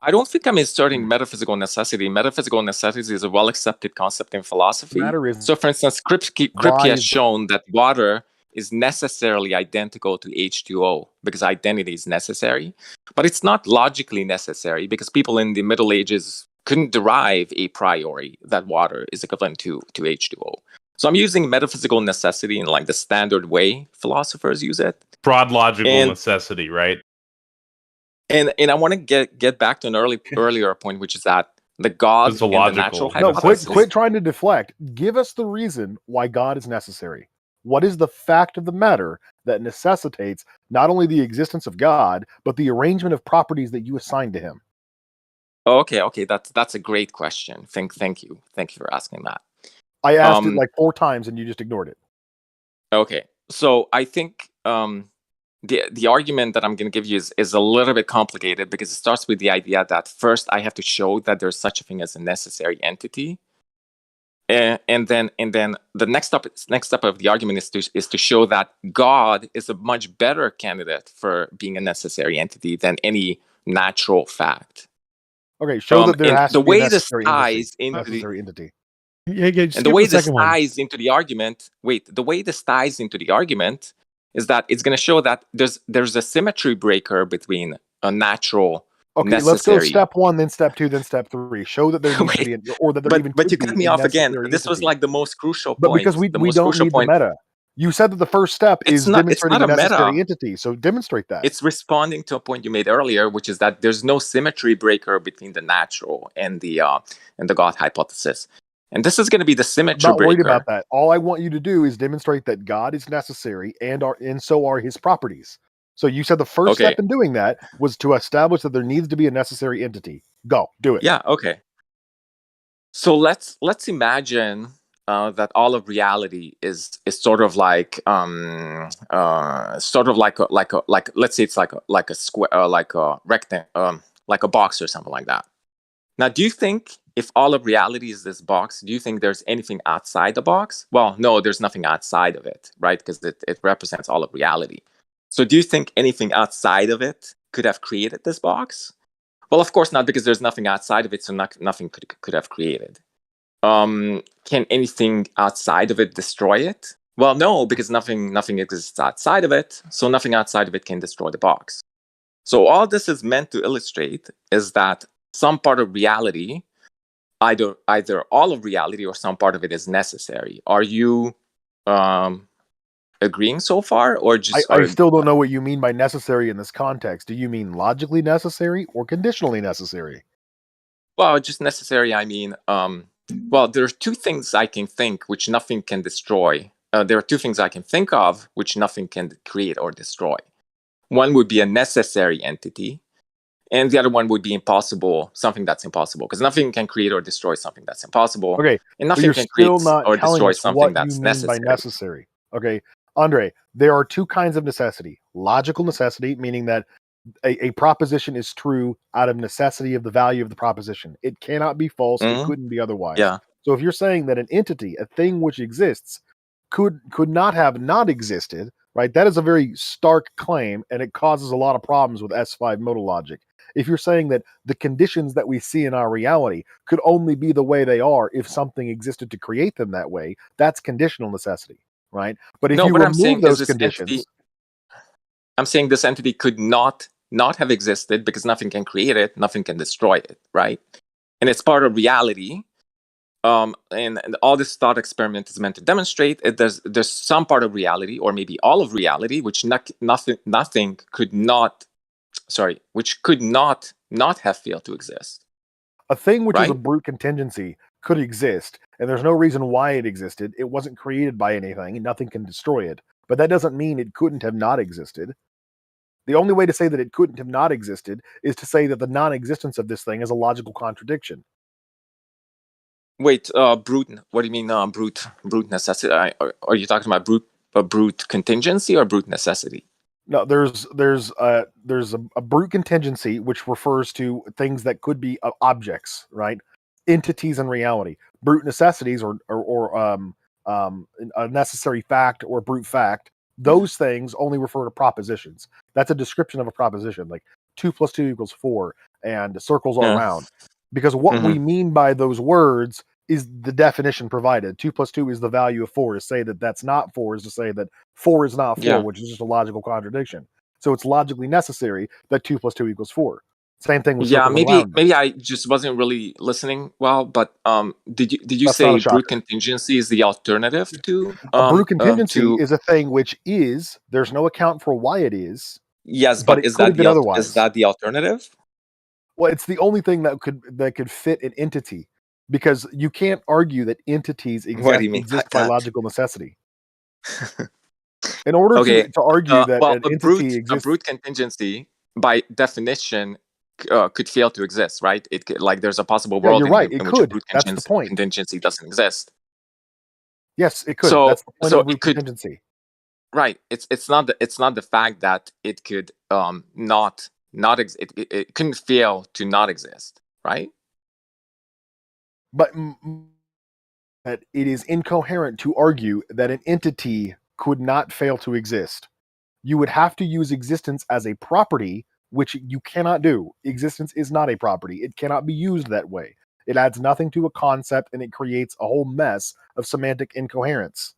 I don't think I'm inserting metaphysical necessity. Metaphysical necessity is a well-accepted concept in philosophy. So, for instance, Kripke has shown that water is necessarily identical to H2O because identity is necessary. But it's not logically necessary, because people in the Middle Ages couldn't derive a priori that water is equivalent to H2O. So I'm using metaphysical necessity in like the standard way philosophers use it. Broad logical necessity, right? And I want to get back to an earlier point, which is that the God and the natural hypothesis. Quit trying to deflect. Give us the reason why God is necessary. What is the fact of the matter that necessitates not only the existence of God, but the arrangement of properties that you assign to him? Okay, that's a great question. Thank you for asking that. I asked it like 4 times and you just ignored it. Okay, so I think the argument that I'm going to give you is a little bit complicated, because it starts with the idea that first I have to show that there's such a thing as a necessary entity, and then the next step of the argument is to show that God is a much better candidate for being a necessary entity than any natural fact. Okay, show that there has to be a necessary entity. Yeah, and the way this ties into the argument, is that it's going to show that there's a symmetry breaker between a natural. Okay, necessary. Let's go step 1, then step 2, then step 3. Show that there needs to be, or that there even could be. But you cut me off again. This was like the most crucial point. But because we don't need the meta. You said that the first step is demonstrating a necessary entity, so demonstrate that. It's responding to a point you made earlier, which is that there's no symmetry breaker between the natural and the God hypothesis. And this is going to be the symmetry breaker. I'm not worried about that. All I want you to do is demonstrate that God is necessary and so are his properties. So you said the first step in doing that was to establish that there needs to be a necessary entity. Go, do it. Yeah, okay. So let's imagine that all of reality is sort of like let's say it's like a square, like a rectangle, like a box or something like that. Now, do you think if all of reality is this box, do you think there's anything outside the box? Well, no, there's nothing outside of it, right? Because it represents all of reality. So do you think anything outside of it could have created this box? Well, of course not, because there's nothing outside of it, so nothing could have created. Can anything outside of it destroy it? Well, no, because nothing exists outside of it, so nothing outside of it can destroy the box. So all this is meant to illustrate is that some part of reality either all of reality or some part of it is necessary. Are you agreeing so far, or just? I still don't know what you mean by necessary in this context. Do you mean logically necessary or conditionally necessary? Well, just necessary. I mean, well, there are two things I can think which nothing can destroy. There are two things I can think of which nothing can create or destroy. One would be a necessary entity, and the other one would be impossible, something that's impossible, because nothing can create or destroy something that's impossible. Okay, and but nothing you're can still create not or telling destroy us something what that's you mean necessary. by necessary. Okay, Andre, there are two kinds of necessity. Logical necessity, meaning that a proposition is true out of necessity of the value of the proposition. It cannot be false. It couldn't be otherwise. Yeah. So if you're saying that an entity, a thing which exists, could not have not existed, right? That is a very stark claim, and it causes a lot of problems with S5 modal logic. If you're saying that the conditions that we see in our reality could only be the way they are if something existed to create them that way, that's conditional necessity, right? But if No, you what I'm remove saying is those this conditions, entity. I'm saying this entity could not have existed because nothing can create it, nothing can destroy it, right? And it's part of reality. And all this thought experiment is meant to demonstrate it. There's some part of reality, or maybe all of reality, which nothing could not, which could not have failed to exist. a thing which is a Right? brute contingency could exist, and there's no reason why it existed. It wasn't created by anything, and nothing can destroy it. But that doesn't mean it couldn't have not existed. The only way to say that it couldn't have not existed is to say that the non-existence of this thing is a logical contradiction. Wait, brute. What do you mean, brute necessity? Are you talking about brute contingency or brute necessity? No, there's a brute contingency which refers to things that could be objects, right? Entities in reality. Brute necessities or a necessary fact or brute fact. Those things only refer to propositions. That's a description of a proposition, like 2 + 2 = 4, and circles all round. Because what we mean by those words is the definition provided. 2 + 2 is the value of 4. To say that that's not 4 is to say that 4 is not 4, Yeah. which is just a logical contradiction. So it's logically necessary that 2 + 2 = 4. Same thing with Yeah, circles and maybe roundness. I just wasn't really listening well. But did you That's not say a shocker. brute contingency is the alternative to A brute contingency to? is a thing which is, there's no account for why it is. Yes, but but it could have been otherwise. is that the alternative? Well, it's the only thing that could fit an entity, because you can't argue that entities What do you mean exist by by that? logical necessity. In order Okay, to argue that well, an entity a exists, brute contingency by definition could fail to exist, right? It could, like, there's a possible Yeah, world you're right, it in which a could. brute That's the point. contingency doesn't exist. Yes, it could. So That's the point so of brute it could, contingency. right? It's not the fact that it could it couldn't fail to not exist, right? But that it is incoherent to argue that an entity could not fail to exist. You would have to use existence as a property, which you cannot do. Existence is not a property. It cannot be used that way. It adds nothing to a concept, and it creates a whole mess of semantic incoherence.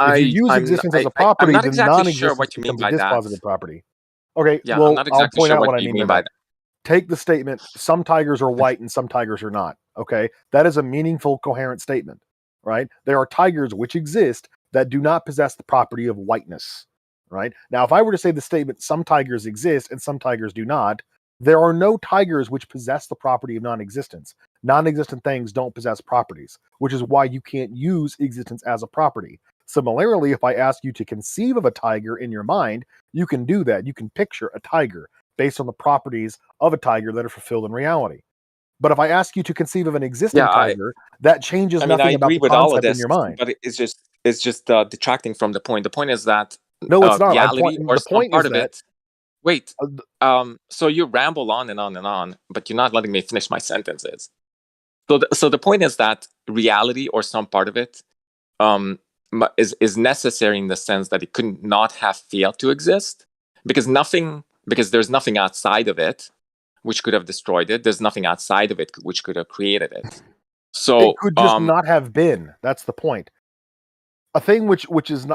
If you use existence as a property, I'm not then exactly sure non-existence what you mean becomes a by that. dispositive property. Okay, Yeah, I'm well, not I'll exactly point sure out what what I you mean mean by by that. that. Take the statement, some tigers are white and some tigers are not. Okay, that is a meaningful, coherent statement, right? There are tigers which exist that do not possess the property of whiteness, right? Now, if I were to say the statement, some tigers exist and some tigers do not, there are no tigers which possess the property of non-existence. Non-existent things don't possess properties, which is why you can't use existence as a property. Similarly, if I ask you to conceive of a tiger in your mind, you can do that. You can picture a tiger based on the properties of a tiger that are fulfilled in reality. But if I ask you to conceive of an existing tiger, that changes I mean, I nothing about agree the with all of concept in this, your mind. but it's just detracting from the point. The point is that No, it's not. reality or The some point part is of that it. Wait, so you ramble on and on and on, but you're not letting me finish my sentences. So the point is that reality or some part of it is necessary in the sense that it could not have failed to exist, because there's nothing outside of it which could have destroyed it. There's nothing outside of it which could have created it. So it could just not have been. That's the point. A thing which is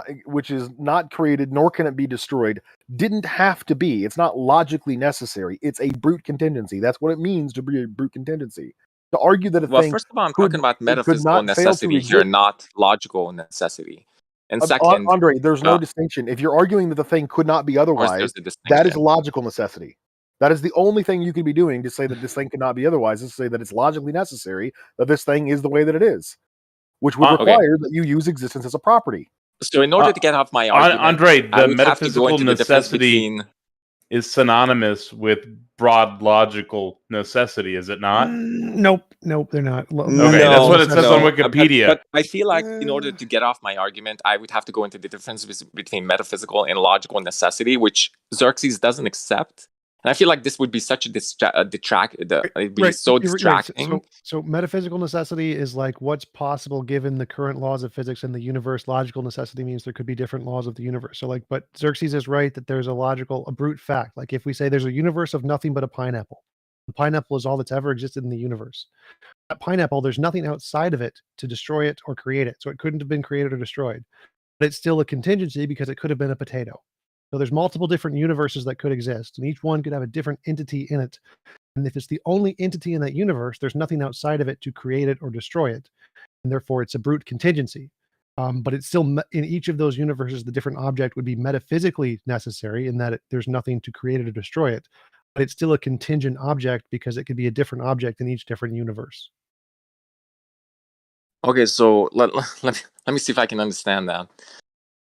not created, nor can it be destroyed, didn't have to be. It's not logically necessary. It's a brute contingency. That's what it means to be a brute contingency. To argue that a Well, thing first of all, I'm could, talking about could metaphysical not fail to necessity here, exist. not logical necessity. And second, Andre, there's no distinction. If you're arguing that the thing could not be of course, otherwise, there's a that is distinction. logical necessity. That is the only thing you could be doing to say that this thing could not be otherwise, is to say that it's logically necessary that this thing is the way that it is, which would Okay. require that you use existence as a property. So in order to get off my argument, Andre, I the would have to go metaphysical into the difference necessity between... is synonymous with broad logical necessity, is it not? Nope, they're not. Okay, that's what it says on Wikipedia. But I feel like in order to get off my argument, I would have to go into the difference between metaphysical and logical necessity, which Xerxes doesn't accept. And I feel like this would be such a it'd be so distracting. So metaphysical necessity is like what's possible given the current laws of physics in the universe. Logical necessity means there could be different laws of the universe. So like, but Xerxes is right that there's a brute fact. Like if we say there's a universe of nothing but a pineapple, the pineapple is all that's ever existed in the universe. That pineapple, there's nothing outside of it to destroy it or create it. So it couldn't have been created or destroyed. But it's still a contingency because it could have been a potato. So there's multiple different universes that could exist, and each one could have a different entity in it. And if it's the only entity in that universe, there's nothing outside of it to create it or destroy it. And therefore, it's a brute contingency. But it's still, in each of those universes, the different object would be metaphysically necessary in that there's nothing to create it or destroy it. But it's still a contingent object because it could be a different object in each different universe. Okay, so let me see if I can understand that.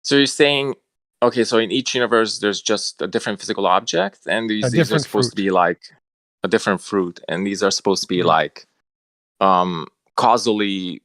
So you're saying, okay, so in each universe, there's just a different physical object, and these are supposed to be like a different fruit, and these are supposed to be like causally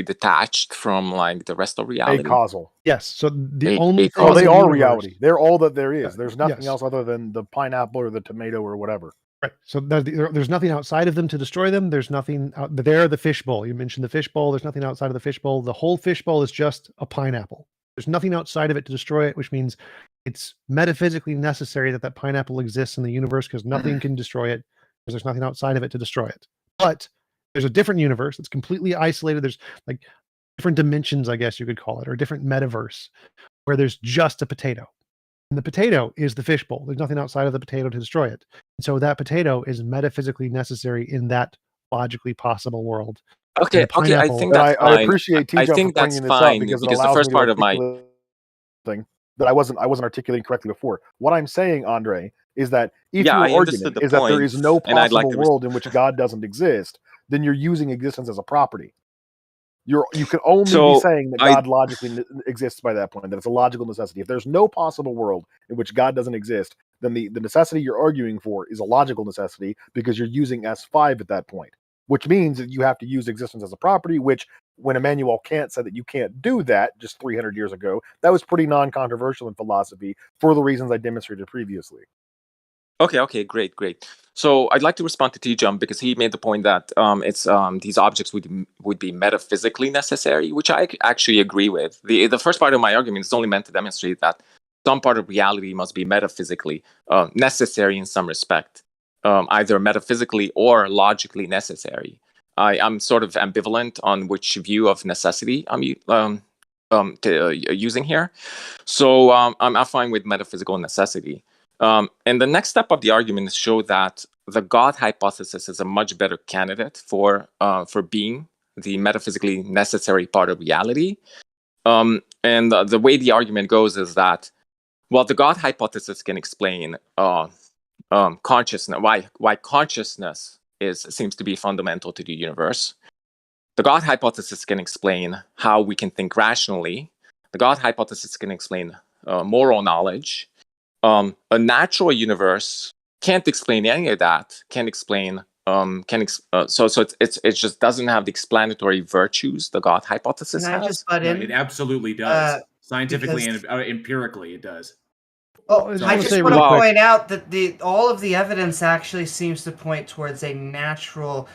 detached from like the rest of reality. Acausal. Yes. So the only thing they are reality. They're all that there is. There's nothing else other than the pineapple or the tomato or whatever. Right. So there's nothing outside of them to destroy them. There's nothing out there. The fishbowl. You mentioned the fishbowl. There's nothing outside of the fishbowl. The whole fishbowl is just a pineapple. There's nothing outside of it to destroy it, which means it's metaphysically necessary that that pineapple exists in the universe because nothing can destroy it because there's nothing outside of it to destroy it. But there's a different universe that's completely isolated. There's like different dimensions, I guess you could call it, or a different metaverse where there's just a potato. And the potato is the fishbowl. There's nothing outside of the potato to destroy it. And so that potato is metaphysically necessary in that logically possible world. Okay, I think that's fine. I appreciate TippyTop for bringing this up because it allows the first me part to of my thing that I wasn't articulating correctly before. What I'm saying, Andre, is that if Yeah, I your understood argument the is that there point, is no and I'd like possible to world in which God doesn't exist, then you're using existence as a property. You can only be saying that God logically exists by that point, that it's a logical necessity. If there's no possible world in which God doesn't exist, then the necessity you're arguing for is a logical necessity because you're using S5 at that point, which means that you have to use existence as a property, which when Immanuel Kant said that you can't do that just 300 years ago, that was pretty non-controversial in philosophy for the reasons I demonstrated previously. Okay, great. So I'd like to respond to T-Jump because he made the point that these objects would be metaphysically necessary, which I actually agree with. The first part of my argument is only meant to demonstrate that some part of reality must be metaphysically necessary in some respect, either metaphysically or logically necessary. I'm sort of ambivalent on which view of necessity I'm using here. So I'm fine with metaphysical necessity. And the next step of the argument is to show that the God hypothesis is a much better candidate for being the metaphysically necessary part of reality. And the way the argument goes is that, well, the God hypothesis can explain consciousness, why consciousness seems to be fundamental to the universe. The God hypothesis can explain how we can think rationally. The God hypothesis can explain moral knowledge. A natural universe can't explain any of that. Can't explain. So it just doesn't have the explanatory virtues the God hypothesis Can I has. just butt in? It absolutely does. Scientifically because- and empirically, it does. Oh, So- I just want to point out that all of the evidence actually seems to point towards a natural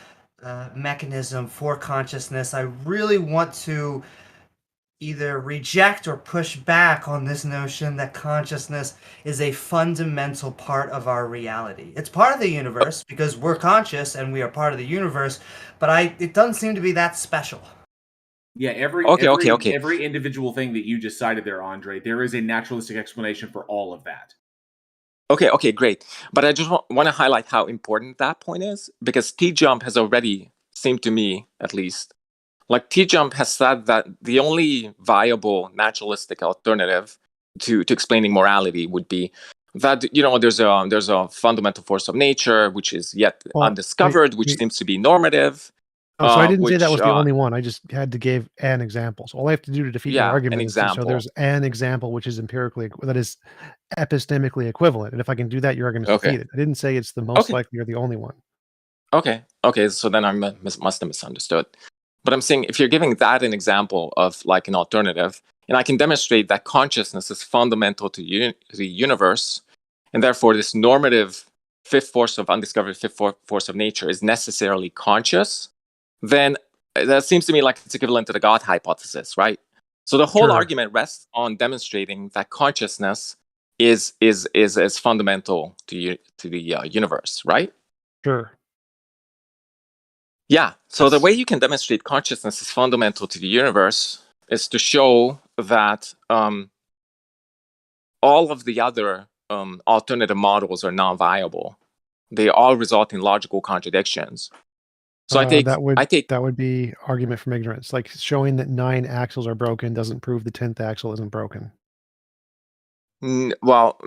mechanism for consciousness. I really want to either reject or push back on this notion that consciousness is a fundamental part of our reality. It's part of the universe because we're conscious and we are part of the universe, but it doesn't seem to be that special. Yeah, every individual thing that you just cited there, Andre, there is a naturalistic explanation for all of that. Okay, great. But I just want to highlight how important that point is, because T-Jump has already seemed to me, at least, like T-Jump has said that the only viable naturalistic alternative to explaining morality would be that there's a fundamental force of nature which is yet undiscovered, which seems to be normative. Oh, so I didn't say that was the only one. I just had to give an example. So all I have to do to defeat your argument is to show there's an example which is that is epistemically equivalent. And if I can do that, your argument is defeated. I didn't say it's the most likely or the only one. Okay, so then I must have misunderstood. But I'm saying if you're giving that an example of like an alternative, and I can demonstrate that consciousness is fundamental to the universe, and therefore this normative undiscovered fifth force of nature is necessarily conscious, then that seems to me like it's equivalent to the God hypothesis, right? So the whole argument rests on demonstrating that consciousness is fundamental to the universe, right? Sure. Yeah. So the way you can demonstrate consciousness is fundamental to the universe is to show that all of the other alternative models are non-viable. They all result in logical contradictions. So that would be argument from ignorance. Like showing that 9 axles are broken doesn't prove the 10th axle isn't broken. Well,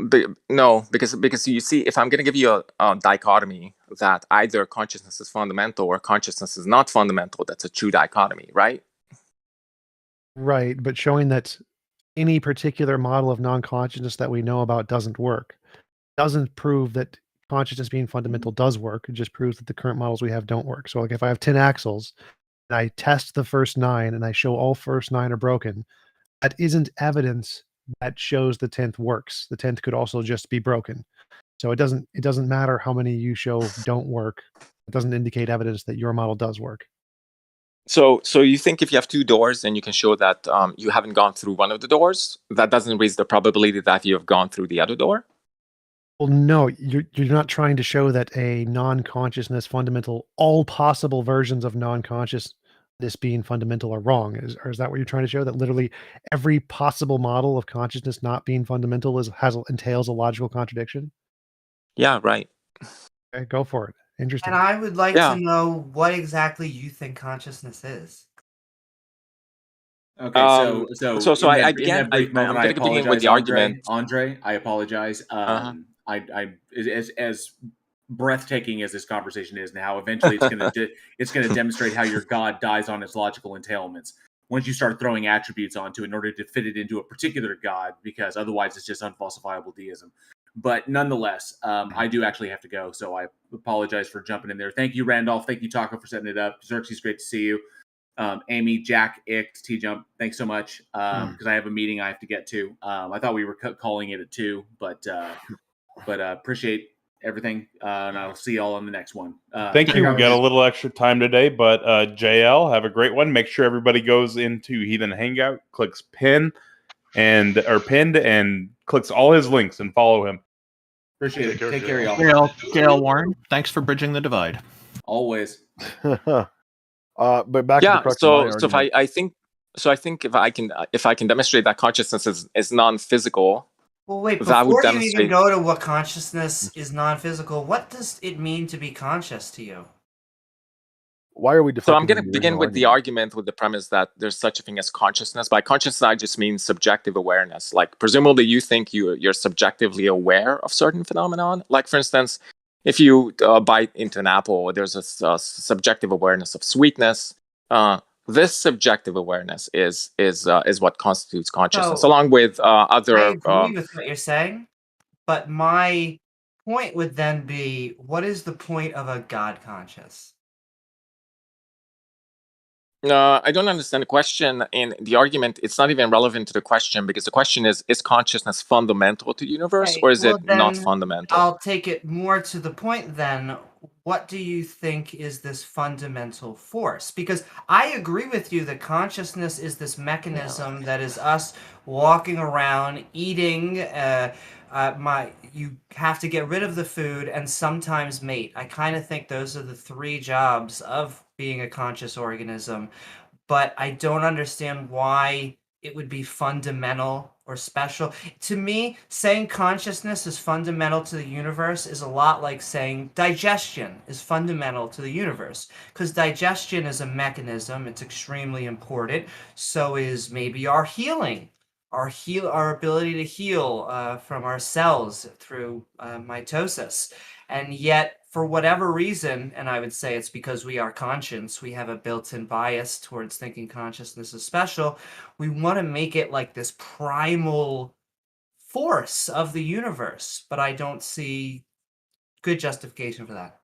no, because you see, if I'm going to give you a dichotomy that either consciousness is fundamental or consciousness is not fundamental, that's a true dichotomy, right? Right, but showing that any particular model of non-consciousness that we know about doesn't work doesn't prove that consciousness being fundamental does work. It just proves that the current models we have don't work. So like if I have 10 axles and I test the first 9 and I show all first 9 are broken, that isn't evidence that shows the 10th works. The 10th could also just be broken. So it doesn't matter how many you show don't work. It doesn't indicate evidence that your model does work. So you think if you have 2 doors and you can show that you haven't gone through one of the doors, that doesn't raise the probability that you have gone through the other door? Well, no, you're not trying to show that a non-consciousness fundamental, all possible versions of non-conscious this being fundamental are wrong. Or is that what you're trying to show? That literally every possible model of consciousness not being fundamental entails a logical contradiction? Yeah, right. Okay, go for it. Interesting. And I would like to know what exactly you think consciousness is. Okay, I'm I'm going to begin begin with the argument. Andre, I apologize. As breathtaking as this conversation is now, eventually it's going to demonstrate how your God dies on its logical entailments. Once you start throwing attributes onto it in order to fit it into a particular God, because otherwise it's just unfalsifiable deism. But nonetheless, I do actually have to go, so I apologize for jumping in there. Thank you, Randolph. Thank you, Taco, for setting it up. Xerxes, great to see you. Amy, Jack, Ix, T-Jump, thanks so much, because I have a meeting I have to get to. I thought we were calling it at 2, but appreciate everything, and I'll see y'all on the next one. Thank you. We got a little extra time today, but JL, have a great one. Make sure everybody goes into Heathen Hangout, clicks pinned and clicks all his links and follow him. Appreciate it. Take care, y'all. JL Warren, thanks for bridging the divide. Always. But back to the crux of my argument. I think if I can demonstrate that consciousness is non-physical. Well, wait, before you even go to what consciousness is non-physical, what does it mean to be conscious to you? Why are we So I'm going to begin with the argument with the premise that there's such a thing as consciousness. By consciousness, I just mean subjective awareness. Like, presumably you think you're subjectively aware of certain phenomenon. Like, for instance, if you bite into an apple, there's a subjective awareness of sweetness. This subjective awareness is what constitutes consciousness, along with other. I agree with what you're saying, but my point would then be, what is the point of a God conscious? I don't understand the question. In the argument, it's not even relevant to the question, because the question is consciousness fundamental to the universe, or is it not fundamental? I'll take it more to the point then. What do you think is this fundamental force? Because I agree with you that consciousness is this mechanism that is us walking around, eating, you have to get rid of the food and sometimes mate. I kind of think those are the 3 jobs of being a conscious organism, but I don't understand why it would be fundamental or special. To me, saying consciousness is fundamental to the universe is a lot like saying digestion is fundamental to the universe. Because digestion is a mechanism, it's extremely important. So is maybe our healing. Our ability to heal from our cells through mitosis. And yet, for whatever reason, and I would say it's because we are conscious, we have a built-in bias towards thinking consciousness is special. We want to make it like this primal force of the universe, but I don't see good justification for that.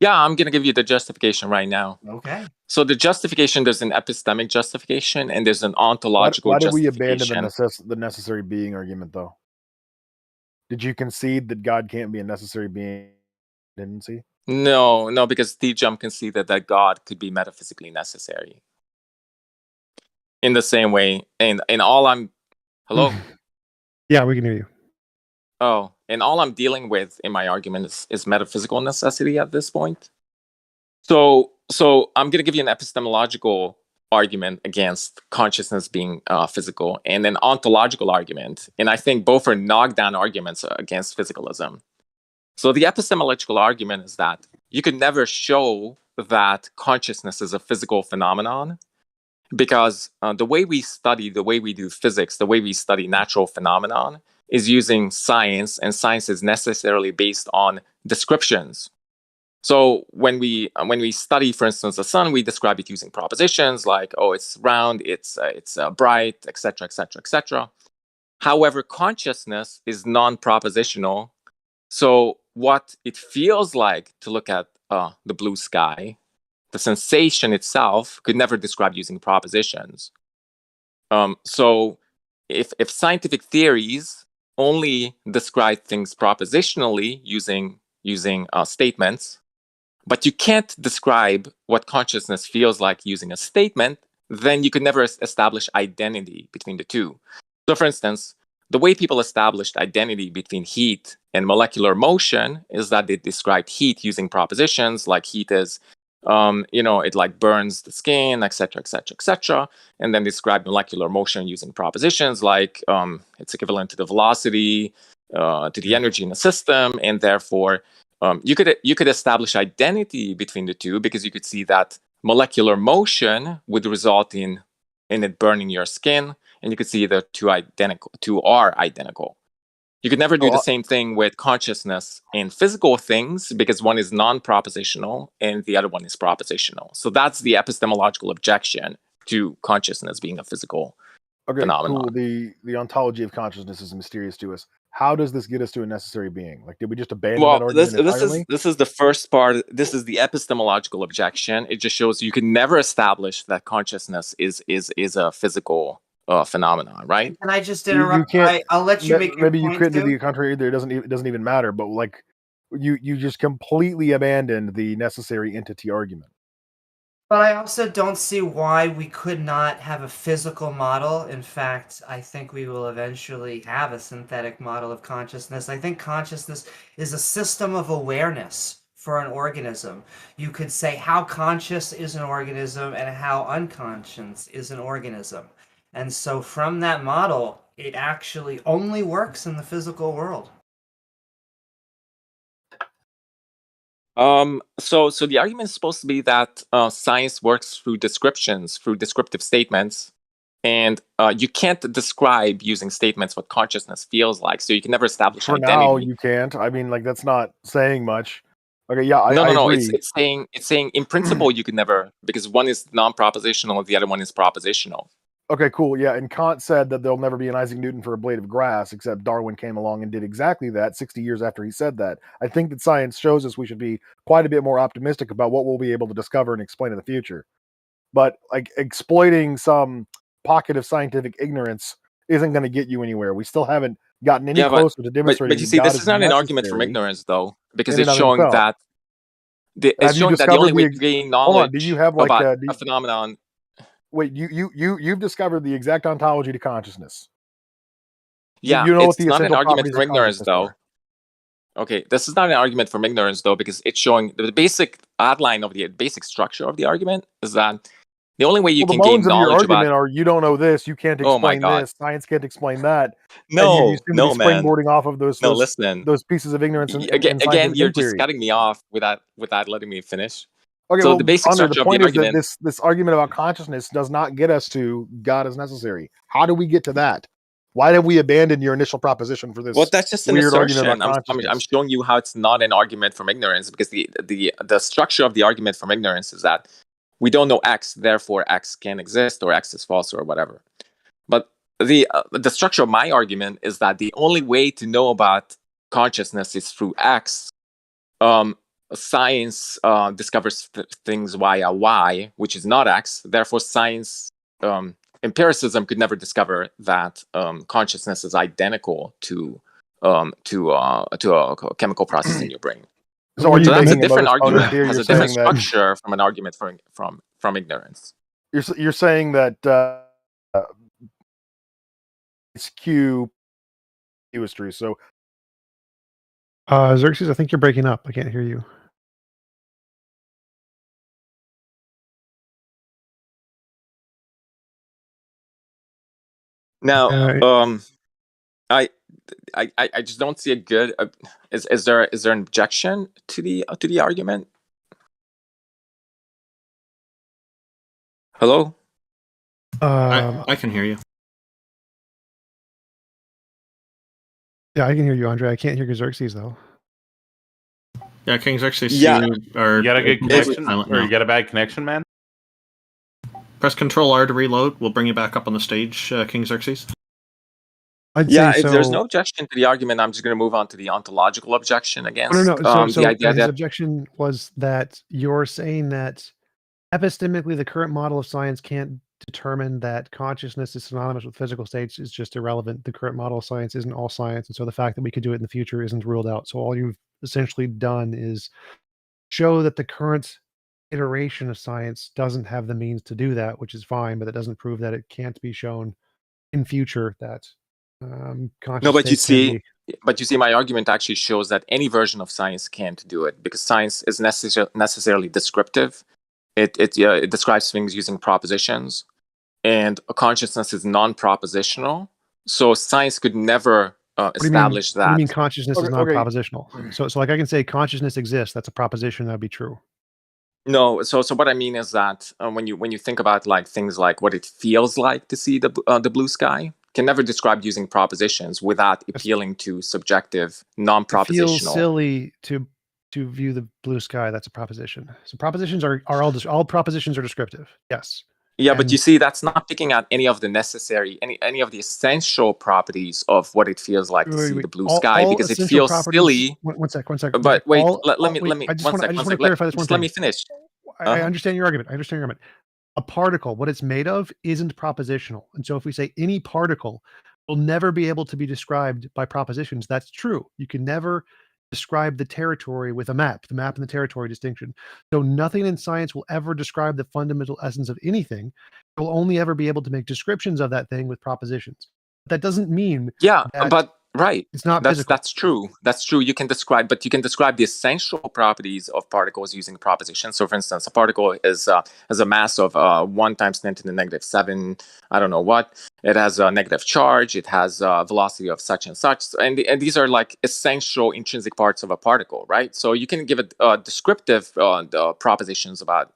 Yeah, I'm going to give you the justification right now. Okay. So the justification, there's an epistemic justification and there's an ontological Why did we justification. abandon the necessary being argument, though? Did you concede that God can't be a necessary being? Didn't see? No, because T-Jump conceded that God could be metaphysically necessary. In the same way, and all I'm... Hello? Yeah, we can hear you. Oh, and all I'm dealing with in my argument is metaphysical necessity at this point. So I'm going to give you an epistemological argument against consciousness being physical and an ontological argument. And I think both are knockdown arguments against physicalism. So the epistemological argument is that you could never show that consciousness is a physical phenomenon because the way we study, the way we do physics, the way we study natural phenomenon is using science, and science is necessarily based on descriptions. So when we study, for instance, the sun, we describe it using propositions like, oh, it's round, it's bright, etc., etc., etc. However, consciousness is non-propositional. So what it feels like to look at the blue sky, the sensation itself could never describe using propositions. So if scientific theories only describe things propositionally using statements, but you can't describe what consciousness feels like using a statement, then you could never establish identity between the two. So for instance, the way people established identity between heat and molecular motion is that they described heat using propositions like heat is, it like burns the skin, etc., etc., etc. And then describe molecular motion using propositions like it's equivalent to the velocity, to the energy in the system, and therefore you could establish identity between the two because you could see that molecular motion would result in it burning your skin, and you could see the two are identical. You could never do the same thing with consciousness and physical things because one is non-propositional and the other one is propositional. So that's the epistemological objection to consciousness being a physical phenomenon. Cool. The ontology of consciousness is mysterious to us. How does this get us to a necessary being? Like, did we just abandon that argument entirely? This is the first part. This is the epistemological objection. It just shows you can never establish that consciousness is a physical phenomenon, right? Can I just interrupt? I'll let you make your maybe point you could too. do the contrary either. It doesn't even matter. But like, you just completely abandoned the necessary entity argument. But I also don't see why we could not have a physical model. In fact, I think we will eventually have a synthetic model of consciousness. I think consciousness is a system of awareness for an organism. You could say how conscious is an organism and how unconscious is an organism. And so from that model, it actually only works in the physical world. So the argument is supposed to be that science works through descriptions, through descriptive statements, and you can't describe using statements what consciousness feels like. So you can never establish identity. Now you can't. I mean, like that's not saying much. Okay, yeah, I agree. It's saying in principle you could never, because one is non-propositional and the other one is propositional. Okay, cool. Yeah, and Kant said that there'll never be an Isaac Newton for a blade of grass, except Darwin came along and did exactly that 60 years after he said that. I think that science shows us we should be quite a bit more optimistic about what we'll be able to discover and explain in the future. But like exploiting some pocket of scientific ignorance isn't going to get you anywhere. We still haven't gotten any closer to demonstrating. But you see, this is not an argument from ignorance, though, because it's showing that the only way to gain knowledge hold on, do you have like about a phenomenon. Wait, you've discovered the exact ontology to consciousness. Yeah, you know it's not an argument from ignorance, though. Okay, this is not an argument from ignorance, though, because it's showing the basic outline of the basic structure of the argument is that The only way you Well, can the gain bones of your knowledge argument about are you don't know this, you can't oh my explain god, this, science can't explain that. And no, you seem to be no, man, springboarding off of no. Listen, those pieces of ignorance and again, scientific you're just inquiry. cutting me off without letting me finish. Okay, So well, the basic Andre, the structure of point the is that argument. this argument about consciousness does not get us to God is necessary. How do we get to that? Why have we abandoned your initial proposition for this Well, that's just an weird argument assertion. about I'm consciousness? showing you how it's not an argument from ignorance, because the structure of the argument from ignorance is that we don't know X, therefore X can exist, or X is false, or whatever. But the structure of my argument is that the only way to know about consciousness is through X. Science discovers things via Y, which is not X. Therefore, science empiricism could never discover that consciousness is identical to a chemical process in your brain. So that's a different argument. Here, Has you're a different saying that structure from an argument from ignorance. you're saying that it's Q is true. So Xerxes, I think you're breaking up. I can't hear you. Now, I just don't see a good. Is there an objection to the argument? Hello. I can hear you. Yeah, I can hear you, Andre. I can't hear Xerxes though. Yeah, King Xerxes. Yeah. You got a good connection, silent or now. you got a bad connection, man? Press Control R to reload. We'll bring you back up on the stage, King Xerxes. If there's no objection to the argument, I'm just going to move on to the ontological objection against No. So the idea his that objection was that you're saying that epistemically the current model of science can't determine that consciousness is synonymous with physical states is just irrelevant. The current model of science isn't all science, and so the fact that we could do it in the future isn't ruled out. So all you've essentially done is show that the current iteration of science doesn't have the means to do that, which is fine, but it doesn't prove that it can't be shown in future that conscious no, but you states can see, my argument actually shows that any version of science can't do it, because science is necessarily descriptive. It describes things using propositions, and a consciousness is non-propositional. So science could never establish that. What do you mean consciousness is non-propositional? So like I can say consciousness exists. That's a proposition. That'd be true. No, so what I mean is that when you think about like things like what it feels like to see the blue sky, can never describe using propositions without appealing to subjective, non-propositional. It feels silly to view the blue sky. That's a proposition. So propositions are all propositions are descriptive. Yes. Yeah, but you see, that's not picking out any of the necessary, any of the essential properties of what it feels like to see the blue sky, because it feels silly. One sec. But wait, let me. I just want to clarify this one thing. Let me finish. I understand your argument. A particle, what it's made of, isn't propositional. And so if we say any particle will never be able to be described by propositions, that's true. You can never describe the territory with a map, the map and the territory distinction. So nothing in science will ever describe the fundamental essence of anything. It will only ever be able to make descriptions of that thing with propositions. That doesn't mean but right, it's not that's physical. That's true. You can describe the essential properties of particles using propositions. So for instance, a particle has a mass of 1 × 10⁻⁷, I don't know what. It has a negative charge, it has a velocity of such and such, and these are like essential intrinsic parts of a particle, right? So you can give it descriptive propositions about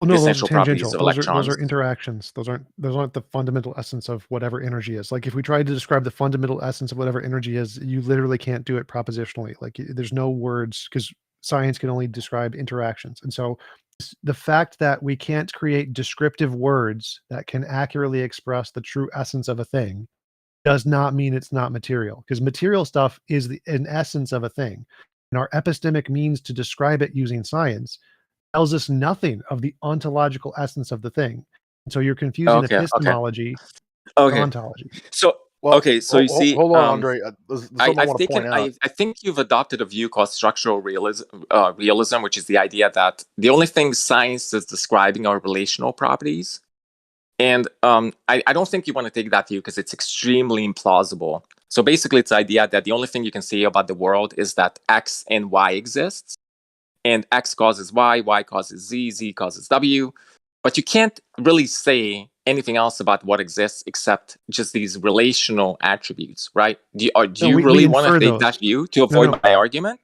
Well, no, the those are essential properties tangential. of Those electrons. are interactions. Those aren't the fundamental essence of whatever energy is. Like if we tried to describe the fundamental essence of whatever energy is, you literally can't do it propositionally. Like there's no words, because science can only describe interactions. And so the fact that we can't create descriptive words that can accurately express the true essence of a thing does not mean it's not material, because material stuff is an essence of a thing. And our epistemic means to describe it using science tells us nothing of the ontological essence of the thing. And so you're confusing epistemology with ontology. So you see, hold on, Andre. I think you've adopted a view called structural realism, which is the idea that the only thing science is describing are relational properties. And I don't think you want to take that view, because it's extremely implausible. So basically, it's the idea that the only thing you can say about the world is that X and Y exists, and X causes Y, Y causes Z, Z causes W. but you can't really say anything else about what exists except just these relational attributes, right? Do you really want to take that view to avoid my argument?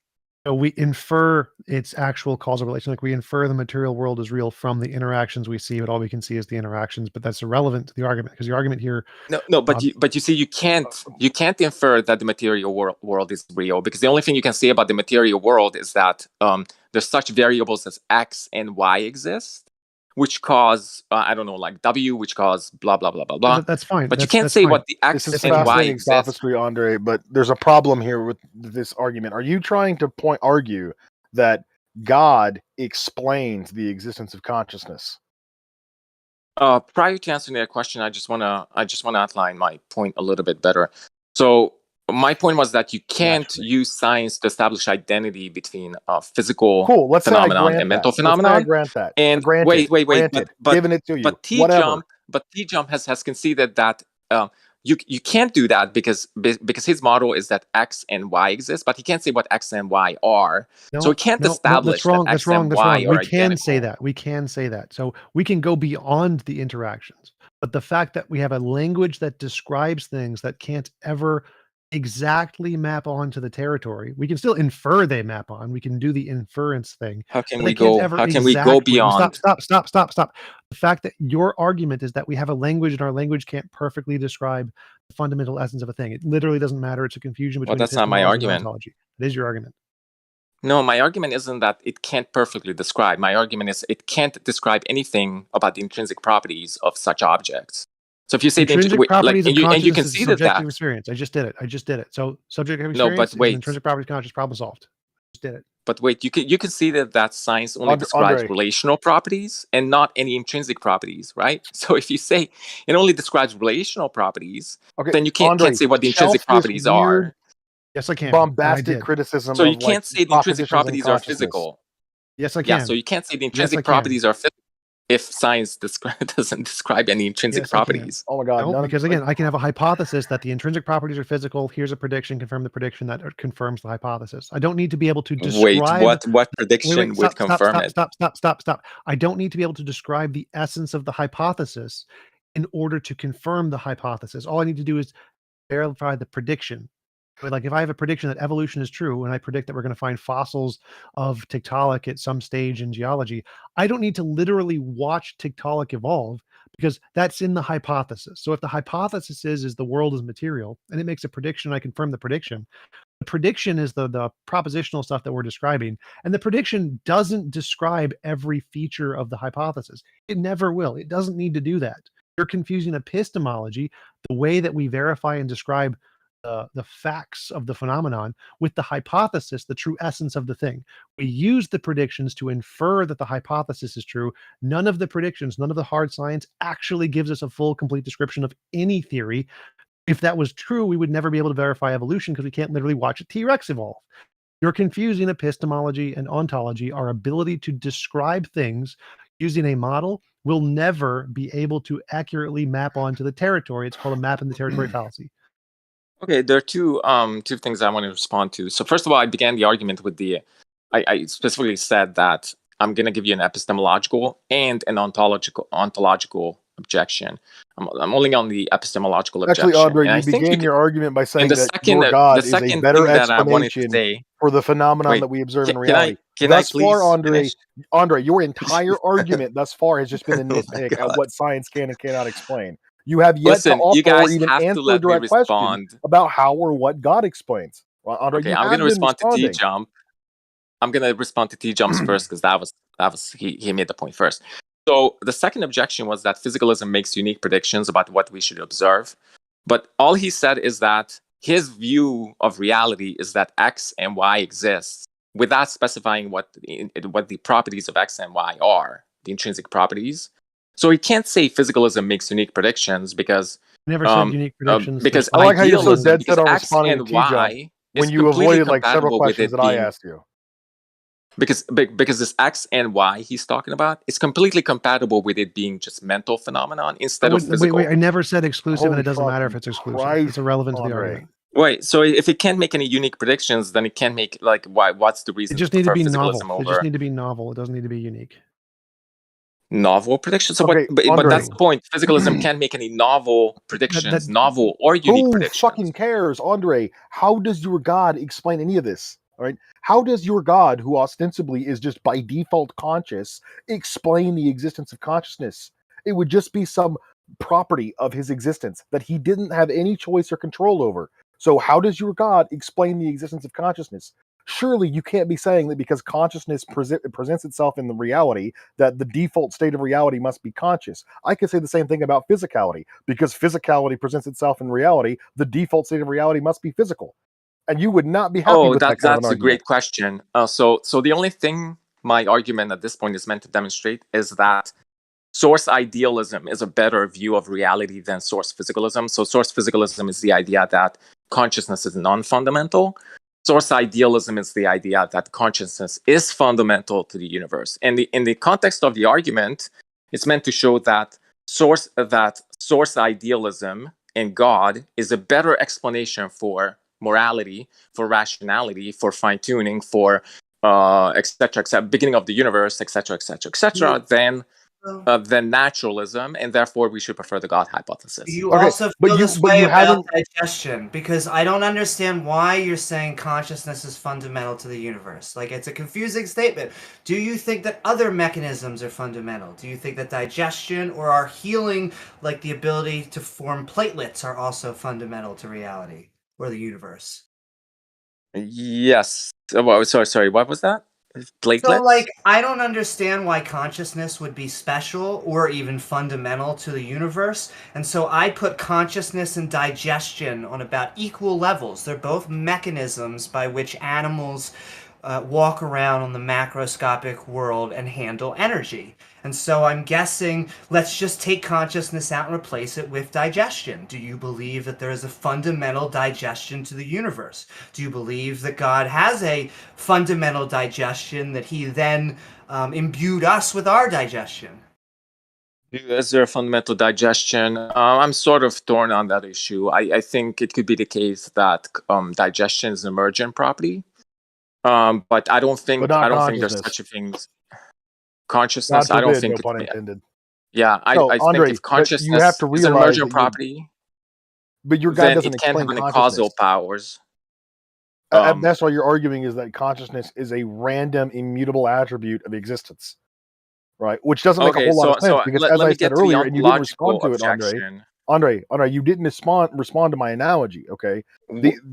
So we infer its actual causal relation. Like we infer the material world is real from the interactions we see, but all we can see is the interactions. But that's irrelevant to the argument, because the argument here. But you see, you can't infer that the material world is real, because the only thing you can say about the material world is that there's such variables as x and y exist, which cause I don't know, like w, which cause blah blah blah blah blah. That's fine. But you can't say what the x This is and y fascinating exist. sophistry, Andre, but there's a problem here with this argument. Are you trying to argue that God explains the existence of consciousness? Prior to answering that question, I just wanna outline my point a little bit better. So my point was that you can't use science to establish identity between physical phenomenon and mental phenomenon. Let's say I grant that. And Granted, wait, granted, giving it to you. But T-Jump has conceded that you can't do that because his model is that x and y exist, but he can't say what x and y are. So he can't establish that x and y are We can say that. We can say that. So we can go beyond the interactions. But the fact that we have a language that describes things that can't ever exactly map onto the territory, we can still infer they map on. We can do the inference thing. How can we go beyond? Stop. The fact that your argument is that we have a language and our language can't perfectly describe the fundamental essence of a thing. It literally doesn't matter. It's a confusion between that's not my argument. And ontology. It is your argument. No, my argument isn't that it can't perfectly describe. My argument is it can't describe anything about the intrinsic properties of such objects. So if you say intrinsic properties of and you consciousness can is see subjective experience. I just did it. So subjective experience but wait. is intrinsic properties of consciousness, problem solved. Just did it. But wait, you can see that science only describes relational properties and not any intrinsic properties, right? So if you say it only describes relational properties, then you can't say what the intrinsic properties are. Yes, I can. Bombastic criticism. So you can't say the intrinsic properties are physical. Yes, I can. Yeah, so you can't say the intrinsic properties are physical if science doesn't describe any intrinsic properties. Oh my God! No, because again, I can have a hypothesis that the intrinsic properties are physical. Here's a prediction, confirm the prediction that confirms the hypothesis. I don't need to be able to describe. Wait, what prediction would confirm it? Stop. I don't need to be able to describe the essence of the hypothesis in order to confirm the hypothesis. All I need to do is verify the prediction. Like if I have a prediction that evolution is true and I predict that we're going to find fossils of Tiktaalik at some stage in geology, I don't need to literally watch Tiktaalik evolve because that's in the hypothesis. So if the hypothesis is the world is material and it makes a prediction, I confirm the prediction. The prediction is the propositional stuff that we're describing. And the prediction doesn't describe every feature of the hypothesis. It never will. It doesn't need to do that. You're confusing epistemology, the way that we verify and describe the facts of the phenomenon, with the hypothesis, the true essence of the thing. We use the predictions to infer that the hypothesis is true. None of the predictions, none of the hard science actually gives us a full, complete description of any theory. If that was true, we would never be able to verify evolution because we can't literally watch a T-Rex evolve. You're confusing epistemology and ontology. Our ability to describe things using a model will never be able to accurately map onto the territory. It's called a map in the territory fallacy. Okay, there are two things I want to respond to. So first of all, I began the argument with I specifically said that I'm going to give you an epistemological and an ontological objection. I'm only on the epistemological objection. Actually, Andre, you began your argument by saying that your God is a better explanation for the phenomenon that we observe in reality. Thus far, Andre, your entire argument thus far has just been a nitpick at what science can and cannot explain. You have yet to offer or even answer a direct question about how or what God explains. Well, Andre, okay, I'm going to respond to T-Jump. I'm going to respond to T-Jump's first because that was he made the point first. So the second objection was that physicalism makes unique predictions about what we should observe. But all he said is that his view of reality is that X and Y exist without specifying what the properties of X and Y are, the intrinsic properties. So he can't say physicalism makes unique predictions because never said unique predictions. Because I like how you're so dead set on X responding and to T-Jump Y when you avoided like several questions that I asked you. Because this X and Y he's talking about is completely compatible with it being just mental phenomenon instead of physical. Wait, I never said exclusive, and it doesn't matter if it's exclusive. It's irrelevant to the argument. Wait, so if it can't make any unique predictions, then it can't make what's the reason? It just needs to be novel. It just need to be novel. It doesn't need to be unique. novel predictions. So Okay, but that's Andre. the point. Physicalism can't make any novel predictions, novel or unique Who predictions. fucking cares, Andre? How does your God explain any of this? All right. How does your God, who ostensibly is just by default conscious, explain the existence of consciousness? It would just be some property of his existence that he didn't have any choice or control over. So how does your God explain the existence of consciousness? Surely you can't be saying that because consciousness presents itself in the reality, that the default state of reality must be conscious. I could say the same thing about physicality. Because physicality presents itself in reality, the default state of reality must be physical. And you would not be happy with that kind of an That's a argument. great question. So the only thing my argument at this point is meant to demonstrate is that source idealism is a better view of reality than source physicalism. So source physicalism is the idea that consciousness is non-fundamental. Source idealism is the idea that consciousness is fundamental to the universe. And in the context of the argument, it's meant to show that source idealism in God is a better explanation for morality, for rationality, for fine-tuning, for etc., beginning of the universe, etc., than naturalism, and therefore we should prefer the God hypothesis. You also feel this way about digestion, because I don't understand why you're saying consciousness is fundamental to the universe. Like, it's a confusing statement. Do you think that other mechanisms are fundamental? Do you think that digestion or our healing, like the ability to form platelets, are also fundamental to reality or the universe? Yes. Sorry. What was that? Platelets? So, like, I don't understand why consciousness would be special or even fundamental to the universe. And so I put consciousness and digestion on about equal levels. They're both mechanisms by which animals walk around on the macroscopic world and handle energy. And so I'm guessing, let's just take consciousness out and replace it with digestion. Do you believe that there is a fundamental digestion to the universe? Do you believe that God has a fundamental digestion, that he then imbued us with our digestion? Is there a fundamental digestion? I'm sort of torn on that issue. I think it could be the case that digestion is an emergent property. But I don't think there's such a thing. Consciousness, God forbid, I don't think no pun intended. Yeah, So, I Andre, think if consciousness you have to is an realize emergent property, but your God then doesn't it can't have explain any consciousness. causal powers. That's why you're arguing is that consciousness is a random, immutable attribute of existence, right? Which doesn't make a whole lot of sense because, as I said earlier, and you didn't respond to it, Andre, you didn't respond to my analogy. Okay.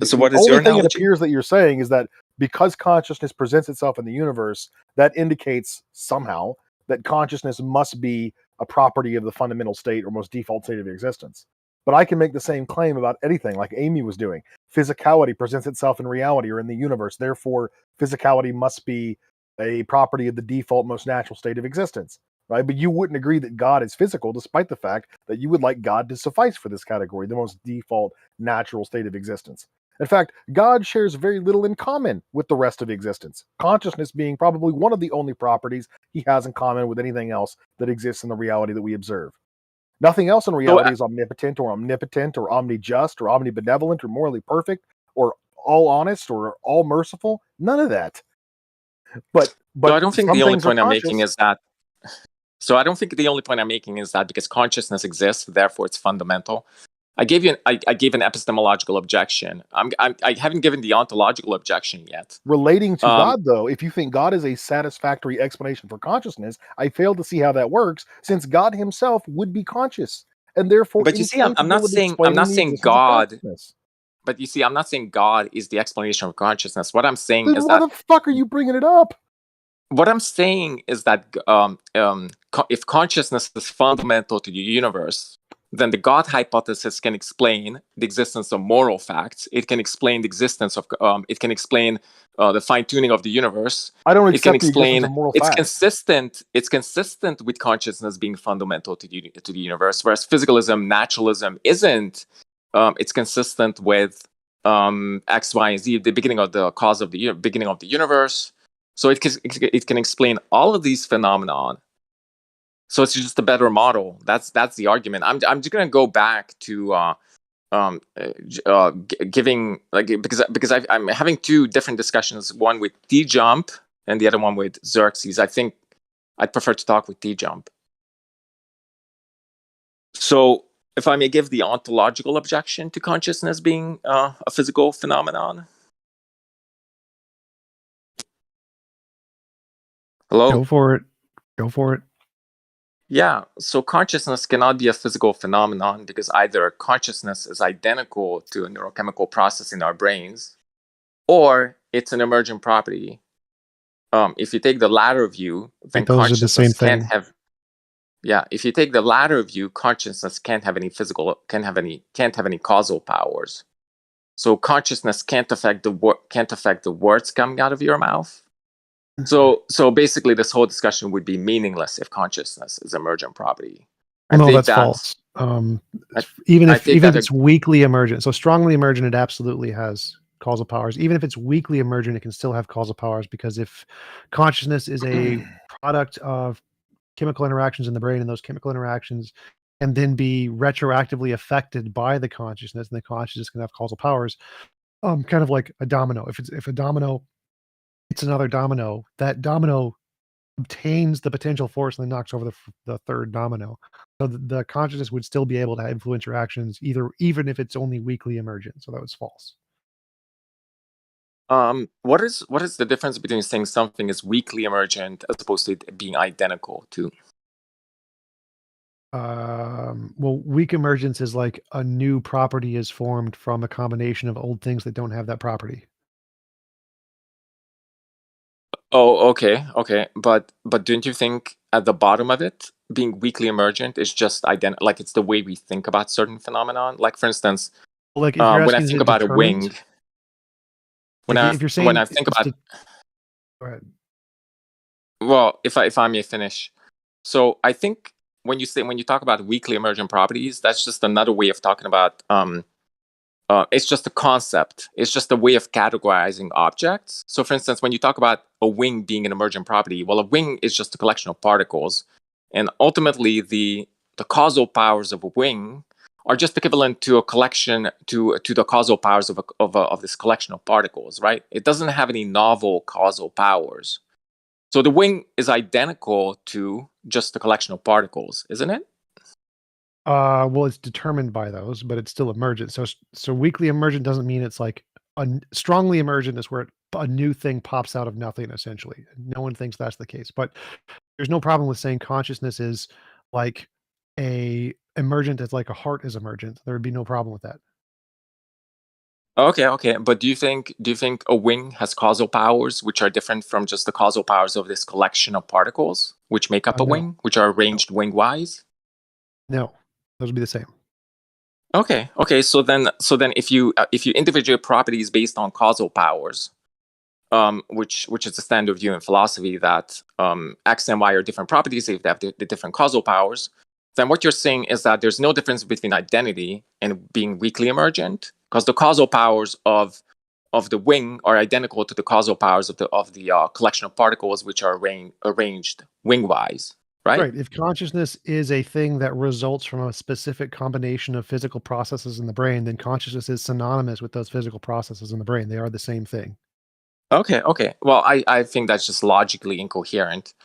So what is the your only thing analogy? it appears that you're saying is that because consciousness presents itself in the universe, that indicates somehow that consciousness must be a property of the fundamental state or most default state of existence. But I can make the same claim about anything, like Amy was doing. Physicality presents itself in reality or in the universe. Therefore, physicality must be a property of the default most natural state of existence, right? But you wouldn't agree that God is physical, despite the fact that you would like God to suffice for this category, the most default natural state of existence. In fact, God shares very little in common with the rest of existence, consciousness being probably one of the only properties he has in common with anything else that exists in the reality that we observe. Nothing else in reality is omnipotent or omnijust or omnibenevolent or morally perfect or all honest or all merciful. None of that. But so I don't think the only point I'm making is that. So I don't think the only point I'm making is that because consciousness exists, therefore it's fundamental. I gave an epistemological objection. I haven't given the ontological objection yet. Relating to God, though, if you think God is a satisfactory explanation for consciousness, I fail to see how that works, since God himself would be conscious, and therefore. But you see, I'm not saying God. But you see, I'm not saying God is the explanation of consciousness. What I'm saying is that. Why the fuck are you bringing it up? What I'm saying is that if consciousness is fundamental to the universe, then the God hypothesis can explain the existence of moral facts. It can explain the existence of. It can explain the fine-tuning of the universe. I don't accept it can explain. The existence of moral it's facts. consistent. It's consistent with consciousness being fundamental to the universe, whereas physicalism, naturalism isn't. It's consistent with X, Y, and Z, the beginning of the cause of the beginning of the universe. So it can explain all of these phenomenon. So it's just a better model. That's the argument. I'm just gonna go back to giving because I'm having two different discussions. One with T-Jump and the other one with Xerxes. I think I'd prefer to talk with T-Jump. So, if I may give the ontological objection to consciousness being a physical phenomenon. Hello? Go for it. Go for it. Yeah, so consciousness cannot be a physical phenomenon because either consciousness is identical to a neurochemical process in our brains, or it's an emergent property. If you take the latter view, then Those are the same consciousness can't thing. have. Yeah, if you take the latter view, consciousness can't have any can't have any causal powers. So consciousness can't affect the words coming out of your mouth. So basically, this whole discussion would be meaningless if consciousness is emergent property. No, that's false. Even if it's weakly emergent, so strongly emergent, it absolutely has causal powers. Even if it's weakly emergent, it can still have causal powers, because if consciousness is a product of chemical interactions in the brain, and those chemical interactions can then be retroactively affected by the consciousness, and the consciousness can have causal powers, kind of like a domino. If a domino hits another domino, that domino obtains the potential force and then knocks over the third domino. So the consciousness would still be able to influence your actions, even if it's only weakly emergent. So that was false. What is the difference between saying something is weakly emergent as opposed to it being identical to? Well, weak emergence is like a new property is formed from a combination of old things that don't have that property. Oh, okay. But don't you think at the bottom of it, being weakly emergent is just like it's the way we think about certain phenomenon? Like, for instance, Like if you're when I asking, think about a wing, if you're saying, when I think about, go ahead. Well, if I may finish, so I think when you talk about weakly emergent properties, that's just another way of talking about it's just a concept. It's just a way of categorizing objects. So, for instance, when you talk about a wing being an emergent property, well, a wing is just a collection of particles, and ultimately, the causal powers of a wing are just equivalent to a collection to the causal powers of this collection of particles, right? It doesn't have any novel causal powers. So the wing is identical to just a collection of particles, isn't it? Well, it's determined by those, but it's still emergent. So weakly emergent doesn't mean it's like strongly emergent is where a new thing pops out of nothing, essentially. No one thinks that's the case, but there's no problem with saying consciousness is like a emergent as like a heart is emergent. There would be no problem with that. Okay. But do you think a wing has causal powers which are different from just the causal powers of this collection of particles which make up a wing, which are arranged wing-wise? No, those would be the same. Okay. So then, if you individuate properties based on causal powers, which is the standard view in philosophy that X and Y are different properties if they have the different causal powers, then what you're saying is that there's no difference between identity and being weakly emergent, because the causal powers of the wing are identical to the causal powers of the collection of particles which are arranged wing-wise. Right. If consciousness is a thing that results from a specific combination of physical processes in the brain, then consciousness is synonymous with those physical processes in the brain. They are the same thing. Okay. Well, I think that's just logically incoherent.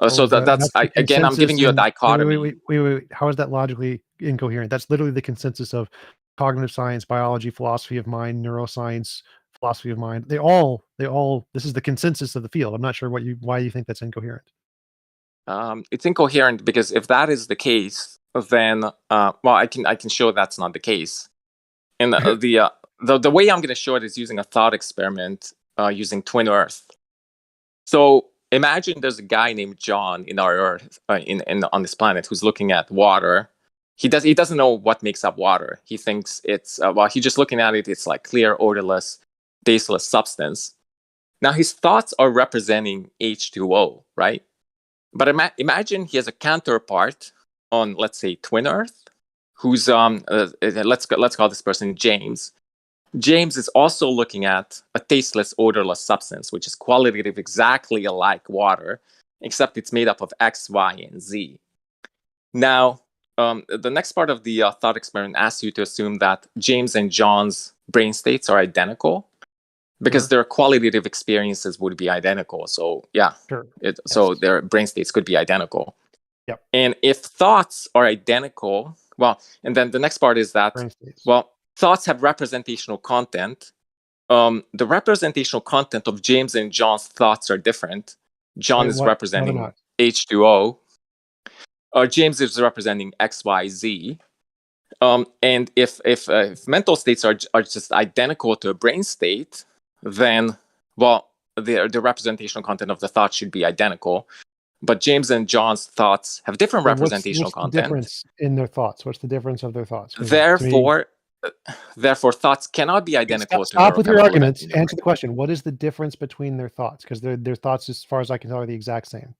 So that's again, I'm giving you a dichotomy. Wait. How is that logically incoherent? That's literally the consensus of cognitive science, biology, philosophy of mind, neuroscience, philosophy of mind. They all. This is the consensus of the field. I'm not sure why you think that's incoherent. It's incoherent because if that is the case, then I can show that's not the case. And the way I'm going to show it is using a thought experiment using twin Earth. So imagine there's a guy named John in our Earth on this planet who's looking at water. He doesn't know what makes up water. He thinks it's he's just looking at it. It's like clear, odorless, tasteless substance. Now his thoughts are representing H2O, right? But imagine he has a counterpart on, let's say, twin Earth, who's let's call this person James. James is also looking at a tasteless, odorless substance, which is qualitative exactly like water, except it's made up of X, Y, and Z. Now, the next part of the thought experiment asks you to assume that James and John's brain states are identical, because their qualitative experiences would be identical. So yeah, so their brain states could be identical. Yep. And if thoughts are identical, Well, and then the next part is that, well, thoughts have representational content. The representational content of James and John's thoughts are different. John is representing H2O. James is representing XYZ. And if mental states are just identical to a brain state, then, well, the representational content of the thought should be identical. But James and John's thoughts have different representational content. What's the difference in their thoughts? What's the difference of their thoughts? Therefore, thoughts cannot be identical. Stop with your arguments. Answer the question. What is the difference between their thoughts? Because their thoughts, as far as I can tell, are the exact same.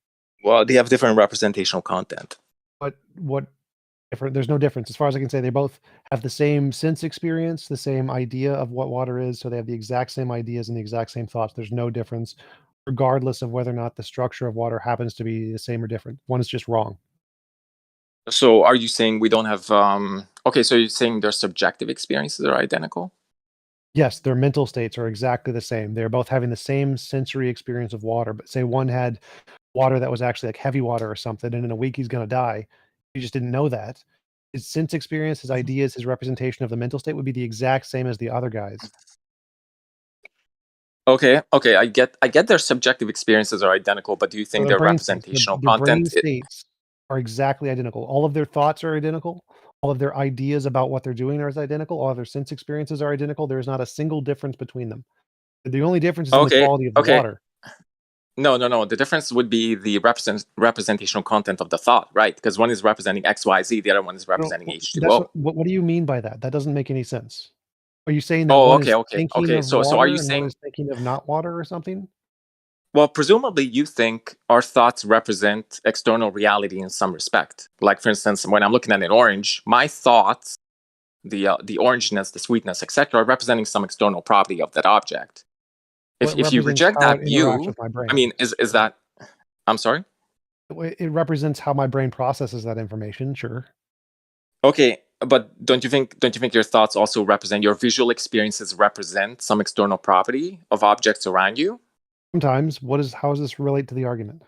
Well, they have different representational content. But what different? There's no difference. As far as I can say, they both have the same sense experience, the same idea of what water is. So they have the exact same ideas and the exact same thoughts. There's no difference, regardless of whether or not the structure of water happens to be the same or different. One is just wrong. So are you saying we don't have... Okay, so you're saying their subjective experiences are identical? Yes, their mental states are exactly the same. They're both having the same sensory experience of water, but say one had water that was actually like heavy water or something, and in a week he's going to die. You just didn't know that. His sense experience, his ideas, his representation of the mental state would be the exact same as the other guys. Okay, I get their subjective experiences are identical, but do you think their representational content... brain states are exactly identical. All of their thoughts are identical. All of their ideas about what they're doing are identical. All of their sense experiences are identical. There is not a single difference between them. The only difference is in the quality of the water. No. The difference would be the representational content of the thought, right? Because one is representing XYZ, the other one is representing H2O. What do you mean by that? That doesn't make any sense. Are you saying that one is thinking of water so are you and saying... one is thinking of not water or something? Well, presumably you think our thoughts represent external reality in some respect. Like, for instance, when I'm looking at an orange, my thoughts, the orangeness, the sweetness, etc., are representing some external property of that object. If you reject that view, I mean, is that... I'm sorry? It represents how my brain processes that information, sure. Okay, but don't you think your thoughts also represent, your visual experiences represent some external property of objects around you? Sometimes. How does this relate to the argument?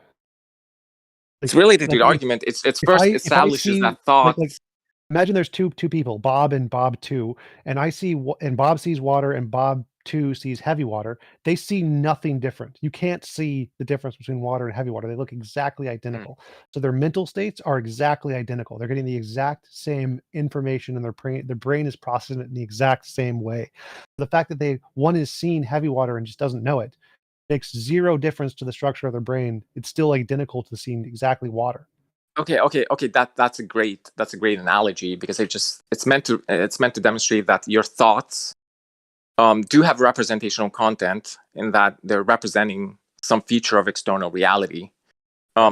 It's related to the argument. It's first establishes that thought. Imagine there's two people, Bob and Bob 2, and Bob sees water and Bob 2 sees heavy water. They see nothing different. You can't see the difference between water and heavy water. They look exactly identical. So their mental states are exactly identical. They're getting the exact same information in their brain. Their brain is processing it in the exact same way. The fact that one is seeing heavy water and just doesn't know it makes zero difference to the structure of their brain. It's still identical to seeing exactly water. Okay. That's a great analogy, because it's meant to demonstrate that your thoughts do have representational content in that they're representing some feature of external reality.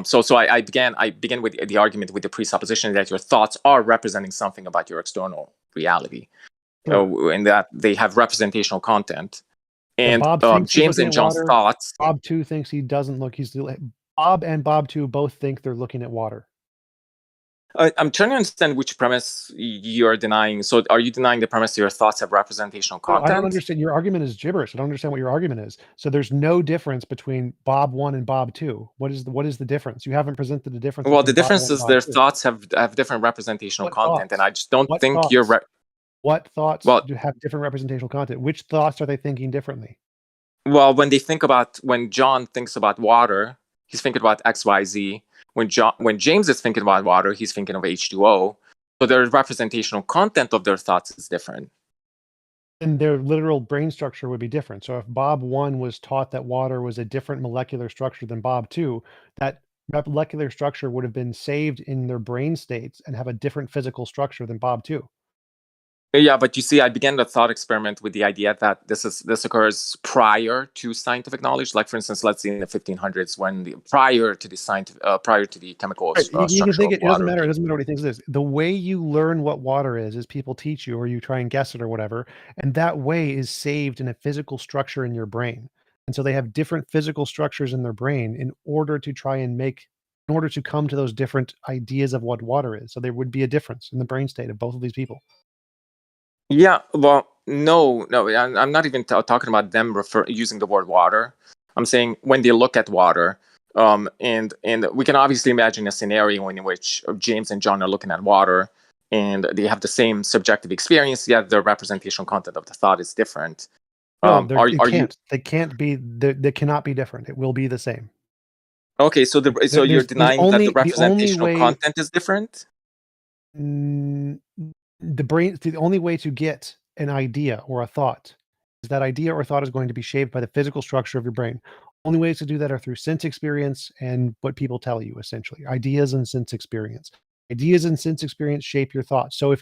So I begin with the argument with the presupposition that your thoughts are representing something about your external reality, and that they have representational content. And James and John's thoughts... Bob 2 thinks he doesn't look. Bob and Bob 2 both think they're looking at water. I'm trying to understand which premise you're denying. So are you denying the premise that your thoughts have representational content? I don't understand. Your argument is gibberish. I don't understand what your argument is. So there's no difference between Bob 1 and Bob 2. What is the difference? You haven't presented the difference. Well, the difference is their thoughts have different representational content, and I just don't think you're... What thoughts do have different representational content? Which thoughts are they thinking differently? Well, when John thinks about water, he's thinking about XYZ. When James is thinking about water, he's thinking of H2O. So their representational content of their thoughts is different. And their literal brain structure would be different. So if Bob 1 was taught that water was a different molecular structure than Bob 2, that molecular structure would have been saved in their brain states and have a different physical structure than Bob 2. Yeah, but you see, I began the thought experiment with the idea that this occurs prior to scientific knowledge. Like, for instance, let's say in the 1500s, prior to the chemical structure of water. It doesn't matter. It doesn't matter what he thinks it is. The way you learn what water is people teach you, or you try and guess it or whatever, and that way is saved in a physical structure in your brain. And so they have different physical structures in their brain in order to come to those different ideas of what water is. So there would be a difference in the brain state of both of these people. Yeah, well, no, I'm not even talking about them using the word water. I'm saying when they look at water, and we can obviously imagine a scenario in which James and John are looking at water, and they have the same subjective experience, yet the representational content of the thought is different. No, they can't be. They cannot be different. It will be the same. Okay, so you're denying that the representational content is different? The only way to get an idea or a thought is that idea or thought is going to be shaped by the physical structure of your brain. Only ways to do that are through sense experience and what people tell you, essentially. Ideas and sense experience. Ideas and sense experience shape your thoughts. So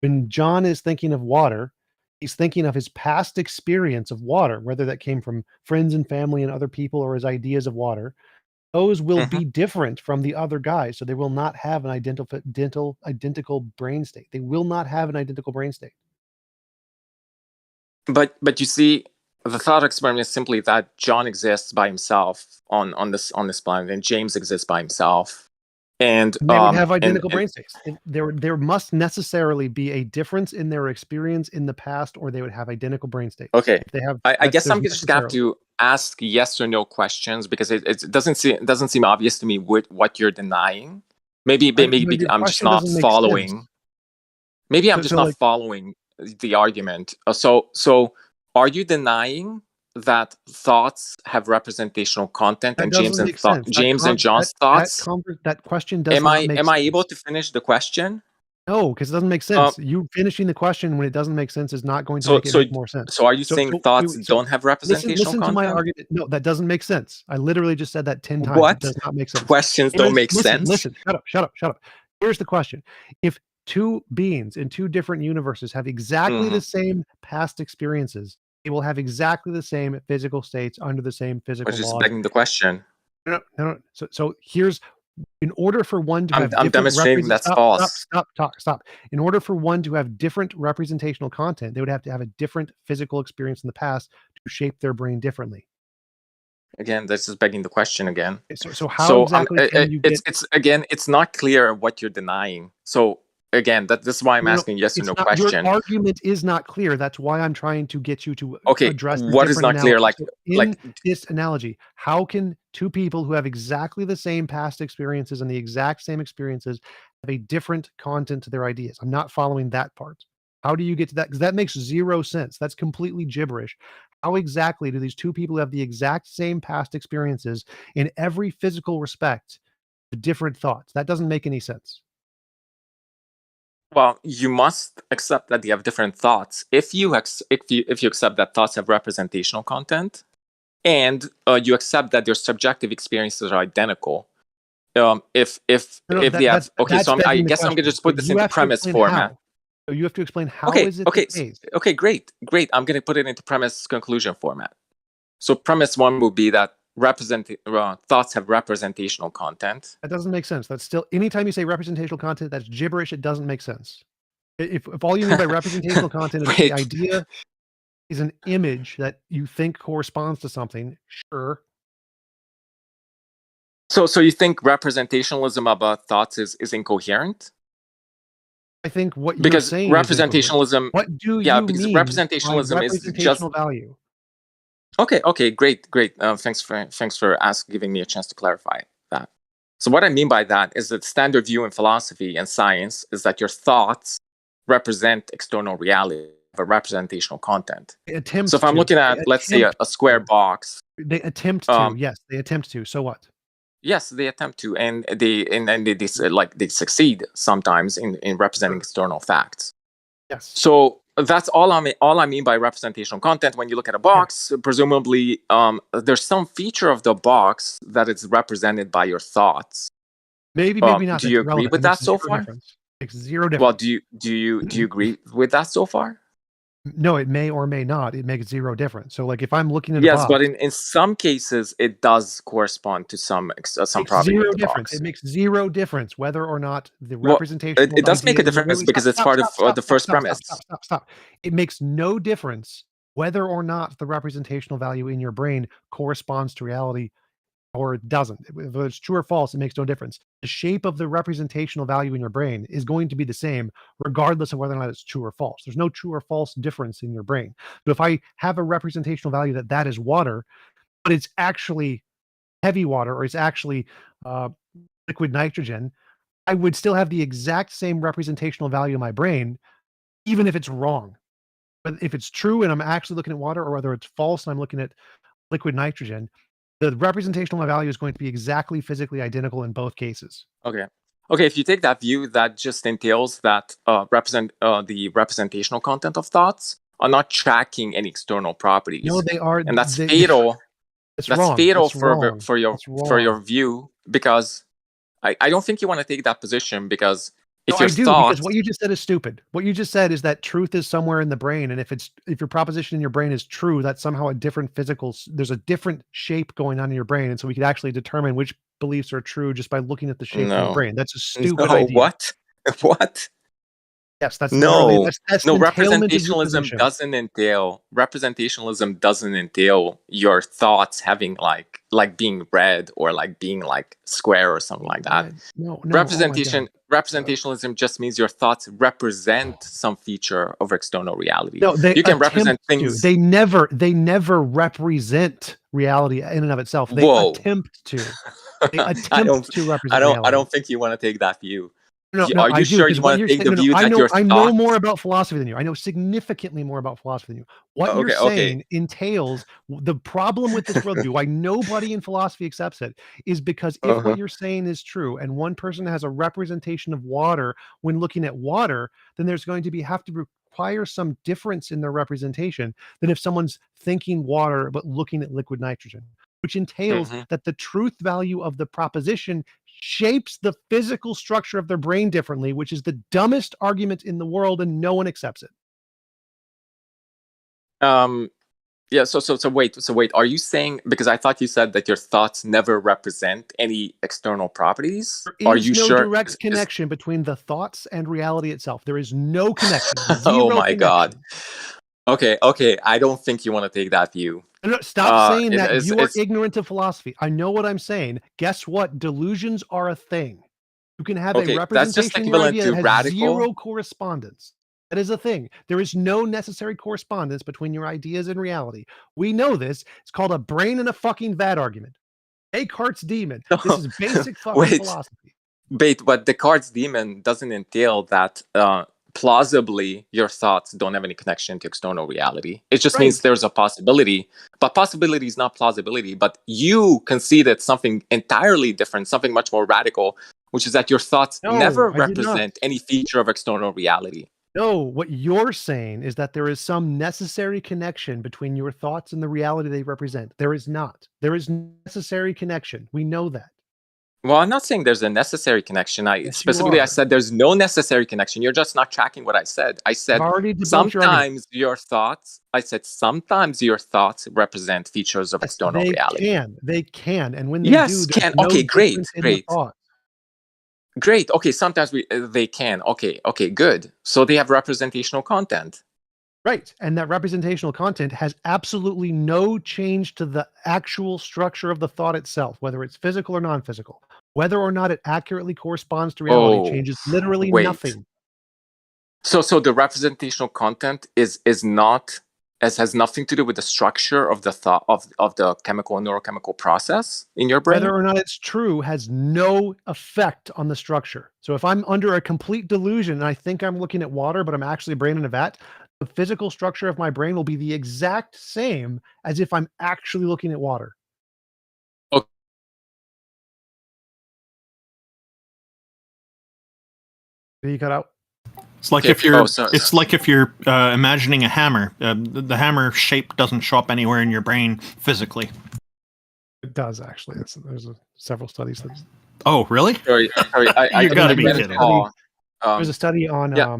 when John is thinking of water, he's thinking of his past experience of water, whether that came from friends and family and other people or his ideas of water. Those will be different from the other guys. So they will not have an identical brain state. They will not have an identical brain state. But you see, the thought experiment is simply that John exists by himself on this planet, and James exists by himself. And they would have identical brain states. There must necessarily be a difference in their experience in the past, or they would have identical brain states. Okay, if they have. I guess I'm just gonna have to ask yes or no questions because it doesn't seem obvious to me what you're denying. Maybe I'm just not following. Maybe I'm just not following the argument. So are you denying that thoughts have representational content and James and John's thoughts? That question doesn't make sense. Am I able to finish the question? No, because it doesn't make sense. You finishing the question when it doesn't make sense is not going to make more sense. So are you saying thoughts don't have representational listen content? To my argument. No, that doesn't make sense. I literally just said that 10 times. What? It does not make sense. Questions don't make sense? Listen, shut up. Here's the question. If two beings in two different universes have exactly the same past experiences, they will have exactly the same physical states under the same physical laws. Just begging the question. No. So here's, in order for one to have I'm demonstrating that's false. Stop. In order for one to have different representational content, they would have to have a different physical experience in the past to shape their brain differently. Again, this is begging the question again. So how exactly can you get... It's not clear what you're denying. So again, this is why I'm asking yes or no question. Your argument is not clear. That's why I'm trying to get you to address what is not clear. Like this analogy, how can two people who have exactly the same past experiences and the exact same experiences have a different content to their ideas? I'm not following that part. How do you get to that? Because that makes zero sense. That's completely gibberish. How exactly do these two people who have the exact same past experiences in every physical respect have different thoughts? That doesn't make any sense. Well, you must accept that they have different thoughts. If you accept that thoughts have representational content, and you accept that their subjective experiences are identical, I guess I'm gonna just put this into premise format. So you have to explain how is it the case? Okay, great. I'm gonna put it into premise conclusion format. So premise one would be that thoughts have representational content. That doesn't make sense. That's still, anytime you say representational content, that's gibberish. It doesn't make sense. If all you mean by representational content is the idea is an image that you think corresponds to something, sure. So you think representationalism about thoughts is incoherent? I think what you're saying representationalism. What do you because mean representationalism is just value. Okay, great. Thanks for giving me a chance to clarify that. So what I mean by that is that standard view in philosophy and science is that your thoughts represent external reality, a representational content. So if I'm looking at, let's say, a square box, they attempt to. Yes, they attempt to. So what? Yes, they attempt to, and they succeed sometimes in representing external facts. Yes. So that's all I mean by representational content. When you look at a box, presumably there's some feature of the box that is represented by your thoughts. Maybe not. Do you agree with that so far? Makes zero difference. Well, do you agree with that so far? No, it may or may not. It makes zero difference. So, like, if I'm looking at a box, box, but in some cases, it does correspond to some property. Zero difference. It makes zero difference whether or not the representation. It does make a difference because it's part of the first premise. Stop. It makes no difference whether or not the representational value in your brain corresponds to reality or it doesn't. Whether it's true or false, it makes no difference. The shape of the representational value in your brain is going to be the same regardless of whether or not it's true or false. There's no true or false difference in your brain. But if I have a representational value that is water, but it's actually heavy water or it's actually liquid nitrogen, I would still have the exact same representational value in my brain, even if it's wrong. But if it's true and I'm actually looking at water, or whether it's false and I'm looking at liquid nitrogen, the representational value is going to be exactly physically identical in both cases. Okay. Okay, if you take that view, that just entails that the representational content of thoughts are not tracking any external properties. No, they are, and that's they, fatal. That's That's wrong. fatal That's for wrong. for your That's for your wrong. view, because I don't think you want to take that position, because if No, your I do, thoughts, because what you just said is stupid. What you just said is that truth is somewhere in the brain, and if your proposition in your brain is true, that's somehow a different there's a different shape going on in your brain, and so we could actually determine which beliefs are true just by looking at the shape in your No. brain. That's a stupid No, idea. what? What? Yes, that's literally No, that's no. an entailment of your Representationalism position. doesn't entail your thoughts having like being red or like being like square or something like that. No, oh my God. Representationalism just means your thoughts represent some feature of external reality. No, they You can represent attempt to. things. They never represent reality in and of itself. They Whoa. attempt to. They I attempt to represent reality. I don't think you want to take that view. No, Are I you do, sure because you what want to you're take saying, the view that your I know thoughts? more about philosophy than you. I know significantly more about philosophy than you. What you're saying entails the problem with this worldview, why nobody in philosophy accepts it, is because if what you're saying is true, and one person has a representation of water when looking at water, then there's going to have to require some difference in their representation than if someone's thinking water but looking at liquid nitrogen, which entails that the truth value of the proposition shapes the physical structure of their brain differently, which is the dumbest argument in the world, and no one accepts it. Yeah, so wait. Are you saying, because I thought you said that your thoughts never represent any external properties? Are you no sure? direct connection between the thoughts and reality itself. There is no connection. Oh my connection. God. Okay. I don't think you want to take that view. No, stop saying that. You are ignorant of philosophy. I know what I'm saying. Guess what? Delusions are a thing. You can have a representation in your idea that has zero correspondence. That is a thing. There is no necessary correspondence between your ideas and reality. We know this. It's called a brain in a fucking vat argument. Descartes' demon. This is basic fucking philosophy. But Descartes' demon doesn't entail that plausibly your thoughts don't have any connection to external reality. It just means there's a possibility, but possibility is not plausibility. But you conceded something entirely different, something much more radical, which is that your thoughts never represent any feature of external reality. No, what you're saying is that there is some necessary connection between your thoughts and the reality they represent. There is not. There is necessary connection. We know that. Well, I'm not saying there's a necessary connection. I said there's no necessary connection. You're just not tracking what I said. I said sometimes your thoughts represent features of external reality. They can. And when they do, can. Okay, great. Great. Okay, sometimes they can. Okay, good. So they have representational content. Right. And that representational content has absolutely no change to the actual structure of the thought itself, whether it's physical or non-physical. Whether or not it accurately corresponds to reality changes literally nothing. So the representational content has nothing to do with the structure of the thought of the chemical and neurochemical process in your brain. Whether or not it's true has no effect on the structure. So if I'm under a complete delusion and I think I'm looking at water, but I'm actually a brain in a vat, the physical structure of my brain will be the exact same as if I'm actually looking at water. Okay. Did you cut out? It's like if you're it's like if you're imagining a hammer. The hammer shape doesn't show up anywhere in your brain physically. It does actually. There's several studies that. Oh, really? Sorry, you gotta be kidding. There's a study on I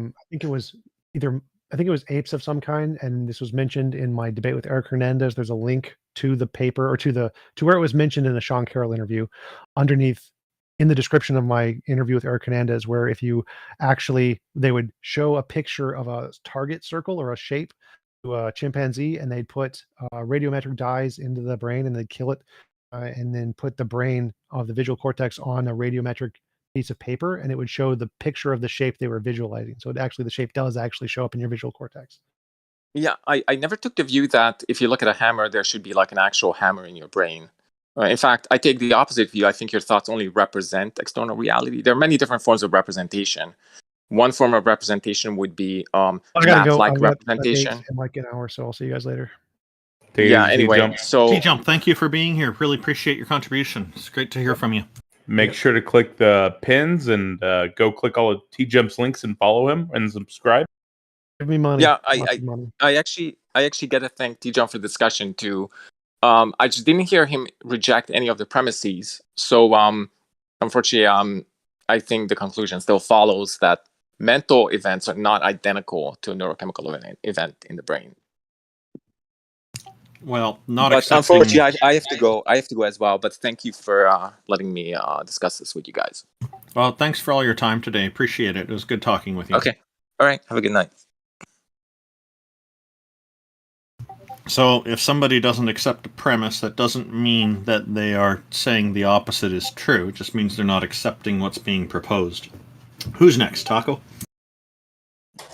think it was apes of some kind, and this was mentioned in my debate with Eric Hernandez. There's a link to the paper, or to where it was mentioned in the Sean Carroll interview, underneath in the description of my interview with Eric Hernandez, where if you they would show a picture of a target circle or a shape to a chimpanzee, and they'd put radiometric dyes into the brain, and they'd kill it, and then put the brain of the visual cortex on a radiometric piece of paper, and it would show the picture of the shape they were visualizing. So the shape does actually show up in your visual cortex. Yeah, I never took the view that if you look at a hammer, there should be like an actual hammer in your brain. In fact, I take the opposite view. I think your thoughts only represent external reality. There are many different forms of representation. One form of representation would be I gotta go. map-like I've got a representation. date in like an hour, so I'll see you guys later. Yeah, anyway, so T-Jump, thank you for being here. Really appreciate your contribution. It's great to hear from you. Make sure to click the pins and go click all of T-Jump's links and follow him and subscribe. Give me money. Yeah, Lots of money. I actually get to thank T-Jump for the discussion too. I just didn't hear him reject any of the premises. So unfortunately, I think the conclusion still follows that mental events are not identical to a neurochemical event in the brain. Well, not But accepting... unfortunately, I have to go. I have to go as well. But thank you for letting me discuss this with you guys. Well, thanks for all your time today. Appreciate it. It was good talking with you. Okay. All right. Have a good night. So, if somebody doesn't accept a premise, that doesn't mean that they are saying the opposite is true. It just means they're not accepting what's being proposed. Who's next, Taco?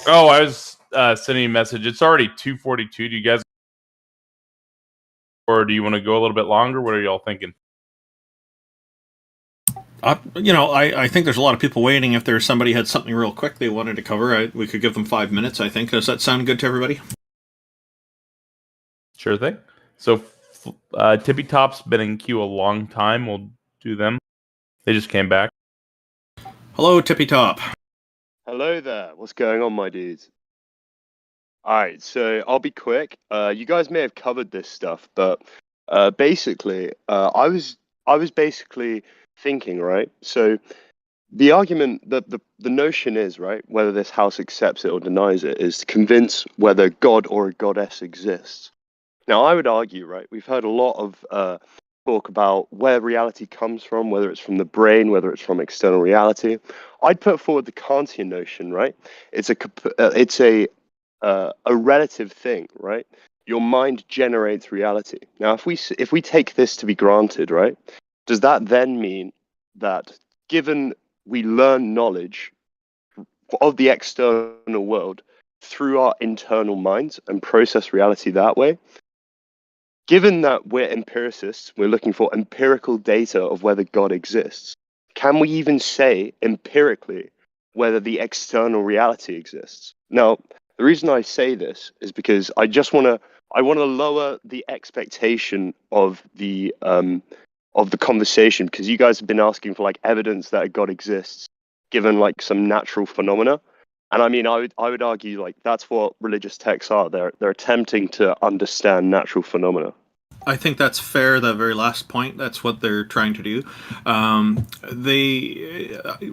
Oh, I was sending a message. It's already 2:42. Do you guys... Or do you want to go a little bit longer? What are y'all thinking? I think there's a lot of people waiting. If there's somebody had something real quick they wanted to cover, we could give them 5 minutes, I think. Does that sound good to everybody? Sure thing. So, TippyTop's been in queue a long time. We'll do them. They just came back. Hello, TippyTop. Hello there. What's going on, my dudes? Alright, so I'll be quick. You guys may have covered this stuff, but basically, I was basically thinking, right? So the argument, the notion is, right, whether this house accepts it or denies it, is to convince whether God or a goddess exists. Now, I would argue, right, we've heard a lot of talk about where reality comes from, whether it's from the brain, whether it's from external reality. I'd put forward the Kantian notion, right? It's a relative thing, right? Your mind generates reality. Now, if we take this to be granted, right, does that then mean that given we learn knowledge of the external world through our internal minds and process reality that way, given that we're empiricists, we're looking for empirical data of whether God exists, can we even say empirically whether the external reality exists? Now, the reason I say this is because I want to lower the expectation of the conversation, because you guys have been asking for like evidence that a God exists, given like some natural phenomena. And I mean, I would argue like that's what religious texts are. They're attempting to understand natural phenomena. I think that's fair, that very last point. That's what they're trying to do.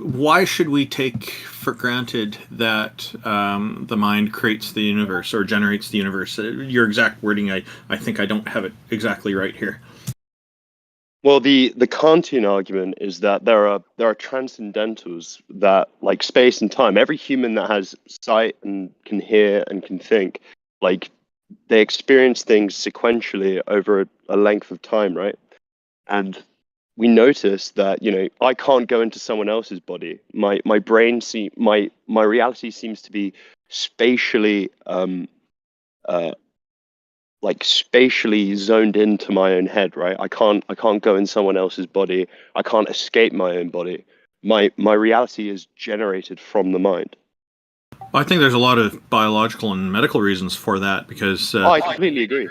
Why should we take for granted that the mind creates the universe or generates the universe? Your exact wording, I think I don't have it exactly right here. Well, the Kantian argument is that there are transcendentals that, like space and time, every human that has sight and can hear and can think, like they experience things sequentially over a length of time, right? And we notice that, you know, I can't go into someone else's body. My brain my reality seems to be spatially spatially zoned into my own head, right? I can't go in someone else's body. I can't escape my own body. My reality is generated from the mind. I think there's a lot of biological and medical reasons for that, because I completely agree.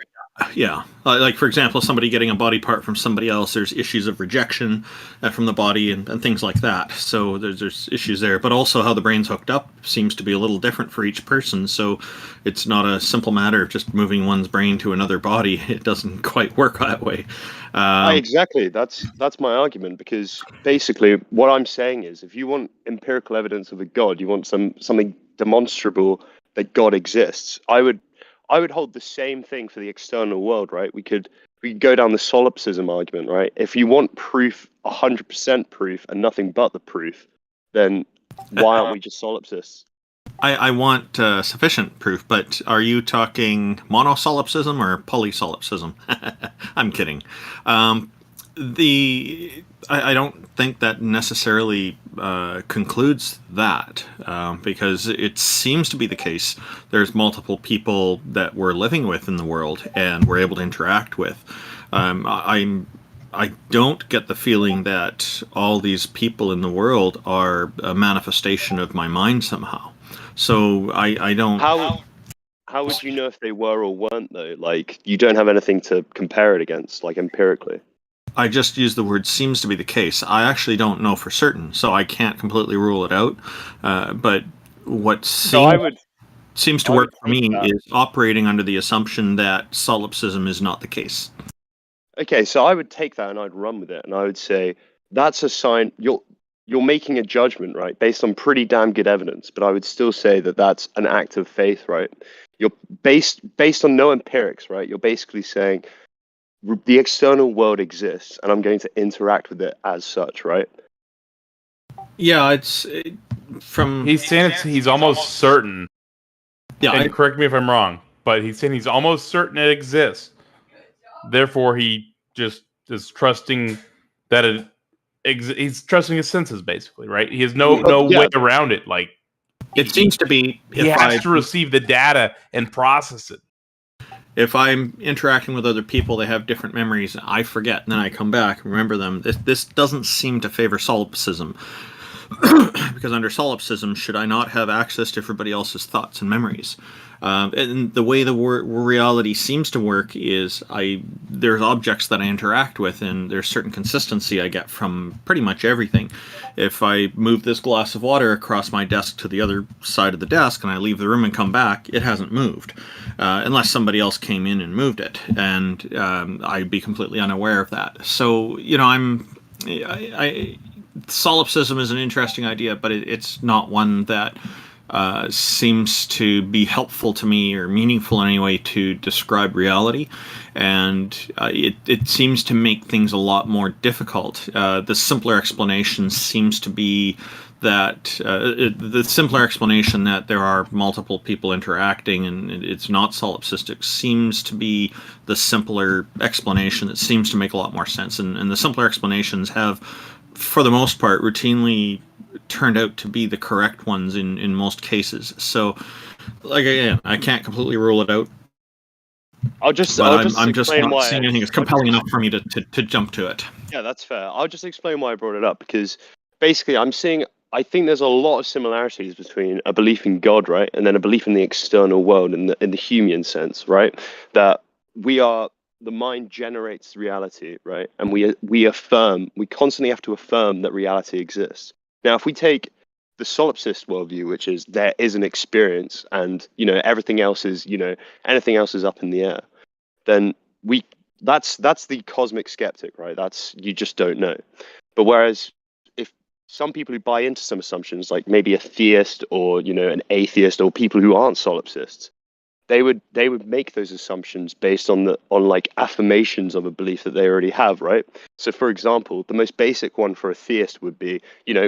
Yeah, like for example, somebody getting a body part from somebody else, there's issues of rejection from the body and things like that. So there's issues there, but also how the brain's hooked up seems to be a little different for each person. So it's not a simple matter of just moving one's brain to another body. It doesn't quite work that way. Exactly. That's my argument, because basically what I'm saying is, if you want empirical evidence of a God, you want something demonstrable that God exists. I would hold the same thing for the external world, right? We could go down the solipsism argument, right? If you want proof, 100% proof, and nothing but the proof, then why aren't we just solipsists? I want sufficient proof, but are you talking monosolipsism or polysolipsism? I'm kidding. I don't think that necessarily concludes that, because it seems to be the case there's multiple people that we're living with in the world and we're able to interact with. I'm I don't get the feeling that all these people in the world are a manifestation of my mind somehow. So I don't. How would you know if they were or weren't though? Like, you don't have anything to compare it against, like empirically. I just use the word seems to be the case. I actually don't know for certain, so I can't completely rule it out. But what seems to work for me is operating under the assumption that solipsism is not the case. Okay, so I would take that and I'd run with it, and I would say that's a sign you're making a judgment, right, based on pretty damn good evidence. But I would still say that that's an act of faith, right? You're based on no empirics, right? You're basically saying the external world exists, and I'm going to interact with it as such, right? Yeah, from he's saying he's almost certain. Yeah, and correct me if I'm wrong, but he's saying he's almost certain it exists. Therefore, he just is trusting that he's trusting his senses, basically, right? He has no way around it. Like, it seems to be he has to receive the data and process it. If I'm interacting with other people, they have different memories. I forget, and then I come back and remember them. This doesn't seem to favor solipsism. Because under solipsism, should I not have access to everybody else's thoughts and memories? And the way the reality seems to work is there's objects that I interact with, and there's certain consistency I get from pretty much everything. If I move this glass of water across my desk to the other side of the desk and I leave the room and come back, it hasn't moved. Unless somebody else came in and moved it, and I'd be completely unaware of that. So, solipsism is an interesting idea, but it's not one that seems to be helpful to me or meaningful in any way to describe reality. And it seems to make things a lot more difficult. The simpler explanation seems to be that the simpler explanation that there are multiple people interacting and it's not solipsistic seems to be the simpler explanation that seems to make a lot more sense. And the simpler explanations have, for the most part, routinely turned out to be the correct ones in most cases. So, like, again, I can't completely rule it out. I'm just not seeing anything that's compelling enough for me to jump to it. Yeah, that's fair. I'll just explain why I brought it up, because basically I think there's a lot of similarities between a belief in God, right, and then a belief in the external world in the Humean sense, right? That the mind generates reality, right? And we constantly have to affirm that reality exists. Now, if we take the solipsist worldview, which is there is an experience and, everything else is, anything else is up in the air, then that's the cosmic skeptic, right? You just don't know. But whereas if some people who buy into some assumptions, like maybe a theist or, an atheist or people who aren't solipsists, they would make those assumptions based on like affirmations of a belief that they already have, right? So, for example, the most basic one for a theist would be,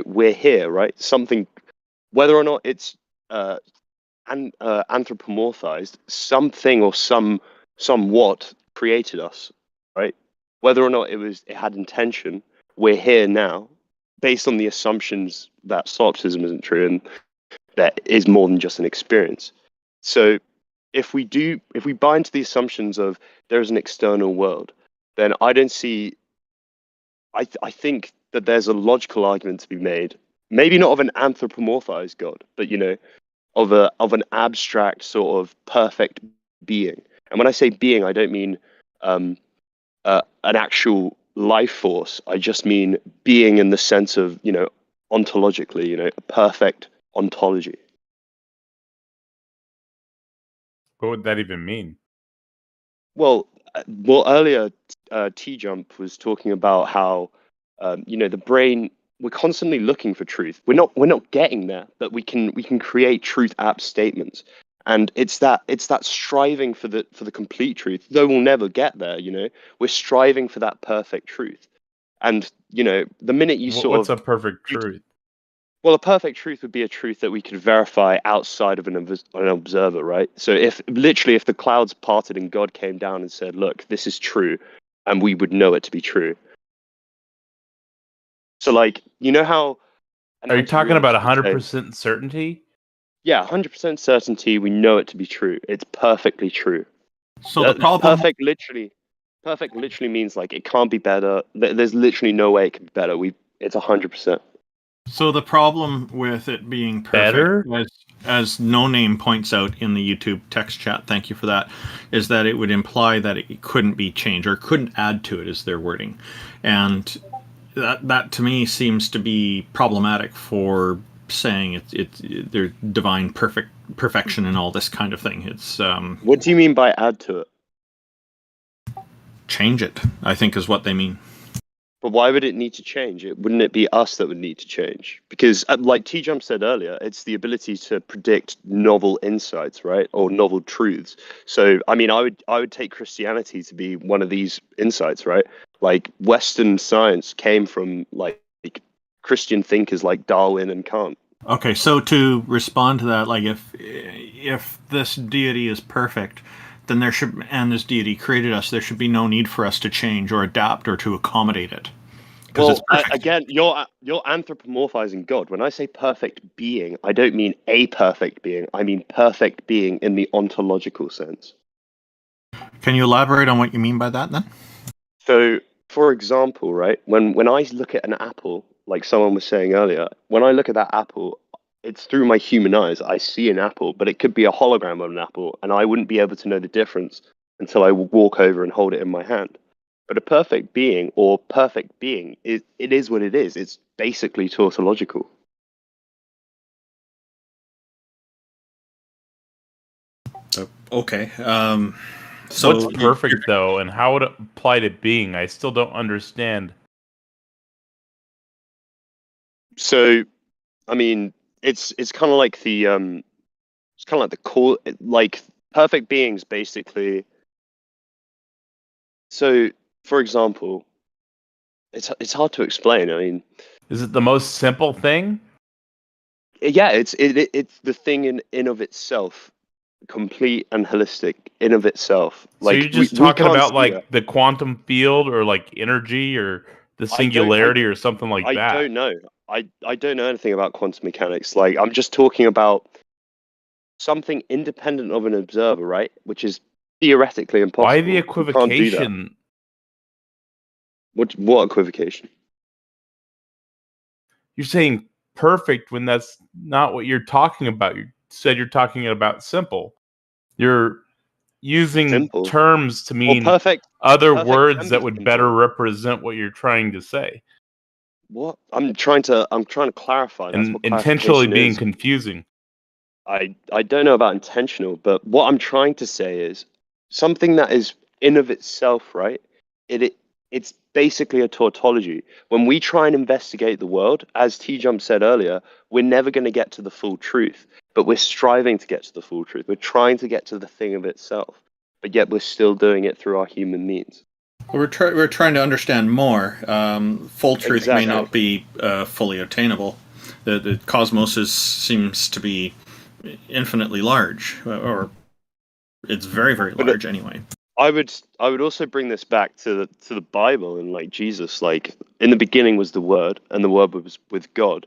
we're here, right? Something, whether or not it's anthropomorphized, something or somewhat created us, right? Whether or not it had intention, we're here now, based on the assumptions that solipsism isn't true and that is more than just an experience. So, if we buy into the assumptions of there is an external world, then I think that there's a logical argument to be made, maybe not of an anthropomorphized God, but of an abstract sort of perfect being. And when I say being, I don't mean an actual life force. I just mean being in the sense of ontologically, a perfect ontology. What would that even mean? Well, earlier T-Jump was talking about how the brain, we're constantly looking for truth. We're not getting there, but we can create truth apt statements, and it's that striving for the complete truth. Though we'll never get there, we're striving for that perfect truth. And the minute you what's a perfect truth? Well, a perfect truth would be a truth that we could verify outside of an observer, right? So if the clouds parted and God came down and said, look, this is true, and we would know it to be true. So, like, how... Are you talking about 100% certainty? Yeah, 100% certainty, we know it to be true. It's perfectly true. So the problem... Perfect, literally... Perfect literally means like it can't be better. There's literally no way it can be better. It's 100%. So the problem with it being perfect, as No Name points out in the YouTube text chat, thank you for that, is that it would imply that it couldn't be changed or couldn't add to it, is their wording. And that to me seems to be problematic for saying there's divine perfection and all this kind of thing. It's What do you mean by add to it? Change it, I think, is what they mean. But why would it need to change? Wouldn't it be us that would need to change? Because, like T-Jump said earlier, it's the ability to predict novel insights, right, or novel truths. So, I mean, I would take Christianity to be one of these insights, right? Like Western science came from like Christian thinkers like Darwin and Kant. Okay, so to respond to that, like if this deity is perfect, then and this deity created us, there should be no need for us to change or adapt or to accommodate it. Well, again, you're anthropomorphizing God. When I say perfect being, I don't mean a perfect being. I mean perfect being in the ontological sense. Can you elaborate on what you mean by that, then? So, for example, right, when I look at an apple, like someone was saying earlier, when I look at that apple, it's through my human eyes. I see an apple, but it could be a hologram of an apple, and I wouldn't be able to know the difference until I walk over and hold it in my hand. But a perfect being, or perfect being, it is what it is. It's basically tautological. Okay. So what's perfect though, and how would it apply to being? I still don't understand. So, I mean, it's kind of like the it's kind of like the core, like perfect beings basically. So, for example, it's hard to explain. I mean, is it the most simple thing? Yeah, it's the thing in of itself, complete and holistic in of itself. So you're just talking about like the quantum field or like energy or the singularity or something like that. I don't know. I don't know anything about quantum mechanics. Like I'm just talking about something independent of an observer, right? Which is theoretically impossible. Why the equivocation? What equivocation? You're saying perfect when that's not what you're talking about. You said you're talking about simple. You're using terms to mean other words that would better represent what you're trying to say. What? I'm trying to clarify. That's And what intentionally being is. confusing. I don't know about intentional, but what I'm trying to say is something that is in of itself, right? It's basically a tautology. When we try and investigate the world, as T-Jump said earlier, we're never going to get to the full truth, but we're striving to get to the full truth. We're trying to get to the thing of itself, but yet we're still doing it through our human means. We're trying to understand more. Full truth may not be fully attainable. The cosmos seems to be infinitely large, or it's very, very large anyway. I would also bring this back to the Bible and like Jesus. Like in the beginning was the Word, and the Word was with God.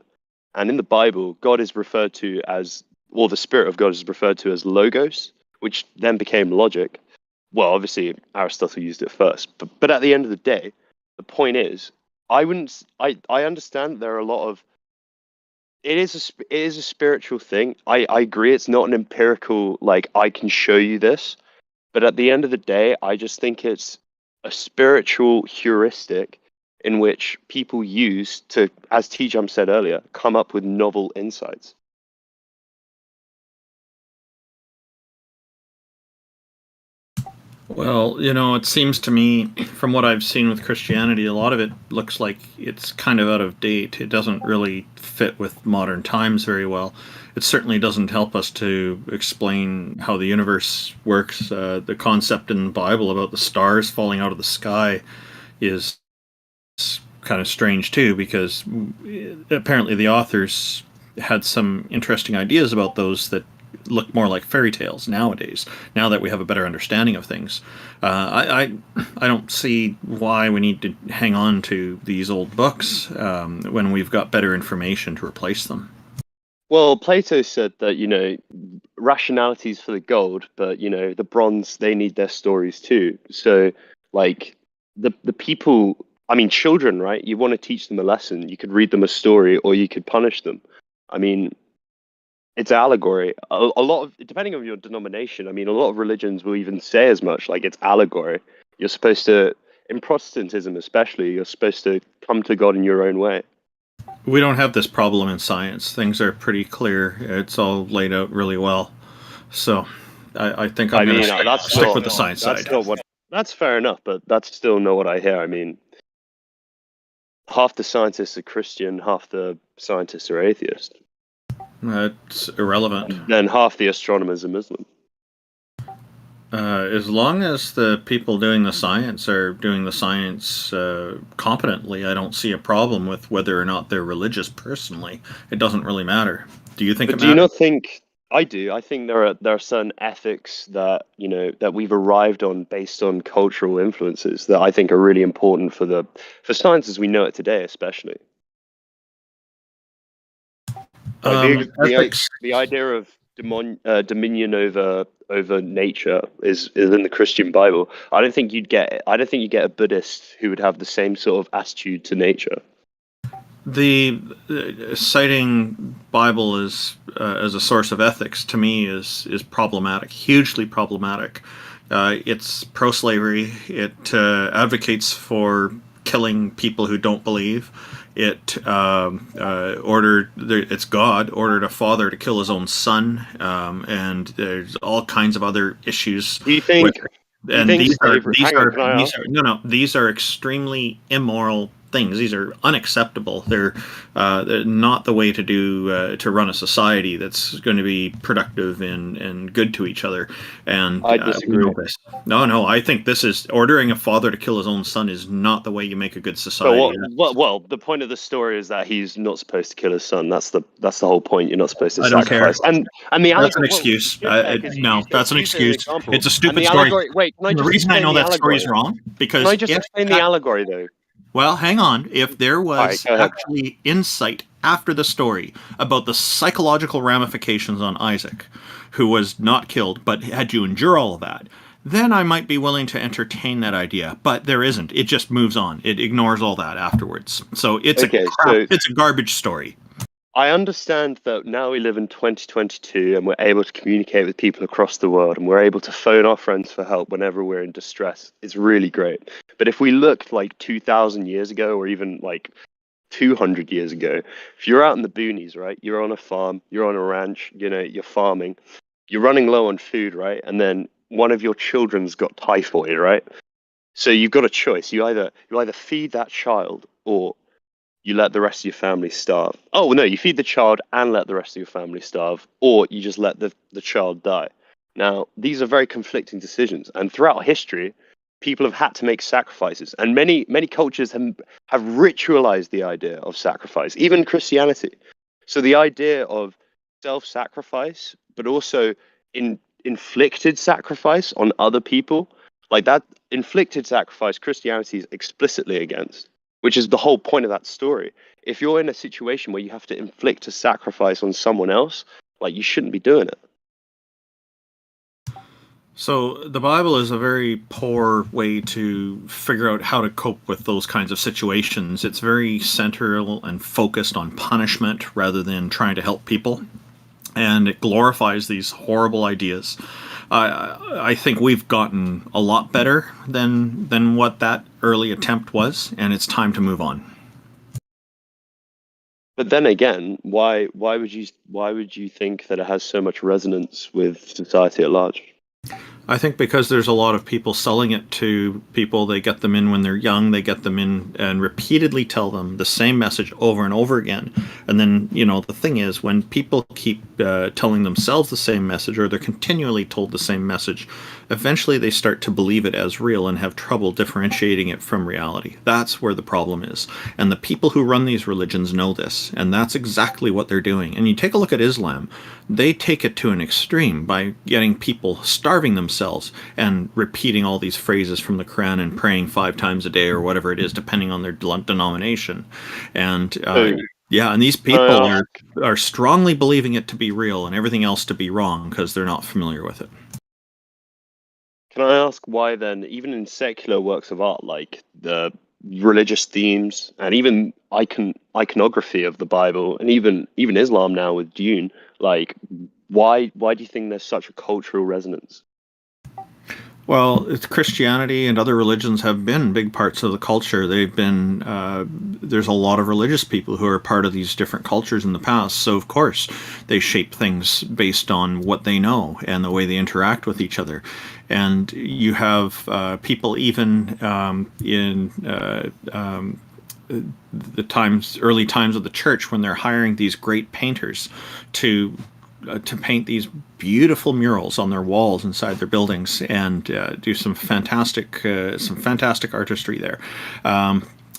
And in the Bible, God is referred to as, or the Spirit of God is referred to as logos, which then became logic. Well, obviously Aristotle used it first, but at the end of the day, the point is, I understand there are a lot of. It is a spiritual thing. I agree. It's not an empirical like I can show you this. But at the end of the day, I just think it's a spiritual heuristic in which people use to, as T-Jump said earlier, come up with novel insights. Well, it seems to me, from what I've seen with Christianity, a lot of it looks like it's kind of out of date. It doesn't really fit with modern times very well. It certainly doesn't help us to explain how the universe works. The concept in the Bible about the stars falling out of the sky is kind of strange too, because apparently the authors had some interesting ideas about those that look more like fairy tales nowadays, now that we have a better understanding of things. I don't see why we need to hang on to these old books when we've got better information to replace them. Well, Plato said that, rationality's for the gold, but, the bronze, they need their stories too. So, Like the people, I mean, children, right? You want to teach them a lesson. You could read them a story, or you could punish them. I mean, it's allegory. A lot of, depending on your denomination, I mean, a lot of religions will even say as much, like it's allegory. You're supposed to, in Protestantism especially, you're supposed to come to God in your own way. We don't have this problem in science. Things are pretty clear. It's all laid out really well. So I think I'm going to stick with the science side. That's fair enough, but that's still not what I hear. I mean, half the scientists are Christian, half the scientists are atheist. That's irrelevant. Then half the astronomers are Muslim. As long as the people doing the science are doing the science competently, I don't see a problem with whether or not they're religious personally. It doesn't really matter. Do you think it matters? Do you not think... I do. I think there are certain ethics that, you know, that we've arrived on based on cultural influences that I think are really important for science as we know it today, especially. The idea of dominion over nature is in the Christian Bible. I don't think you'd get a Buddhist who would have the same sort of attitude to nature. The citing Bible as a source of ethics to me is problematic, hugely problematic. It's pro-slavery. It advocates for killing people who don't believe. It's God ordered a father to kill his own son, and there's all kinds of other issues. Do you think? These are extremely immoral things. These are unacceptable. They're not the way to run a society that's going to be productive and good to each other. And I disagree. No, I think this is ordering a father to kill his own son is not the way you make a good society. Well, the point of the story is that he's not supposed to kill his son. That's the whole point. You're not supposed to sacrifice. I don't care. And the that's an excuse. That's an excuse. It's a stupid story. Wait, the reason I know that story is wrong because can I just explain the allegory though? Well, hang on. If there was actually insight after the story about the psychological ramifications on Isaac, who was not killed but had to endure all of that, then I might be willing to entertain that idea. But there isn't. It just moves on. It ignores all that afterwards. So it's a garbage story. I understand that now we live in 2022 and we're able to communicate with people across the world and we're able to phone our friends for help whenever we're in distress. It's really great. But if we looked like 2,000 years ago or even like 200 years ago, if you're out in the boonies, right, you're on a farm, you're on a ranch, you know, you're farming, you're running low on food, right, and then one of your children's got typhoid, right? So you've got a choice. You either feed that child or you let the rest of your family starve. Oh, no, you feed the child and let the rest of your family starve, or you just let the child die. Now, these are very conflicting decisions. And throughout history, people have had to make sacrifices. And many cultures have ritualized the idea of sacrifice, even Christianity. So the idea of self-sacrifice, but also inflicted sacrifice on other people, like that inflicted sacrifice, Christianity is explicitly against. Which is the whole point of that story. If you're in a situation where you have to inflict a sacrifice on someone else, like you shouldn't be doing it. So the Bible is a very poor way to figure out how to cope with those kinds of situations. It's very central and focused on punishment rather than trying to help people. And it glorifies these horrible ideas. I think we've gotten a lot better than what that early attempt was, and it's time to move on. But then again, why would you think that it has so much resonance with society at large? I think because there's a lot of people selling it to people. They get them in when they're young. They get them in and repeatedly tell them the same message over and over again. And then, you know, the thing is, when people keep telling themselves the same message, or they're continually told the same message, eventually they start to believe it as real and have trouble differentiating it from reality. That's where the problem is. And the people who run these religions know this, and that's exactly what they're doing. And you take a look at Islam, they take it to an extreme by getting people starving themselves and repeating all these phrases from the Quran and praying 5 times a day or whatever it is, depending on their denomination. And and these people are strongly believing it to be real and everything else to be wrong because they're not familiar with it. Can I ask why then, even in secular works of art, like the religious themes and even iconography of the Bible, and even Islam now with Dune, like why do you think there's such a cultural resonance? Well, it's Christianity and other religions have been big parts of the culture. They've been there's a lot of religious people who are part of these different cultures in the past. So of course, they shape things based on what they know and the way they interact with each other. And you have people even in the early times of the church, when they're hiring these great painters to paint these beautiful murals on their walls inside their buildings and do some fantastic artistry there.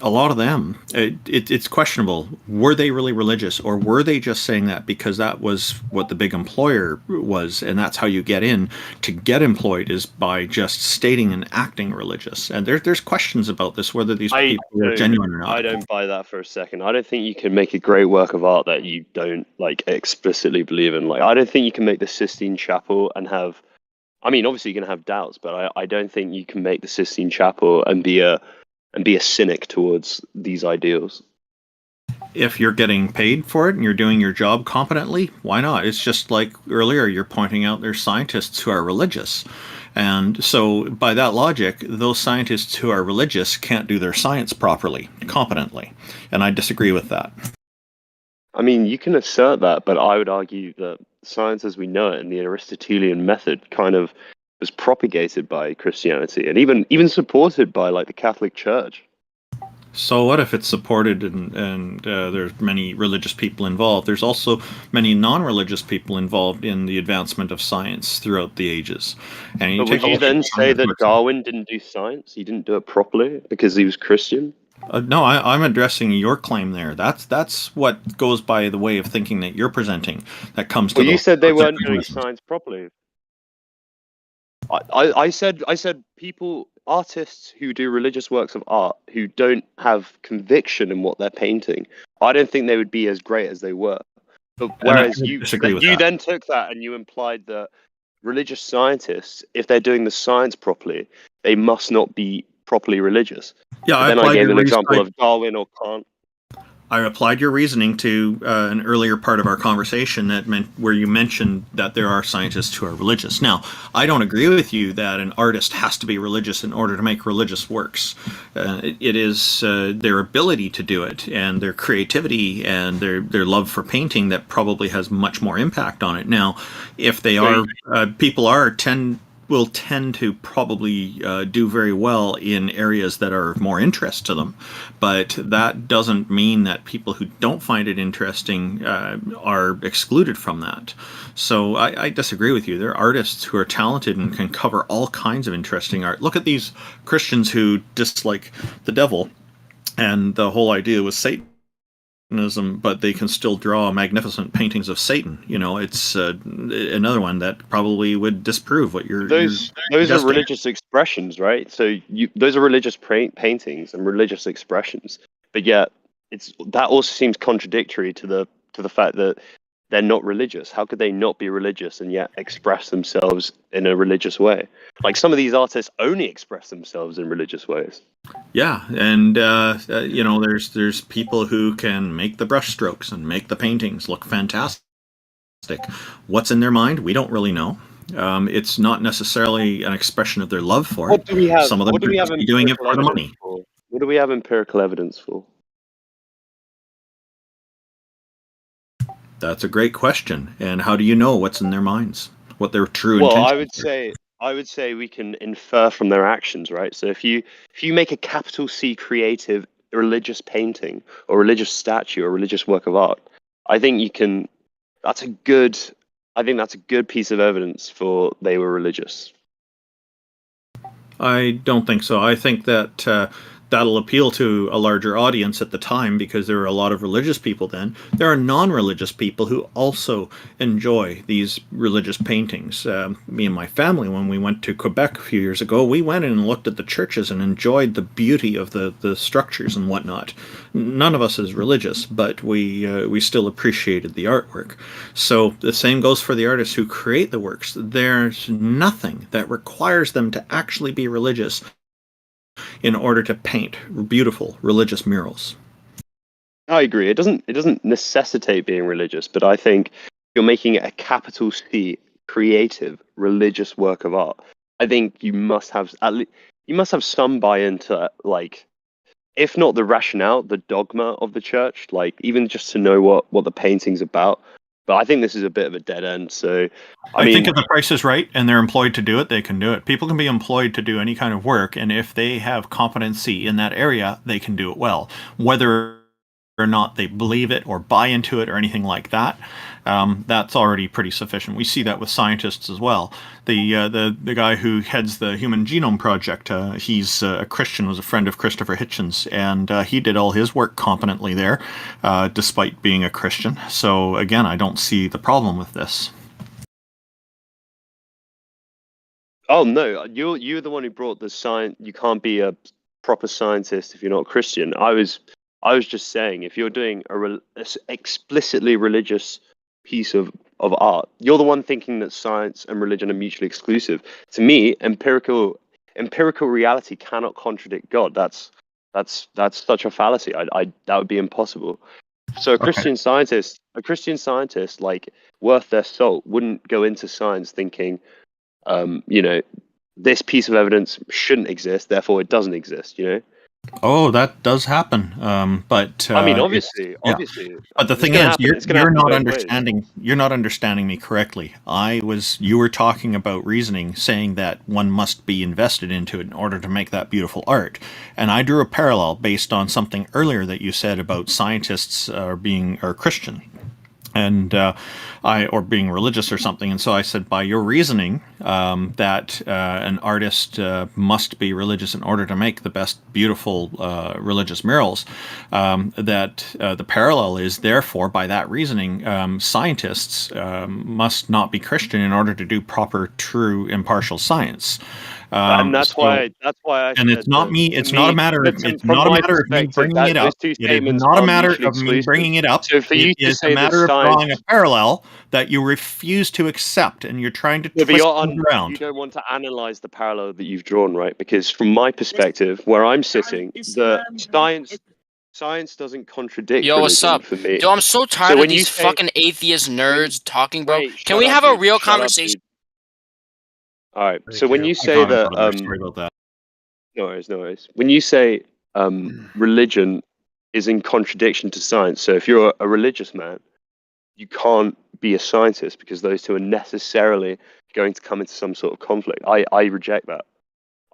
A lot of them, it's questionable. Were they really religious, or were they just saying that because that was what the big employer was, and that's how you get in? To get employed is by just stating and acting religious. And there's questions about this, whether these people are genuine or not. I don't buy that for a second. I don't think you can make a great work of art that you don't like explicitly believe in. Like, I don't think you can make the Sistine Chapel and have, I mean, obviously you're gonna have doubts, but I don't think you can make the Sistine Chapel and be a cynic towards these ideals. If you're getting paid for it and you're doing your job competently, why not? It's just like earlier you're pointing out there's scientists who are religious. And so by that logic, those scientists who are religious can't do their science properly, competently. And I disagree with that. I mean, you can assert that, but I would argue that science as we know it in the Aristotelian method kind of was propagated by Christianity and even supported by like the Catholic Church. So what if it's supported and there's many religious people involved? There's also many non-religious people involved in the advancement of science throughout the ages. And But would you then say that Darwin didn't do science? He didn't do it properly because he was Christian? No, I'm addressing your claim there. That's what goes by the way of thinking that you're presenting. That comes to. Well, you said they weren't doing science properly. I said artists who do religious works of art who don't have conviction in what they're painting, I don't think they would be as great as they were. But whereas you then took that and you implied that religious scientists, if they're doing the science properly, they must not be properly religious. Yeah, then I gave an example of Darwin or Kant. I applied your reasoning to an earlier part of our conversation where you mentioned that there are scientists who are religious. Now, I don't agree with you that an artist has to be religious in order to make religious works. It is their ability to do it and their creativity and their love for painting that probably has much more impact on it. Now, if they are, people will tend to probably do very well in areas that are of more interest to them. But that doesn't mean that people who don't find it interesting are excluded from that. So I disagree with you. There are artists who are talented and can cover all kinds of interesting art. Look at these Christians who dislike the devil, and the whole idea was Satanism, but they can still draw magnificent paintings of Satan. You know, it's another one that probably would disprove what you're. Those are religious expressions, right? So those are religious paintings and religious expressions. But yet, that also seems contradictory to the fact that they're not religious. How could they not be religious and yet express themselves in a religious way? Like some of these artists only express themselves in religious ways. Yeah, and you know, there's people who can make the brush strokes and make the paintings look fantastic. What's in their mind? We don't really know. It's not necessarily an expression of their love for it. Some of them could just be doing it for the money. What do we have empirical evidence for? That's a great question. And how do you know what's in their minds? What their true intentions are? I would say we can infer from their actions, right? So if you make a capital C creative religious painting or religious statue or religious work of art, I think that's a good piece of evidence for they were religious. I don't think so. I think that that'll appeal to a larger audience at the time because there were a lot of religious people then. There are non-religious people who also enjoy these religious paintings. Me and my family, when we went to Quebec a few years ago, we went in and looked at the churches and enjoyed the beauty of the structures and whatnot. None of us is religious, but we still appreciated the artwork. So the same goes for the artists who create the works. There's nothing that requires them to actually be religious in order to paint beautiful religious murals. I agree. It doesn't necessitate being religious, but I think you're making it a capital C creative religious work of art. I think you must have some buy-in to, like, if not the rationale, the dogma of the church, like even just to know what the painting's about. But I think this is a bit of a dead end. So, I mean, think if the price is right and they're employed to do it, they can do it. People can be employed to do any kind of work, and if they have competency in that area, they can do it well. Whether or not they believe it or buy into it or anything like that, that's already pretty sufficient. We see that with scientists as well. The guy who heads the Human Genome Project, he's a Christian, was a friend of Christopher Hitchens, and he did all his work competently there, despite being a Christian. So again, I don't see the problem with this. Oh no, you're the one who brought the science. You can't be a proper scientist if you're not Christian. I was just saying, if you're doing a explicitly religious piece of art, you're the one thinking that science and religion are mutually exclusive. To me, empirical reality cannot contradict God. That's such a fallacy. That would be impossible. So a Christian scientist, like worth their salt, wouldn't go into science thinking, this piece of evidence shouldn't exist, therefore it doesn't exist. Oh, that does happen. But I mean, obviously. But the thing is, you're not understanding. You're not understanding me correctly. You were talking about reasoning, saying that one must be invested into it in order to make that beautiful art. And I drew a parallel based on something earlier that you said about scientists being Christian. And or being religious or something, and so I said, by your reasoning, that an artist must be religious in order to make the best beautiful religious murals. That the parallel is, therefore, by that reasoning, scientists must not be Christian in order to do proper, true, impartial science. And that's why I and it's not me. It's not a matter of me bringing it up. It is not a matter of me bringing it up. So for you it is a matter of drawing a parallel that you refuse to accept, and you're trying to twist it around. You don't want to analyze the parallel that you've drawn, right? Because from my perspective, where I'm sitting, the science doesn't contradict. Yo, what's up? For me. Yo, I'm so tired of these fucking atheist nerds talking, bro. Can we have a real conversation? All right. So when you say that, sorry about that. No worries. When you say religion is in contradiction to science, so if you're a religious man, you can't be a scientist because those two are necessarily going to come into some sort of conflict. I reject that.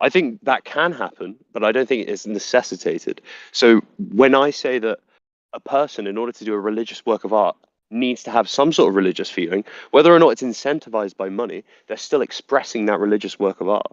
I think that can happen, but I don't think it is necessitated. So when I say that a person, in order to do a religious work of art, needs to have some sort of religious feeling, whether or not it's incentivized by money, they're still expressing that religious work of art.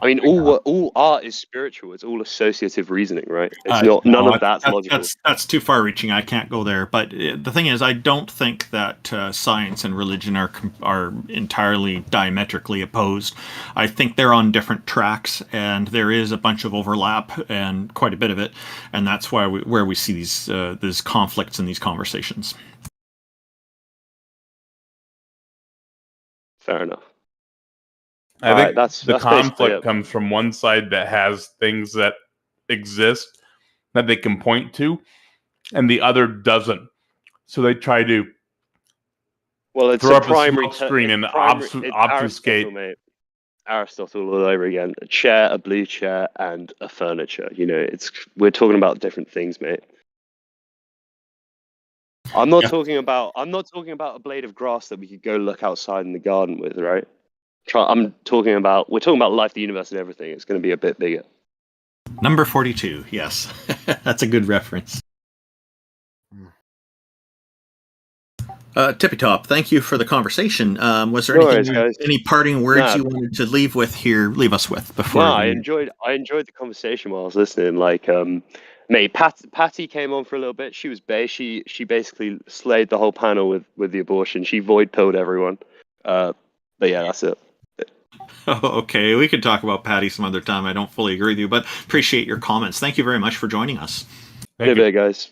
I mean, all art is spiritual. It's all associative reasoning, right? It's not. None of that's logical. That's too far-reaching. I can't go there. But the thing is, I don't think that science and religion are entirely diametrically opposed. I think they're on different tracks, and there is a bunch of overlap, and quite a bit of it. And that's where we see these conflicts in these conversations. Fair enough. I think the conflict comes from one side that has things that exist that they can point to, and the other doesn't. So they try to throw up a smoke screen and obfuscate. Aristotle all over again. A chair, a blue chair, and a furniture. We're talking about different things, mate. I'm not talking about a blade of grass that we could go look outside in the garden with, right? We're talking about life, the universe, and everything. It's going to be a bit bigger. Number 42, yes. That's a good reference. TippyTop, thank you for the conversation. Was there No anything, worries, guys. any parting words Nah. you wanted to leave us with before? No, I enjoyed the conversation while I was listening. Like, mate, Patty came on for a little bit. She was bae. She basically slayed the whole panel with the abortion. She void pilled everyone. But yeah, that's it. Okay, we could talk about Patty some other time. I don't fully agree with you, but appreciate your comments. Thank you very much for joining us. Thank you, guys.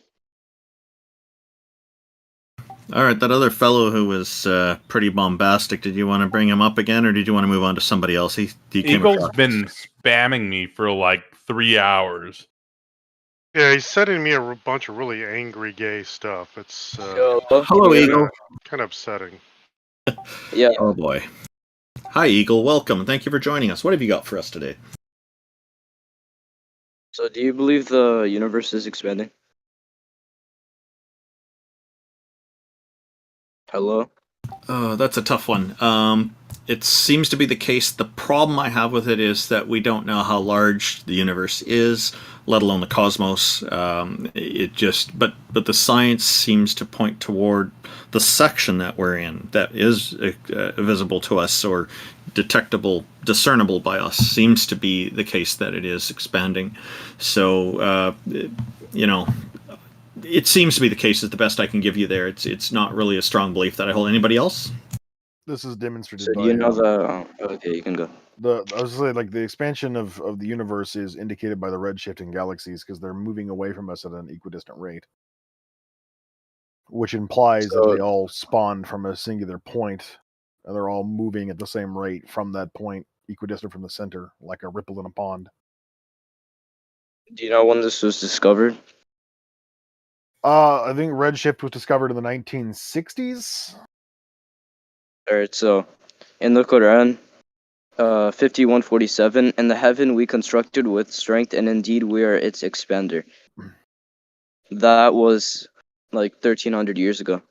All right, that other fellow who was pretty bombastic, did you want to bring him up again, or did you want to move on to somebody else? He came Eagle's across. been spamming me for like 3 hours. Yeah, he's sending me a bunch of really angry gay stuff. It's Hello, Eagle. Kind of upsetting. Yeah. Oh boy. Hi, Eagle. Welcome. Thank you for joining us. What have you got for us today? So, do you believe the universe is expanding? Hello? That's a tough one. It seems to be the case. The problem I have with it is that we don't know how large the universe is, let alone the cosmos. But the science seems to point toward the section that we're in that is visible to us or detectable, discernible by us. Seems to be the case that it is expanding. So, it seems to be the case is the best I can give you there. It's not really a strong belief that I hold. Anybody else? This is demonstrated So, by. do you know the. Okay, you can go. I was saying, like, the expansion of the universe is indicated by the redshift in galaxies because they're moving away from us at an equidistant rate, which implies that they all spawned from a singular point, and they're all moving at the same rate from that point, equidistant from the center, like a ripple in a pond. Do you know when this was discovered? I think redshift was discovered in the 1960s. Alright, so in the Quran, 51:47, in the heaven we constructed with strength, and indeed we are its expander. That was like 1300 years ago.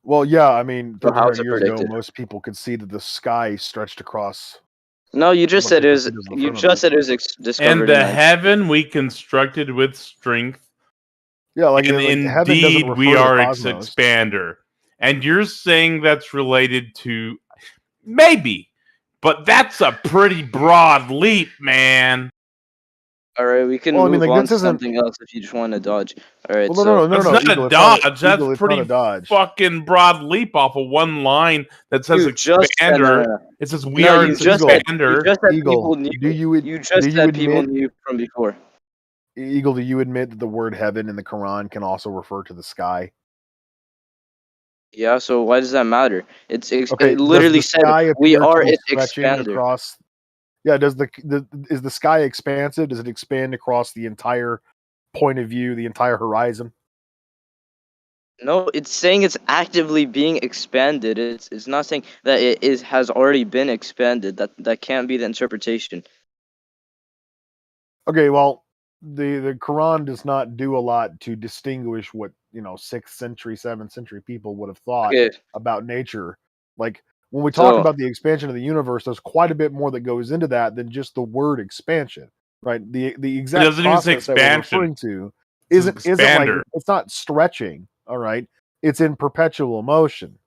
Well, yeah, I mean, So how 1300 is it years ago, predicted? most people could see that the sky stretched across. No, you just Most said it people was. see it as the You firmament. just said it was discovered. And the in heaven we constructed with strength. Yeah, like, and heaven doesn't indeed we refer to the are its cosmos. expander. And you're saying that's related to maybe, but that's a pretty broad leap, man. All right, we can Well, I mean, move like, on this to isn't- something else if you just want to dodge. All right, Well, so That's not Eagle, a it's not dodge. Eagle, That's it's pretty not a dodge. fucking broad leap off of one line that says You just said expander. no. It says we No, are you its just said expander. people knew. You just said people knew from before. Eagle, do you admit that the word heaven in the Quran can also refer to the sky? Yeah, so why does that matter? It Okay, literally does the said sky we appear to are be its stretching expander. across? Yeah, is the sky expansive? Does it expand across the entire point of view, the entire horizon? No, it's saying it's actively being expanded. It's not saying that it has already been expanded. That can't be the interpretation. Okay, well, the Quran does not do a lot to distinguish what 6th century, 7th century people would have thought about nature. Like, when we talk about the expansion of the universe, there's quite a bit more that goes into that than just the word expansion, right? The exact doesn't even say process that we're expansion. referring to It says isn't like, expander. it's not stretching, all right? It's in perpetual motion.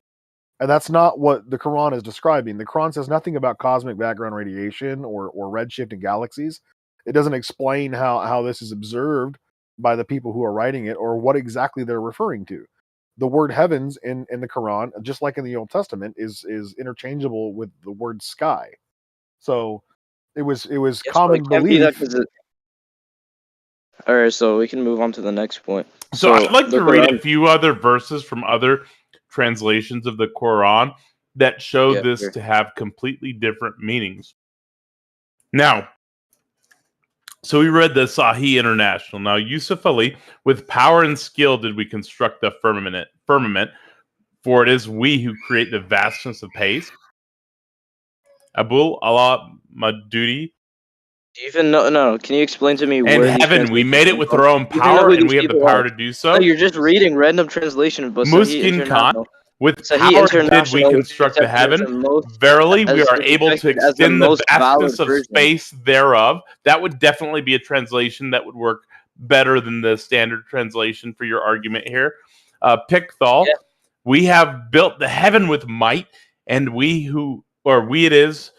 And that's not what the Quran is describing. The Quran says nothing about cosmic background radiation or redshift in galaxies. It doesn't explain how this is observed by the people who are writing it or what exactly they're referring to. The word heavens in the Quran, just like in the Old Testament, is interchangeable with the word sky. So it was common belief. All right, so we can move on to the next point. So I'd like the to read Quran- a few other verses from other translations of the Quran that show this to have completely different meanings. Now, so we read the Sahih International. Now, Yusuf Ali, with power and skill did we construct the firmament, for it is we who create the vastness of space. Abul Allah Madudi. Do you even know? No, can you explain to me And where these heaven, we translations made it come with from? our own Do you even know power, who and these we have the people power are? to do so. No, you're just reading random translation, but Sahih Muskin Khan, International. with Sahih power did we International is construct the accepted as heaven. most- Verily, we as are able to rejected as the extend the most valid vastness of version. space thereof. That would definitely be a translation that would work better than the standard translation for your argument here. Pickthall, We have built the heaven with might, and we it is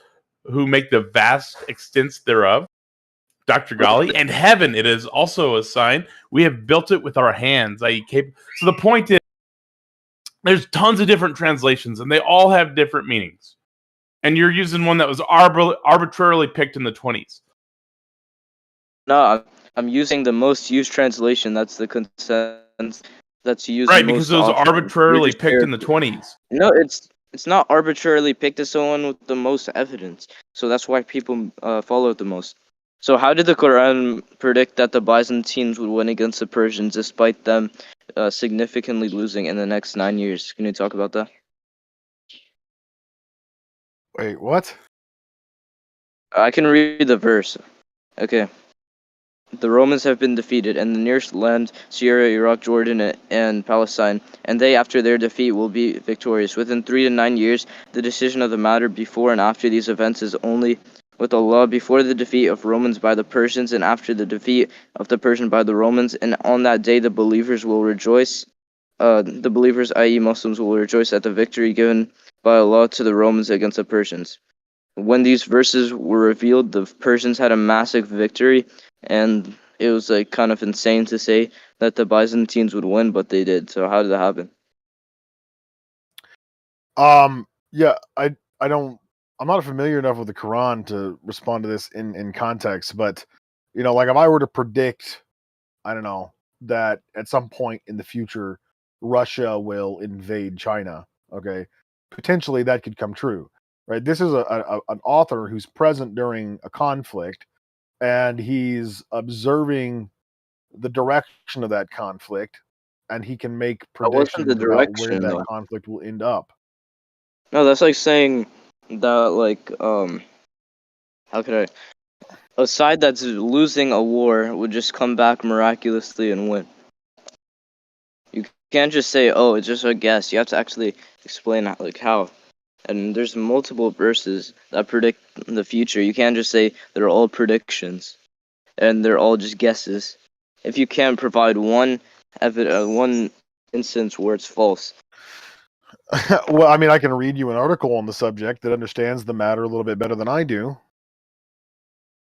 who make the vast extents thereof. Dr. Golly, and heaven it is also a sign. We have built it with our hands. So the point is, there's tons of different translations, and they all have different meanings. And you're using one that was arbitrarily picked in the 20s. No, I'm using the most used translation. That's the consensus that's used. Right, because it was arbitrarily picked in the 20s. No, it's not arbitrarily picked as someone with the most evidence. So that's why people follow it the most. So how did the Quran predict that the Byzantines would win against the Persians despite them significantly losing in the next 9 years? Can you talk about that? Wait, what? I can read the verse. Okay. The Romans have been defeated, and the nearest land, Syria, Iraq, Jordan, and Palestine, and they, after their defeat, will be victorious. Within 3 to 9 years, the decision of the matter before and after these events is only with Allah, before the defeat of Romans by the Persians, and after the defeat of the Persians by the Romans, and on that day the believers will rejoice. The believers, i.e. Muslims, will rejoice at the victory given by Allah to the Romans against the Persians. When these verses were revealed, the Persians had a massive victory, and it was like kind of insane to say that the Byzantines would win, but they did. So how did that happen? Yeah, I'm not familiar enough with the Quran to respond to this in context, but like if I were to predict, I don't know, that at some point in the future Russia will invade China, okay, potentially that could come true, right? This is an author who's present during a conflict, and he's observing the direction of that conflict, and he can make predictions about where that conflict will end up. No, that's like saying that, like, how could a side that's losing a war would just come back miraculously and win. You can't just say, oh, it's just a guess. You have to actually explain like how. And there's multiple verses that predict the future. You can't just say they're all predictions and they're all just guesses. If you can't provide one instance where it's false. Well, I mean, I can read you an article on the subject that understands the matter a little bit better than I do.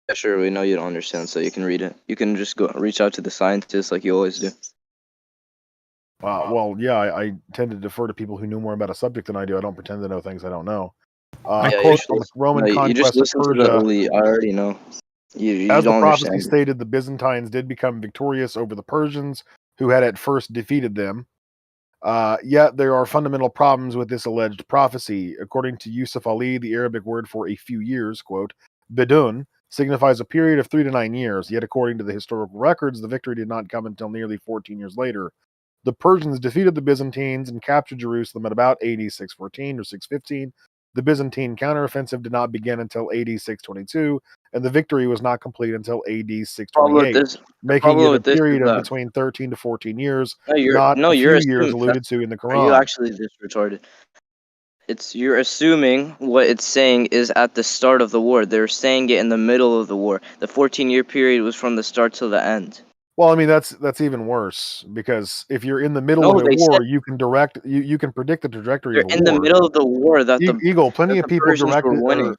Yeah, sure, we know you don't understand, so you can read it. You can just go reach out to the scientists like you always do. Well, yeah, I tend to defer to people who know more about a subject than I do. I don't pretend to know things I don't know. You just listen to the elite. I already know. You as the don't prophecy understand. stated, the Byzantines did become victorious over the Persians, who had at first defeated them. Yet there are fundamental problems with this alleged prophecy. According to Yusuf Ali, the Arabic word for a few years, quote, bidun, signifies a period of 3 to 9 years. Yet according to the historical records, the victory did not come until nearly 14 years later. The Persians defeated the Byzantines and captured Jerusalem at about AD 614 or 615. The Byzantine counteroffensive did not begin until AD 622, and the victory was not complete until AD 628, making it a period of between 13 to 14 years, not a few years alluded to in the Quran. Are you actually this retarded? You're assuming what it's saying is at the start of the war. They're saying it in the middle of the war. The 14-year period was from the start till the end. Well, I mean that's even worse, because if you're in the middle of a war, you can you can predict the trajectory of a war. In the middle of the war that the Eagle, plenty of people winning.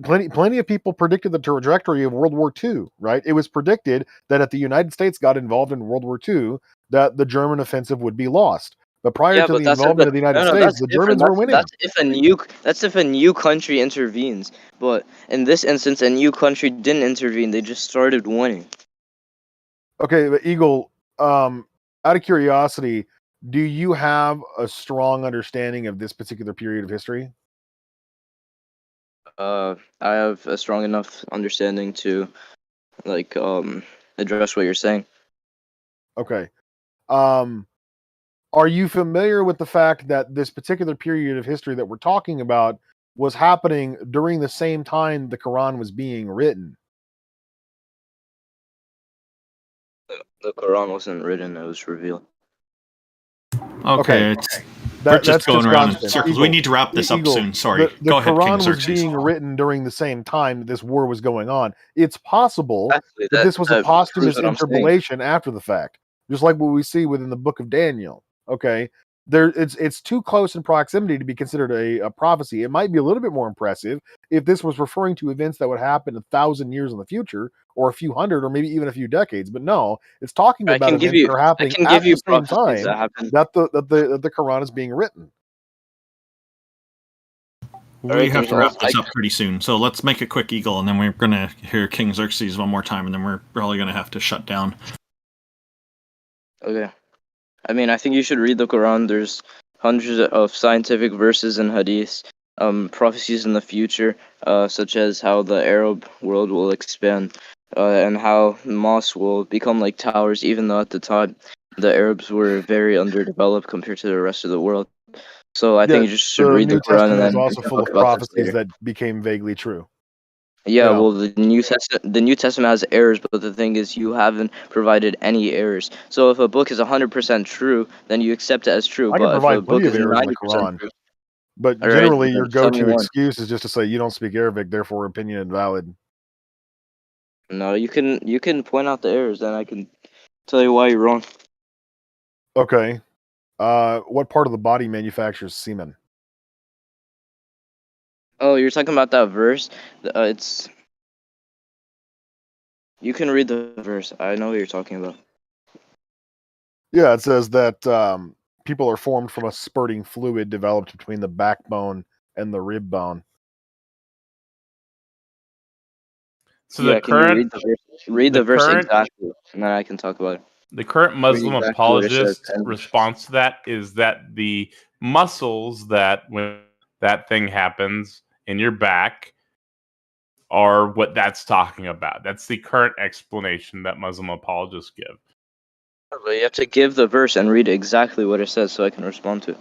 Plenty of people predicted the trajectory of World War II, right? It was predicted that if the United States got involved in World War II, that the German offensive would be lost. But prior to the involvement of the United States, the Germans were winning. That's if a new country intervenes. But in this instance, a new country didn't intervene. They just started winning. Okay, but Eagle, out of curiosity, do you have a strong understanding of this particular period of history? I have a strong enough understanding to, like, address what you're saying. Okay. Are you familiar with the fact that this particular period of history that we're talking about was happening during the same time the Quran was being written? The Quran wasn't written, it was revealed. Okay. We're just going around in circles. We need to wrap this up soon. Sorry. The Go ahead, Quran King was Xerxes. being written during the same time that this war was going on. It's possible that this was a posthumous interpolation after the fact, just like what we see within the book of Daniel. Okay. it's too close in proximity to be considered a prophecy. It might be a little bit more impressive if this was referring to events that would happen 1,000 years in the future, or a few hundred, or maybe even a few decades. But no, it's talking about events that are happening at the same time that the Quran is being written. We have to wrap this up pretty soon, so let's make a quick eagle, and then we're going to hear King Xerxes one more time, and then we're probably going to have to shut down. Okay. I mean, I think you should read the Quran. There's hundreds of scientific verses and hadiths, prophecies in the future, such as how the Arab world will expand, and how mosques will become like towers, even though at the time the Arabs were very underdeveloped compared to the rest of the world. So I think you just should read the Quran, and then is also full of prophecies that became vaguely true. Yeah, well, the New Testament has errors, but the thing is, you haven't provided any errors. So if a book is 100% true, then you accept it as true. I can But if provide a book plenty of is errors in the 90% Quran, true, but all generally right, your then tell me go-to one. excuse is just to say you don't speak Arabic, therefore opinion invalid. No, you can point out the errors, then I can tell you why you're wrong. Okay. What part of the body manufactures semen? Oh, you're talking about that verse? It's. You can read the verse. I know what you're talking about. Yeah, it says that people are formed from a spurting fluid developed between the backbone and the rib bone. So the current read the verse exactly, and then I can talk about it. The current Muslim exactly what it says, apologist response to that is that the muscles that when that thing happens in your back are what that's talking about. That's the current explanation that Muslim apologists give. But you have to give the verse and read exactly what it says so I can respond to it.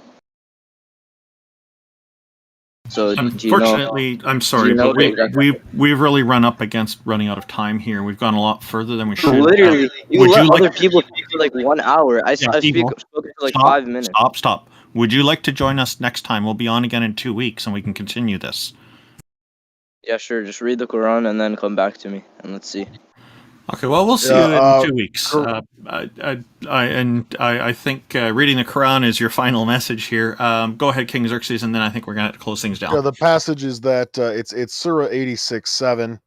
So, Unfortunately, I'm sorry, but we've really run up against running out of time here. We've gone a lot further than we should. Literally, you let other people speak for like 1 hour. I spoke for like 5 minutes. Stop. Would you like to join us next time? We'll be on again in 2 weeks, and we can continue this. Yeah, sure. Just read the Quran and then come back to me, and let's see. Okay, well, we'll see you in 2 weeks. I think reading the Quran is your final message here. Go ahead, King Xerxes, and then I think we're going to close things down. Yeah, the passage is that it's Surah 86:7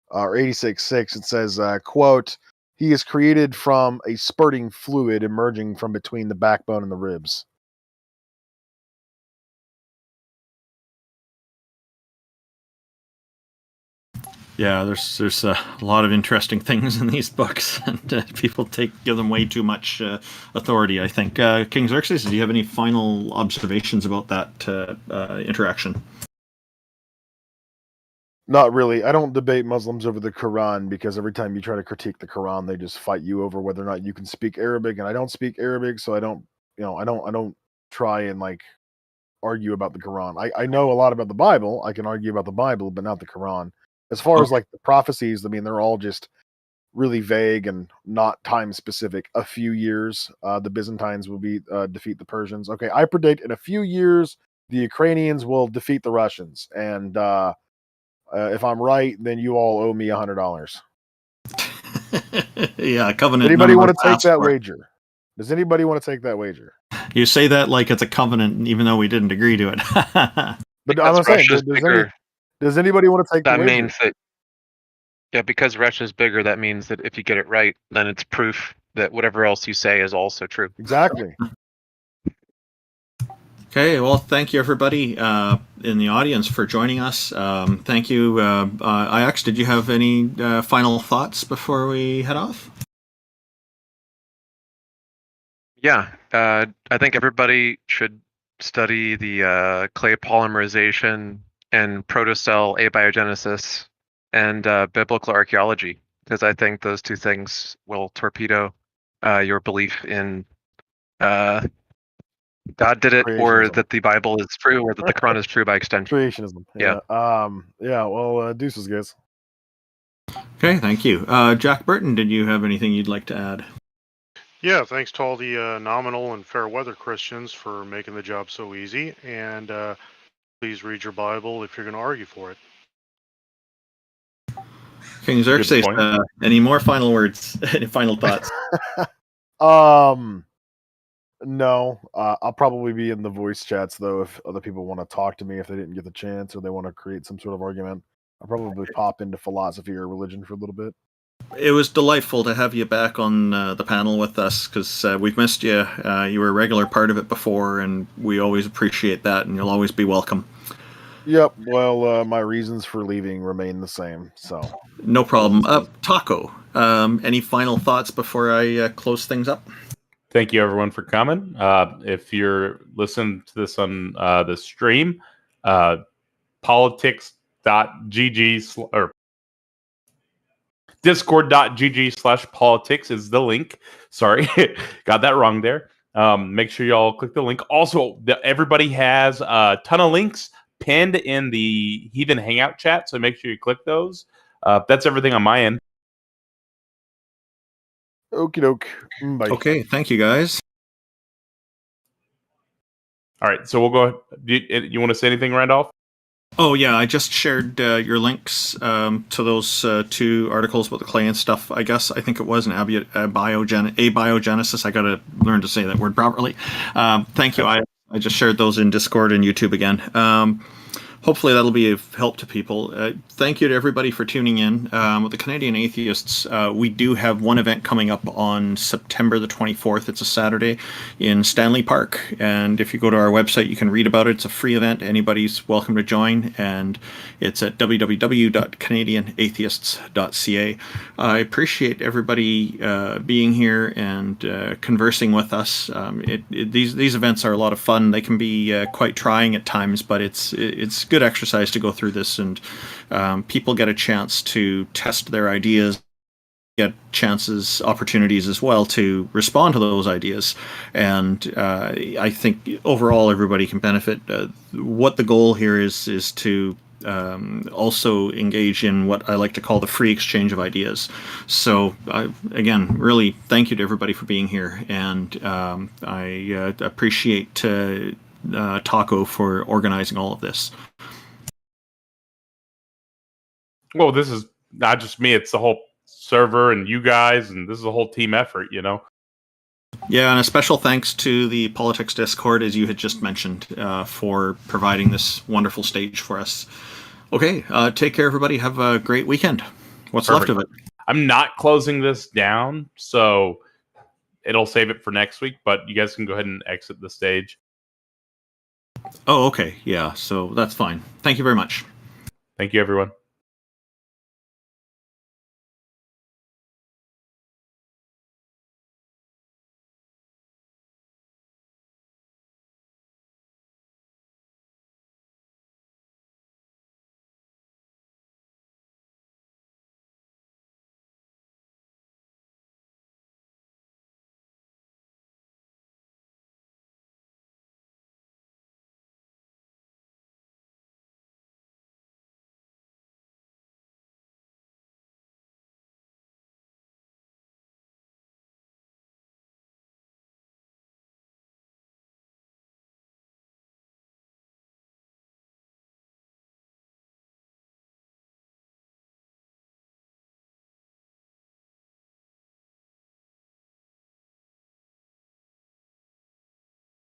or 86:6. It says, quote, "He is created from a spurting fluid emerging from between the backbone and the ribs." Yeah, there's a lot of interesting things in these books, and people give them way too much authority, I think. King Xerxes, do you have any final observations about that interaction? Not really. I don't debate Muslims over the Quran because every time you try to critique the Quran, they just fight you over whether or not you can speak Arabic, and I don't speak Arabic, so I don't try and like argue about the Quran. I know a lot about the Bible. I can argue about the Bible, but not the Quran. As far as like the prophecies, I mean, they're all just really vague and not time specific. A few years, the Byzantines will defeat the Persians. Okay, I predict in a few years the Ukrainians will defeat the Russians, and if I'm right, then you all owe me $100. Yeah, covenant. Anybody want to take that wager? Does anybody want to take that wager? You say that like it's a covenant, even though we didn't agree to it. But I'm saying, does anybody want to take that the wager? means that, yeah, because Russia's bigger, that means that if you get it right, then it's proof that whatever else you say is also true. Exactly. Okay, well, thank you everybody in the audience for joining us. Thank you, IX. Did you have any final thoughts before we head off? Yeah, I think everybody should study the clay polymerization and protocell abiogenesis and biblical archaeology, because I think those two things will torpedo your belief in God did it, or that the Bible is true, or that the Quran is true by extension. Creationism. Yeah. Well, deuces, guys. Okay, thank you. Jack Burton, did you have anything you'd like to add? Yeah, thanks to all the nominal and fair weather Christians for making the job so easy. And please read your Bible if you're going to argue for it. King Xerxes, any more final words? Any final thoughts? No, I'll probably be in the voice chats though if other people want to talk to me if they didn't get the chance or they want to create some sort of argument. I'll probably pop into philosophy or religion for a little bit. It was delightful to have you back on the panel with us because we've missed you. You were a regular part of it before, and we always appreciate that, and you'll always be welcome. Yep. Well, my reasons for leaving remain the same. So no problem. Taco, any final thoughts before I close things up? Thank you, everyone, for coming. If you're listening to this on the stream, politics.gg or discord.gg/politics is the link. Sorry, got that wrong there. Make sure y'all click the link. Also, everybody has a ton of links pinned in the Heathen Hangout chat, so make sure you click those. That's everything on my end. Okie doke. Bye. Okay, thank you, guys. All right, so we'll go. You want to say anything, Randolph? Oh yeah, I just shared your links to those two articles about the clay and stuff. I think it was an abiogenesis. I got to learn to say that word properly. Thank you. I just shared those in Discord and YouTube again. Hopefully that'll be of help to people. Thank you to everybody for tuning in. With the Canadian Atheists, we do have one event coming up on September the 24th. It's a Saturday in Stanley Park. And if you go to our website, you can read about it. It's a free event. Anybody's welcome to join. And it's at www.canadianatheists.ca. I appreciate everybody being here and conversing with us. These events are a lot of fun. They can be quite trying at times, but it's good exercise to go through this, and people get a chance to test their ideas, get opportunities as well to respond to those ideas, and I think overall everybody can benefit. What the goal here is to also engage in what I like to call the free exchange of ideas. So again, really thank you to everybody for being here, and I appreciate Taco for organizing all of this. Well, this is not just me, it's the whole server and you guys, and this is a whole team effort, you know? Yeah, and a special thanks to the Politics Discord, as you had just mentioned, for providing this wonderful stage for us. Okay, take care, everybody. Have a great weekend. What's Perfect. left of it? I'm not closing this down, so it'll save it for next week, but you guys can go ahead and exit the stage. Oh, okay. Yeah, so that's fine. Thank you very much. Thank you, everyone.